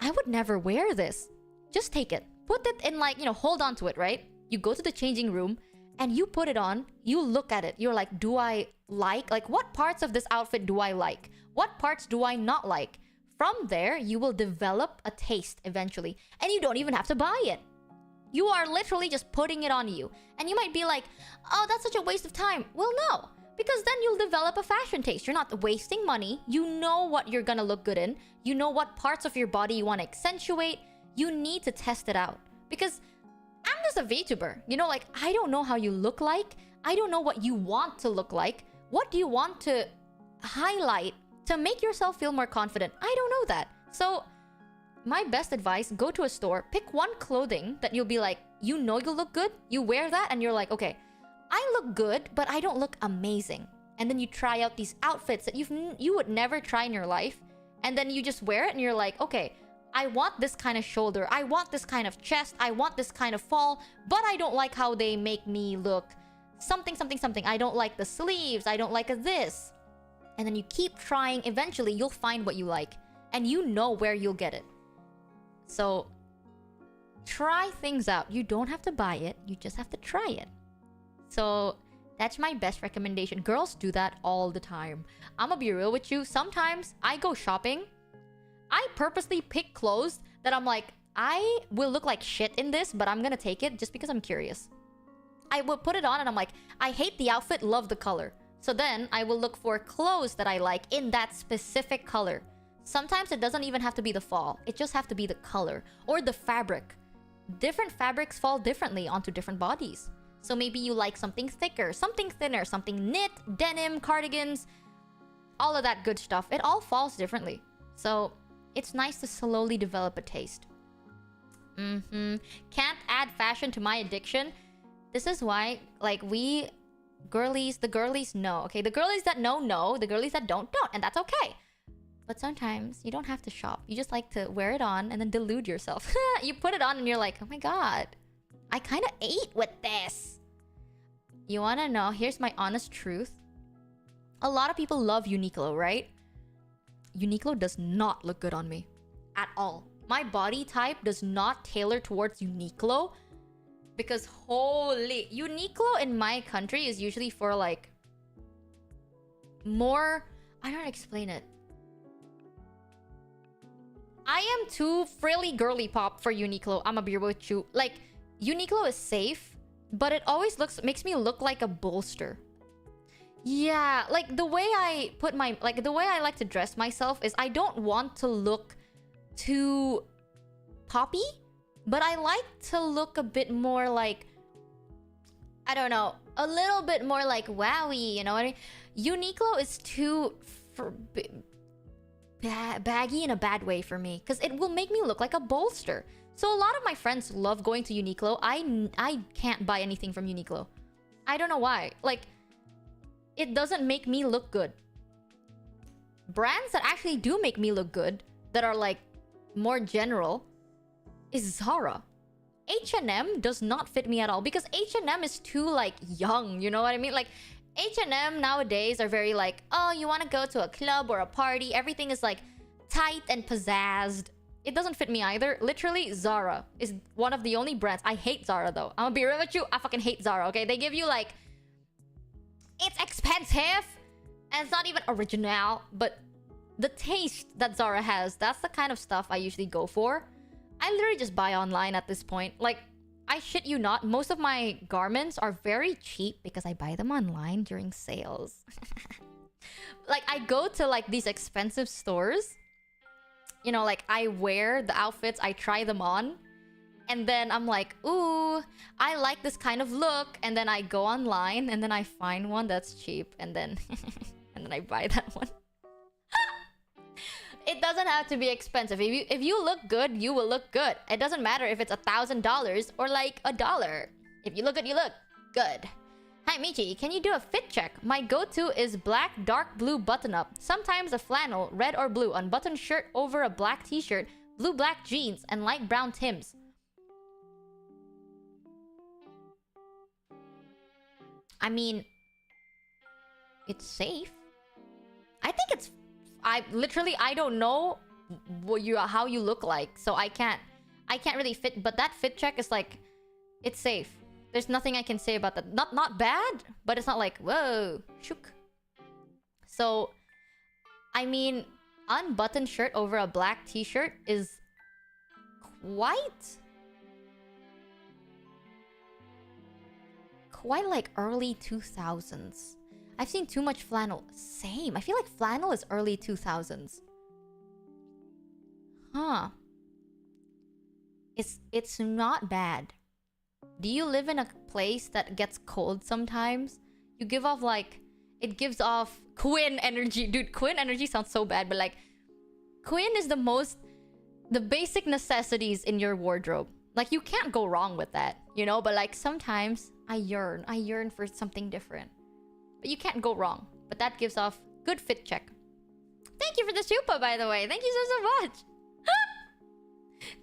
I would never wear this. Just take it. Put it in like, hold on to it, right? You go to the changing room and you put it on. You look at it. You're like, do I like what parts of this outfit do I like? What parts do I not like? From there, you will develop a taste eventually. And you don't even have to buy it. You are literally just putting it on you. And you might be like, oh, that's such a waste of time. Well, no. Because then you'll develop a fashion taste. You're not wasting money. You know what you're gonna look good in. You know what parts of your body you want to accentuate. You need to test it out. Because I'm just a VTuber. I don't know how you look like. I don't know what you want to look like. What do you want to highlight to make yourself feel more confident? I don't know that. So my best advice, go to a store, pick one clothing that you'll be like, you'll look good. You wear that and you're like, okay, I look good, but I don't look amazing. And then you try out these outfits that you would never try in your life. And then you just wear it and you're like, okay, I want this kind of shoulder. I want this kind of chest. I want this kind of fall. But I don't like how they make me look something, something, something. I don't like the sleeves. I don't like this. And then you keep trying. Eventually, you'll find what you like. and you know where you'll get it. So try things out. You don't have to buy it, you just have to try it. So that's my best recommendation. Girls do that all the time. I'm gonna be real with you. Sometimes I go shopping, I purposely pick clothes that I'm like, I will look like shit in this, but I'm gonna take it just because I'm curious. I will put it on and I'm like, I hate the outfit, love the color. So then I will look for clothes that I like in that specific color. Sometimes it doesn't even have to be the fall. It just have to be the color or the fabric. Different fabrics fall differently onto different bodies. So maybe you like something thicker, something thinner, something knit, denim, cardigans, all of that good stuff. It all falls differently. So it's nice to slowly develop a taste. Can't add fashion to my addiction. This is why, like, the girlies know, okay? The girlies that know, the girlies that don't, and that's okay. But sometimes you don't have to shop. You just like to wear it on and then delude yourself. You put it on and you're like, oh my god, I kind of ate with this. You want to know? Here's my honest truth. A lot of people love Uniqlo, right? Uniqlo does not look good on me at all. My body type does not tailor towards Uniqlo. Because holy, Uniqlo in my country is usually for like more, I don't explain it. I am too frilly girly pop for Uniqlo. I'm a beer with you. Like, Uniqlo is safe, but it always makes me look like a bolster. Yeah, like the way I put my, like the way I like to dress myself is I don't want to look too poppy, but I like to look a bit more like, I don't know, a little bit more like wowie, you know what I mean? Uniqlo is too baggy in a bad way for me, because it will make me look like a bolster. So a lot of my friends love going to Uniqlo. I can't buy anything from Uniqlo. I don't know why. Like, it doesn't make me look good. Brands that actually do make me look good, that are like more general, is Zara. H&M does not fit me at all, because H&M is too like young, you know what I mean? Like, H&M nowadays are very like, oh, you want to go to a club or a party, everything is like tight and pizzazzed. It doesn't fit me either. Literally, Zara is one of the only brands. I hate Zara though. I'm gonna be real with you, I fucking hate Zara, okay? They give you like, it's expensive and it's not even original, but the taste that Zara has, that's the kind of stuff I usually go for. I literally just buy online at this point. Like, I shit you not, most of my garments are very cheap because I buy them online during sales. Like, I go to like these expensive stores, you know, like I wear the outfits, I try them on, and then I'm like, ooh, I like this kind of look, and then I go online and then I find one that's cheap, and then and then I buy that one. It doesn't have to be expensive. If you look good, you will look good. It doesn't matter if it's $1,000 or like $1. If you look good, you look good. Hi Michi, can you do a fit check? My go-to is black dark blue button-up. Sometimes a flannel, red or blue, unbuttoned shirt over a black t-shirt, blue black jeans, and light brown Timbs. I mean, it's safe. I think it's... I don't know how you look like, so I can't really fit, but that fit check is like, it's safe. There's nothing I can say about that. Not bad, but it's not like, whoa, shook. So, I mean, unbuttoned shirt over a black t-shirt is quite like early 2000s. I've seen too much flannel. Same. I feel like flannel is early 2000s. Huh. It's not bad. Do you live in a place that gets cold sometimes? You give off like... It gives off Quinn energy. Dude, Quinn energy sounds so bad, but like... Quinn is the basic necessities in your wardrobe. Like, you can't go wrong with that, you know? But like, sometimes I yearn for something different. But you can't go wrong. But that gives off good fit check. Thank you for the super, by the way. Thank you so much.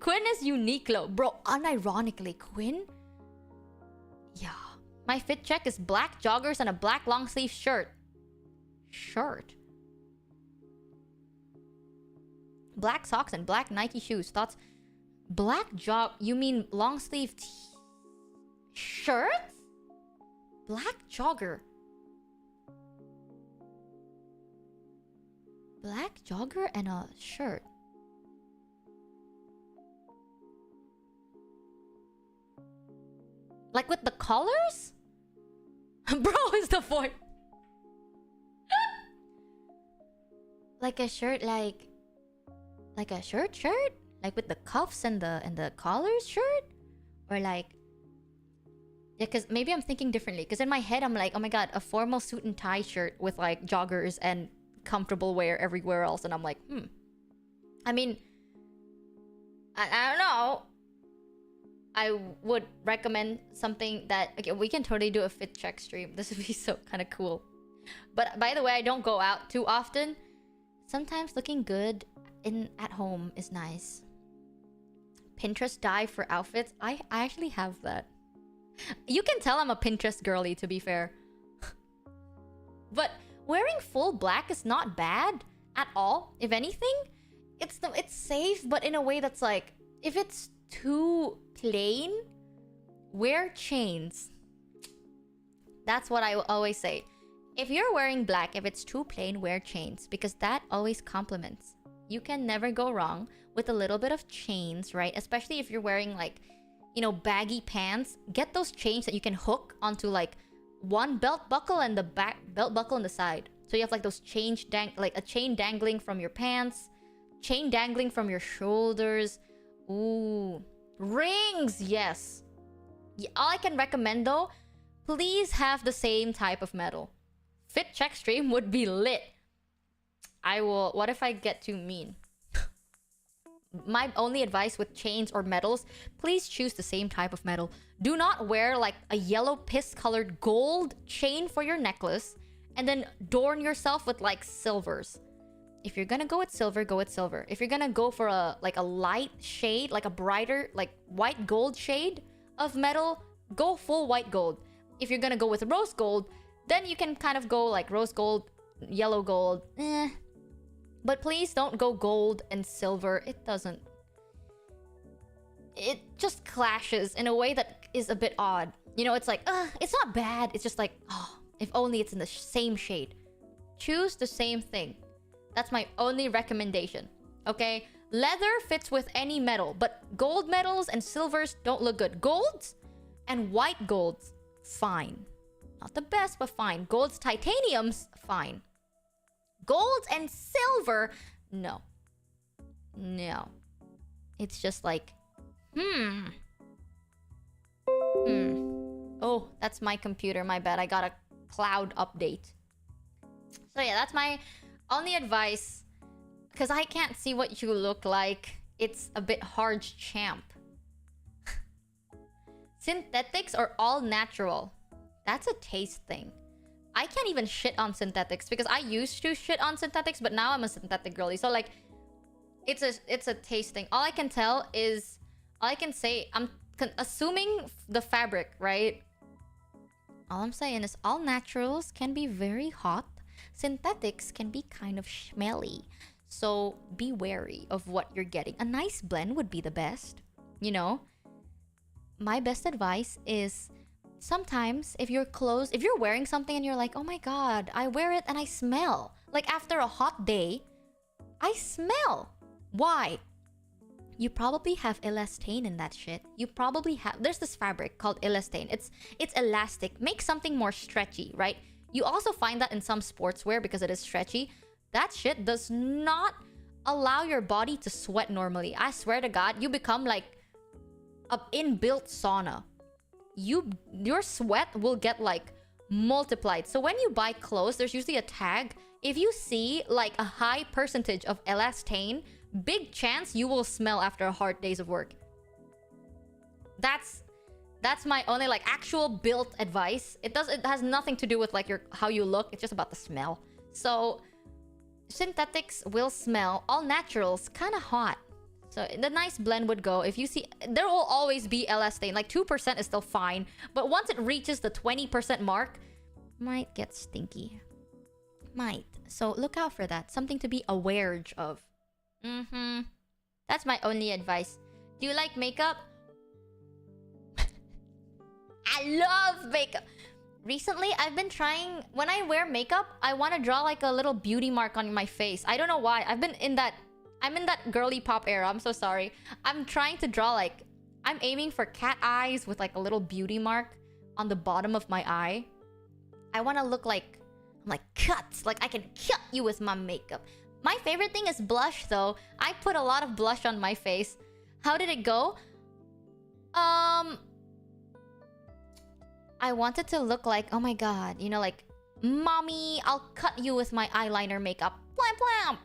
Quinn is Uniqlo. Bro, unironically, Quinn? Yeah. My fit check is black joggers and a black long sleeve shirt. black socks and black Nike shoes. Thoughts? Black jog... You mean long sleeve shirts? Black jogger. Black jogger and a shirt. Like with the collars? Bro is the fourth. Like a shirt, like a shirt? Like with the cuffs and the collars shirt? Or like... Yeah, because maybe I'm thinking differently. Because in my head, I'm like, oh my god, a formal suit and tie shirt with like joggers and comfortable wear everywhere else. And I'm like, I mean, I don't know. I would recommend something that... Okay, we can totally do a fit check stream. This would be so kind of cool. But by the way, I don't go out too often. Sometimes looking good at home is nice. Pinterest die for outfits. I actually have that. You can tell I'm a Pinterest girly, to be fair. But wearing full black is not bad at all. If anything, it's safe, but in a way that's like, if it's too plain, wear chains. That's what I always say. If you're wearing black, if it's too plain, wear chains, because that always complements. You can never go wrong with a little bit of chains, right? Especially if you're wearing like, you know, baggy pants. Get those chains that you can hook onto like one belt buckle and the back belt buckle on the side. So you have like those like a chain dangling from your pants, chain dangling from your shoulders. Ooh, rings, yes. All I can recommend though, please have the same type of metal. Fit check stream would be lit. I will... What if I get too mean? My only advice with chains or metals, please choose the same type of metal. Do not wear like a yellow piss-colored gold chain for your necklace and then adorn yourself with like silvers. If you're gonna go with silver, go with silver. If you're gonna go for a light shade, like a brighter, like white gold shade of metal, go full white gold. If you're gonna go with rose gold, then you can kind of go like rose gold, yellow gold, But please don't go gold and silver. It doesn't... It just clashes in a way that is a bit odd. You know, it's like, it's not bad. It's just like, oh, if only it's in the same shade. Choose the same thing. That's my only recommendation. Okay? Leather fits with any metal, but gold metals and silvers don't look good. Golds and white golds, fine. Not the best, but fine. Golds, titaniums, fine. Golds and silver, no. No. It's just like, Oh, that's my computer, my bad. I got a cloud update. So yeah, that's my only advice. Because I can't see what you look like. It's a bit hard, champ. Synthetics are all natural. That's a taste thing. I can't even shit on synthetics because I used to shit on synthetics, but now I'm a synthetic girly. So like, it's a taste thing. All I can tell is, all I can say, I'm assuming the fabric, right? All I'm saying is all naturals can be very hot. Synthetics can be kind of smelly. So be wary of what you're getting. A nice blend would be the best, you know? My best advice is... Sometimes, if you're wearing something and you're like, oh my god, I wear it and I smell. Like after a hot day, I smell. Why? You probably have elastane in that shit. You probably have... There's this fabric called elastane. It's elastic. Makes something more stretchy, right? You also find that in some sportswear because it is stretchy. That shit does not allow your body to sweat normally. I swear to God, you become like an inbuilt sauna. Your sweat will get like multiplied. So when you buy clothes, there's usually a tag. If you see like a high percentage of elastane, big chance you will smell after a hard days of work. That's my only like actual built advice. It has nothing to do with like how you look. It's just about the smell. So synthetics will smell. All naturals kind of hot. So the nice blend would go. If you see, there will always be elastane. Like 2% is still fine. But once it reaches the 20% mark, might get stinky. Might. So look out for that. Something to be aware of. Mm-hmm. That's my only advice. Do you like makeup? I love makeup. Recently, I've been trying... When I wear makeup, I want to draw like a little beauty mark on my face. I don't know why. I'm in that girly pop era. I'm so sorry. I'm trying to draw like... I'm aiming for cat eyes with like a little beauty mark on the bottom of my eye. I want to look like... I'm like, cut! Like, I can cut you with my makeup. My favorite thing is blush, though. I put a lot of blush on my face. How did it go? I wanted to look like, oh my god, you know, like, mommy, I'll cut you with my eyeliner makeup. Blam blam!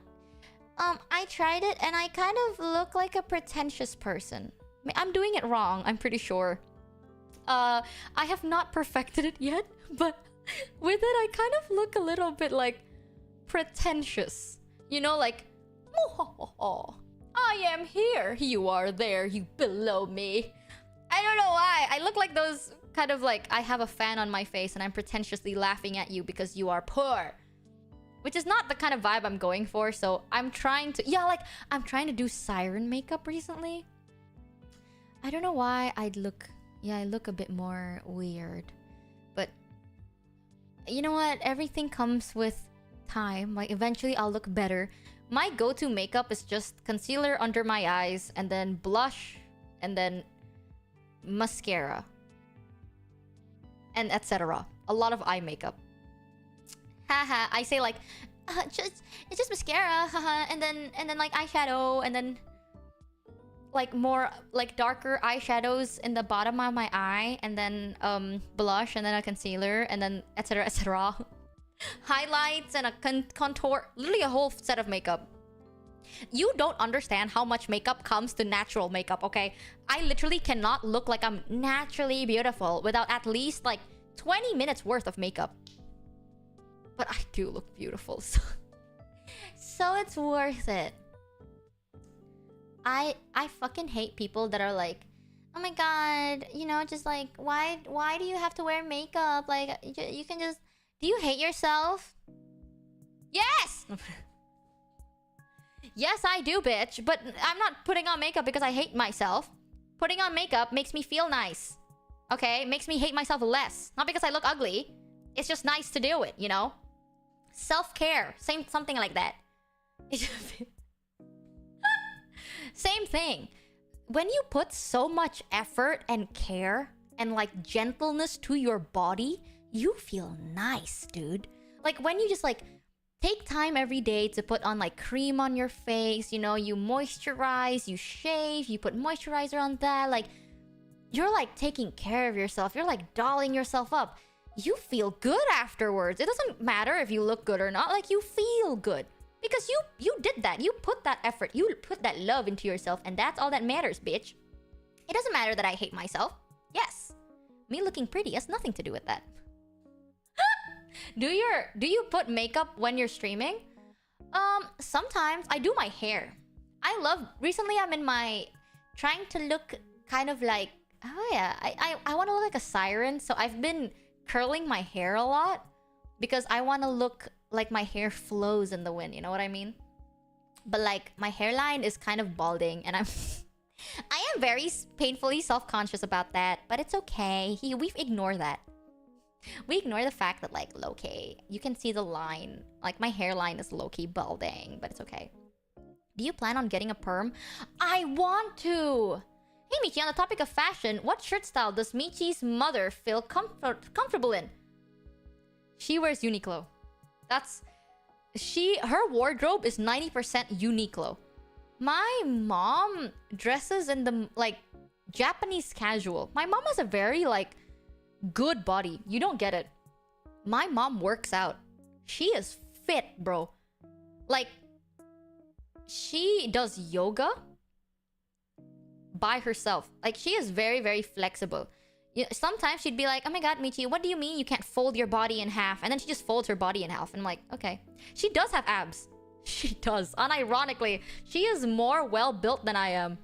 I tried it and I kind of look like a pretentious person. I'm doing it wrong, I'm pretty sure. I have not perfected it yet, but with it, I kind of look a little bit like pretentious. You know, like, I am here, you are there, you below me. I don't know why. I look like those kind of like, I have a fan on my face and I'm pretentiously laughing at you because you are poor. Which is not the kind of vibe I'm going for, so I'm trying to... Yeah, like, I'm trying to do siren makeup recently. I don't know why I'd look... Yeah, I look a bit more weird. But... You know what? Everything comes with time. Like, eventually I'll look better. My go-to makeup is just concealer under my eyes, and then blush, and then mascara. And etc. A lot of eye makeup. Haha, I say like, it's just mascara, haha, and then like eyeshadow, and then like more like darker eyeshadows in the bottom of my eye, and then blush, and then a concealer, and then etc etc. Highlights and a contour, literally a whole set of makeup. You don't understand how much makeup comes to natural makeup, okay? I literally cannot look like I'm naturally beautiful without at least like 20 minutes worth of makeup. But I do look beautiful, so it's worth it. I fucking hate people that are like, oh my god, you know, just like, why do you have to wear makeup? Like, you can just... Do you hate yourself? Yes! Yes, I do, bitch. But I'm not putting on makeup because I hate myself. Putting on makeup makes me feel nice. Okay? Makes me hate myself less. Not because I look ugly. It's just nice to do it, you know? Self-care. Something like that. Same thing. When you put so much effort and care and like gentleness to your body, you feel nice, dude. Like when you just like take time every day to put on like cream on your face, you know, you moisturize, you shave, you put moisturizer on that, like you're like taking care of yourself, you're like dolling yourself up. You feel good afterwards. It doesn't matter if you look good or not, like you feel good. Because you did that, you put that effort, you put that love into yourself, and that's all that matters, bitch. It doesn't matter that I hate myself. Yes, me looking pretty has nothing to do with that. Do you put makeup when you're streaming? Sometimes I do my hair. Recently I'm in my trying to look kind of like, oh yeah, I want to look like a siren, so I've been curling my hair a lot because I want to look like my hair flows in the wind, you know what I mean? But like my hairline is kind of balding and I am very painfully self-conscious about that, but it's okay. We've ignored that. We ignore the fact that like low-key, you can see the line. Like my hairline is low-key balding, but it's okay. Do you plan on getting a perm? I want to! Hey Michi, on the topic of fashion, what shirt style does Michi's mother feel comfortable in? She wears Uniqlo. Her wardrobe is 90% Uniqlo. My mom dresses in the like Japanese casual. My mom has a very like good body. You don't get it. My mom works out. She is fit, bro. Like, she does yoga by herself. Like, she is very, very flexible. Sometimes she'd be like, oh my god, Michi, what do you mean you can't fold your body in half? And then she just folds her body in half. And I'm like, okay. She does have abs. She does. Unironically, she is more well-built than I am.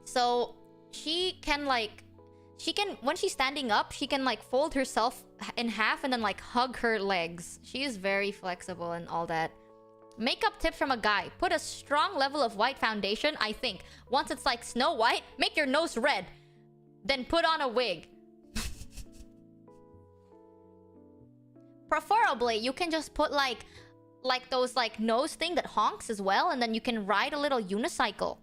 So she can when she's standing up, she can like fold herself in half and then like hug her legs. She is very flexible and all that. Makeup tip from a guy. Put a strong level of white foundation, I think. Once it's like Snow White, make your nose red. Then put on a wig. Preferably, you can just put like those like nose thing that honks as well, and then you can ride a little unicycle.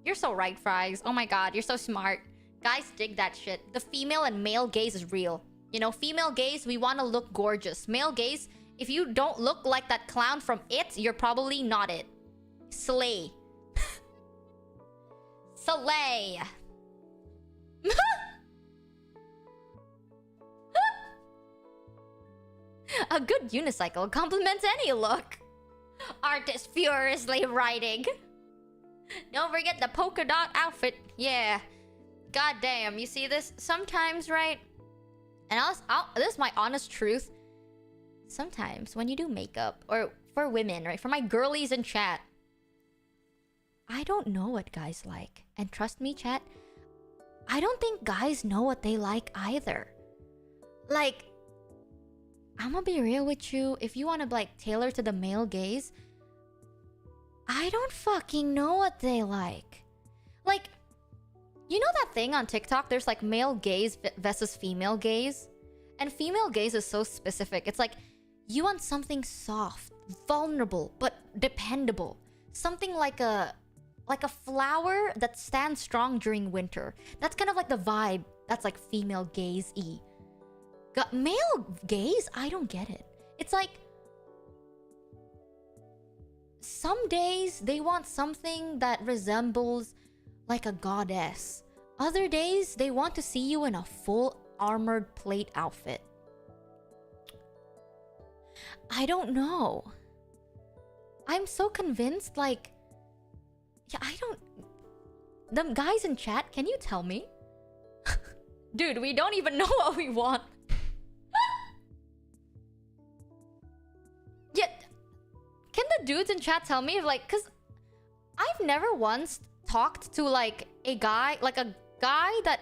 You're so right, Fries. Oh my god, you're so smart. Guys dig that shit. The female and male gaze is real. You know, female gaze, we want to look gorgeous. Male gaze, if you don't look like that clown from It, you're probably not it. Slay. Slay. A good unicycle complements any look. Artist furiously riding. Don't forget the polka dot outfit. Yeah. God damn, you see this? Sometimes, right? And this is my honest truth. Sometimes when you do makeup, or for women, right? For my girlies in chat, I don't know what guys like. And trust me, chat, I don't think guys know what they like either. Like, I'm gonna be real with you. If you want to like tailor to the male gaze, I don't fucking know what they like. Like, you know that thing on TikTok? There's like male gaze versus female gaze. And female gaze is so specific. It's like, you want something soft, vulnerable, but dependable. Something like a flower that stands strong during winter. That's kind of like the vibe. That's like female gaze-y. Male gaze? I don't get it. It's like, some days they want something that resembles like a goddess. Other days they want to see you in a full armored plate outfit. I don't know. I'm so convinced, like, yeah, I don't... The guys in chat, can you tell me? Dude, we don't even know what we want. Yet, can the dudes in chat tell me, like, because I've never once talked to like a guy that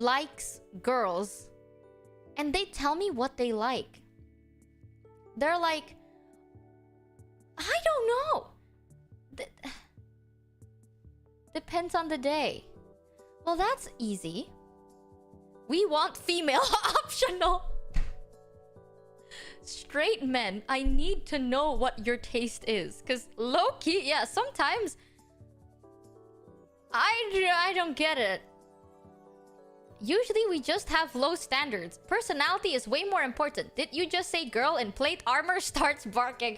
likes girls, and they tell me what they like. They're like, I don't know. Depends on the day. Well, that's easy. We want female optional. Straight men, I need to know what your taste is. Because low-key, yeah, sometimes I don't get it. Usually we just have low standards. Personality is way more important. Did you just say girl in plate armor starts barking?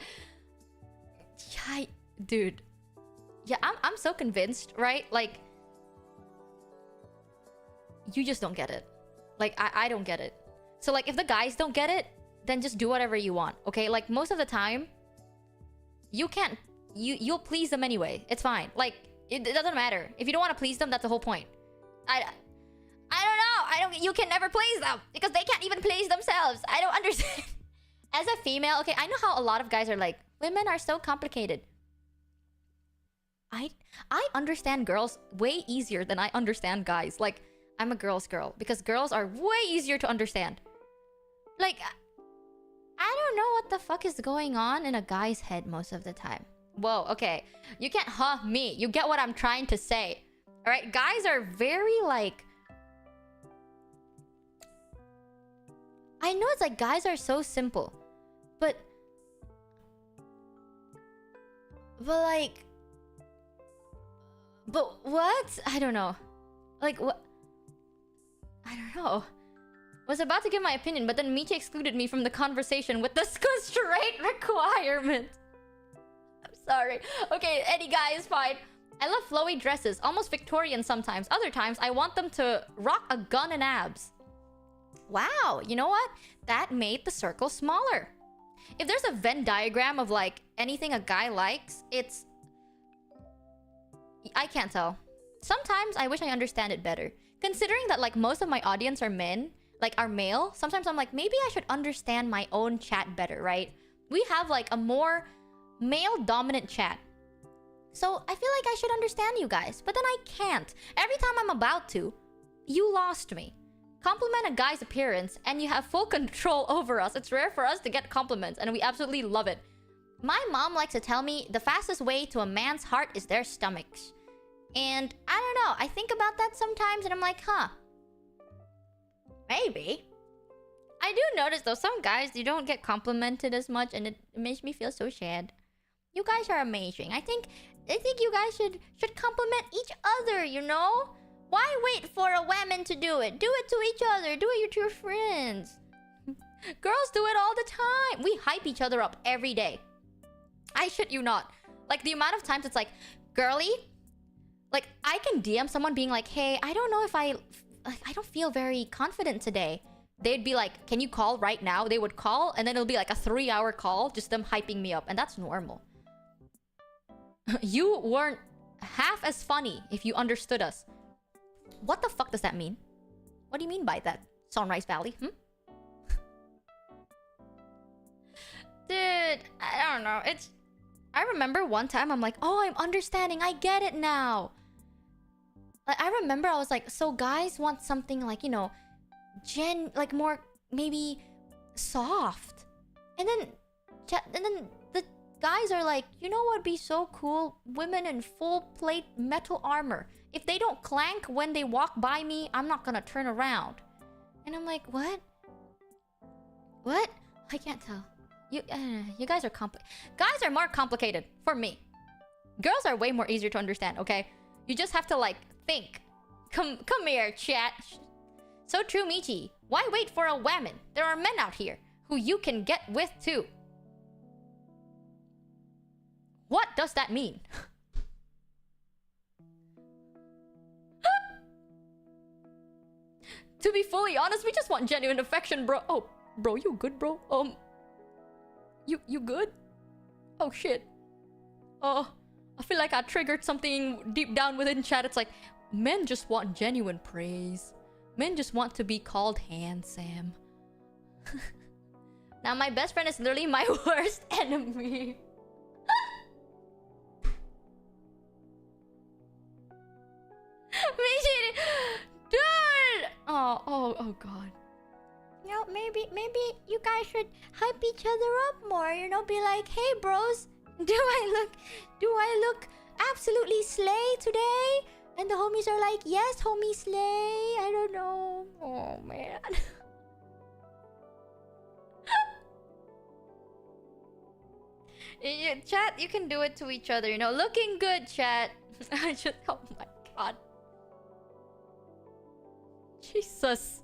Yeah, dude. Yeah, I'm so convinced, right? Like, you just don't get it. Like, I don't get it. So like, if the guys don't get it, then just do whatever you want, okay? Like, most of the time, you'll please them anyway. It's fine. Like, it doesn't matter. If you don't want to please them, that's the whole point. I don't know. You can never please them because they can't even please themselves. I don't understand. As a female, okay, I know how a lot of guys are like, women are so complicated. I understand girls way easier than I understand guys. Like, I'm a girl's girl because girls are way easier to understand. Like, I don't know what the fuck is going on in a guy's head most of the time. Whoa, okay. You can't me. You get what I'm trying to say. Alright, guys are very like... I know it's like guys are so simple. But like... But what? I don't know. Like, what? I don't know. Was about to give my opinion, but then Michi excluded me from the conversation with the straight requirement. I'm sorry. Okay, any guy is fine. I love flowy dresses, almost Victorian sometimes. Other times, I want them to rock a gun and abs. Wow, you know what? That made the circle smaller. If there's a Venn diagram of like anything a guy likes, it's... I can't tell. Sometimes I wish I understand it better. Considering that like most of my audience are men, like are male, sometimes I'm like, maybe I should understand my own chat better, right? We have like a more male-dominant chat. So I feel like I should understand you guys, but then I can't. Every time I'm about to, you lost me. Compliment a guy's appearance and you have full control over us. It's rare for us to get compliments and we absolutely love it. My mom likes to tell me the fastest way to a man's heart is their stomachs. And I don't know, I think about that sometimes and I'm like, huh. Maybe. I do notice though, some guys, you don't get complimented as much and it makes me feel so sad. You guys are amazing. I think you guys should compliment each other, you know? Why wait for a woman to do it? Do it to each other. Do it to your friends. Girls do it all the time. We hype each other up every day. I shit you not. Like, the amount of times it's like, girly, like, I can DM someone being like, hey, I don't know if I don't feel very confident today. They'd be like, can you call right now? They would call, and then it'll be like a 3-hour call, just them hyping me up, and that's normal. You weren't half as funny if you understood us. What the fuck does that mean? What do you mean by that? Sunrise Valley, Dude, I don't know. I remember one time I'm like, oh, I'm understanding. I get it now. Like, I remember I was like, so guys want something like, you know, like more maybe soft. And then the guys are like, you know what would be so cool? Women in full plate metal armor. If they don't clank when they walk by me, I'm not gonna turn around. And I'm like, what? What? I can't tell. You guys are guys are more complicated for me. Girls are way more easier to understand, okay? You just have to like think. Come here, chat. So true, Michi. Why wait for a woman? There are men out here who you can get with too. What does that mean? To be fully honest, we just want genuine affection, bro. Oh, bro, you good, bro? You good? Oh shit. Oh, I feel like I triggered something deep down within chat. It's like, men just want genuine praise. Men just want to be called handsome. Now my best friend is literally my worst enemy. Dude! Oh god. You know, maybe you guys should hype each other up more, you know, be like, hey bros, do I look absolutely slay today? And the homies are like, yes, homie slay. I don't know. Oh man. Chat, you can do it to each other, you know. Looking good, chat. Oh my god. Jesus.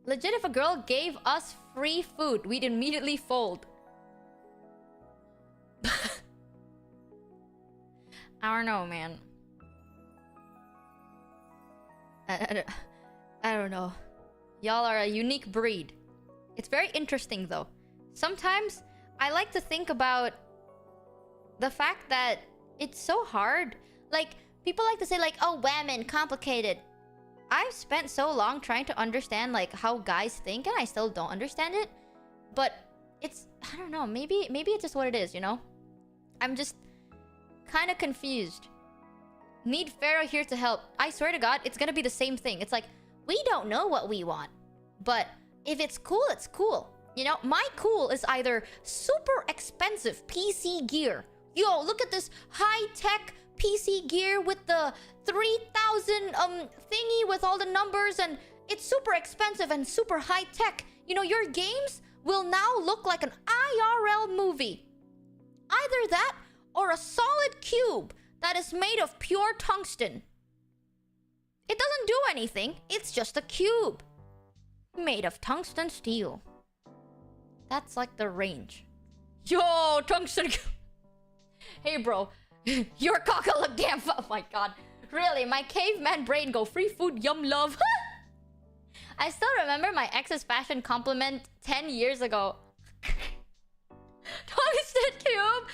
Legit, if a girl gave us free food, we'd immediately fold. I don't know, man. I don't know. Y'all are a unique breed. It's very interesting, though. Sometimes I like to think about the fact that it's so hard. Like, people like to say, like, oh, women, complicated. I've spent so long trying to understand, like, how guys think, and I still don't understand it. But it's, I don't know, maybe it's just what it is, you know? I'm just kind of confused. Need Pharaoh here to help. I swear to God, it's gonna be the same thing. It's like, we don't know what we want. But if it's cool, it's cool. You know, my cool is either super expensive PC gear. Yo, look at this high-tech PC gear with the 3000 thingy with all the numbers, and it's super expensive and super high-tech. You know, your games will now look like an IRL movie. Either that or a solid cube that is made of pure tungsten. It doesn't do anything. It's just a cube made of tungsten steel. That's like the range. Yo, tungsten. Hey, bro. Your cockle again. Oh my god. Really, my caveman brain go free food, yum love. I still remember my ex's fashion compliment 10 years ago. Tungsten cube.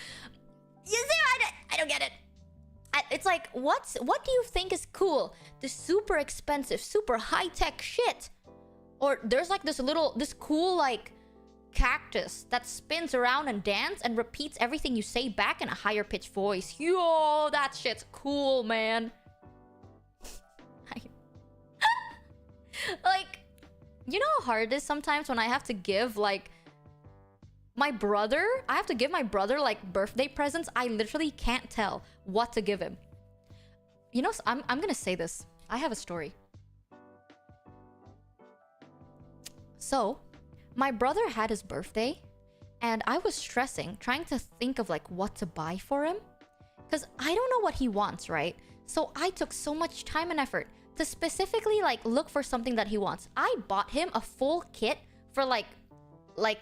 You see, I don't get it. It's like, what do you think is cool? The super expensive, super high-tech shit. Or there's like this cool like cactus that spins around and dance and repeats everything you say back in a higher pitched voice. Yo, that shit's cool, man. Like, you know how hard it is sometimes when I have to give like My brother, I have to give my brother like birthday presents. I literally can't tell what to give him. You know, I'm gonna say this. I have a story. So, my brother had his birthday, and I was stressing, trying to think of like what to buy for him. Because I don't know what he wants, right? So I took so much time and effort to specifically like look for something that he wants. I bought him a full kit for like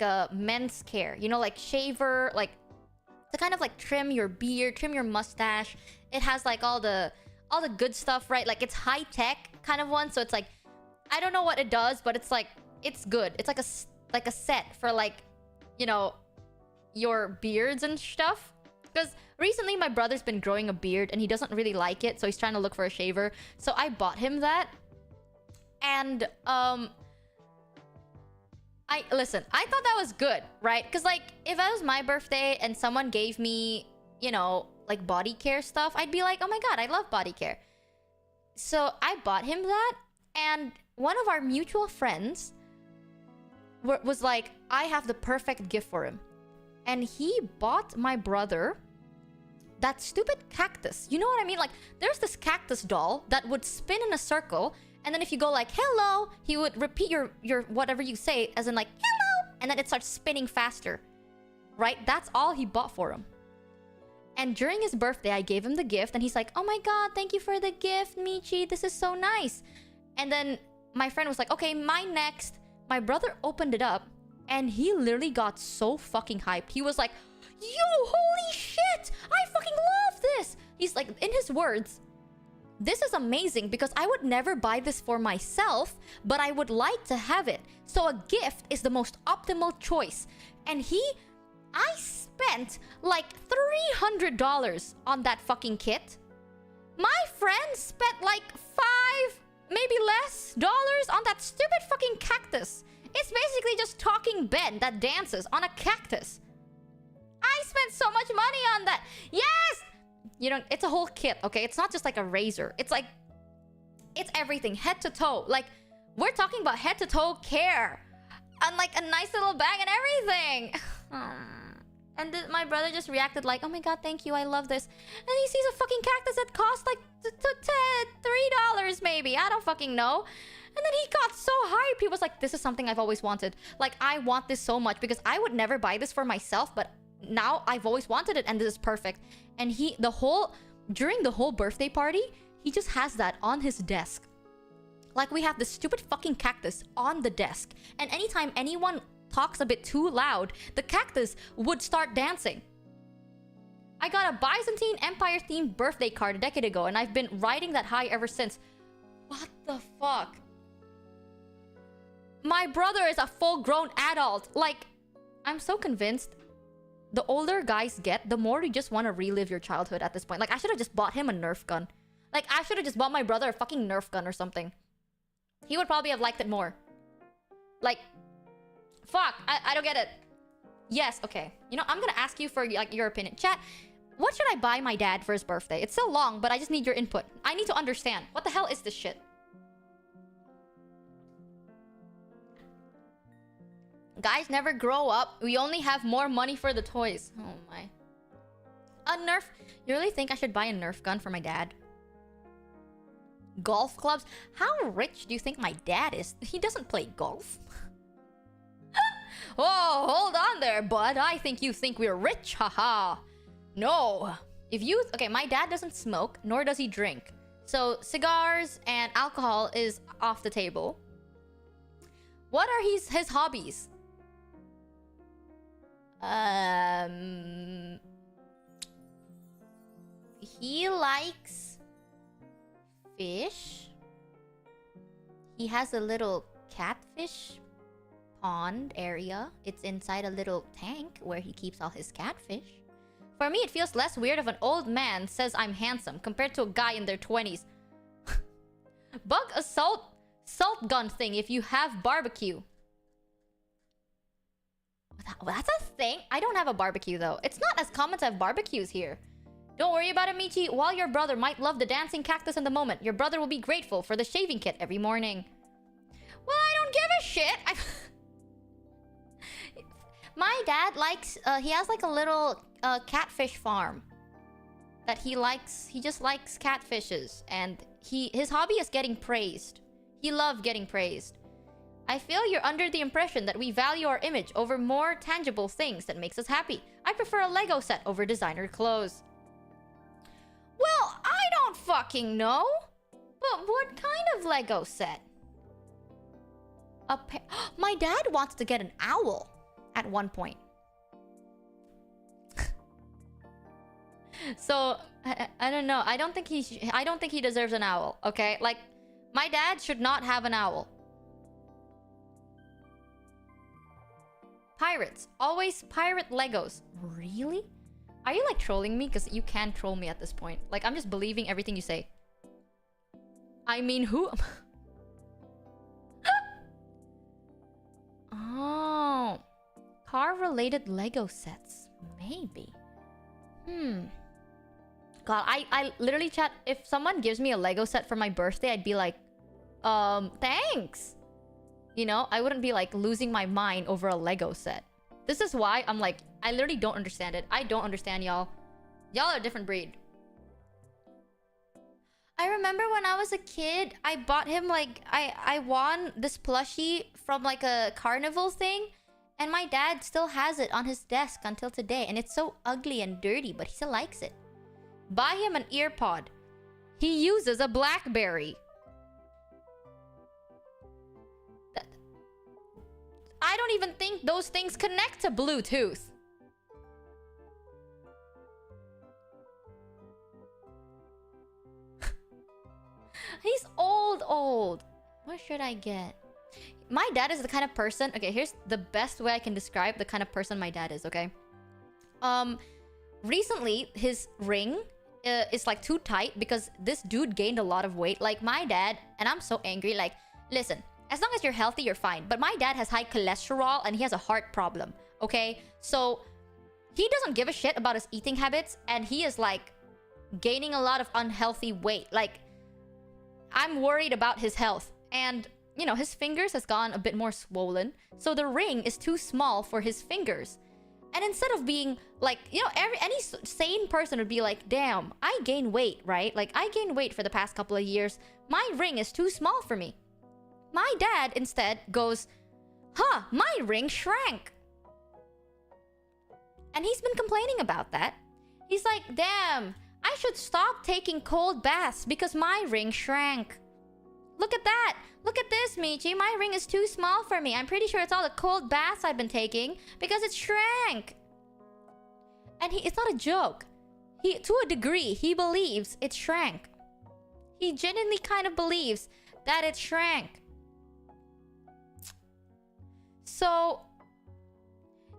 a men's care. You know, like shaver, like to kind of like trim your beard, trim your mustache. It has like all the good stuff, right? Like it's high tech kind of one. So it's like, I don't know what it does, but it's like, it's good. It's like a set for like, you know, your beards and stuff. Because recently my brother's been growing a beard and he doesn't really like it, so he's trying to look for a shaver. So I bought him that. And listen, I thought that was good, right? Because like if it was my birthday and someone gave me, you know, like body care stuff, I'd be like, oh my god, I love body care. So I bought him that, and one of our mutual friends was like, I have the perfect gift for him. And he bought my brother that stupid cactus. You know what I mean? Like, there's this cactus doll that would spin in a circle, and then if you go like, hello, he would repeat your whatever you say, as in like, hello, and then it starts spinning faster. Right? That's all he bought for him. And during his birthday, I gave him the gift, and he's like, oh my god, thank you for the gift, Michi. This is so nice. And then my friend was like, okay, mine next. My brother opened it up, and he literally got so fucking hyped. He was like, yo, holy shit! I fucking love this! He's like, in his words, this is amazing because I would never buy this for myself, but I would like to have it. So a gift is the most optimal choice. And I spent like $300 on that fucking kit. My friend spent like $5, maybe less, on that stupid fucking cactus. It's basically just talking Ben that dances on a cactus. I spent so much money on that. Yes! You know, it's a whole kit, okay? It's not just like a razor. It's like, it's everything, head to toe. Like, we're talking about head to toe care. And like a nice little bag and everything. And my brother just reacted like, oh my god, thank you, I love this. And he sees a fucking cactus that costs like $3 maybe. I don't fucking know. And then he got so hyped. He was like, this is something I've always wanted. Like, I want this so much because I would never buy this for myself, but now I've always wanted it and this is perfect. And during the whole birthday party, he just has that on his desk. Like, we have this stupid fucking cactus on the desk. And anytime anyone talks a bit too loud, the cactus would start dancing. I got a Byzantine Empire themed birthday card a decade ago, and I've been riding that high ever since. What the fuck? My brother is a full-grown adult. Like, I'm so convinced the older guys get, the more you just want to relive your childhood at this point. Like, I should have just bought him a Nerf gun. Like, I should have just bought my brother a fucking Nerf gun or something. He would probably have liked it more. Like, fuck, I don't get it. Yes, okay. You know, I'm gonna ask you for like your opinion. Chat, what should I buy my dad for his birthday? It's so long, but I just need your input. I need to understand. What the hell is this shit? Guys never grow up. We only have more money for the toys. Oh my. A Nerf. You really think I should buy a Nerf gun for my dad? Golf clubs? How rich do you think my dad is? He doesn't play golf. Oh, hold on there, bud. I think you think we're rich. Haha. No. Okay, my dad doesn't smoke, nor does he drink. So cigars and alcohol is off the table. What are his hobbies? He likes fish. He has a little catfish pond area. It's inside a little tank where he keeps all his catfish. For me, it feels less weird if an old man says I'm handsome compared to a guy in their 20s. Bug a salt gun thing if you have barbecue. That's a thing? I don't have a barbecue though. It's not as common to have barbecues here. Don't worry about it, Michi. While your brother might love the dancing cactus in the moment, your brother will be grateful for the shaving kit every morning. Well, I don't give a shit. My dad likes, he has like a little catfish farm that he likes. He just likes catfishes, and his hobby is getting praised. He loves getting praised. I feel you're under the impression that we value our image over more tangible things that makes us happy. I prefer a Lego set over designer clothes. Well, I don't fucking know. But what kind of Lego set? My dad wants to get an owl at one point. So I don't know. I don't think he deserves an owl. Okay, like my dad should not have an owl. Pirates. Always pirate Legos. Really? Are you like trolling me? Because you can troll me at this point. Like, I'm just believing everything you say. I mean, who? Oh. Car-related Lego sets. Maybe. God, I literally chat. If someone gives me a Lego set for my birthday, I'd be like, thanks. You know, I wouldn't be like losing my mind over a Lego set. This is why I'm like, I literally don't understand it. I don't understand y'all. Y'all are a different breed. I remember when I was a kid, I bought him like, I won this plushie from like a carnival thing. And my dad still has it on his desk until today. And it's so ugly and dirty, but he still likes it. Buy him an ear pod. He uses a BlackBerry. I don't even think those things connect to Bluetooth. He's old. What should I get? My dad is the kind of person... Okay, here's the best way I can describe the kind of person my dad is, okay? Recently, his ring is like too tight because this dude gained a lot of weight. Like my dad, and I'm so angry, like, listen... As long as you're healthy, you're fine. But my dad has high cholesterol and he has a heart problem. Okay? So, he doesn't give a shit about his eating habits. And he is like gaining a lot of unhealthy weight. Like, I'm worried about his health. And, you know, his fingers has gone a bit more swollen. So the ring is too small for his fingers. And instead of being like, you know, any sane person would be like, damn, I gain weight, right? Like, I gained weight for the past couple of years. My ring is too small for me. My dad instead goes, huh, my ring shrank. And he's been complaining about that. He's like, damn, I should stop taking cold baths because my ring shrank. Look at that. Look at this, Michi. My ring is too small for me. I'm pretty sure it's all the cold baths I've been taking because it shrank. And it's not a joke. To a degree, he believes it shrank. He genuinely kind of believes that it shrank. So,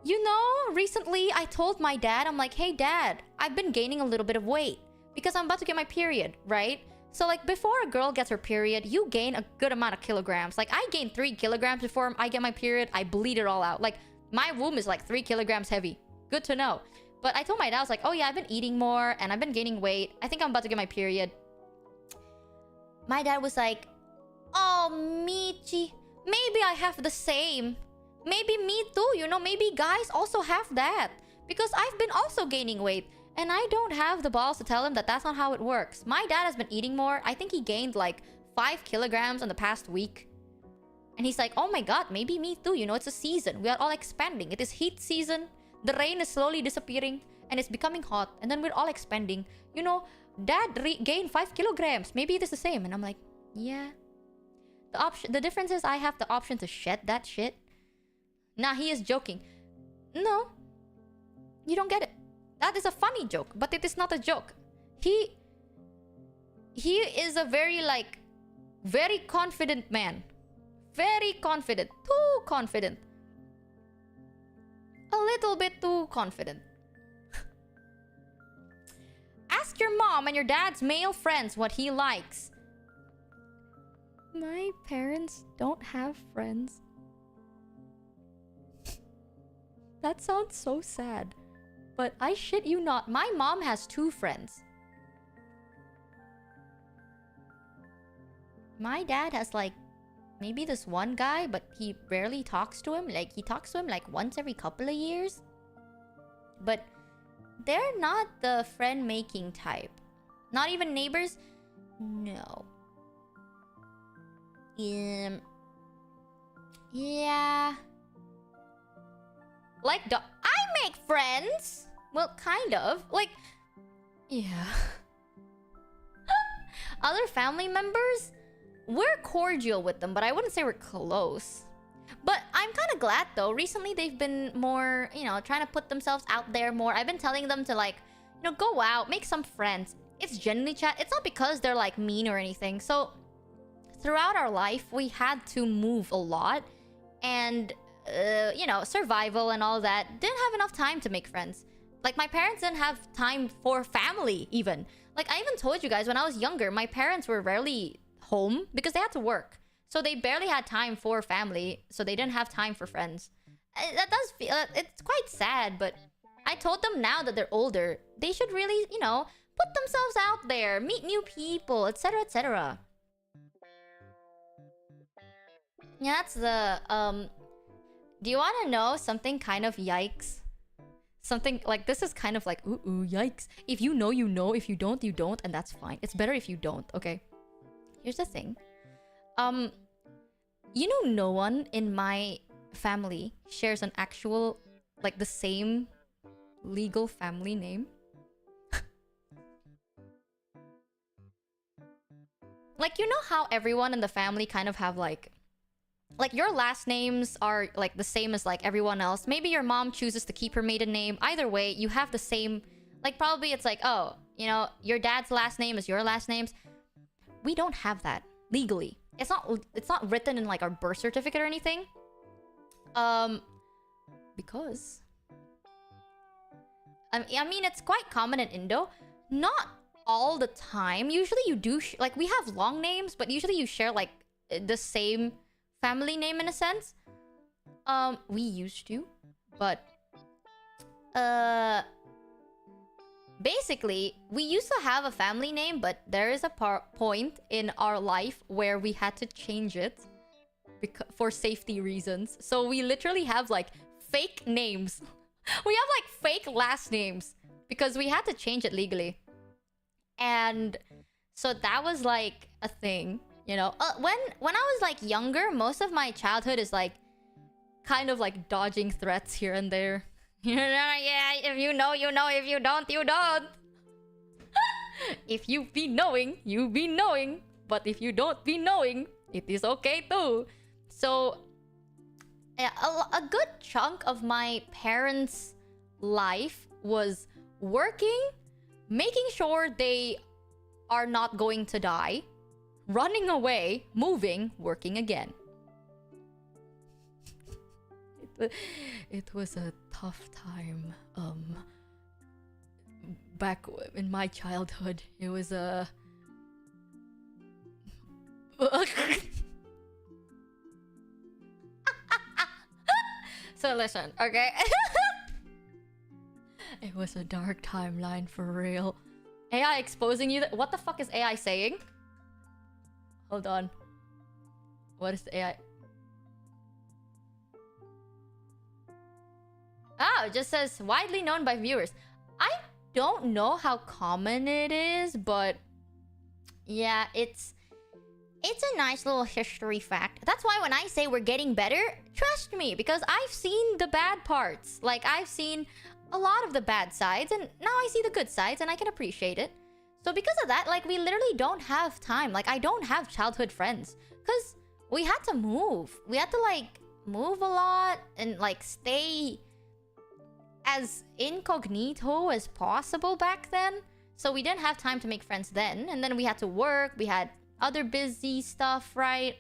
you know, recently I told my dad, I'm like, hey dad, I've been gaining a little bit of weight because I'm about to get my period, right? So like before a girl gets her period, you gain a good amount of kilograms. Like I gained 3 kilograms before I get my period. I bleed it all out. Like my womb is like 3 kilograms heavy. Good to know. But I told my dad, I was like, oh yeah, I've been eating more and I've been gaining weight. I think I'm about to get my period. My dad was like, oh, Michi, maybe I have the same. Maybe me too, you know, maybe guys also have that. Because I've been also gaining weight. And I don't have the balls to tell him that that's not how it works. My dad has been eating more. I think he gained like 5 kilograms in the past week. And he's like, oh my god, maybe me too. You know, it's a season. We are all expanding. It is heat season. The rain is slowly disappearing. And it's becoming hot. And then we're all expanding. You know, dad gained 5 kilograms. Maybe it is the same. And I'm like, yeah. The difference is I have the option to shed that shit. Nah, he is joking. No. You don't get it. That is a funny joke, but it is not a joke. He is a very confident man. Very confident. Too confident. A little bit too confident. Ask your mom and your dad's male friends what he likes. My parents don't have friends. That sounds so sad. But I shit you not, my mom has 2 friends. My dad has like maybe this one guy, but he rarely talks to him. Like, he talks to him like once every couple of years. But they're not the friend-making type. Not even neighbors? No. Yeah. Like, I make friends! Well, kind of. Like, yeah. Other family members, we're cordial with them, but I wouldn't say we're close. But I'm kind of glad, though. Recently, they've been more, you know, trying to put themselves out there more. I've been telling them to, like, you know, go out, make some friends. It's genuinely chat. It's not because they're, like, mean or anything. So, throughout our life, we had to move a lot. And, you know, survival and all that. Didn't have enough time to make friends. Like, my parents didn't have time for family, even. Like, I even told you guys, when I was younger, my parents were rarely home because they had to work. So they barely had time for family, so they didn't have time for friends. That does feel... it's quite sad, but I told them now that they're older, they should really, you know, put themselves out there, meet new people, etc., etc. Yeah, that's the... Do you want to know something kind of yikes? Something like, this is kind of like, ooh, yikes. If you know, you know. If you don't, you don't. And that's fine. It's better if you don't, okay? Here's the thing. You know, no one in my family shares an actual, like, the same legal family name. Like, you know how everyone in the family kind of have, like, your last names are, like, the same as, like, everyone else. Maybe your mom chooses to keep her maiden name. Either way, you have the same... Like, probably it's like, oh, you know, your dad's last name is your last names. We don't have that legally. It's not written in, like, our birth certificate or anything. Because... I mean, it's quite common in Indo. Not all the time. Usually you do... like, we have long names, but usually you share, like, the same... family name in a sense. We used to, but basically we used to have a family name, but there is a point in our life where we had to change it for safety reasons. So we literally have, like, fake names. We have, like, fake last names because we had to change it legally. And so that was, like, a thing. You know, when I was, like, younger, most of my childhood is, like, kind of, like, dodging threats here and there. Yeah, if you know, you know. If you don't, you don't. If you be knowing, you be knowing. But if you don't be knowing, it is okay too. So, a good chunk of my parents' life was working, making sure they are not going to die, running away, moving, working again. It was a tough time. Back in my childhood, it was a... So listen, okay? It was a dark timeline for real. AI exposing you. What the fuck is AI saying? Hold on. What is the AI? Oh, it just says widely known by viewers. I don't know how common it is, but yeah, it's a nice little history fact. That's why when I say we're getting better, trust me, because I've seen the bad parts. Like, I've seen a lot of the bad sides, and now I see the good sides, and I can appreciate it. So because of that, like, we literally don't have time. Like, I don't have childhood friends. Because we had to move. We had to, like, move a lot and, like, stay as incognito as possible back then. So we didn't have time to make friends then. And then we had to work. We had other busy stuff, right?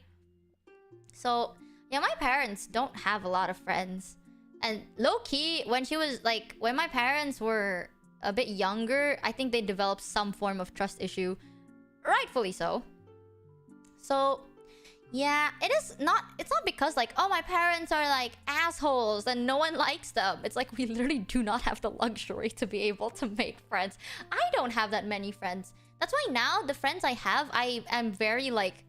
So, yeah, my parents don't have a lot of friends. And low-key, when my parents were a bit younger, I think they developed some form of trust issue. Rightfully so. So, yeah, it's not because, like, oh, my parents are, like, assholes and no one likes them. It's like we literally do not have the luxury to be able to make friends. I don't have that many friends. That's why now the friends I have, I am very, like,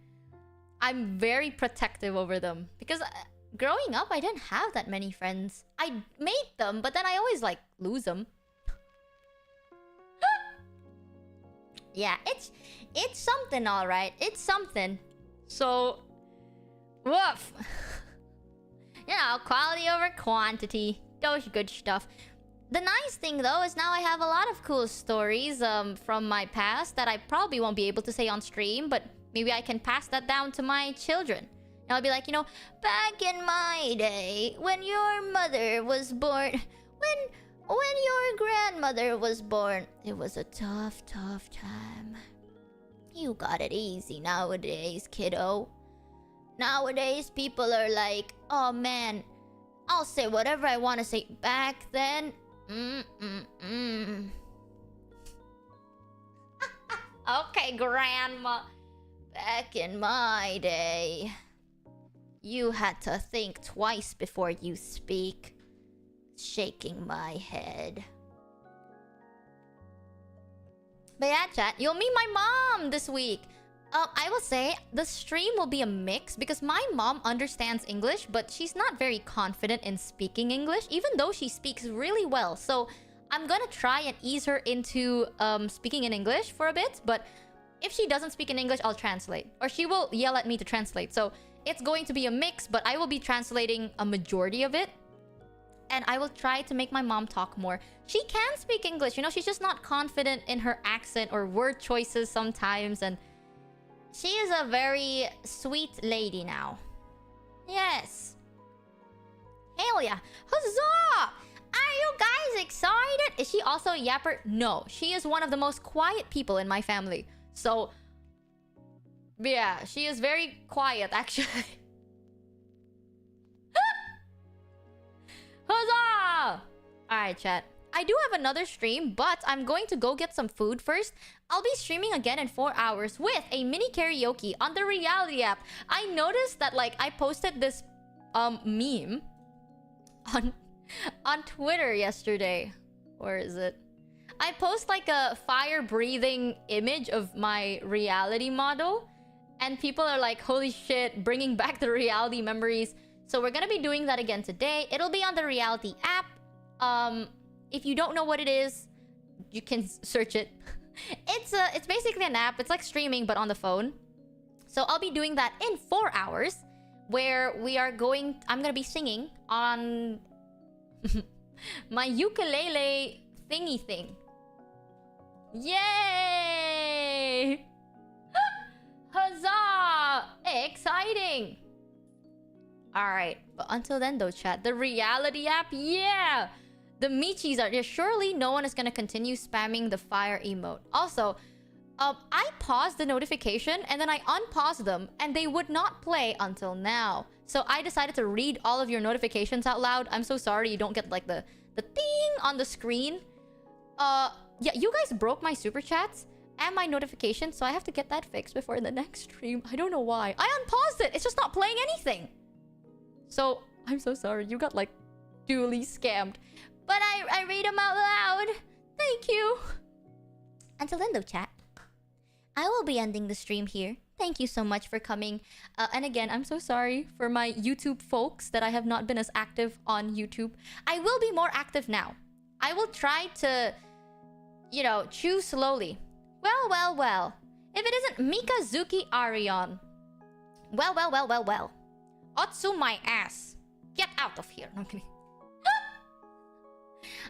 I'm very protective over them. Because growing up, I didn't have that many friends. I made them, but then I always, like, lose them. Yeah, it's something, alright. It's something. So, woof. You know, quality over quantity. Those good stuff. The nice thing, though, is now I have a lot of cool stories from my past that I probably won't be able to say on stream, but maybe I can pass that down to my children. And I'll be like, you know, back in my day, when your mother was born, when your grandmother was born, it was a tough time. You got it easy nowadays, kiddo. Nowadays, people are like, oh man, I'll say whatever I want to say. Back then, Okay, Grandma. Back in my day, you had to think twice before you speak. Shaking my head. But yeah, chat, you'll meet my mom this week. I will say the stream will be a mix because my mom understands English, but she's not very confident in speaking English, even though she speaks really well. So I'm gonna try and ease her into speaking in English for a bit, but if she doesn't speak in English, I'll translate. Or she will yell at me to translate. So it's going to be a mix, but I will be translating a majority of it. And I will try to make my mom talk more. She can speak English, you know, she's just not confident in her accent or word choices sometimes, and she is a very sweet lady now. Yes. Hell yeah. Huzzah! Are you guys excited? Is she also a yapper? No. She is one of the most quiet people in my family. So, yeah, she is very quiet, actually. Huzzah! Alright, chat. I do have another stream, but I'm going to go get some food first. I'll be streaming again in 4 hours with a mini karaoke on the Reality app. I noticed that, like, I posted this meme on Twitter yesterday. Where is it? I post like a fire breathing image of my Reality model, and people are like, holy shit, bringing back the Reality memories. So we're gonna be doing that again today. It'll be on the Reality app. If you don't know what it is, you can search it. It's basically an app. It's like streaming, but on the phone. So I'll be doing that in 4 hours, where I'm gonna be singing on my ukulele thingy thing. Yay! Huzzah! Exciting! Alright, but until then though, chat, the Reality app, yeah! The Michis are there. Surely no one is gonna continue spamming the fire emote. Also, I paused the notification and then I unpaused them and they would not play until now. So I decided to read all of your notifications out loud. I'm so sorry you don't get like the ding on the screen. Yeah, you guys broke my super chats and my notifications, so I have to get that fixed before the next stream. I don't know why. I unpaused it. It's just not playing anything. So I'm so sorry. You got like duly scammed. But I read them out loud. Thank you. Until then though, chat, I will be ending the stream here. Thank you so much for coming. And again, I'm so sorry for my YouTube folks that I have not been as active on YouTube. I will be more active now. I will try to, you know, choose slowly. Well. If it isn't Mikazuki Arion. Well. Otsu my ass. Get out of here. No, I'm kidding.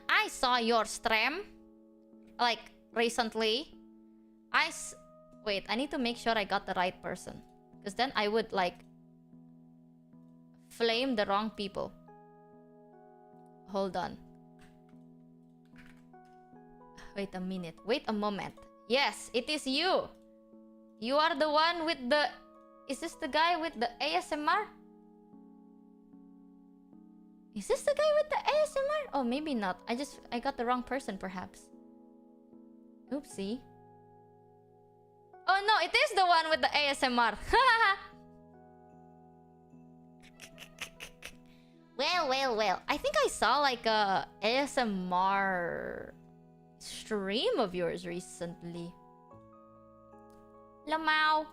I saw your stream, like, recently. Wait, I need to make sure I got the right person. Because then I would, like, flame the wrong people. Hold on. Wait a minute. Wait a moment. Yes, it is you. You are the one with the... Is this the guy with the ASMR? Is this the guy with the ASMR? Oh, maybe not. I got the wrong person, perhaps. Oopsie. Oh, no, it is the one with the ASMR. Well. I think I saw, like, a ASMR stream of yours recently. Lamau.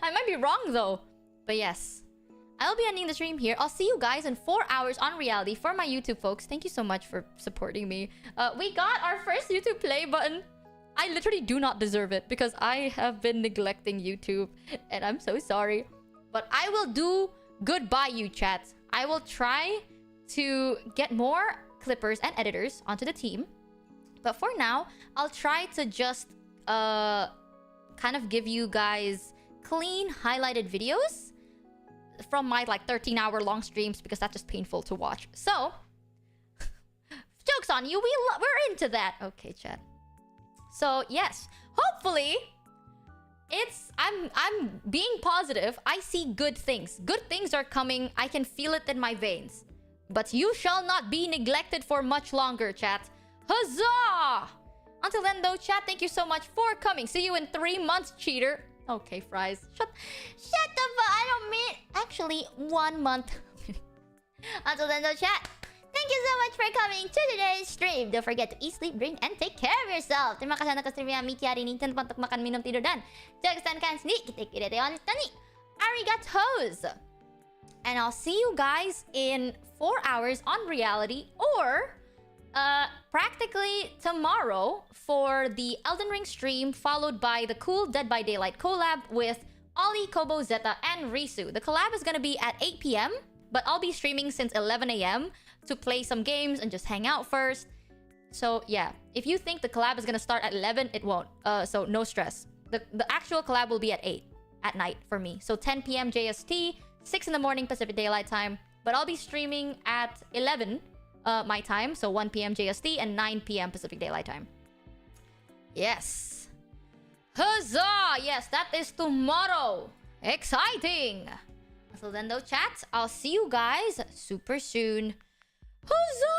I might be wrong though. But yes. I'll be ending the stream here. I'll see you guys in 4 hours on reality for my YouTube folks. Thank you so much for supporting me. We got our first YouTube play button. I literally do not deserve it because I have been neglecting YouTube and I'm so sorry. But I will do good by you, chat. I will try to get more clippers and editors onto the team. But for now, I'll try to just kind of give you guys clean highlighted videos from my like 13-hour long streams because that's just painful to watch. So, joke's on you. We're into that. Okay, chat. So yes, hopefully, I'm being positive. I see good things. Good things are coming. I can feel it in my veins. But you shall not be neglected for much longer, chat. Huzzah! Until then, though, chat, thank you so much for coming. See you in 3 months, cheater. Okay, fries. Shut the fuck. I don't mean... Actually, 1 month. Until then, though, chat, thank you so much for coming to today's stream. Don't forget to eat, sleep, drink, and take care of yourself. Terima kasih atas stream Michi hari ini. Jangan lupa untuk makan, minum, tidur, dan jaga kesehatan sendiri. Kita kira tayo ni. Arigatos. And I'll see you guys in 4 hours on reality or... practically tomorrow for the Elden Ring stream, followed by the cool Dead by Daylight collab with Ollie, Kobo, Zeta, and Risu. The collab is gonna be at 8 p.m, but I'll be streaming since 11 a.m. to play some games and just hang out first. So yeah, if you think the collab is gonna start at 11, it won't. So no stress. The actual collab will be at 8 at night for me. So 10 p.m. JST, 6 in the morning Pacific Daylight Time. But I'll be streaming at 11 my time, so 1 p.m. JST and 9 p.m. Pacific Daylight Time. Yes. Huzzah! Yes, that is tomorrow. Exciting! Until then, though, chat, I'll see you guys super soon. Huzzah!